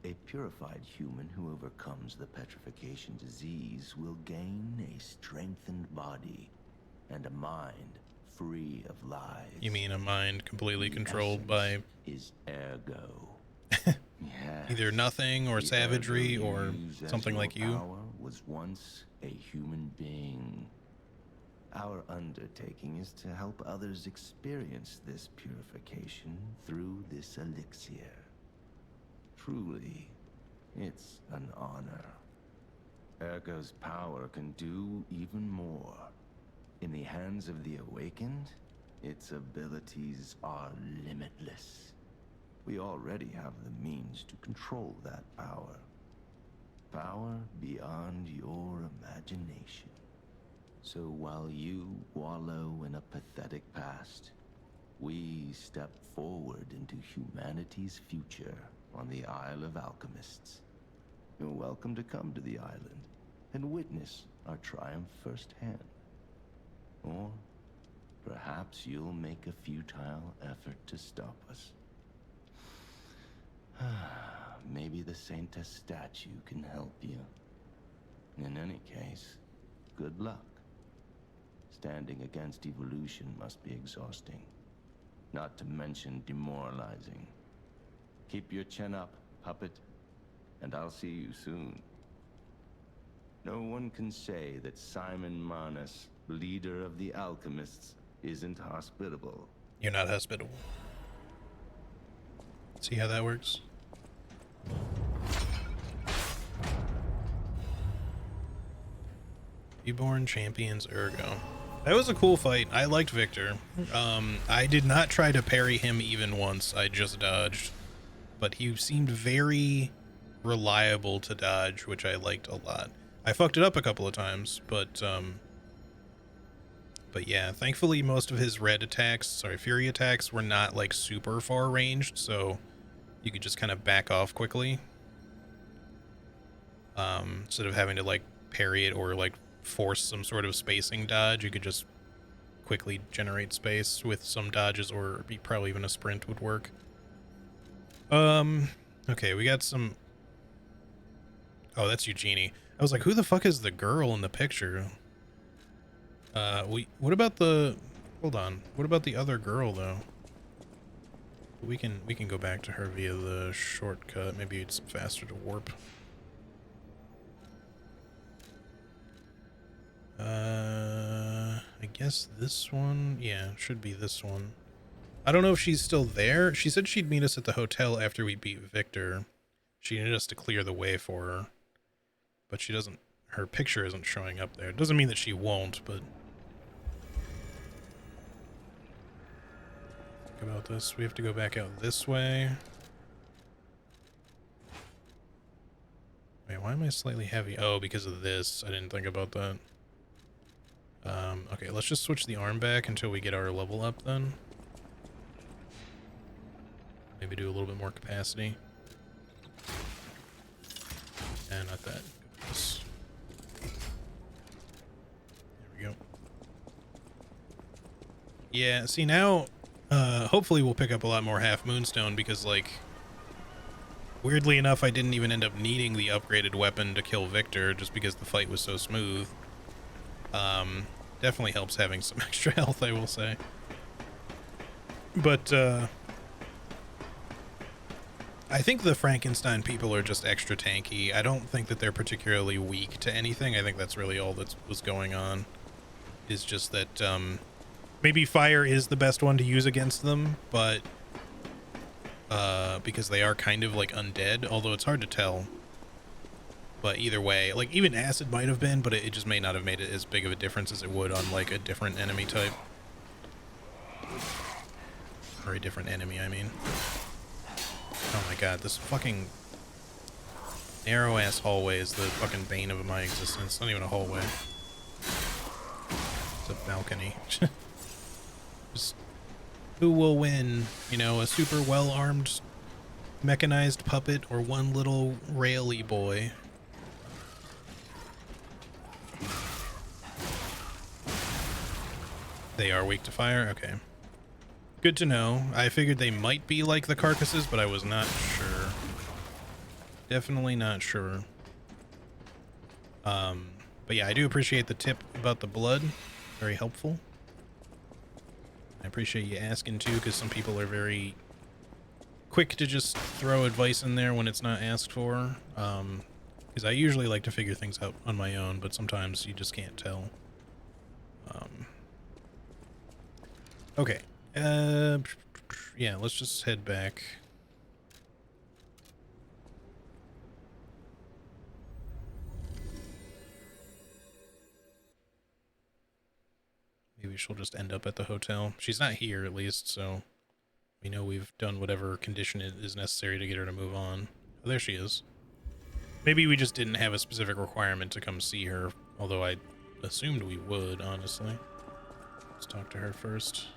A purified human who overcomes the petrification disease will gain a strengthened body and a mind free of lies. You mean a mind completely controlled by is ergo. Yes. Either nothing or The savagery ergo or use as something your like you? power was once a human being. Our undertaking is to help others experience this purification through this elixir. Truly, it's an honor. Ergo's power can do even more. In the hands of the awakened, its abilities are limitless. We already have the means to control that power. Power beyond your imagination. So while you wallow in a pathetic past, we step forward into humanity's future on the Isle of Alchemists. You're welcome to come to the island and witness our triumph firsthand. Or perhaps you'll make a futile effort to stop us. Maybe the Saintess statue can help you. In any case, good luck. Standing against evolution must be exhausting, not to mention demoralizing. Keep your chin up, puppet, and I'll see you soon. No one can say that Simon Manus, leader of the alchemists, isn't hospitable. You're not hospitable. See how that works? Reborn Champions Ergo. That was a cool fight. I liked Victor. I did not try to parry him even once. I just dodged. But he seemed very reliable to dodge, which I liked a lot. I fucked it up a couple of times, but yeah, thankfully most of his fury attacks were not like super far ranged, so you could just kind of back off quickly. Instead of having to like parry it or like force some sort of spacing dodge, you could just quickly generate space with some dodges, or probably even a sprint would work. Okay, we got some... Oh, that's Eugenie. I was like, who the fuck is the girl in the picture? What about the... Hold on. What about the other girl, though? We can go back to her via the shortcut. Maybe it's faster to warp. I guess this one? Yeah, should be this one. I don't know if she's still there. She said she'd meet us at the hotel after we beat Victor. She needed us to clear the way for her. But she doesn't... Her picture isn't showing up there. It doesn't mean that she won't, but... Think about this. We have to go back out this way. Wait, why am I slightly heavy? Oh, because of this. I didn't think about that. Okay, let's just switch the arm back until we get our level up then. Maybe do a little bit more capacity. And not that. This. There we go. Yeah, see now, hopefully we'll pick up a lot more Half Moonstone because, like, weirdly enough, I didn't even end up needing the upgraded weapon to kill Victor just because the fight was so smooth. Definitely helps having some extra health, I will say. But, I think the Frankenstein people are just extra tanky. I don't think that they're particularly weak to anything. I think that's really all that was going on. Is just that, maybe fire is the best one to use against them, but, because they are kind of like undead, although it's hard to tell. But either way, like, even acid might have been, but it just may not have made it as big of a difference as it would on, like, a different enemy type. Or a different enemy, I mean. Oh my god, this fucking narrow-ass hallway is the fucking bane of my existence. It's not even a hallway. It's a balcony. Just, who will win? You know, a super well-armed, mechanized puppet or one little raily boy? They are weak to fire? Okay. Good to know. I figured they might be like the carcasses, but I was not sure. Definitely not sure. But yeah, I do appreciate the tip about the blood. Very helpful. I appreciate you asking too, because some people are very quick to just throw advice in there when it's not asked for. Because I usually like to figure things out on my own, but sometimes you just can't tell. Okay. Yeah, let's just head back. Maybe she'll just end up at the hotel. She's not here, at least, so we know we've done whatever condition is necessary to get her to move on. Oh, there she is. Maybe we just didn't have a specific requirement to come see her, although I assumed we would, honestly. Let's talk to her first.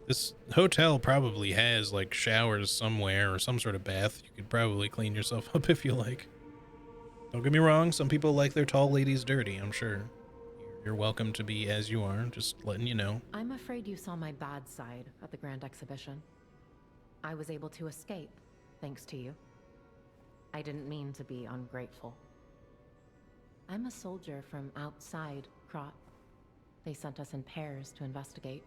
This hotel probably has, like, showers somewhere or some sort of bath. You could probably clean yourself up if you like. Don't get me wrong, some people like their tall ladies dirty, I'm sure. You're welcome to be as you are, just letting you know. I'm afraid you saw my bad side at the Grand Exhibition. I was able to escape, thanks to you. I didn't mean to be ungrateful. I'm a soldier from outside Krat. They sent us in pairs to investigate.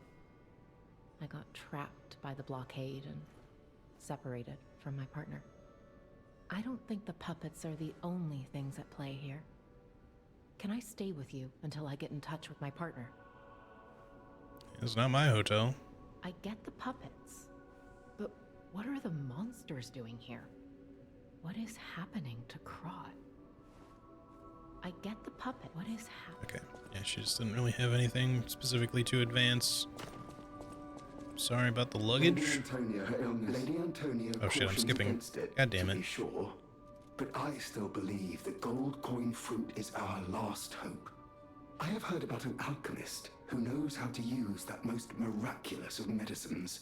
I got trapped by the blockade and separated from my partner. I don't think the puppets are the only things at play here. Can I stay with you until I get in touch with my partner? It's not my hotel. I get the puppets, but what are the monsters doing here? What is happening to Krat? I get the puppet. What is happening? Okay. Yeah, she just didn't really have anything specifically to advance. Sorry about the luggage. Lady Antonia Oh shit, I'm skipping. God damn it. Sure, but I still believe the gold coin fruit is our last hope. I have heard about an alchemist who knows how to use that most miraculous of medicines.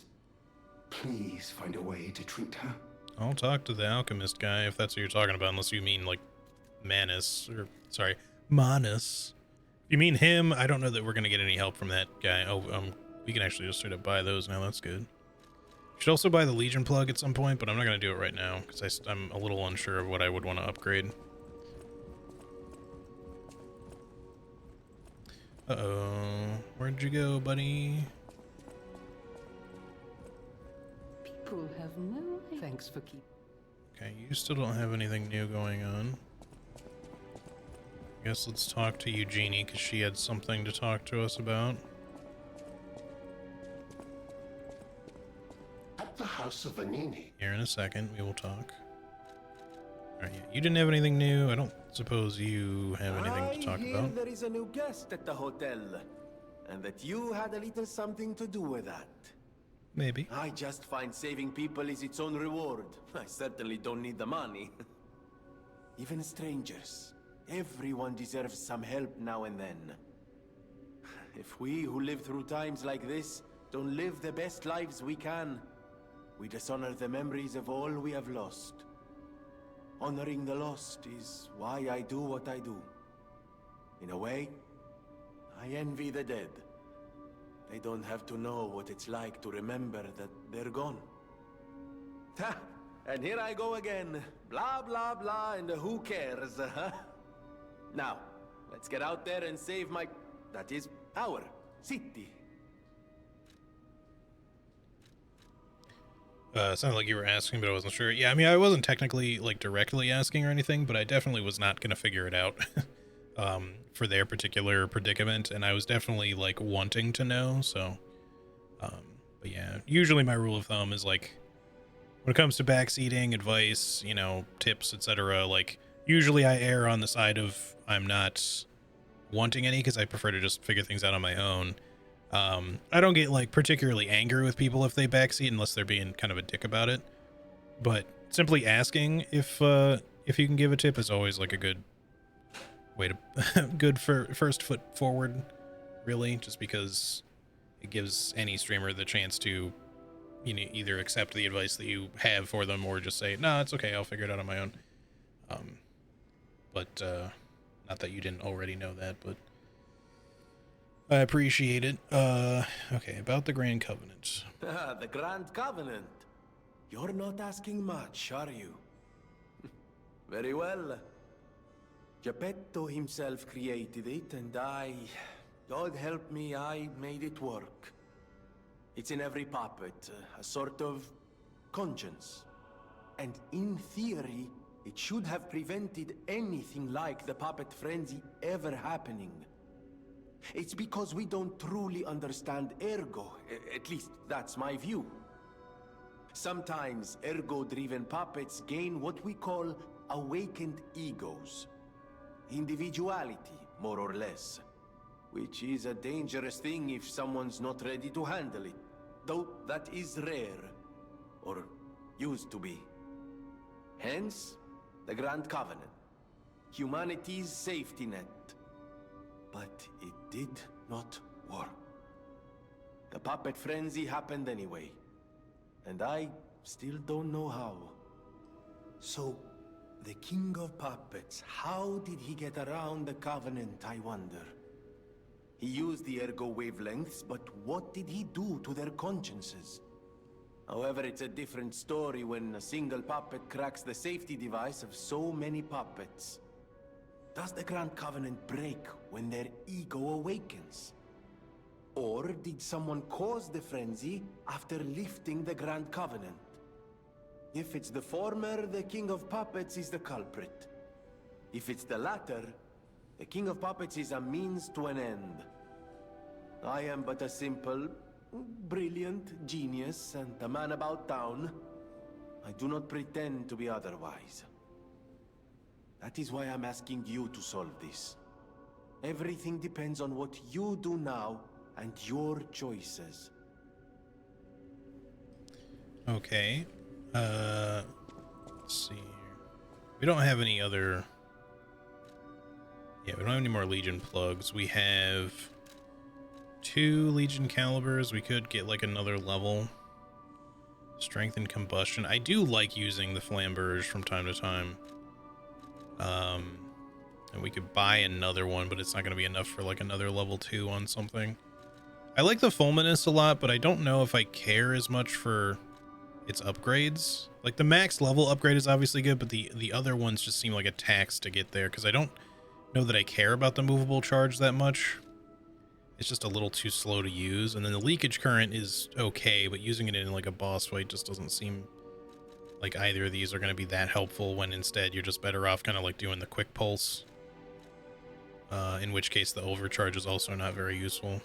Please find a way to treat her. I'll talk to the alchemist guy if that's what you're talking about, unless you mean like Manus, or sorry, Manus. If you mean him, I don't know that we're gonna get any help from that guy. Oh, we can actually just sort of buy those now. That's good. Should also buy the Legion plug at some point, but I'm not gonna do it right now because I'm a little unsure of what I would want to upgrade. Uh-oh, where'd you go, buddy? People have no thanks for keep. Okay, you still don't have anything new going on. I guess let's talk to Eugenie because she had something to talk to us about. At the House of Vanini. Here in a second, we will talk. Alright, yeah, you didn't have anything new. I don't suppose you have anything to talk about. There is a new guest at the hotel, and that you had a little something to do with that. Maybe. I just find saving people is its own reward. I certainly don't need the money. Even strangers. Everyone deserves some help now and then. If we who live through times like this don't live the best lives we can, we dishonor the memories of all we have lost. Honoring the lost is why I do what I do. In a way, I envy the dead. They don't have to know what it's like to remember that they're gone. Ha! And here I go again. Blah, blah, blah, and who cares, huh? Now, Let's get out there and save my... that is, our city. Sounded like you were asking, but I wasn't sure. Yeah, I mean, I wasn't technically, like, directly asking or anything, but I definitely was not going to figure it out for their particular predicament, and I was definitely, like, wanting to know, so... but yeah, usually my rule of thumb is, like, when it comes to backseating, advice, you know, tips, etc., like, usually I err on the side of I'm not wanting any, because I prefer to just figure things out on my own. I don't get, like, particularly angry with people if they backseat unless they're being kind of a dick about it. But simply asking if you can give a tip is always, like, a good way to good for first foot forward, really, just because it gives any streamer the chance to, you know, either accept the advice that you have for them or just say, no, it's okay, I'll figure it out on my own. But not that you didn't already know that, but I appreciate it. Okay, about the Grand Covenant. The Grand Covenant. You're not asking much, are you? Very well. Geppetto himself created it, and God help me, I made it work. It's in every puppet, a sort of conscience. And in theory, it should have prevented anything like the puppet frenzy ever happening. It's because we don't truly understand Ergo. At least, that's my view. Sometimes Ergo-driven puppets gain what we call awakened egos. Individuality, more or less. Which is a dangerous thing if someone's not ready to handle it. Though that is rare. Or used to be. Hence, the Grand Covenant. Humanity's safety net. But it did not work. The puppet frenzy happened anyway. And I still don't know how. So, the King of Puppets, how did he get around the Covenant, I wonder? He used the Ergo wavelengths, but what did he do to their consciences? However, it's a different story when a single puppet cracks the safety device of so many puppets. Does the Grand Covenant break when their ego awakens? Or did someone cause the frenzy after lifting the Grand Covenant? If it's the former, the King of Puppets is the culprit. If it's the latter, the King of Puppets is a means to an end. I am but a simple, brilliant genius and a man about town. I do not pretend to be otherwise. That is why I'm asking you to solve this. Everything depends on what you do now and your choices. Okay. Let's see here. We don't have any other... Yeah, we don't have any more Legion plugs. We have 2 Legion calibers. We could get, like, another level. Strength and combustion. I do like using the flamberge from time to time. And we could buy another one, but it's not going to be enough for, like, another level 2 on something. I like the Fulminus a lot, but I don't know if I care as much for its upgrades. Like, the max level upgrade is obviously good, but the other ones just seem like a tax to get there, because I don't know that I care about the movable charge that much. It's just a little too slow to use, and then the leakage current is okay, but using it in, like, a boss fight just doesn't seem like either of these are going to be that helpful, when instead you're just better off kind of like doing the quick pulse, in which case the overcharge is also not very useful.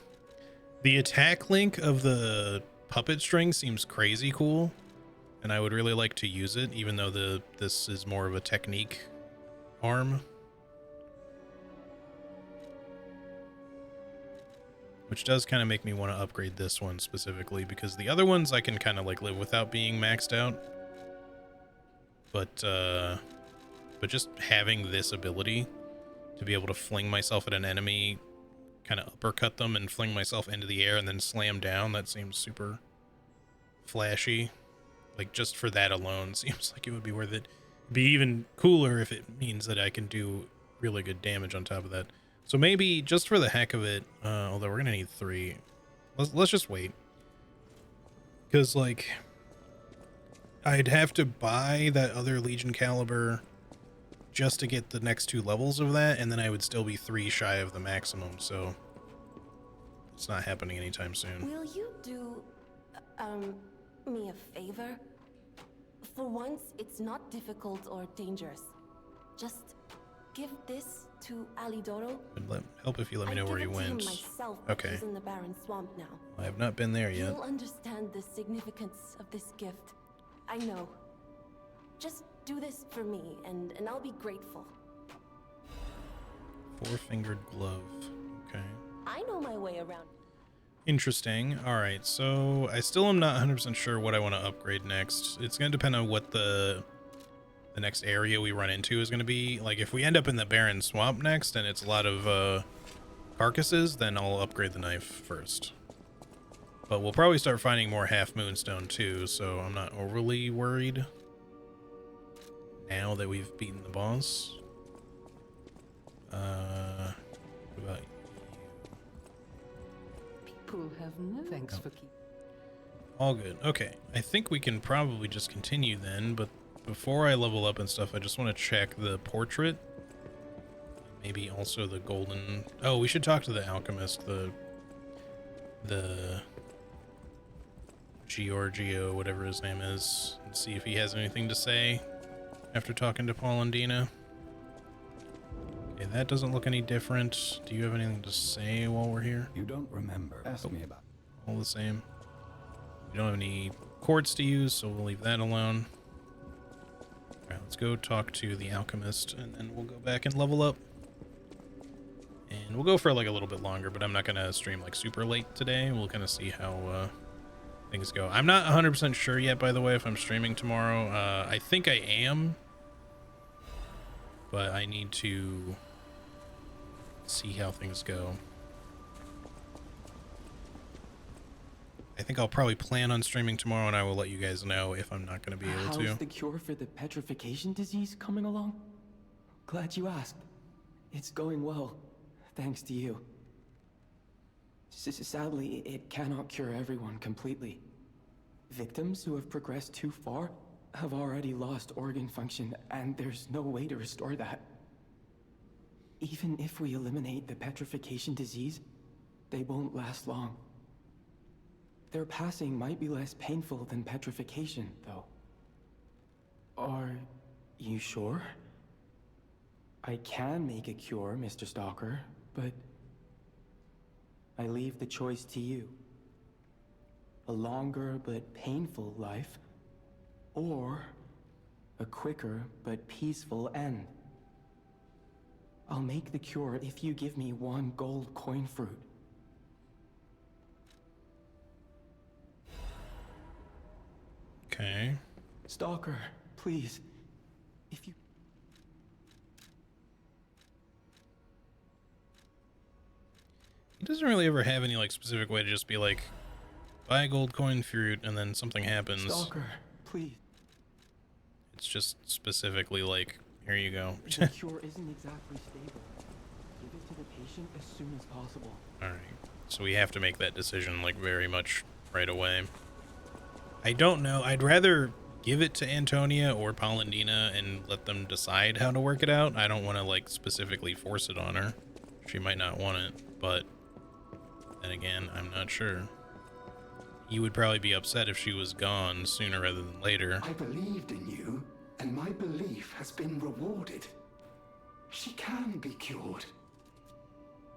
The attack link of the puppet string seems crazy cool, and I would really like to use it, even though this is more of a technique arm. Which does kind of make me want to upgrade this one specifically, because the other ones I can kind of like live without being maxed out. But just having this ability to be able to fling myself at an enemy, kind of uppercut them and fling myself into the air and then slam down, that seems super flashy. Like, just for that alone seems like it would be worth it. It'd be even cooler if it means that I can do really good damage on top of that. So maybe just for the heck of it, although we're gonna need 3. Let's just wait. Because, like, I'd have to buy that other Legion caliber just to get the next 2 levels of that, and then I would still be 3 shy of the maximum, so it's not happening anytime soon. Will you do, me a favor? For once, it's not difficult or dangerous. Just give this to Alidoro. Would help if you let me know where he went. Okay. He's in the Barren Swamp now. I have not been there yet. You'll understand the significance of this gift. I know. Just do this for me, and I'll be grateful. 4-fingered glove. Okay. I know my way around. Interesting. All right, so I still am not 100% sure what I want to upgrade next. It's going to depend on what the next area we run into is going to be. Like, if we end up in the Barren Swamp next and it's a lot of carcasses, then I'll upgrade the knife first. But we'll probably start finding more Half Moonstone too, so I'm not overly worried now that we've beaten the boss. What about People have no thanks for keeping. all good? Okay, I think we can probably just continue then, but before I level up and stuff, I just want to check the portrait. Maybe also the golden... Oh, we should talk to the alchemist, the Giorgio, whatever his name is, and see if he has anything to say after talking to Paul and Dina. Okay, that doesn't look any different. Do you have anything to say while we're here? You don't remember. Ask me about. All the same. We don't have any quartz to use, so we'll leave that alone. Alright, let's go talk to the alchemist, and then we'll go back and level up. And we'll go for like a little bit longer, but I'm not going to stream like super late today. We'll kind of see how things go. I'm not 100% sure yet, by the way, if I'm streaming tomorrow. I think I am, but I need to see how things go. I think I'll probably plan on streaming tomorrow, and I will let you guys know if I'm not going to be able to. How's the cure for the petrification disease coming along? Glad you asked. It's going well, thanks to you. Sadly, it cannot cure everyone completely. Victims who have progressed too far have already lost organ function, and there's no way to restore that. Even if we eliminate the petrification disease, they won't last long. Their passing might be less painful than petrification, though. Are you sure? I can make a cure, Mr. Stalker, but I leave the choice to you. A longer but painful life, or a quicker but peaceful end. I'll make the cure if you give me 1 gold coin fruit. Okay. Stalker, please, if you... He doesn't really ever have any like specific way to just be like, buy a gold coin fruit and then something happens. Stalker, please. It's just specifically like, here you go. The cure isn't exactly stable. Give it to the patient as soon as possible. Alright, so we have to make that decision like very much right away. I don't know. I'd rather give it to Antonia or Polendina and let them decide how to work it out. I don't want to like specifically force it on her. She might not want it, but then again, I'm not sure. You would probably be upset if she was gone sooner rather than later. I believed in you, and my belief has been rewarded. She can be cured.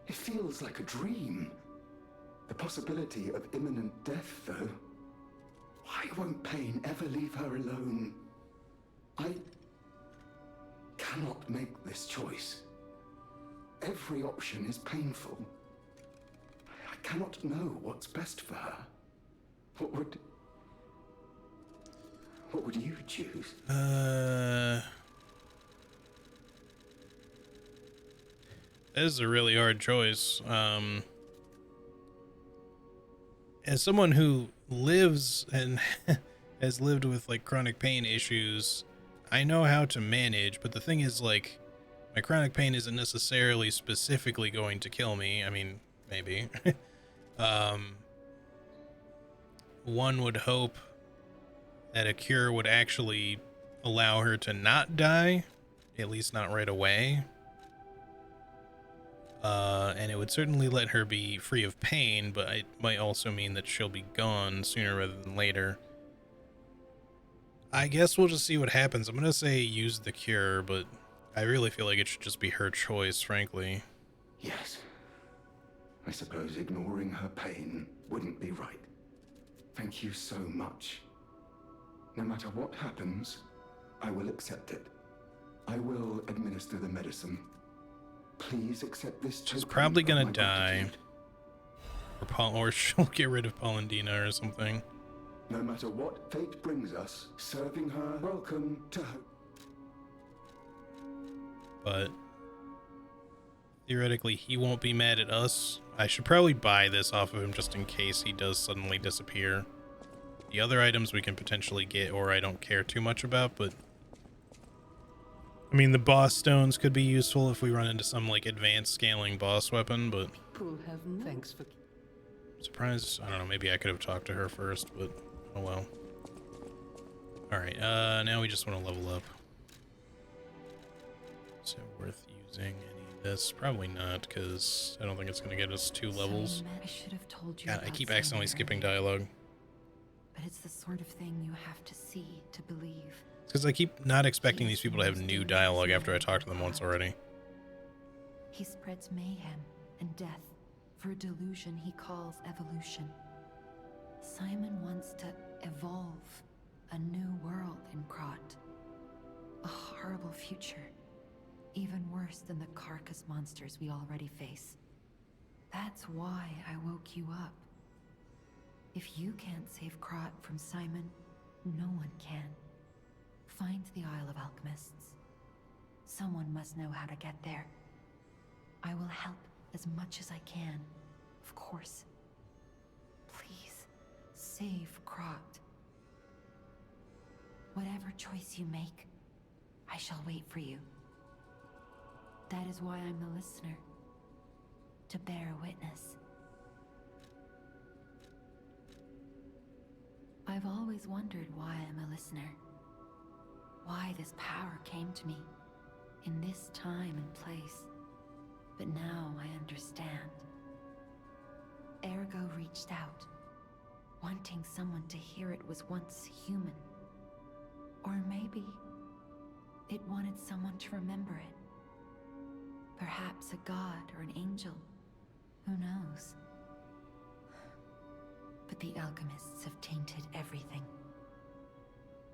It feels like a dream. The possibility of imminent death, though. Why won't pain ever leave her alone? I cannot make this choice. Every option is painful. I cannot know what's best for her. What would you choose? That is a really hard choice. As someone who lives and has lived with like chronic pain issues, I know how to manage, but the thing is like my chronic pain isn't necessarily specifically going to kill me. I mean, maybe. One would hope that a cure would actually allow her to not die, at least not right away. And it would certainly let her be free of pain, but it might also mean that she'll be gone sooner rather than later. I guess we'll just see what happens. I'm gonna say use the cure, but I really feel like it should just be her choice, frankly. Yes. I suppose ignoring her pain wouldn't be right. Thank you so much. No matter what happens, I will accept it. I will administer the medicine. Please accept this. She's probably gonna die. Or she'll get rid of Polendina or something. No matter what fate brings us, serving her, welcome to hope. But theoretically, he won't be mad at us. I should probably buy this off of him just in case he does suddenly disappear. The other items we can potentially get, or I don't care too much about, but I mean, the boss stones could be useful if we run into some like advanced scaling boss weapon, but Thanks for. surprised. I don't know, maybe I could have talked to her first, but oh well. Alright, now we just want to level up. Is it worth using any of this? Probably not, because I don't think it's going to get us 2 levels. I should have told you. God, I keep accidentally skipping dialogue. But it's the sort of thing you have to see to believe. It's because I keep not expecting these people to have new dialogue after I talked to them once already. He spreads mayhem and death for a delusion he calls evolution. Simon wants to evolve a new world in Krat. A horrible future. Even worse than the carcass monsters we already face. That's why I woke you up. If you can't save Krat from Simon, no one can. Find the Isle of Alchemists. Someone must know how to get there. I will help as much as I can, of course. Please, save Krat. Whatever choice you make, I shall wait for you. That is why I'm the listener. To bear witness. I've always wondered why I'm a listener. Why this power came to me, in this time and place. But now I understand. Ergo reached out, wanting someone to hear it was once human. Or maybe it wanted someone to remember it. Perhaps a god or an angel. Who knows? But the alchemists have tainted everything.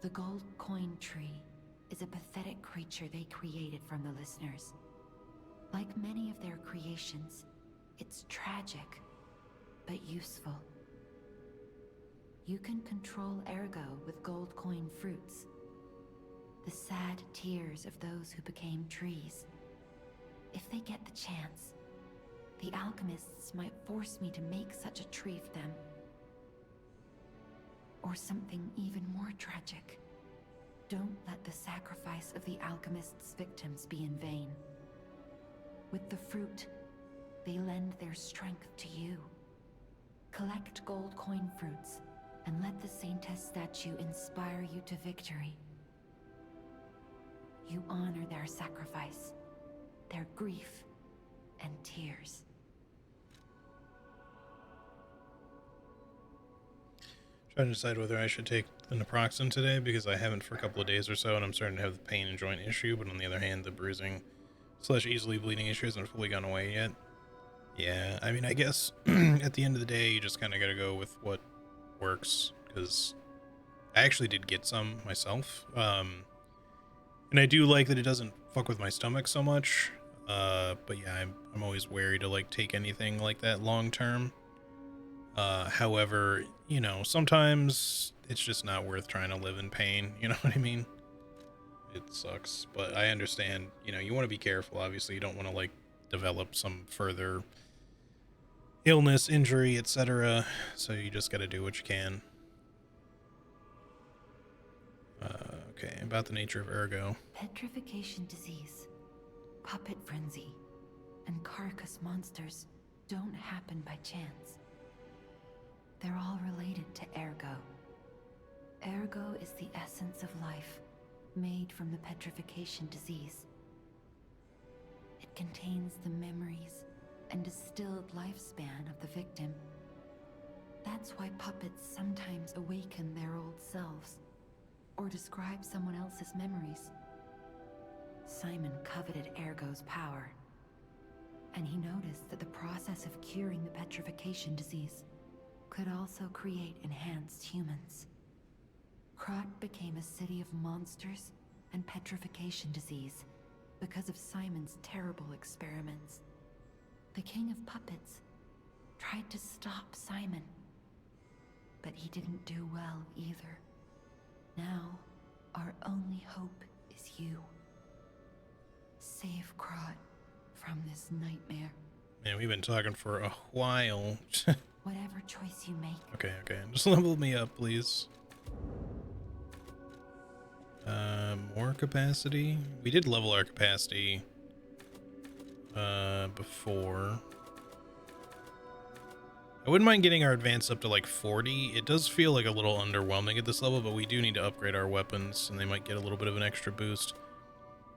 The gold coin tree is a pathetic creature they created from the listeners. Like many of their creations, it's tragic, but useful. You can control Ergo with gold coin fruits. The sad tears of those who became trees. If they get the chance, the alchemists might force me to make such a tree for them. Or something even more tragic. Don't let the sacrifice of the alchemists' victims be in vain. With the fruit, they lend their strength to you. Collect gold coin fruits, and let the Saintess statue inspire you to victory. You honor their sacrifice, their grief, and tears. Trying to decide whether I should take the naproxen today, because I haven't for a couple of days or so, and I'm starting to have the pain and joint issue, but on the other hand, the bruising / easily bleeding issue hasn't fully gone away yet. Yeah, I mean, I guess at the end of the day, you just kind of got to go with what works, because I actually did get some myself, and I do like that it doesn't fuck with my stomach so much, but yeah, I'm always wary to like take anything like that long term. However, you know, sometimes it's just not worth trying to live in pain, you know what I mean? It sucks, but I understand, you know, you want to be careful, obviously. You don't want to, like, develop some further illness, injury, etc. So you just got to do what you can. Okay, about the nature of Ergo. Petrification disease, puppet frenzy, and carcass monsters don't happen by chance. They're all related to Ergo. Ergo is the essence of life, made from the petrification disease. It contains the memories and distilled lifespan of the victim. That's why puppets sometimes awaken their old selves, or describe someone else's memories. Simon coveted Ergo's power, and he noticed that the process of curing the petrification disease could also create enhanced humans. Krat became a city of monsters and petrification disease because of Simon's terrible experiments. The King of Puppets tried to stop Simon, but he didn't do well either. Now, our only hope is you. Save Krat from this nightmare. Man, we've been talking for a while. Whatever choice you make. Okay. Just level me up, please. More capacity. We did level our capacity before. I wouldn't mind getting our advance up to like 40. It does feel like a little underwhelming at this level, but we do need to upgrade our weapons, and they might get a little bit of an extra boost.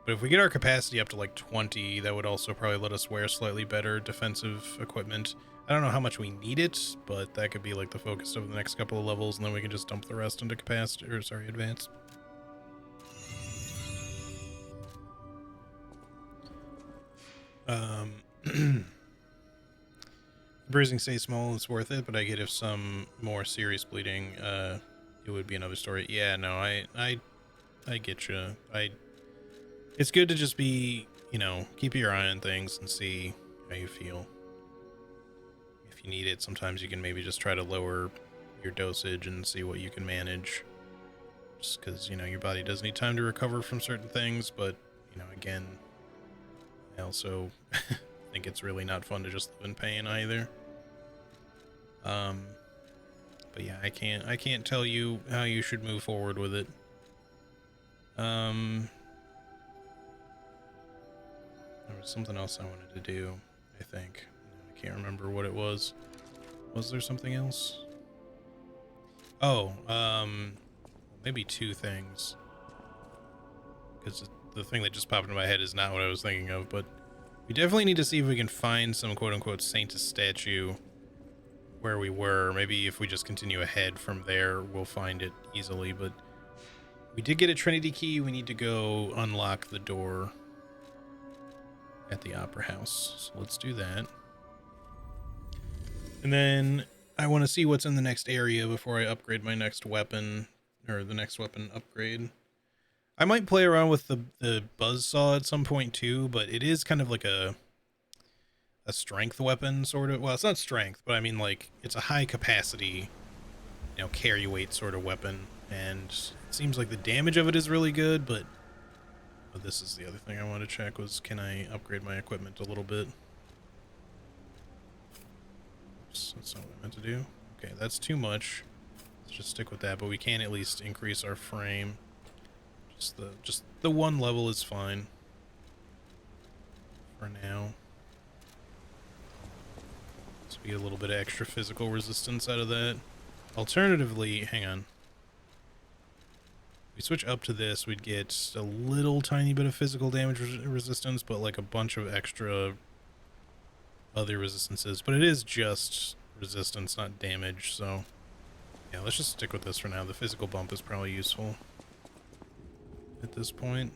But if we get our capacity up to like 20, that would also probably let us wear slightly better defensive equipment. I don't know how much we need it, but that could be like the focus of the next couple of levels, and then we can just dump the rest into capacity, or sorry, advance. Bruising stays small, it's worth it, but I get if some more serious bleeding, it would be another story. Yeah, no, I get you. It's good to just be, you know, keep your eye on things and see how you feel. If you need it, sometimes you can maybe just try to lower your dosage and see what you can manage. Just because, you know, your body does need time to recover from certain things, but, you know, again, I also think it's really not fun to just live in pain either. But yeah, I can't tell you how you should move forward with it. There was something else I wanted to do, I think. I can't remember what it was. Was there something else? Oh, maybe two things. Because the thing that just popped into my head is not what I was thinking of, but we definitely need to see if we can find some quote-unquote Sanctus statue where we were. Maybe if we just continue ahead from there, we'll find it easily, but we did get a Trinity key. We need to go unlock the door at the Opera House. So let's do that. And then I want to see what's in the next area before I upgrade my next weapon, or the next weapon upgrade. I might play around with the buzzsaw at some point too, but it is kind of like a strength weapon, sort of. Well, it's not strength, but I mean, like, it's a high capacity, you know, carry weight sort of weapon, and it seems like the damage of it is really good, but this is the other thing I wanted to check was, can I upgrade my equipment a little bit? Oops, that's not what I meant to do. Okay, that's too much. Let's just stick with that, but we can at least increase our frame. Just the one level is fine for now. So we get a little bit of extra physical resistance out of that. Alternatively, hang on. If we switch up to this, we'd get a little tiny bit of physical damage resistance, but like a bunch of extra other resistances. But it is just resistance, not damage, so yeah, let's just stick with this for now. The physical bump is probably useful at this point.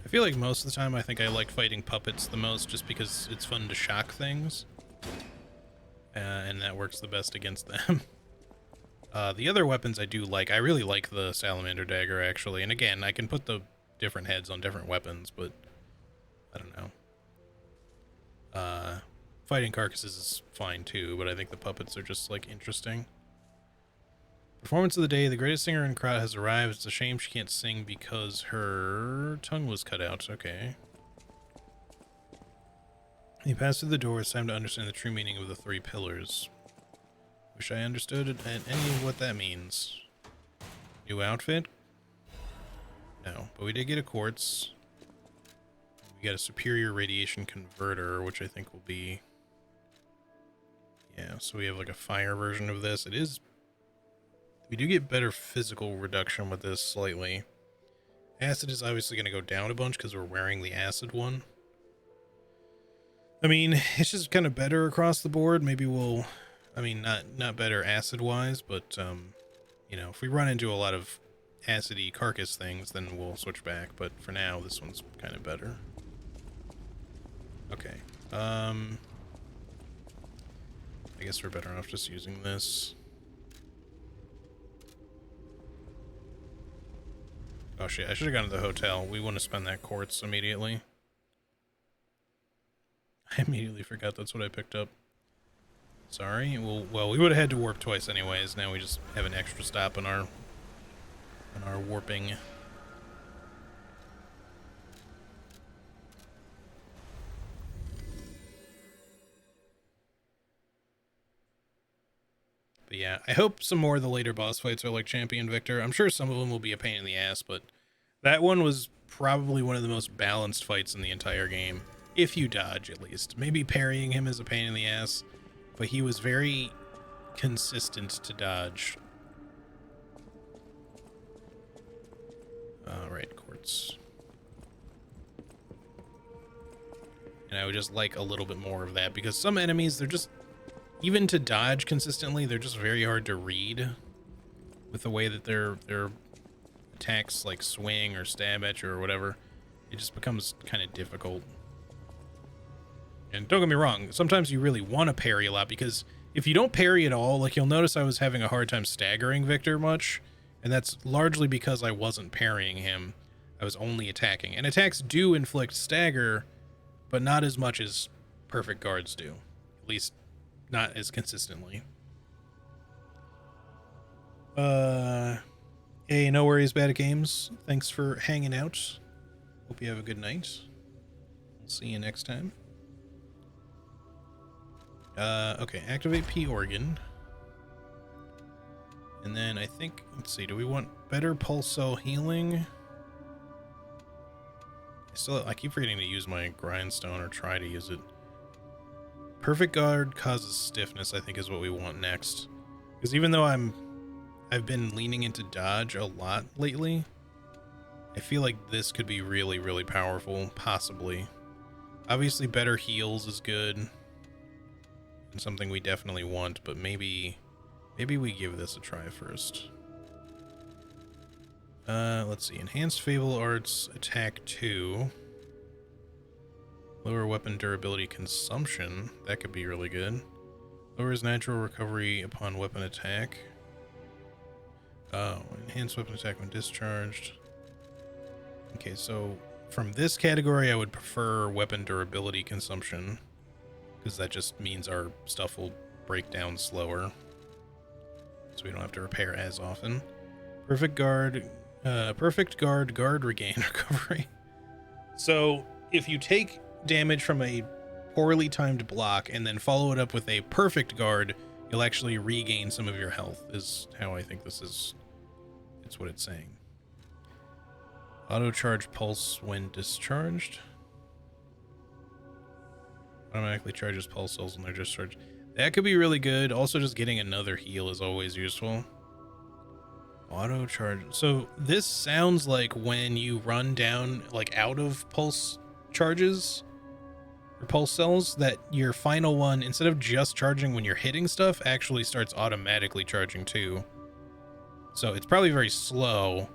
I feel like most of the time I think I like fighting puppets the most just because it's fun to shock things. And that works the best against them. The other weapons I do like. I really like the Salamander Dagger, actually. And again, I can put the different heads on different weapons, but I don't know. Fighting Carcasses is fine too, but I think the puppets are just, like, interesting. Performance of the day. The greatest singer in Krat has arrived. It's a shame she can't sing because her tongue was cut out. Okay. You pass through the door. It's time to understand the true meaning of the 3 pillars. Wish I understood it and any of what that means. New outfit? No, but we did get a quartz. We got a superior radiation converter, which I think will be... Yeah, so we have like a fire version of this. It is... We do get better physical reduction with this slightly. Acid is obviously going to go down a bunch because we're wearing the acid one. I mean, it's just kind of better across the board. Maybe we'll... I mean, not better acid-wise, but, you know, if we run into a lot of acidy carcass things, then we'll switch back. But for now, this one's kind of better. Okay. I guess we're better off just using this. Oh shit, I should have gone to the hotel. We want to spend that quartz immediately. I immediately forgot that's what I picked up. Sorry. Well, we would have had to warp twice anyways. Now we just have an extra stop on our warping. But yeah, I hope some more of the later boss fights are like Champion Victor. I'm sure some of them will be a pain in the ass, but that one was probably one of the most balanced fights in the entire game. If you dodge, at least. Maybe parrying him is a pain in the ass, but he was very consistent to dodge. Alright, quartz. And I would just like a little bit more of that, because some enemies, they're just... Even to dodge consistently, they're just very hard to read with the way that their attacks like swing or stab at you or whatever. It just becomes kind of difficult. And don't get me wrong, sometimes you really want to parry a lot, because if you don't parry at all, like you'll notice I was having a hard time staggering Victor much, and that's largely because I wasn't parrying him. I was only attacking. And attacks do inflict stagger, but not as much as perfect guards do. At least not as consistently. Hey, no worries, Bad at Games. Thanks for hanging out. Hope you have a good night. We'll see you next time. Okay, activate P organ. And then I think, let's see, do we want better pulse cell healing? I keep forgetting to use my grindstone, or try to use it. Perfect guard causes stiffness, I think, is what we want next. Because even though I've been leaning into dodge a lot lately, I feel like this could be really, really powerful, possibly. Obviously, better heals is good, and something we definitely want, but maybe we give this a try first. Let's see. Enhanced Fable Arts, Attack 2. Lower weapon durability consumption. That could be really good. Lowers natural recovery upon weapon attack. Oh, enhanced weapon attack when discharged. Okay, so from this category, I would prefer weapon durability consumption, because that just means our stuff will break down slower, so we don't have to repair as often. Perfect guard regain recovery. So if you take damage from a poorly timed block and then follow it up with a perfect guard, you'll actually regain some of your health, is how I think this is. It's what it's saying. Auto charge pulse when discharged. Automatically charges pulse cells when they're discharged. That could be really good. Also, just getting another heal is always useful. Auto charge. So this sounds like when you run down, like, out of pulse charges or pulse cells, that your final one, instead of just charging when you're hitting stuff, actually starts automatically charging too. So it's probably very slow,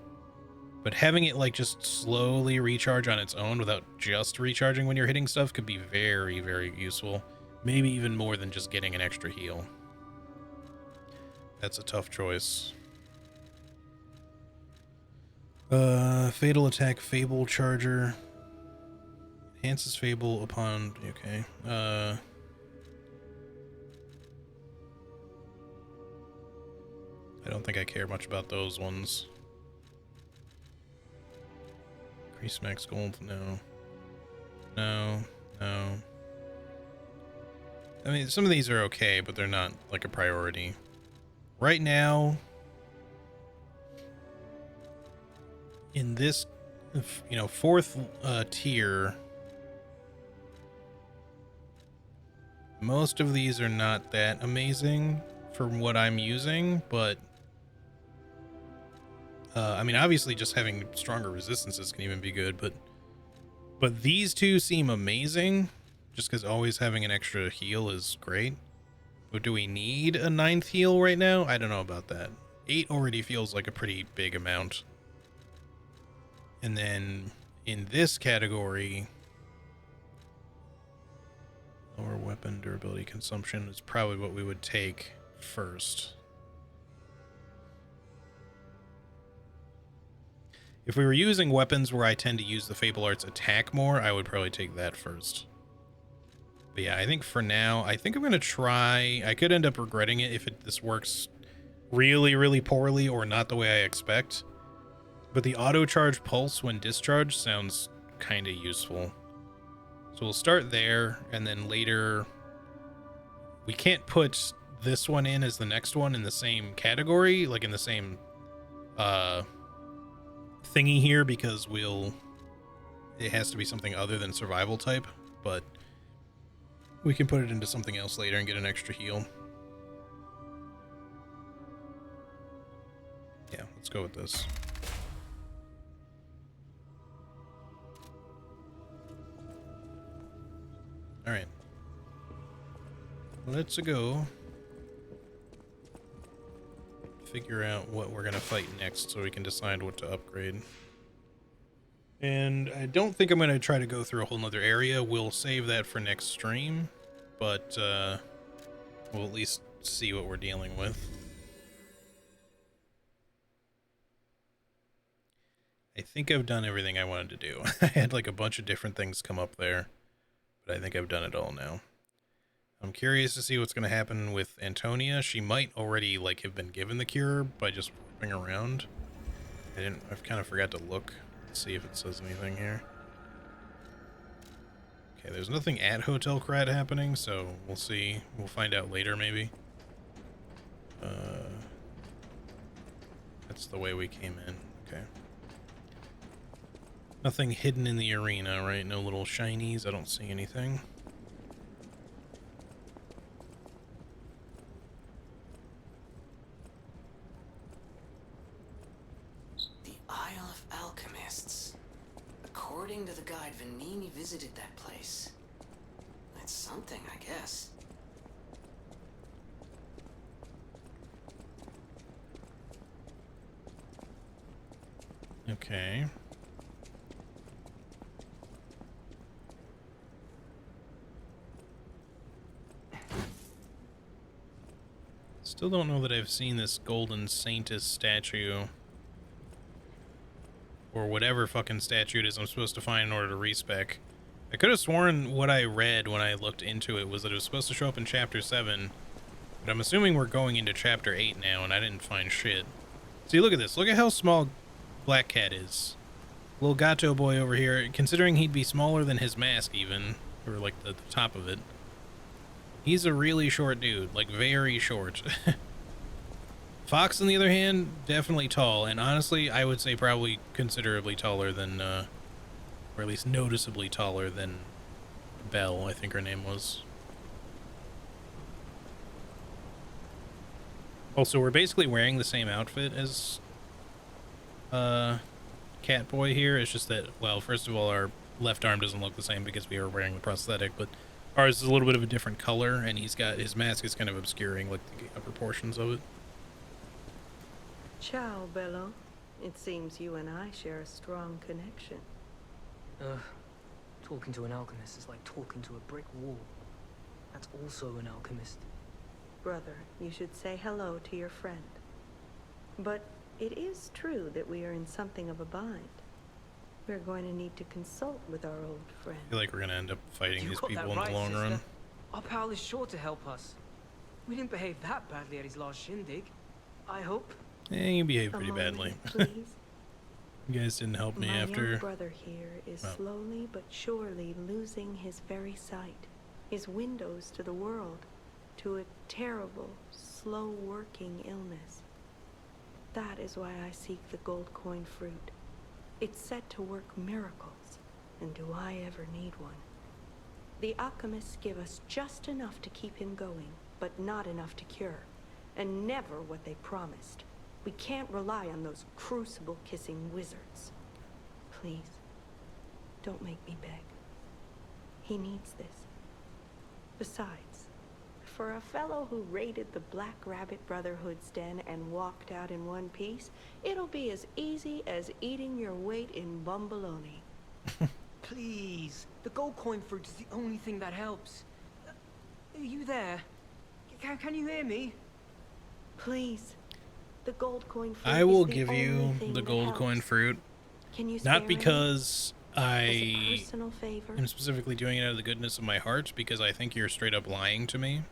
but having it like just slowly recharge on its own without just recharging when you're hitting stuff could be very, very useful. Maybe even more than just getting an extra heal. That's a tough choice. Fatal attack, Fable Charger. Enhances Fable upon... Okay. I don't think I care much about those ones. Increase max gold? No. No. No. I mean, some of these are okay, but they're not, like, a priority. Right now... in this, you know, fourth tier, most of these are not that amazing for what I'm using, but I mean, obviously just having stronger resistances can even be good, but these two seem amazing just because always having an extra heal is great. But do we need a 9th heal right now? I don't know about that. 8 already feels like a pretty big amount. And then in this category, lower weapon durability consumption is probably what we would take first. If we were using weapons where I tend to use the Fable Arts attack more, I would probably take that first. But yeah, I think for now, I think I'm going to try... I could end up regretting it if this works really, really poorly or not the way I expect. But the auto-charge pulse when discharged sounds kind of useful. So we'll start there, and then later... We can't put this one in as the next one in the same category, like in the same thingy here, because it has to be something other than survival type, but we can put it into something else later and get an extra heal. Yeah, let's go with this. Alright. Let's go figure out what we're gonna fight next so we can decide what to upgrade. And I don't think I'm going to try to go through a whole nother area. We'll save that for next stream, but we'll at least see what we're dealing with. I think I've done everything I wanted to do. I had like a bunch of different things come up there, but I think I've done it all now. I'm curious to see what's going to happen with Antonia. She might already like have been given the cure by just walking around. I've kind of forgot to look. See if it says anything here. Okay, there's nothing at Hotel Krat happening, so we'll see. We'll find out later, maybe. That's the way we came in. Okay. Nothing hidden in the arena, right? No little shinies. I don't see anything. According to the guide, Venigni visited that place. That's something, I guess. Okay. Still don't know that I've seen this Golden Saintess statue. Or whatever fucking statue it is I'm supposed to find in order to respec. I could have sworn what I read when I looked into it was that it was supposed to show up in Chapter 7. But I'm assuming we're going into Chapter 8 now, and I didn't find shit. See, look at this. Look at how small Black Cat is. Little gato boy over here, considering he'd be smaller than his mask even. Or like the top of it. He's a really short dude. Like, very short. Fox, on the other hand, definitely tall, and honestly, I would say probably considerably taller than, or at least noticeably taller than Belle, I think her name was. Also, we're basically wearing the same outfit as Catboy here. It's just that, well, first of all, our left arm doesn't look the same because we are wearing the prosthetic, but ours is a little bit of a different color, and his mask is kind of obscuring like the upper portions of it. Ciao, Bello. It seems you and I share a strong connection. Talking to an alchemist is like talking to a brick wall. That's also an alchemist. Brother, you should say hello to your friend. But it is true that we are in something of a bind. We're going to need to consult with our old friend. I feel like we're going to end up fighting these people in right, the long sister. run. Our pal is sure to help us. We didn't behave that badly at his last shindig. I hope. You behaved pretty badly. Please. You guys didn't help me after. My young brother here is slowly but surely losing his very sight, his windows to the world, to a terrible, slow-working illness. That is why I seek the gold coin fruit. It's said to work miracles, and do I ever need one? The alchemists give us just enough to keep him going, but not enough to cure, and never what they promised. We can't rely on those crucible-kissing wizards. Please, don't make me beg. He needs this. Besides, for a fellow who raided the Black Rabbit Brotherhood's den and walked out in one piece, it'll be as easy as eating your weight in bumbaloni. Please, the gold coin fruit is the only thing that helps. Are you there? Can you hear me? Please, the gold coin fruit I will is the give only you thing the that gold helps. coin fruit. Can you spare Not me? because As a I personal favor? am specifically doing it out of the goodness of my heart, because I think you're straight up lying to me.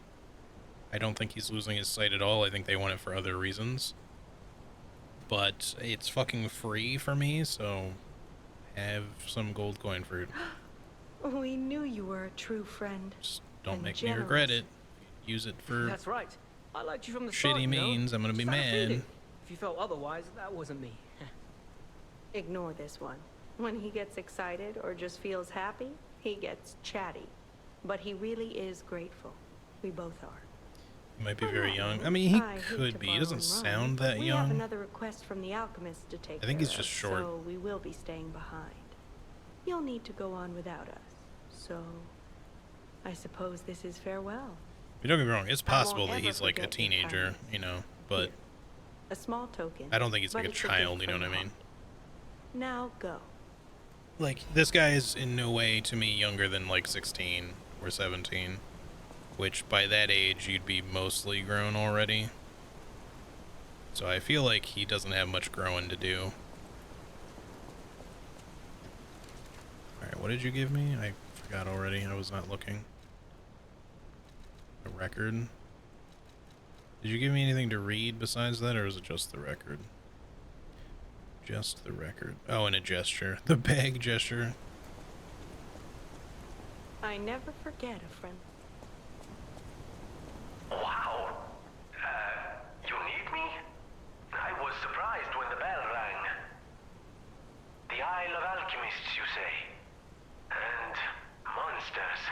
I don't think he's losing his sight at all. I think they want it for other reasons. But it's fucking free for me, so have some gold coin fruit. We knew you were a true friend. Just don't and make me regret it. Use it for That's right. I liked you from the start, shitty you know? means. I'm gonna be Just had a feeling. mad. If you felt otherwise, that wasn't me. Ignore this one. When he gets excited or just feels happy, he gets chatty. But he really is grateful. We both are. He might be very young. I mean, he I hate could to be. He borrow doesn't and run, sound but that we have young. another request from the alchemist to take I think he's care just of, short. So we will be staying behind. You'll need to go on without us. So I suppose this is farewell. Don't get me wrong. It's I won't possible that ever he's like a forget your teenager, kindness. you know, but A small token. I don't think he's like but a it's gift child, you know from what I the mean? heart. Now go. Like, this guy is in no way, to me, younger than like 16 or 17, which by that age you'd be mostly grown already. So I feel like he doesn't have much growing to do. Alright, what did you give me? I forgot already. I was not looking. A record. Did you give me anything to read besides that, or is it just the record? Just the record. Oh, and a gesture. The bag gesture. I never forget a friend. Wow. You need me? I was surprised when the bell rang. The Isle of Alchemists, you say? And monsters.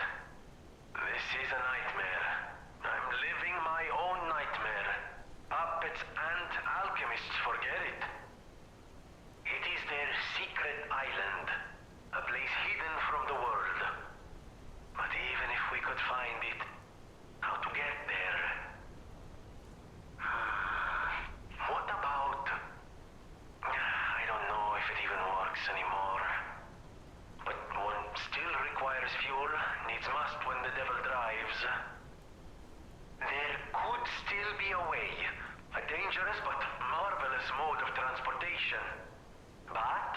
This is a nightmare. I'm living my own nightmare. Puppets and alchemists forget it. It is their secret island, a place hidden from the world. But even if we could find it, how to get there? What about... I don't know if it even works anymore. But one still requires fuel, needs must when the devil drives. There could still be a way, a dangerous but marvelous mode of transportation. But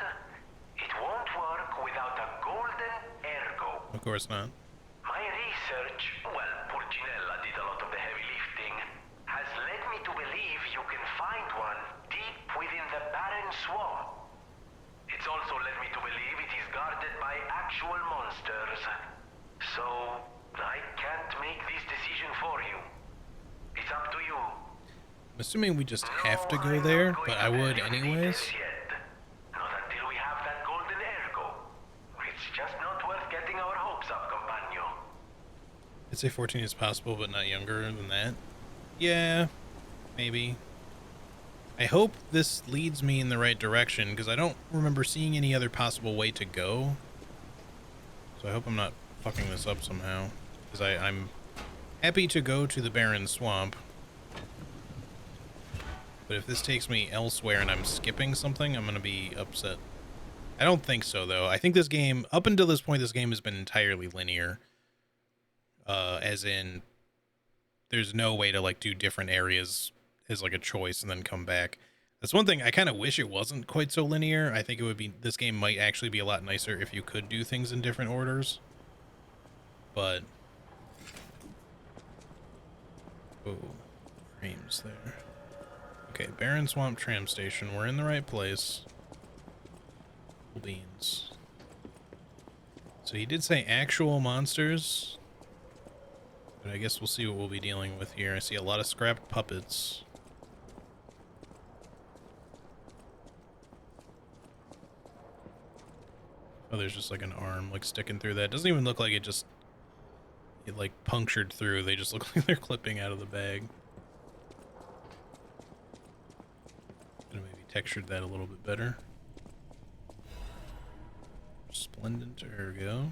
it won't work without a golden ergo. Of course not. My research, well, Purcinella did a lot of the heavy lifting, has led me to believe you can find one deep within the barren swamp. It's also led me to believe it is guarded by actual monsters. So, I can't make this decision for you. It's up to you. I'm assuming we just have to go there, but I would anyways. Not until we have that golden ergo. It's just not worth getting our hopes up, companion. I'd say 14 is possible, but not younger than that. Yeah, maybe. I hope this leads me in the right direction, because I don't remember seeing any other possible way to go. So I hope I'm not fucking this up somehow. Because I'm happy to go to the barren swamp. But if this takes me elsewhere and I'm skipping something, I'm going to be upset. I don't think so, though. I think this game, up until this point, this game has been entirely linear. As in, there's no way to, like, do different areas as, like, a choice and then come back. That's one thing. I kind of wish it wasn't quite so linear. I think it would be, this game might actually be a lot nicer if you could do things in different orders. But, oh, frames there. Okay, Barren Swamp Tram Station. We're in the right place. Beans. So he did say actual monsters. But I guess we'll see what we'll be dealing with here. I see a lot of scrapped puppets. Oh, there's just like an arm like sticking through that. Doesn't even look like it like punctured through. They just look like they're clipping out of the bag. Could have maybe textured that a little bit better. Splendid. There we go.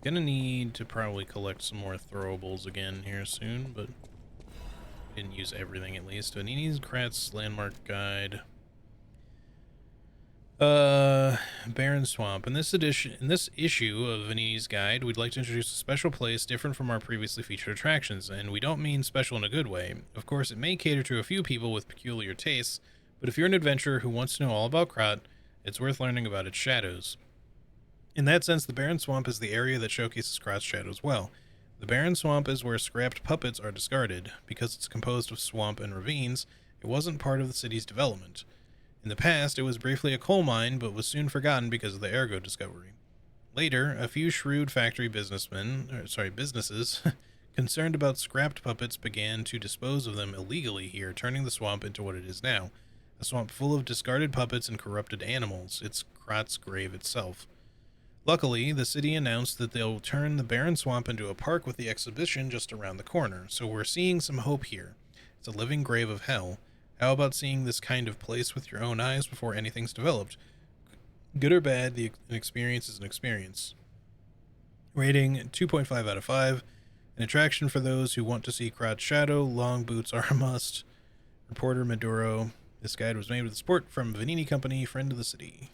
Gonna need to probably collect some more throwables again here soon, but didn't use everything at least. Vanini's Kratz Landmark Guide. Barren Swamp. In this issue of Vanini's Guide, we'd like to introduce a special place different from our previously featured attractions, and we don't mean special in a good way. Of course, it may cater to a few people with peculiar tastes, but if you're an adventurer who wants to know all about Krat, it's worth learning about its shadows. In that sense, the Barren Swamp is the area that showcases Krat's shadows well. The Barren Swamp is where scrapped puppets are discarded. Because it's composed of swamp and ravines, it wasn't part of the city's development. In the past, it was briefly a coal mine, but was soon forgotten because of the Ergo discovery. Later, a few shrewd factory businesses concerned about scrapped puppets began to dispose of them illegally here, turning the swamp into what it is now. A swamp full of discarded puppets and corrupted animals. It's Krat's grave itself. Luckily, the city announced that they'll turn the Barren Swamp into a park with the exhibition just around the corner, so we're seeing some hope here. It's a living grave of hell. How about seeing this kind of place with your own eyes before anything's developed? Good or bad, an experience is an experience. Rating 2.5 out of 5. An attraction for those who want to see Krat's shadow. Long boots are a must. Reporter Maduro. This guide was made with support from Vanini Company, friend of the city.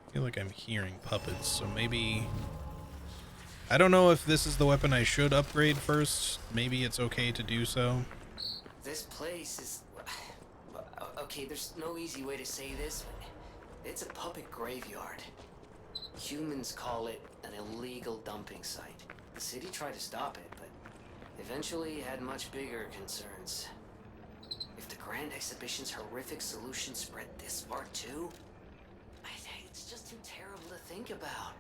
I feel like I'm hearing puppets, so maybe... I don't know if this is the weapon I should upgrade first. Maybe it's okay to do so. This place is... Okay, there's no easy way to say this, but it's a puppet graveyard. Humans call it an illegal dumping site. The city tried to stop it, but eventually had much bigger concerns. If the Grand Exhibition's horrific solution spread this far too, it's just too terrible to think about.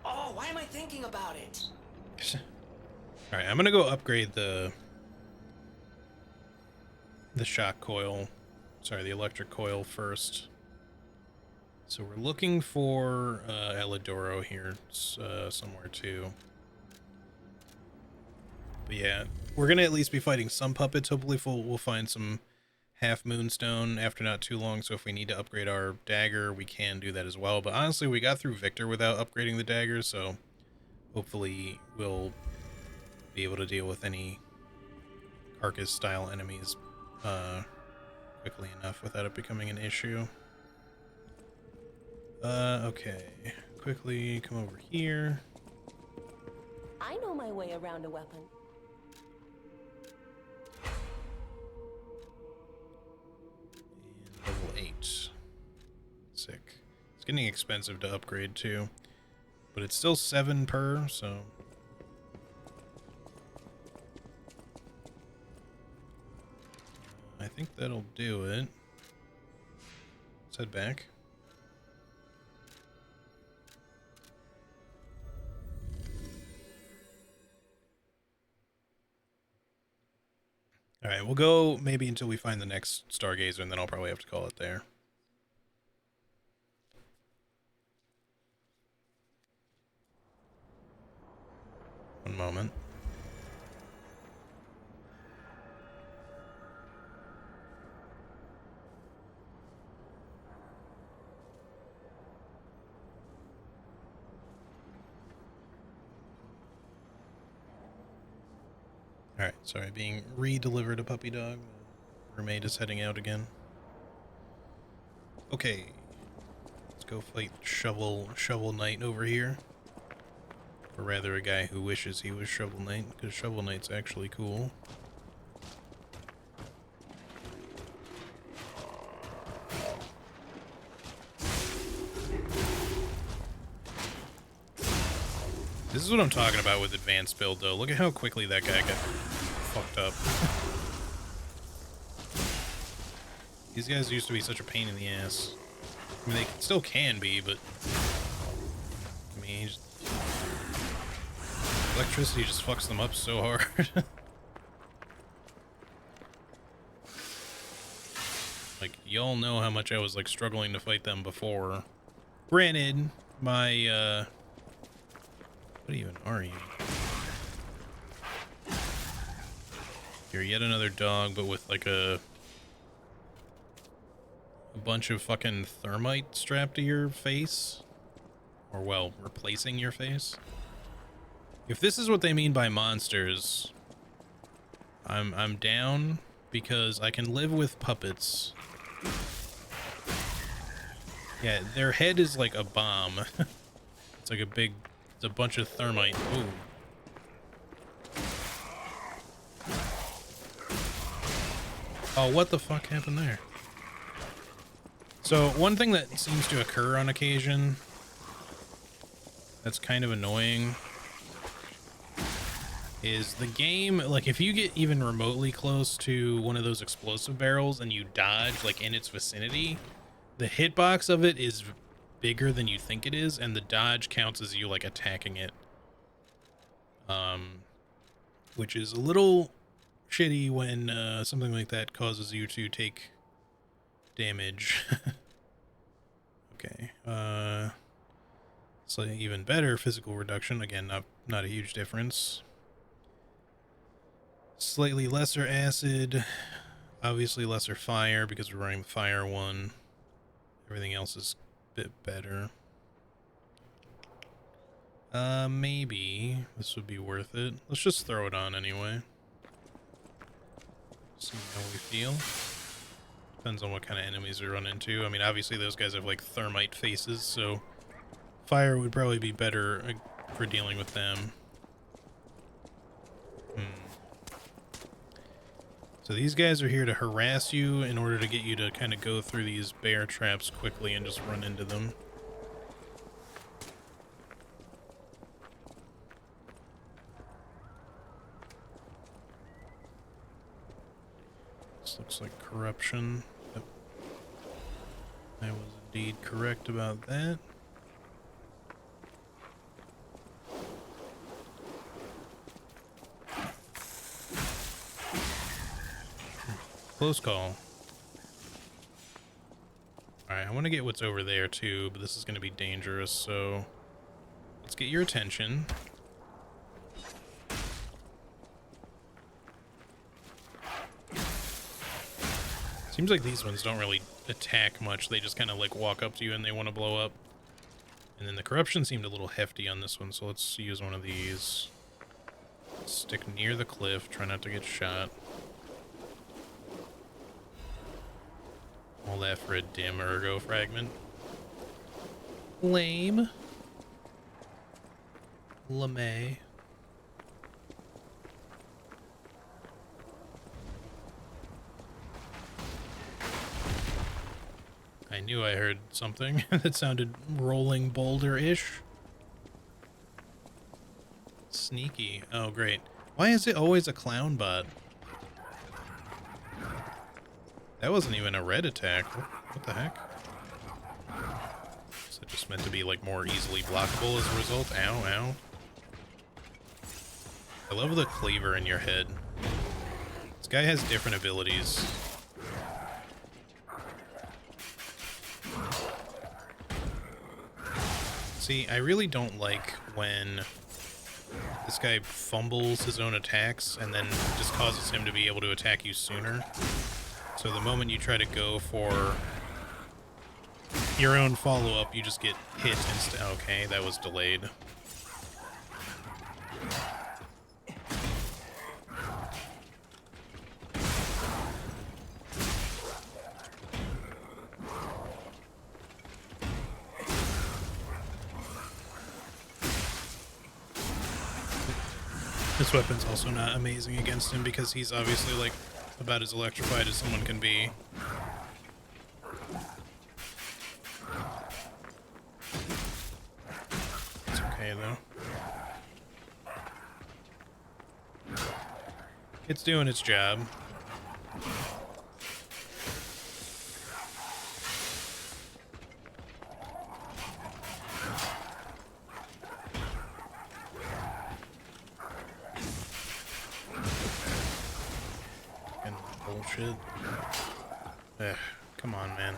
Oh, why am I thinking about it? Alright, I'm gonna go upgrade the shock coil. Sorry, the electric coil first. So we're looking for Elidoro here somewhere too. But yeah, we're gonna at least be fighting some puppets. Hopefully we'll find some half moonstone after not too long, so if we need to upgrade our dagger, we can do that as well. But honestly, we got through Victor without upgrading the dagger, so hopefully we'll be able to deal with any carcass style enemies quickly enough without it becoming an issue. Okay, quickly come over here. I know my way around a weapon. Level 8. Sick. It's getting expensive to upgrade too, but it's still 7 per, so I think that'll do it. Let's head back. Alright, we'll go maybe until we find the next Stargazer, and then I'll probably have to call it there. One moment. Alright, sorry, being re-delivered a puppy dog. The roommate is heading out again. Okay. Let's go fight Shovel Knight over here. Or rather, a guy who wishes he was Shovel Knight, because Shovel Knight's actually cool. This is what I'm talking about with advanced build, though. Look at how quickly that guy got fucked up. These guys used to be such a pain in the ass. I mean, they still can be, but... I mean, electricity just fucks them up so hard. Like, y'all know how much I was, like, struggling to fight them before. Granted, my, what even are you? You're yet another dog, but with, like, a bunch of fucking thermite strapped to your face. Or, well, replacing your face. If this is what they mean by monsters, I'm down, because I can live with puppets. Yeah, their head is like a bomb. It's like it's a bunch of thermite. Ooh. Oh, what the fuck happened there? So, one thing that seems to occur on occasion that's kind of annoying is the game, like, if you get even remotely close to one of those explosive barrels and you dodge, like, in its vicinity, the hitbox of it is bigger than you think it is, and the dodge counts as you, like, attacking it. Which is a little shitty when something like that causes you to take damage. Okay. Slightly even better physical reduction. Again, not a huge difference. Slightly lesser acid. Obviously lesser fire because we're running the fire one. Everything else is a bit better. Maybe this would be worth it. Let's just throw it on anyway. See how we feel. Depends on what kind of enemies we run into. I mean, obviously those guys have like thermite faces, so fire would probably be better for dealing with them. So these guys are here to harass you in order to get you to kind of go through these bear traps quickly and just run into them. This looks like corruption. Yep. I was indeed correct about that. Close call. Alright, I want to get what's over there too, but this is going to be dangerous, so let's get your attention. Seems like these ones don't really attack much, they just kind of like walk up to you and they want to blow up. And then the corruption seemed a little hefty on this one, so let's use one of these. Stick near the cliff, try not to get shot. All that for a dim ergo fragment. Lame. LeMay. I knew I heard something that sounded rolling boulder-ish. Sneaky. Oh, great. Why is it always a clown bot? That wasn't even a red attack. What the heck? Is it just meant to be, like, more easily blockable as a result? Ow, ow. I love the cleaver in your head. This guy has different abilities. See, I really don't like when this guy fumbles his own attacks and then just causes him to be able to attack you sooner. So the moment you try to go for your own follow-up, you just get hit instead. Okay, that was delayed. This weapon's also not amazing against him because he's obviously like about as electrified as someone can be. It's okay though. It's doing its job. Bullshit. Ugh. Come on, man.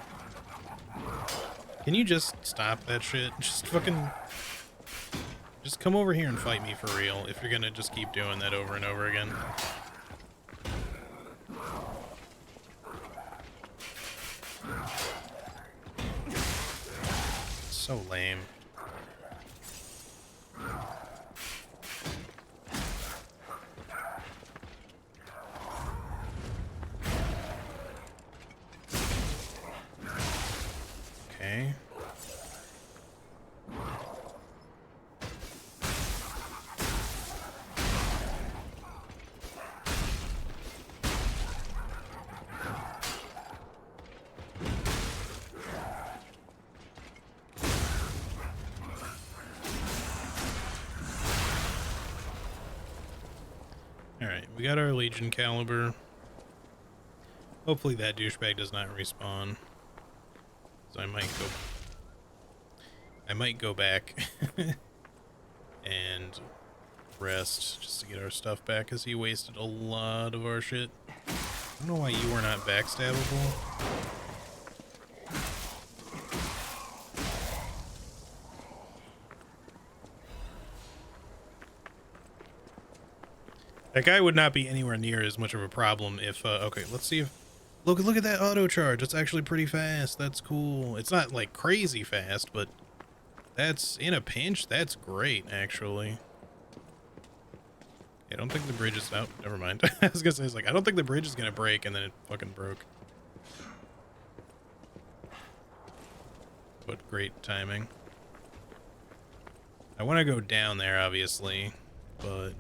Can you just stop that shit? Just fucking... Just come over here and fight me for real, if you're gonna just keep doing that over and over again. So lame. Okay. Alright, we got our Legion caliber. Hopefully that douchebag does not respawn. So I might go back and rest just to get our stuff back, because he wasted a lot of our shit. I don't know why you were not backstabbable. That guy would not be anywhere near as much of a problem if, okay, let's see if, look at that auto charge. It's actually pretty fast. That's cool. It's not like crazy fast, but that's, in a pinch, that's great, actually. I don't think the bridge is, oh, never mind. I was gonna say, it's like, I don't think the bridge is gonna break, and then it fucking broke. But great timing. I want to go down there, obviously, but...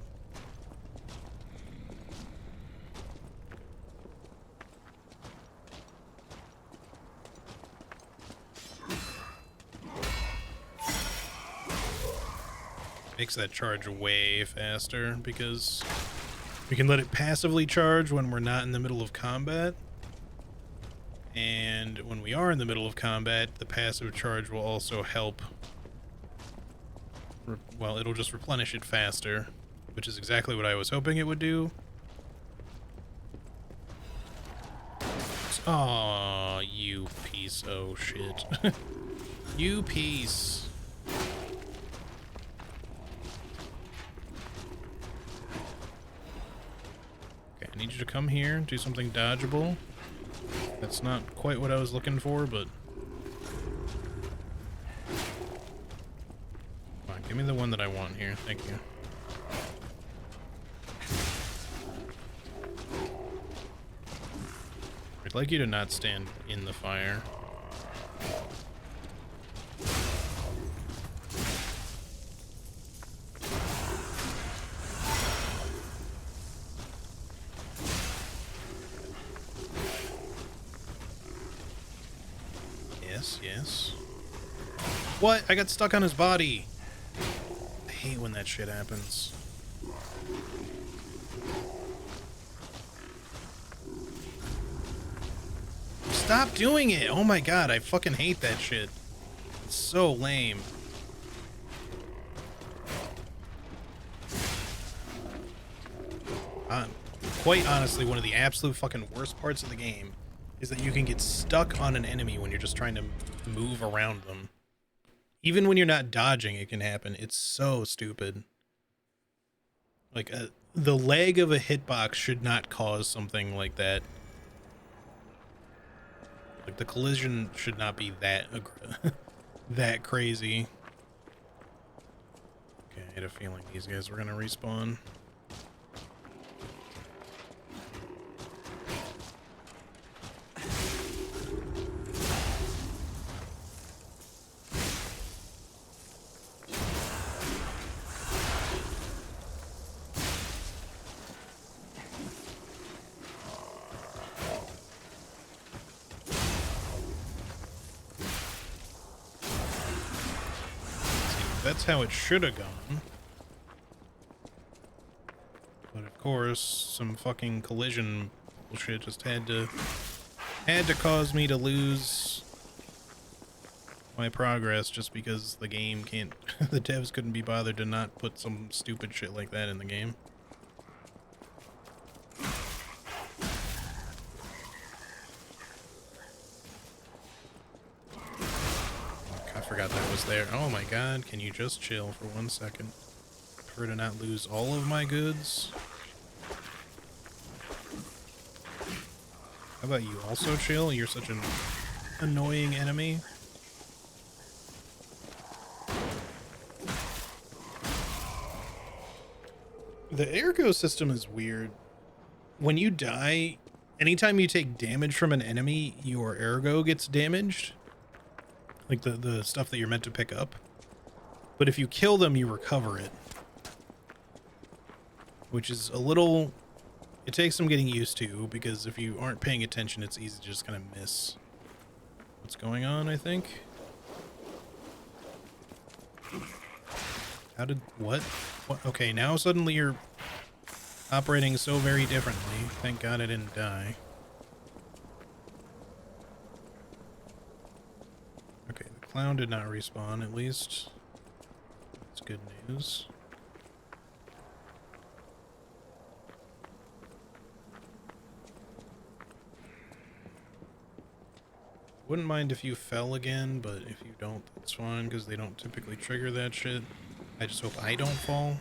makes that charge way faster because we can let it passively charge when we're not in the middle of combat, and when we are in the middle of combat, the passive charge will also help. Well, it'll just replenish it faster, which is exactly what I was hoping it would do. Aw, you piece of shit. You piece. I need you to come here, do something dodgeable. That's not quite what I was looking for, but... Come on, give me the one that I want here. Thank you. I'd like you to not stand in the fire. Yes. What? I got stuck on his body. I hate when that shit happens. Stop doing it! Oh my god, I fucking hate that shit. It's so lame. Quite honestly, one of the absolute fucking worst parts of the game is that you can get stuck on an enemy when you're just trying to move around them. Even when you're not dodging, it can happen. It's so stupid. Like, the lag of a hitbox should not cause something like that. Like, the collision should not be that that crazy. Okay, I had a feeling these guys were gonna respawn. That's how it should have gone. But of course, some fucking collision bullshit just had to cause me to lose my progress just because the game can't the devs couldn't be bothered to not put some stupid shit like that in the game. forgot that was there. Oh my god, can you just chill for 1 second? Prefer to not lose all of my goods. How about you also chill? You're such an annoying enemy. The ergo system is weird. When you die, anytime you take damage from an enemy, your ergo gets damaged. Like the stuff that you're meant to pick up. But if you kill them, you recover it. Which is a little... It takes some getting used to, because if you aren't paying attention, it's easy to just kind of miss what's going on, I think. How did... What? Okay, now suddenly you're operating so very differently. Thank God I didn't die. Okay, the clown did not respawn, at least. That's good news. Wouldn't mind if you fell again, but if you don't, that's fine, because they don't typically trigger that shit. I just hope I don't fall.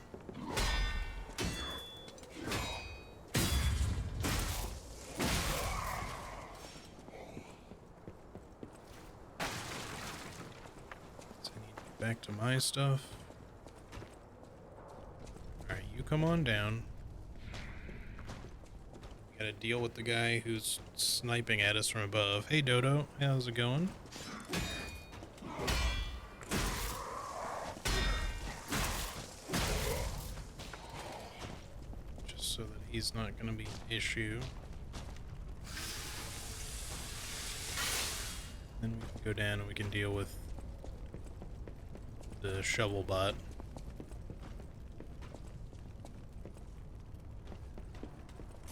So I need to get back to my stuff. Alright, you come on down. Gotta deal with the guy who's sniping at us from above. Hey Dodo, how's it going? Just so that he's not gonna be an issue. Then we can go down and we can deal with the shovel bot.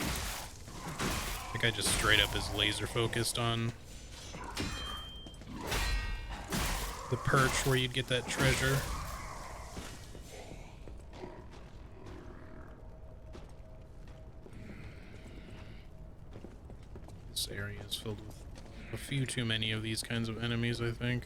I think I just straight up is laser focused on the perch where you'd get that treasure. This area is filled with a few too many of these kinds of enemies, I think.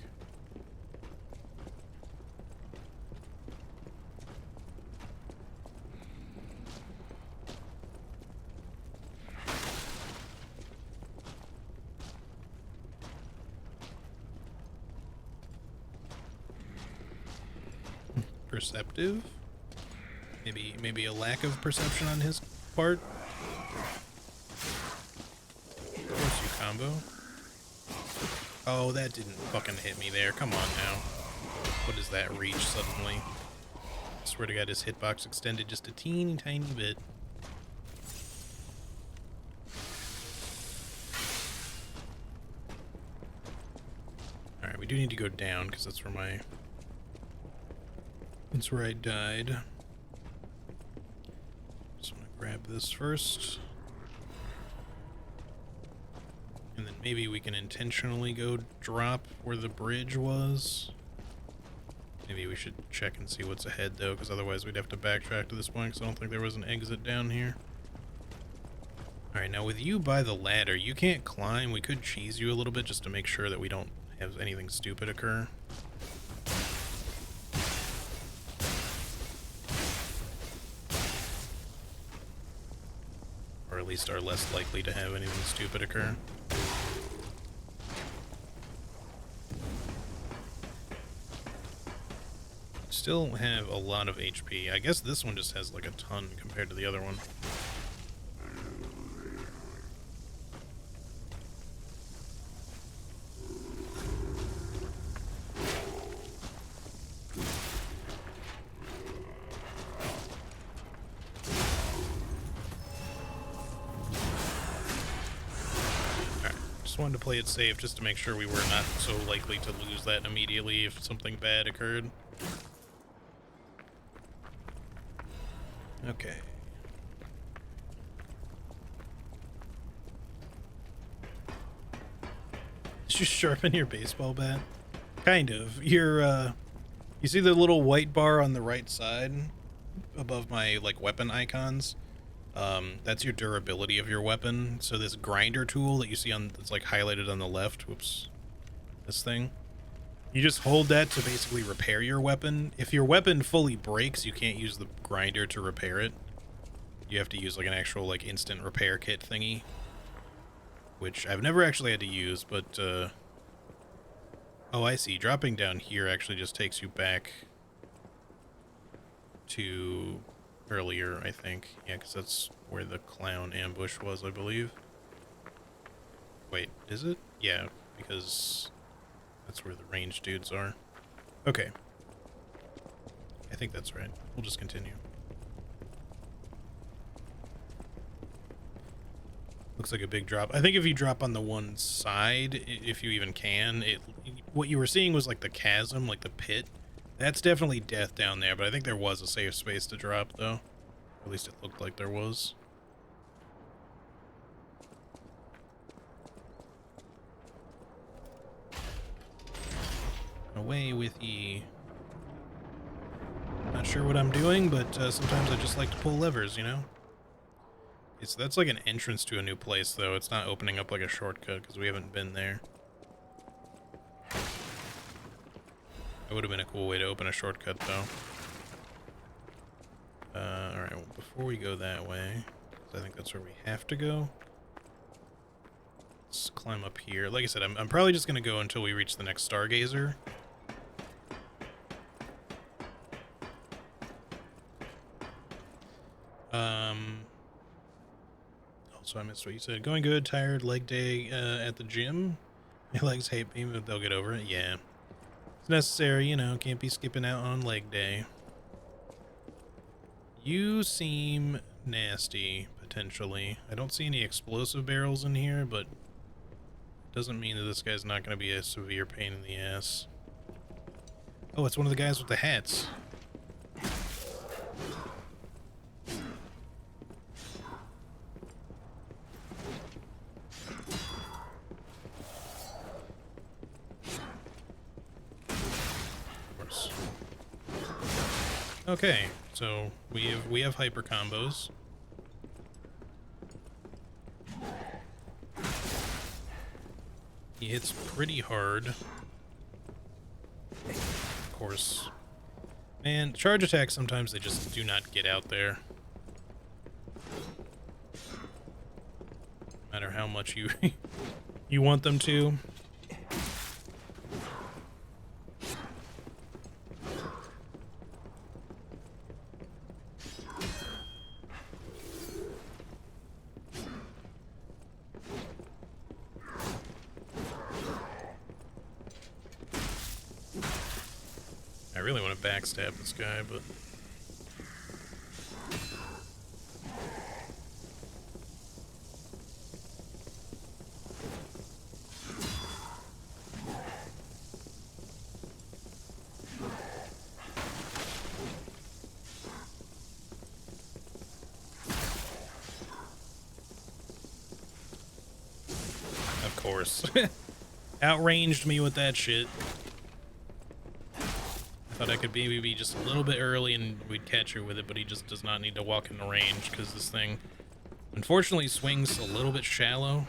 Perceptive? Maybe a lack of perception on his part? Of course you combo. Oh, that didn't fucking hit me there. Come on now. What is that reach suddenly? I swear to God, his hitbox extended just a teeny tiny bit. Alright, we do need to go down because that's where my... That's where I died. Just want to grab this first. And then maybe we can intentionally go drop where the bridge was. Maybe we should check and see what's ahead though, because otherwise we'd have to backtrack to this point, because I don't think there was an exit down here. Alright, now with you by the ladder, you can't climb. We could cheese you a little bit just to make sure that we don't have anything stupid occur. Or at least are less likely to have anything stupid occur. Still have a lot of HP. I guess this one just has like a ton compared to the other one. Wanted to play it safe just to make sure we were not so likely to lose that immediately if something bad occurred. Okay. Did you sharpen your baseball bat? Kind of. You're, you see the little white bar on the right side above my, like, weapon icons? That's your durability of your weapon. So this grinder tool that you see on, it's like highlighted on the left, whoops, this thing, You just hold that to basically repair your weapon. If your weapon fully breaks, you can't use the grinder to repair it. You have to use like an actual like instant repair kit thingy, which I've never actually had to use, but oh, I see. Dropping down here actually just takes you back to earlier, I think. Yeah, because that's where the clown ambush was, I believe. Wait, is it? Yeah, because that's where the ranged dudes are. Okay. I think that's right. We'll just continue. Looks like a big drop. I think if you drop on the one side, if you even can, what you were seeing was like the chasm, like the pit. That's definitely death down there, but I think there was a safe space to drop, though. At least it looked like there was. Away with ye. Not sure what I'm doing, but sometimes I just like to pull levers, you know? That's like an entrance to a new place, though. It's not opening up like a shortcut, because we haven't been there. That would have been a cool way to open a shortcut, though. Alright, well, before we go that way, 'cause I think that's where we have to go. Let's climb up here. Like I said, I'm probably just going to go until we reach the next Stargazer. Also, I missed what you said. Going good, tired, leg day at the gym. My legs hate me, but they'll get over it. Yeah. It's necessary, you know, can't be skipping out on leg day. You seem nasty, potentially. I don't see any explosive barrels in here, but doesn't mean that this guy's not going to be a severe pain in the ass. Oh, it's one of the guys with the hats. Okay, so we have hyper combos. He hits pretty hard. Of course. Man, charge attacks sometimes they just do not get out there. No matter how much you you want them to. I really want to backstab this guy, but of course. Outranged me with that shit. I thought I could maybe be just a little bit early and we'd catch her with it, but he just does not need to walk in the range because this thing unfortunately swings a little bit shallow.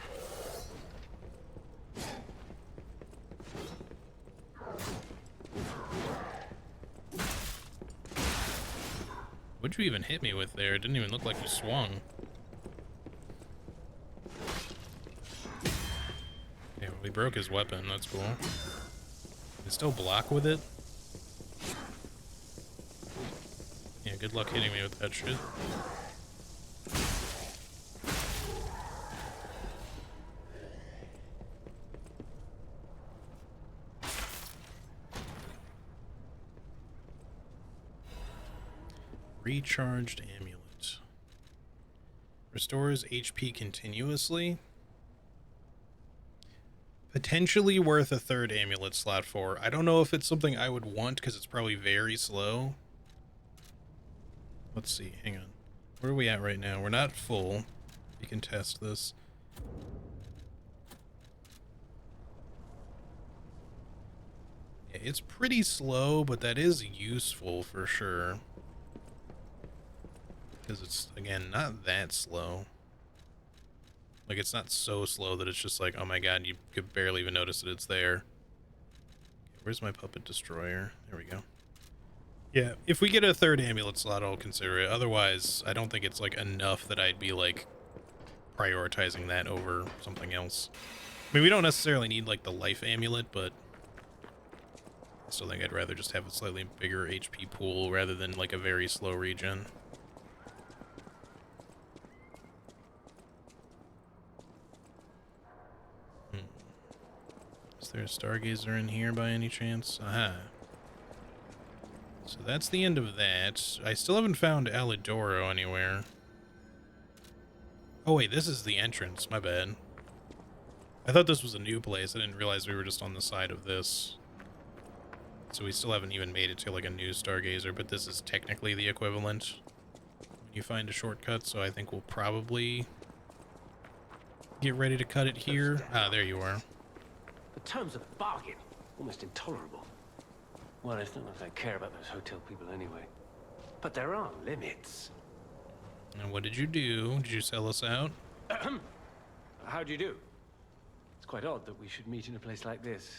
What'd you even hit me with there? It didn't even look like you swung. Yeah, we broke his weapon. That's cool. Can still block with it? Yeah, good luck hitting me with that shit. Recharged amulet. Restores HP continuously. Potentially worth a third amulet slot for. I don't know if it's something I would want because it's probably very slow. Let's see, hang on. Where are we at right now? We're not full. You can test this. Yeah, it's pretty slow, but that is useful for sure. Because it's, again, not that slow. Like, it's not so slow that it's just like, oh my god, you could barely even notice that it's there. Where's my puppet destroyer? There we go. Yeah, if we get a third amulet slot, I'll consider it. Otherwise, I don't think it's like enough that I'd be like prioritizing that over something else. I mean, we don't necessarily need like the life amulet, but I still think I'd rather just have a slightly bigger HP pool rather than like a very slow regen. Is there a Stargazer in here by any chance? Aha. So that's the end of that. I still haven't found Alidoro anywhere. Oh wait, this is the entrance. My bad. I thought this was a new place. I didn't realize we were just on the side of this. So we still haven't even made it to like a new Stargazer, but this is technically the equivalent when you find a shortcut, so I think we'll probably get ready to cut it here. Ah, there you are. The terms of the bargain, almost intolerable. Well, it's not that I care about those hotel people anyway. But there are limits. And what did you do? Did you sell us out? How do you do? It's quite odd that we should meet in a place like this.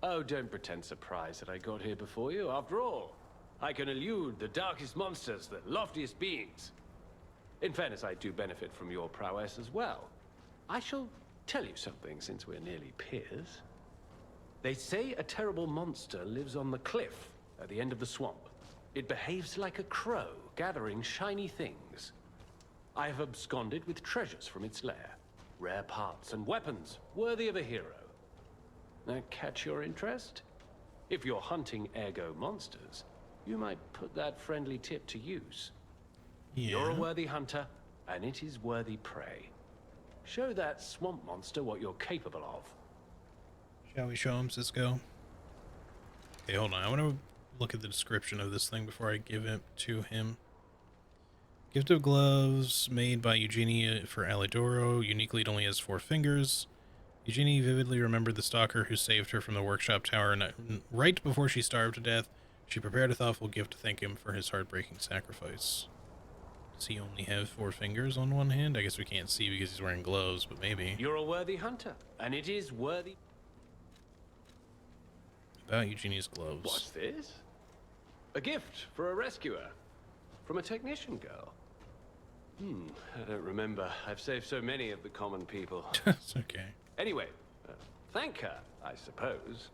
Oh, don't pretend surprised that I got here before you. After all, I can elude the darkest monsters, the loftiest beings. In fairness, I do benefit from your prowess as well. I shall tell you something, since we're nearly peers. They say a terrible monster lives on the cliff at the end of the swamp. It behaves like a crow, gathering shiny things. I have absconded with treasures from its lair. Rare parts and weapons, worthy of a hero. That catch your interest? If you're hunting ergo monsters, you might put that friendly tip to use. Yeah. You're a worthy hunter, and it is worthy prey. Show that swamp monster what you're capable of. Shall we show him, Cisco? Okay, hold on. I want to look at the description of this thing before I give it to him. Gift of gloves made by Eugenie for Alidoro. Uniquely, it only has 4 fingers. Eugenie vividly remembered the stalker who saved her from the workshop tower, and right before she starved to death, she prepared a thoughtful gift to thank him for his heartbreaking sacrifice. Does he only have 4 fingers on one hand? I guess we can't see because he's wearing gloves, but maybe. You're a worthy hunter, and it is worthy. About Eugenie's gloves. What's this? A gift for a rescuer. From a technician girl. I don't remember. I've saved so many of the common people. It's okay. Anyway, thank her, I suppose.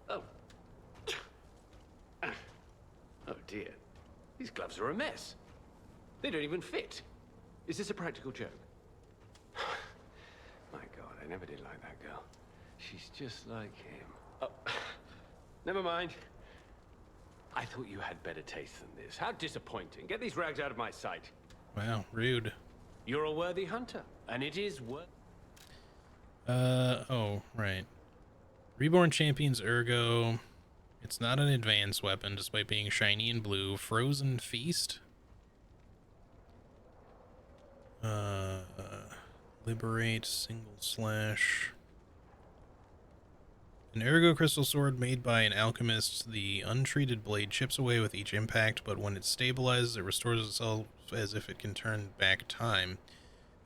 Oh. Oh dear. These gloves are a mess. They don't even fit. Is this a practical joke? My God, I never did like that girl. She's just like him. Oh, never mind. I thought you had better taste than this. How disappointing. Get these rags out of my sight. Wow, rude. You're a worthy hunter, and it is worth... oh, right. Reborn Champion's Ergo. It's not an advanced weapon, despite being shiny and blue. Frozen Feast? Liberate, single slash. An Ergo crystal sword made by an alchemist. The untreated blade chips away with each impact, but when it stabilizes, it restores itself as if it can turn back time.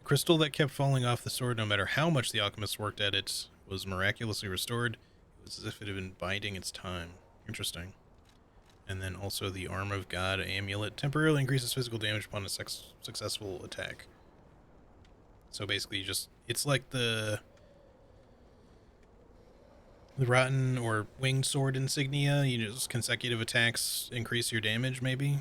The crystal that kept falling off the sword, no matter how much the alchemist worked at it, was miraculously restored. It was as if it had been biding its time. Interesting. And then also the Arm of God amulet. Temporarily increases physical damage upon a successful attack. So basically just, it's like the rotten or winged sword insignia. You just consecutive attacks increase your damage, maybe?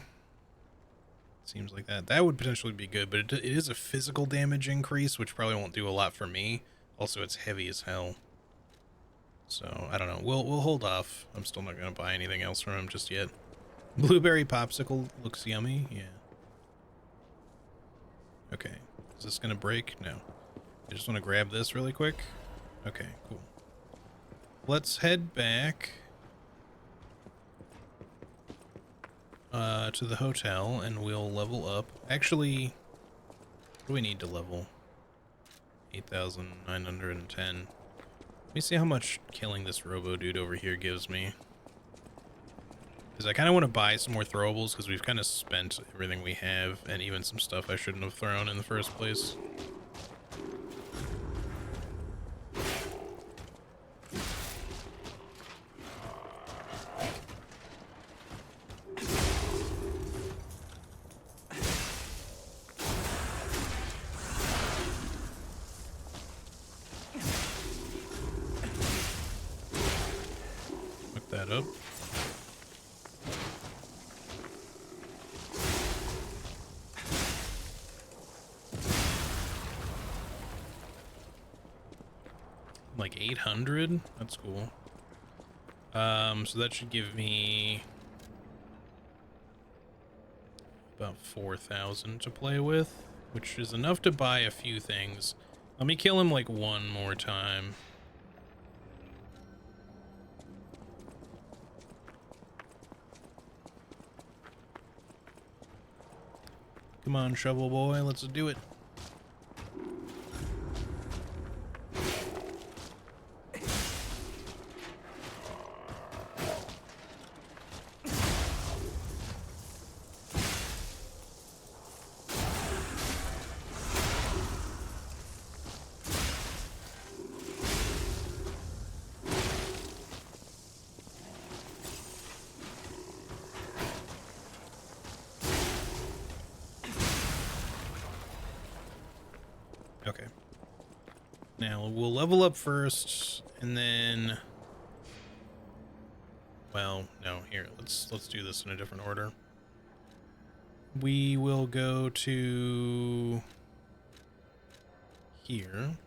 Seems like that. That would potentially be good, but it is a physical damage increase, which probably won't do a lot for me. Also, it's heavy as hell. So, I don't know. We'll hold off. I'm still not going to buy anything else from him just yet. Blueberry popsicle looks yummy. Yeah. Okay. Is this going to break? No. I just want to grab this really quick. Okay, cool. Let's head back to the hotel, and we'll level up. Actually, what do we need to level? 8,910. Let me see how much killing this robo dude over here gives me. Because I kind of want to buy some more throwables, because we've kind of spent everything we have, and even some stuff I shouldn't have thrown in the first place. that up. Like 800? That's cool. So that should give me about 4,000 to play with, which is enough to buy a few things. Let me kill him like one more time. Come on, Shovel Boy, let's do it. Okay. Now we'll level up first, and then, well, no, here, let's do this in a different order. We will go to here. I'm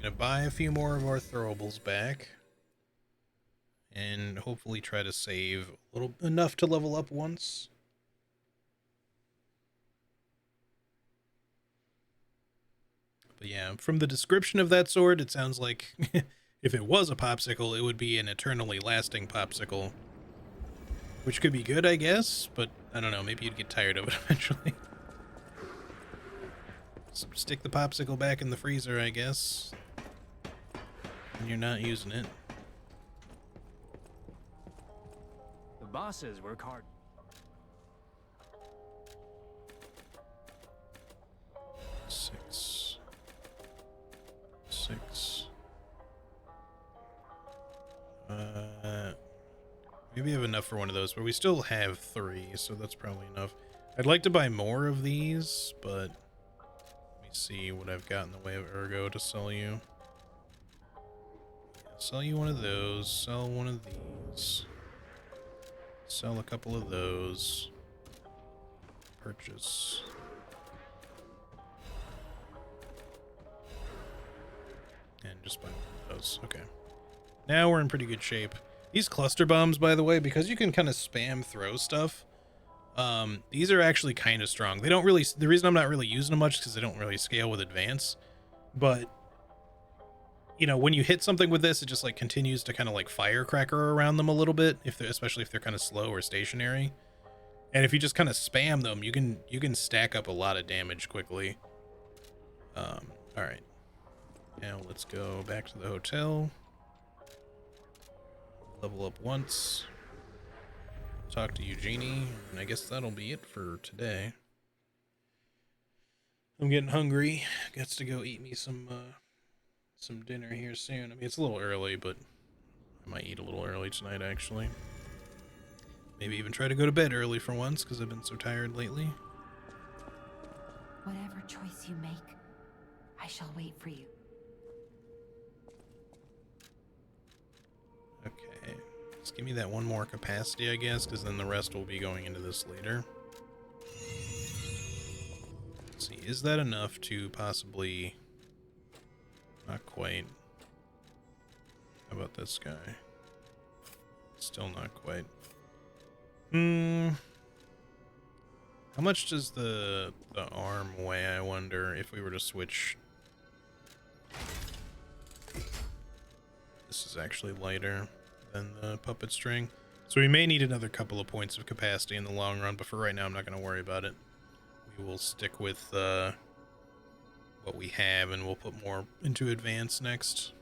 gonna buy a few more of our throwables back, and hopefully try to save a little enough to level up once. But yeah, from the description of that sword, it sounds like if it was a popsicle, it would be an eternally lasting popsicle. Which could be good, I guess, but I don't know, maybe you'd get tired of it eventually. So stick the popsicle back in the freezer, I guess, when you're not using it. The bosses work hard. Six. Maybe I have enough for one of those, but we still have 3, so that's probably enough. I'd like to buy more of these, but let me see what I've got in the way of Ergo to sell you. Sell you one of those, sell one of these, sell a couple of those, purchase. And just buy one of those. Okay. Now we're in pretty good shape. These cluster bombs, by the way, because you can kind of spam throw stuff, these are actually kind of strong. They don't really, the reason I'm not really using them much is because they don't really scale with advance. But, you know, when you hit something with this, it just like continues to kind of like firecracker around them a little bit, if they're, especially if they're kind of slow or stationary. And if you just kind of spam them, you can stack up a lot of damage quickly. All right. Now let's go back to the hotel. Level up once. Talk to Eugenie, and I guess that'll be it for today. I'm getting hungry. Got to go eat me some dinner here soon. I mean, it's a little early, but I might eat a little early tonight, actually. Maybe even try to go to bed early for once, because I've been so tired lately. Whatever choice you make, I shall wait for you. Okay, just give me that one more capacity, I guess, because then the rest will be going into this later. Let's see, is that enough to possibly... Not quite. How about this guy? Still not quite. How much does the arm weigh, I wonder, if we were to switch? This is actually lighter than the puppet string. So we may need another couple of points of capacity in the long run, but for right now I'm not going to worry about it. We will stick with what we have, and we'll put more into advance next.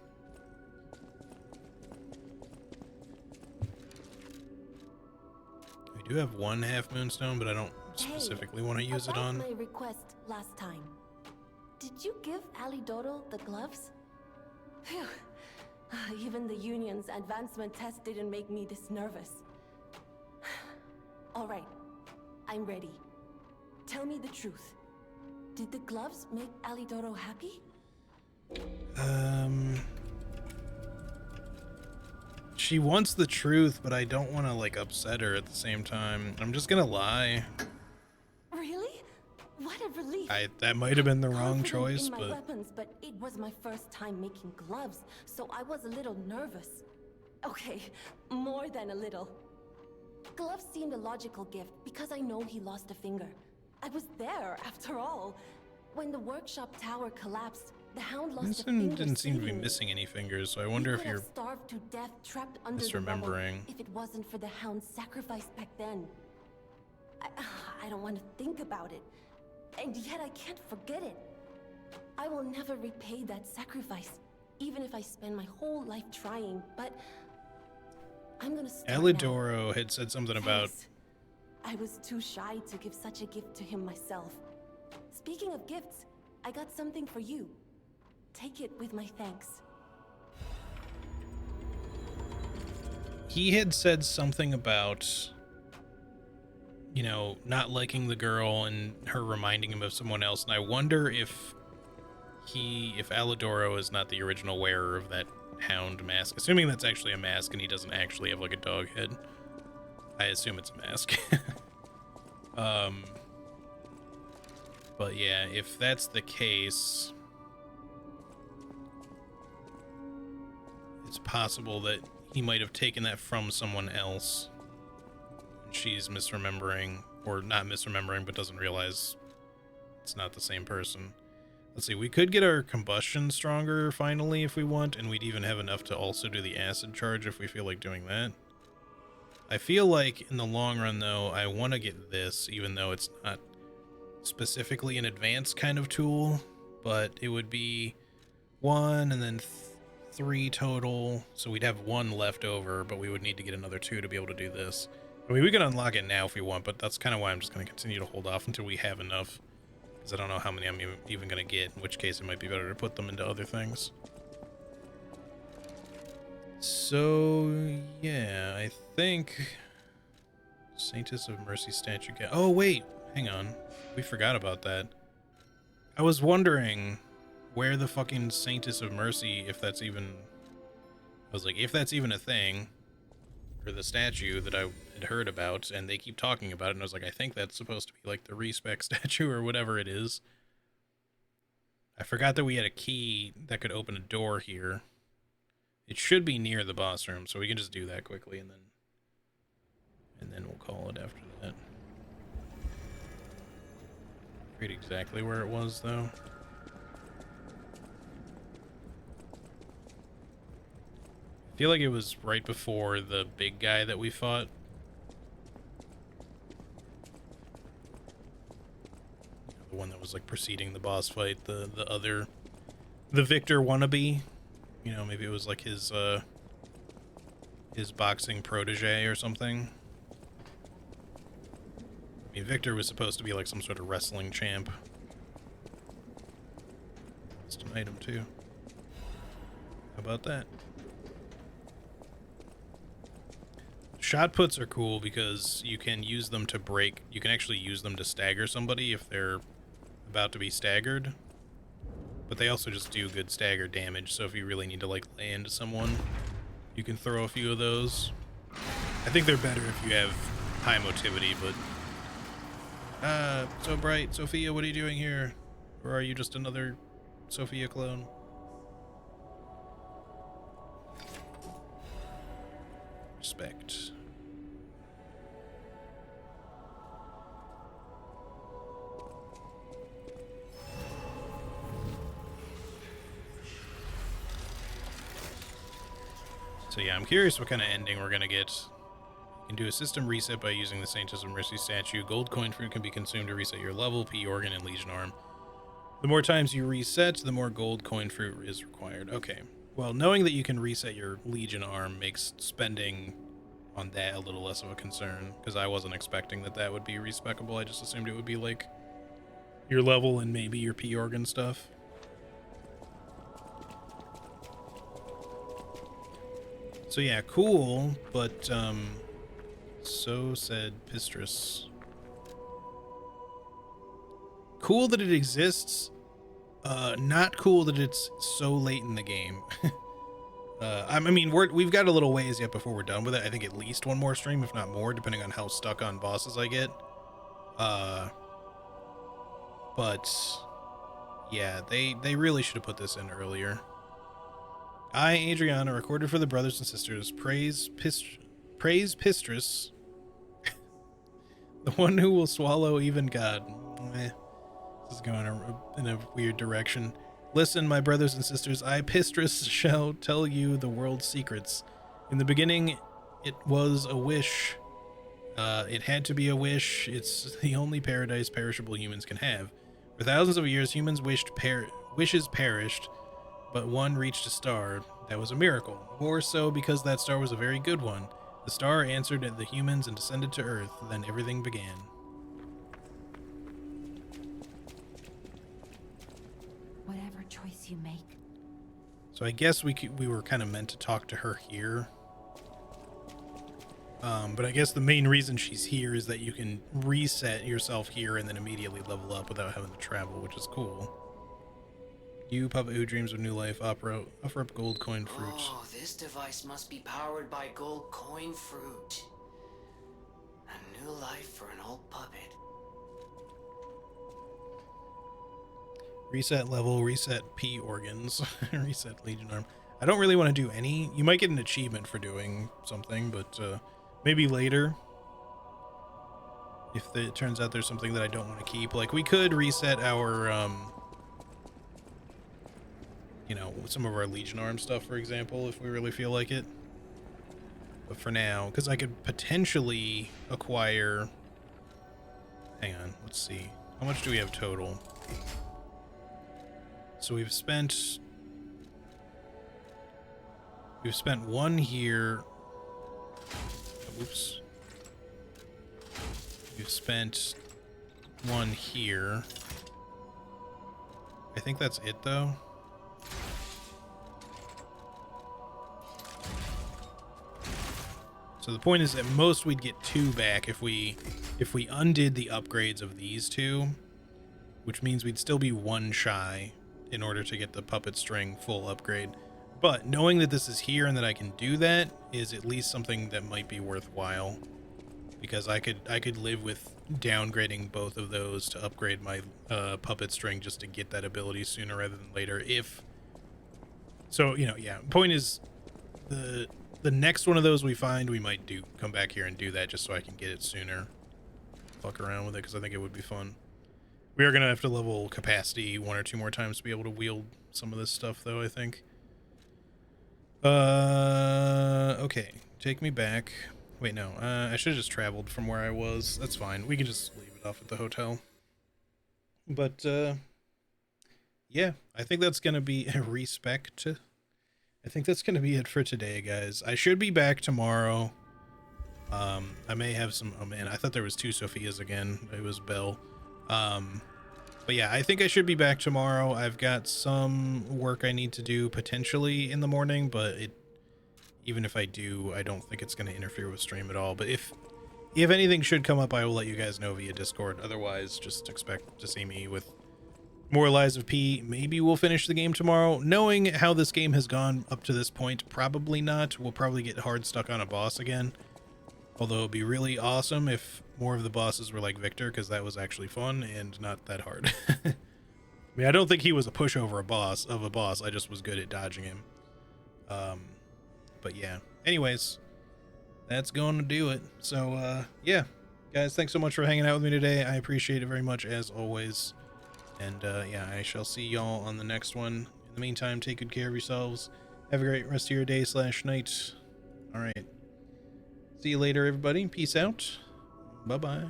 We do have one half moonstone, but I don't specifically want to use it on. My request last time. Did you give Alidoro the gloves? Phew. Even the Union's advancement test didn't make me this nervous. All right, I'm ready. Tell me the truth. Did the gloves make Alidoro She wants the truth, but I don't want to like upset her at the same time. I'm just gonna lie. Really? What a relief. That might have been the wrong Confident choice, in my but weapons, but it was my first time making gloves, so I was a little nervous. Okay, more than a little. Gloves seemed a logical gift because I know he lost a finger. I was there, after all. When the workshop tower collapsed, the Hound lost a finger. didn't seem to be saving me. missing any fingers, so I wonder if He could you're have starved to death trapped under the rubble misremembering. if it wasn't for the Hound's sacrifice back then. I don't want to think about it, and yet I can't forget it. I will never repay that sacrifice, even if I spend my whole life trying, but I'm gonna start now. Alidoro had said something about Thanks. I was too shy to give such a gift to him myself. Speaking of gifts, I got something for you. Take it with my thanks. he had said something about, you know, not liking the girl and her reminding him of someone else, and I wonder if Alidoro is not the original wearer of that Hound mask, assuming that's actually a mask and he doesn't actually have like a dog head. I assume it's a mask. But yeah, if that's the case, it's possible that he might have taken that from someone else. And she's misremembering, or not misremembering, but doesn't realize it's not the same person. Let's see, we could get our combustion stronger finally if we want, and we'd even have enough to also do the acid charge if we feel like doing that. I feel like in the long run, though, I want to get this, even though it's not specifically an advanced kind of tool, but it would be 1 and then 3 total, so we'd have 1 left over, but we would need to get another 2 to be able to do this. I mean, we can unlock it now if we want, but that's kind of why I'm just going to continue to hold off until we have enough, because I don't know how many I'm even going to get, in which case it might be better to put them into other things. So, yeah, I think Saintess of Mercy statue. Oh, wait, hang on. We forgot about that. I was wondering where the fucking Saintess of Mercy, if that's even... I was like, if that's even a thing, or the statue that I had heard about, and they keep talking about it, and I was like, I think that's supposed to be like the respec statue or whatever it is. I forgot that we had a key that could open a door here. It should be near the boss room, so we can just do that quickly, and then we'll call it after that. I forget exactly where it was, though. I feel like it was right before the big guy that we fought. The one that was like preceding the boss fight, the Victor wannabe. You know, maybe it was like his boxing protege or something. I mean, Victor was supposed to be like some sort of wrestling champ. It's an item too. How about that? Shot puts are cool because you can use them to break. You can actually use them to stagger somebody if they're about to be staggered. But they also just do good stagger damage, so if you really need to like land someone, you can throw a few of those. I think they're better if you have high motivity, but... so bright. Sophia, what are you doing here? Or are you just another Sophia clone? Respect. So yeah, I'm curious what kind of ending we're gonna get. You can do a system reset by using the Saintess of Mercy statue. Gold coin fruit can be consumed to reset your level, P organ, and Legion arm. The more times you reset, the more gold coin fruit is required. Okay. Well, knowing that you can reset your Legion arm makes spending on that a little less of a concern, because I wasn't expecting that would be respecable. I just assumed it would be like your level and maybe your P organ stuff. So yeah, cool, but so said Pistris. Cool that it exists, not cool that it's so late in the game. I mean, we've got a little ways yet before we're done with it. I think at least one more stream, if not more, depending on how stuck on bosses I get. But yeah, they really should have put this in earlier. I, Adriana, recorded for the brothers and sisters. Praise Pistrus, the one who will swallow even God. This is going in a weird direction. Listen, my brothers and sisters, I, Pistrus, shall tell you the world's secrets. In the beginning, it was a wish. It had to be a wish. It's the only paradise perishable humans can have. For thousands of years, humans wishes perished, but one reached a star. That was a miracle. More so because that star was a very good one. The star answered the humans and descended to Earth. Then everything began. Whatever choice you make. So I guess we were kind of meant to talk to her here. But I guess the main reason she's here is that you can reset yourself here and then immediately level up without having to travel, which is cool. You, puppet who dreams of new life, offer up gold coin fruit. Oh, this device must be powered by gold coin fruit. A new life for an old puppet. Reset level, reset P organs, reset Legion arm. I don't really want to do any. You might get an achievement for doing something, but maybe later. If it turns out there's something that I don't want to keep. Like, we could reset our, you know, some of our Legion arm stuff, for example, if we really feel like it. But for now, because I could potentially acquire... Hang on, let's see. How much do we have total? So we've spent one here. Oops. We've spent one here. I think that's it though. So the point is, at most we'd get 2 back if we undid the upgrades of these 2, which means we'd still be 1 shy in order to get the puppet string full upgrade. But knowing that this is here and that I can do that is at least something that might be worthwhile, because I could live with downgrading both of those to upgrade my puppet string just to get that ability sooner rather than later. So, you know, yeah. Point is, the next one of those we find, we might come back here and do that just so I can get it sooner. Fuck around with it because I think it would be fun. We are going to have to level capacity 1 or 2 more times to be able to wield some of this stuff, though, I think. Okay. Take me back. Wait, no. I should have just traveled from where I was. That's fine. We can just leave it off at the hotel. But, yeah. I think that's going to be a respect. I think that's going to be it for today, guys. I should be back tomorrow. I may have some... Oh, man. I thought there was 2 Sophias again. It was Belle. But yeah, I think I should be back tomorrow. I've got some work I need to do potentially in the morning, but even if I do, I don't think it's going to interfere with stream at all. But if anything should come up, I will let you guys know via Discord. Otherwise, just expect to see me with more Lies of P. Maybe we'll finish the game tomorrow. Knowing how this game has gone up to this point, probably not. We'll probably get hard stuck on a boss again. Although it'd be really awesome if more of the bosses were like Victor, because that was actually fun and not that hard. I mean, I don't think he was a pushover of a boss. I just was good at dodging him. But yeah. Anyways, that's going to do it. So, yeah. Guys, thanks so much for hanging out with me today. I appreciate it very much, as always. And, yeah, I shall see y'all on the next one. In the meantime, take good care of yourselves. Have a great rest of your day / night. All right. See you later, everybody. Peace out. Bye-bye.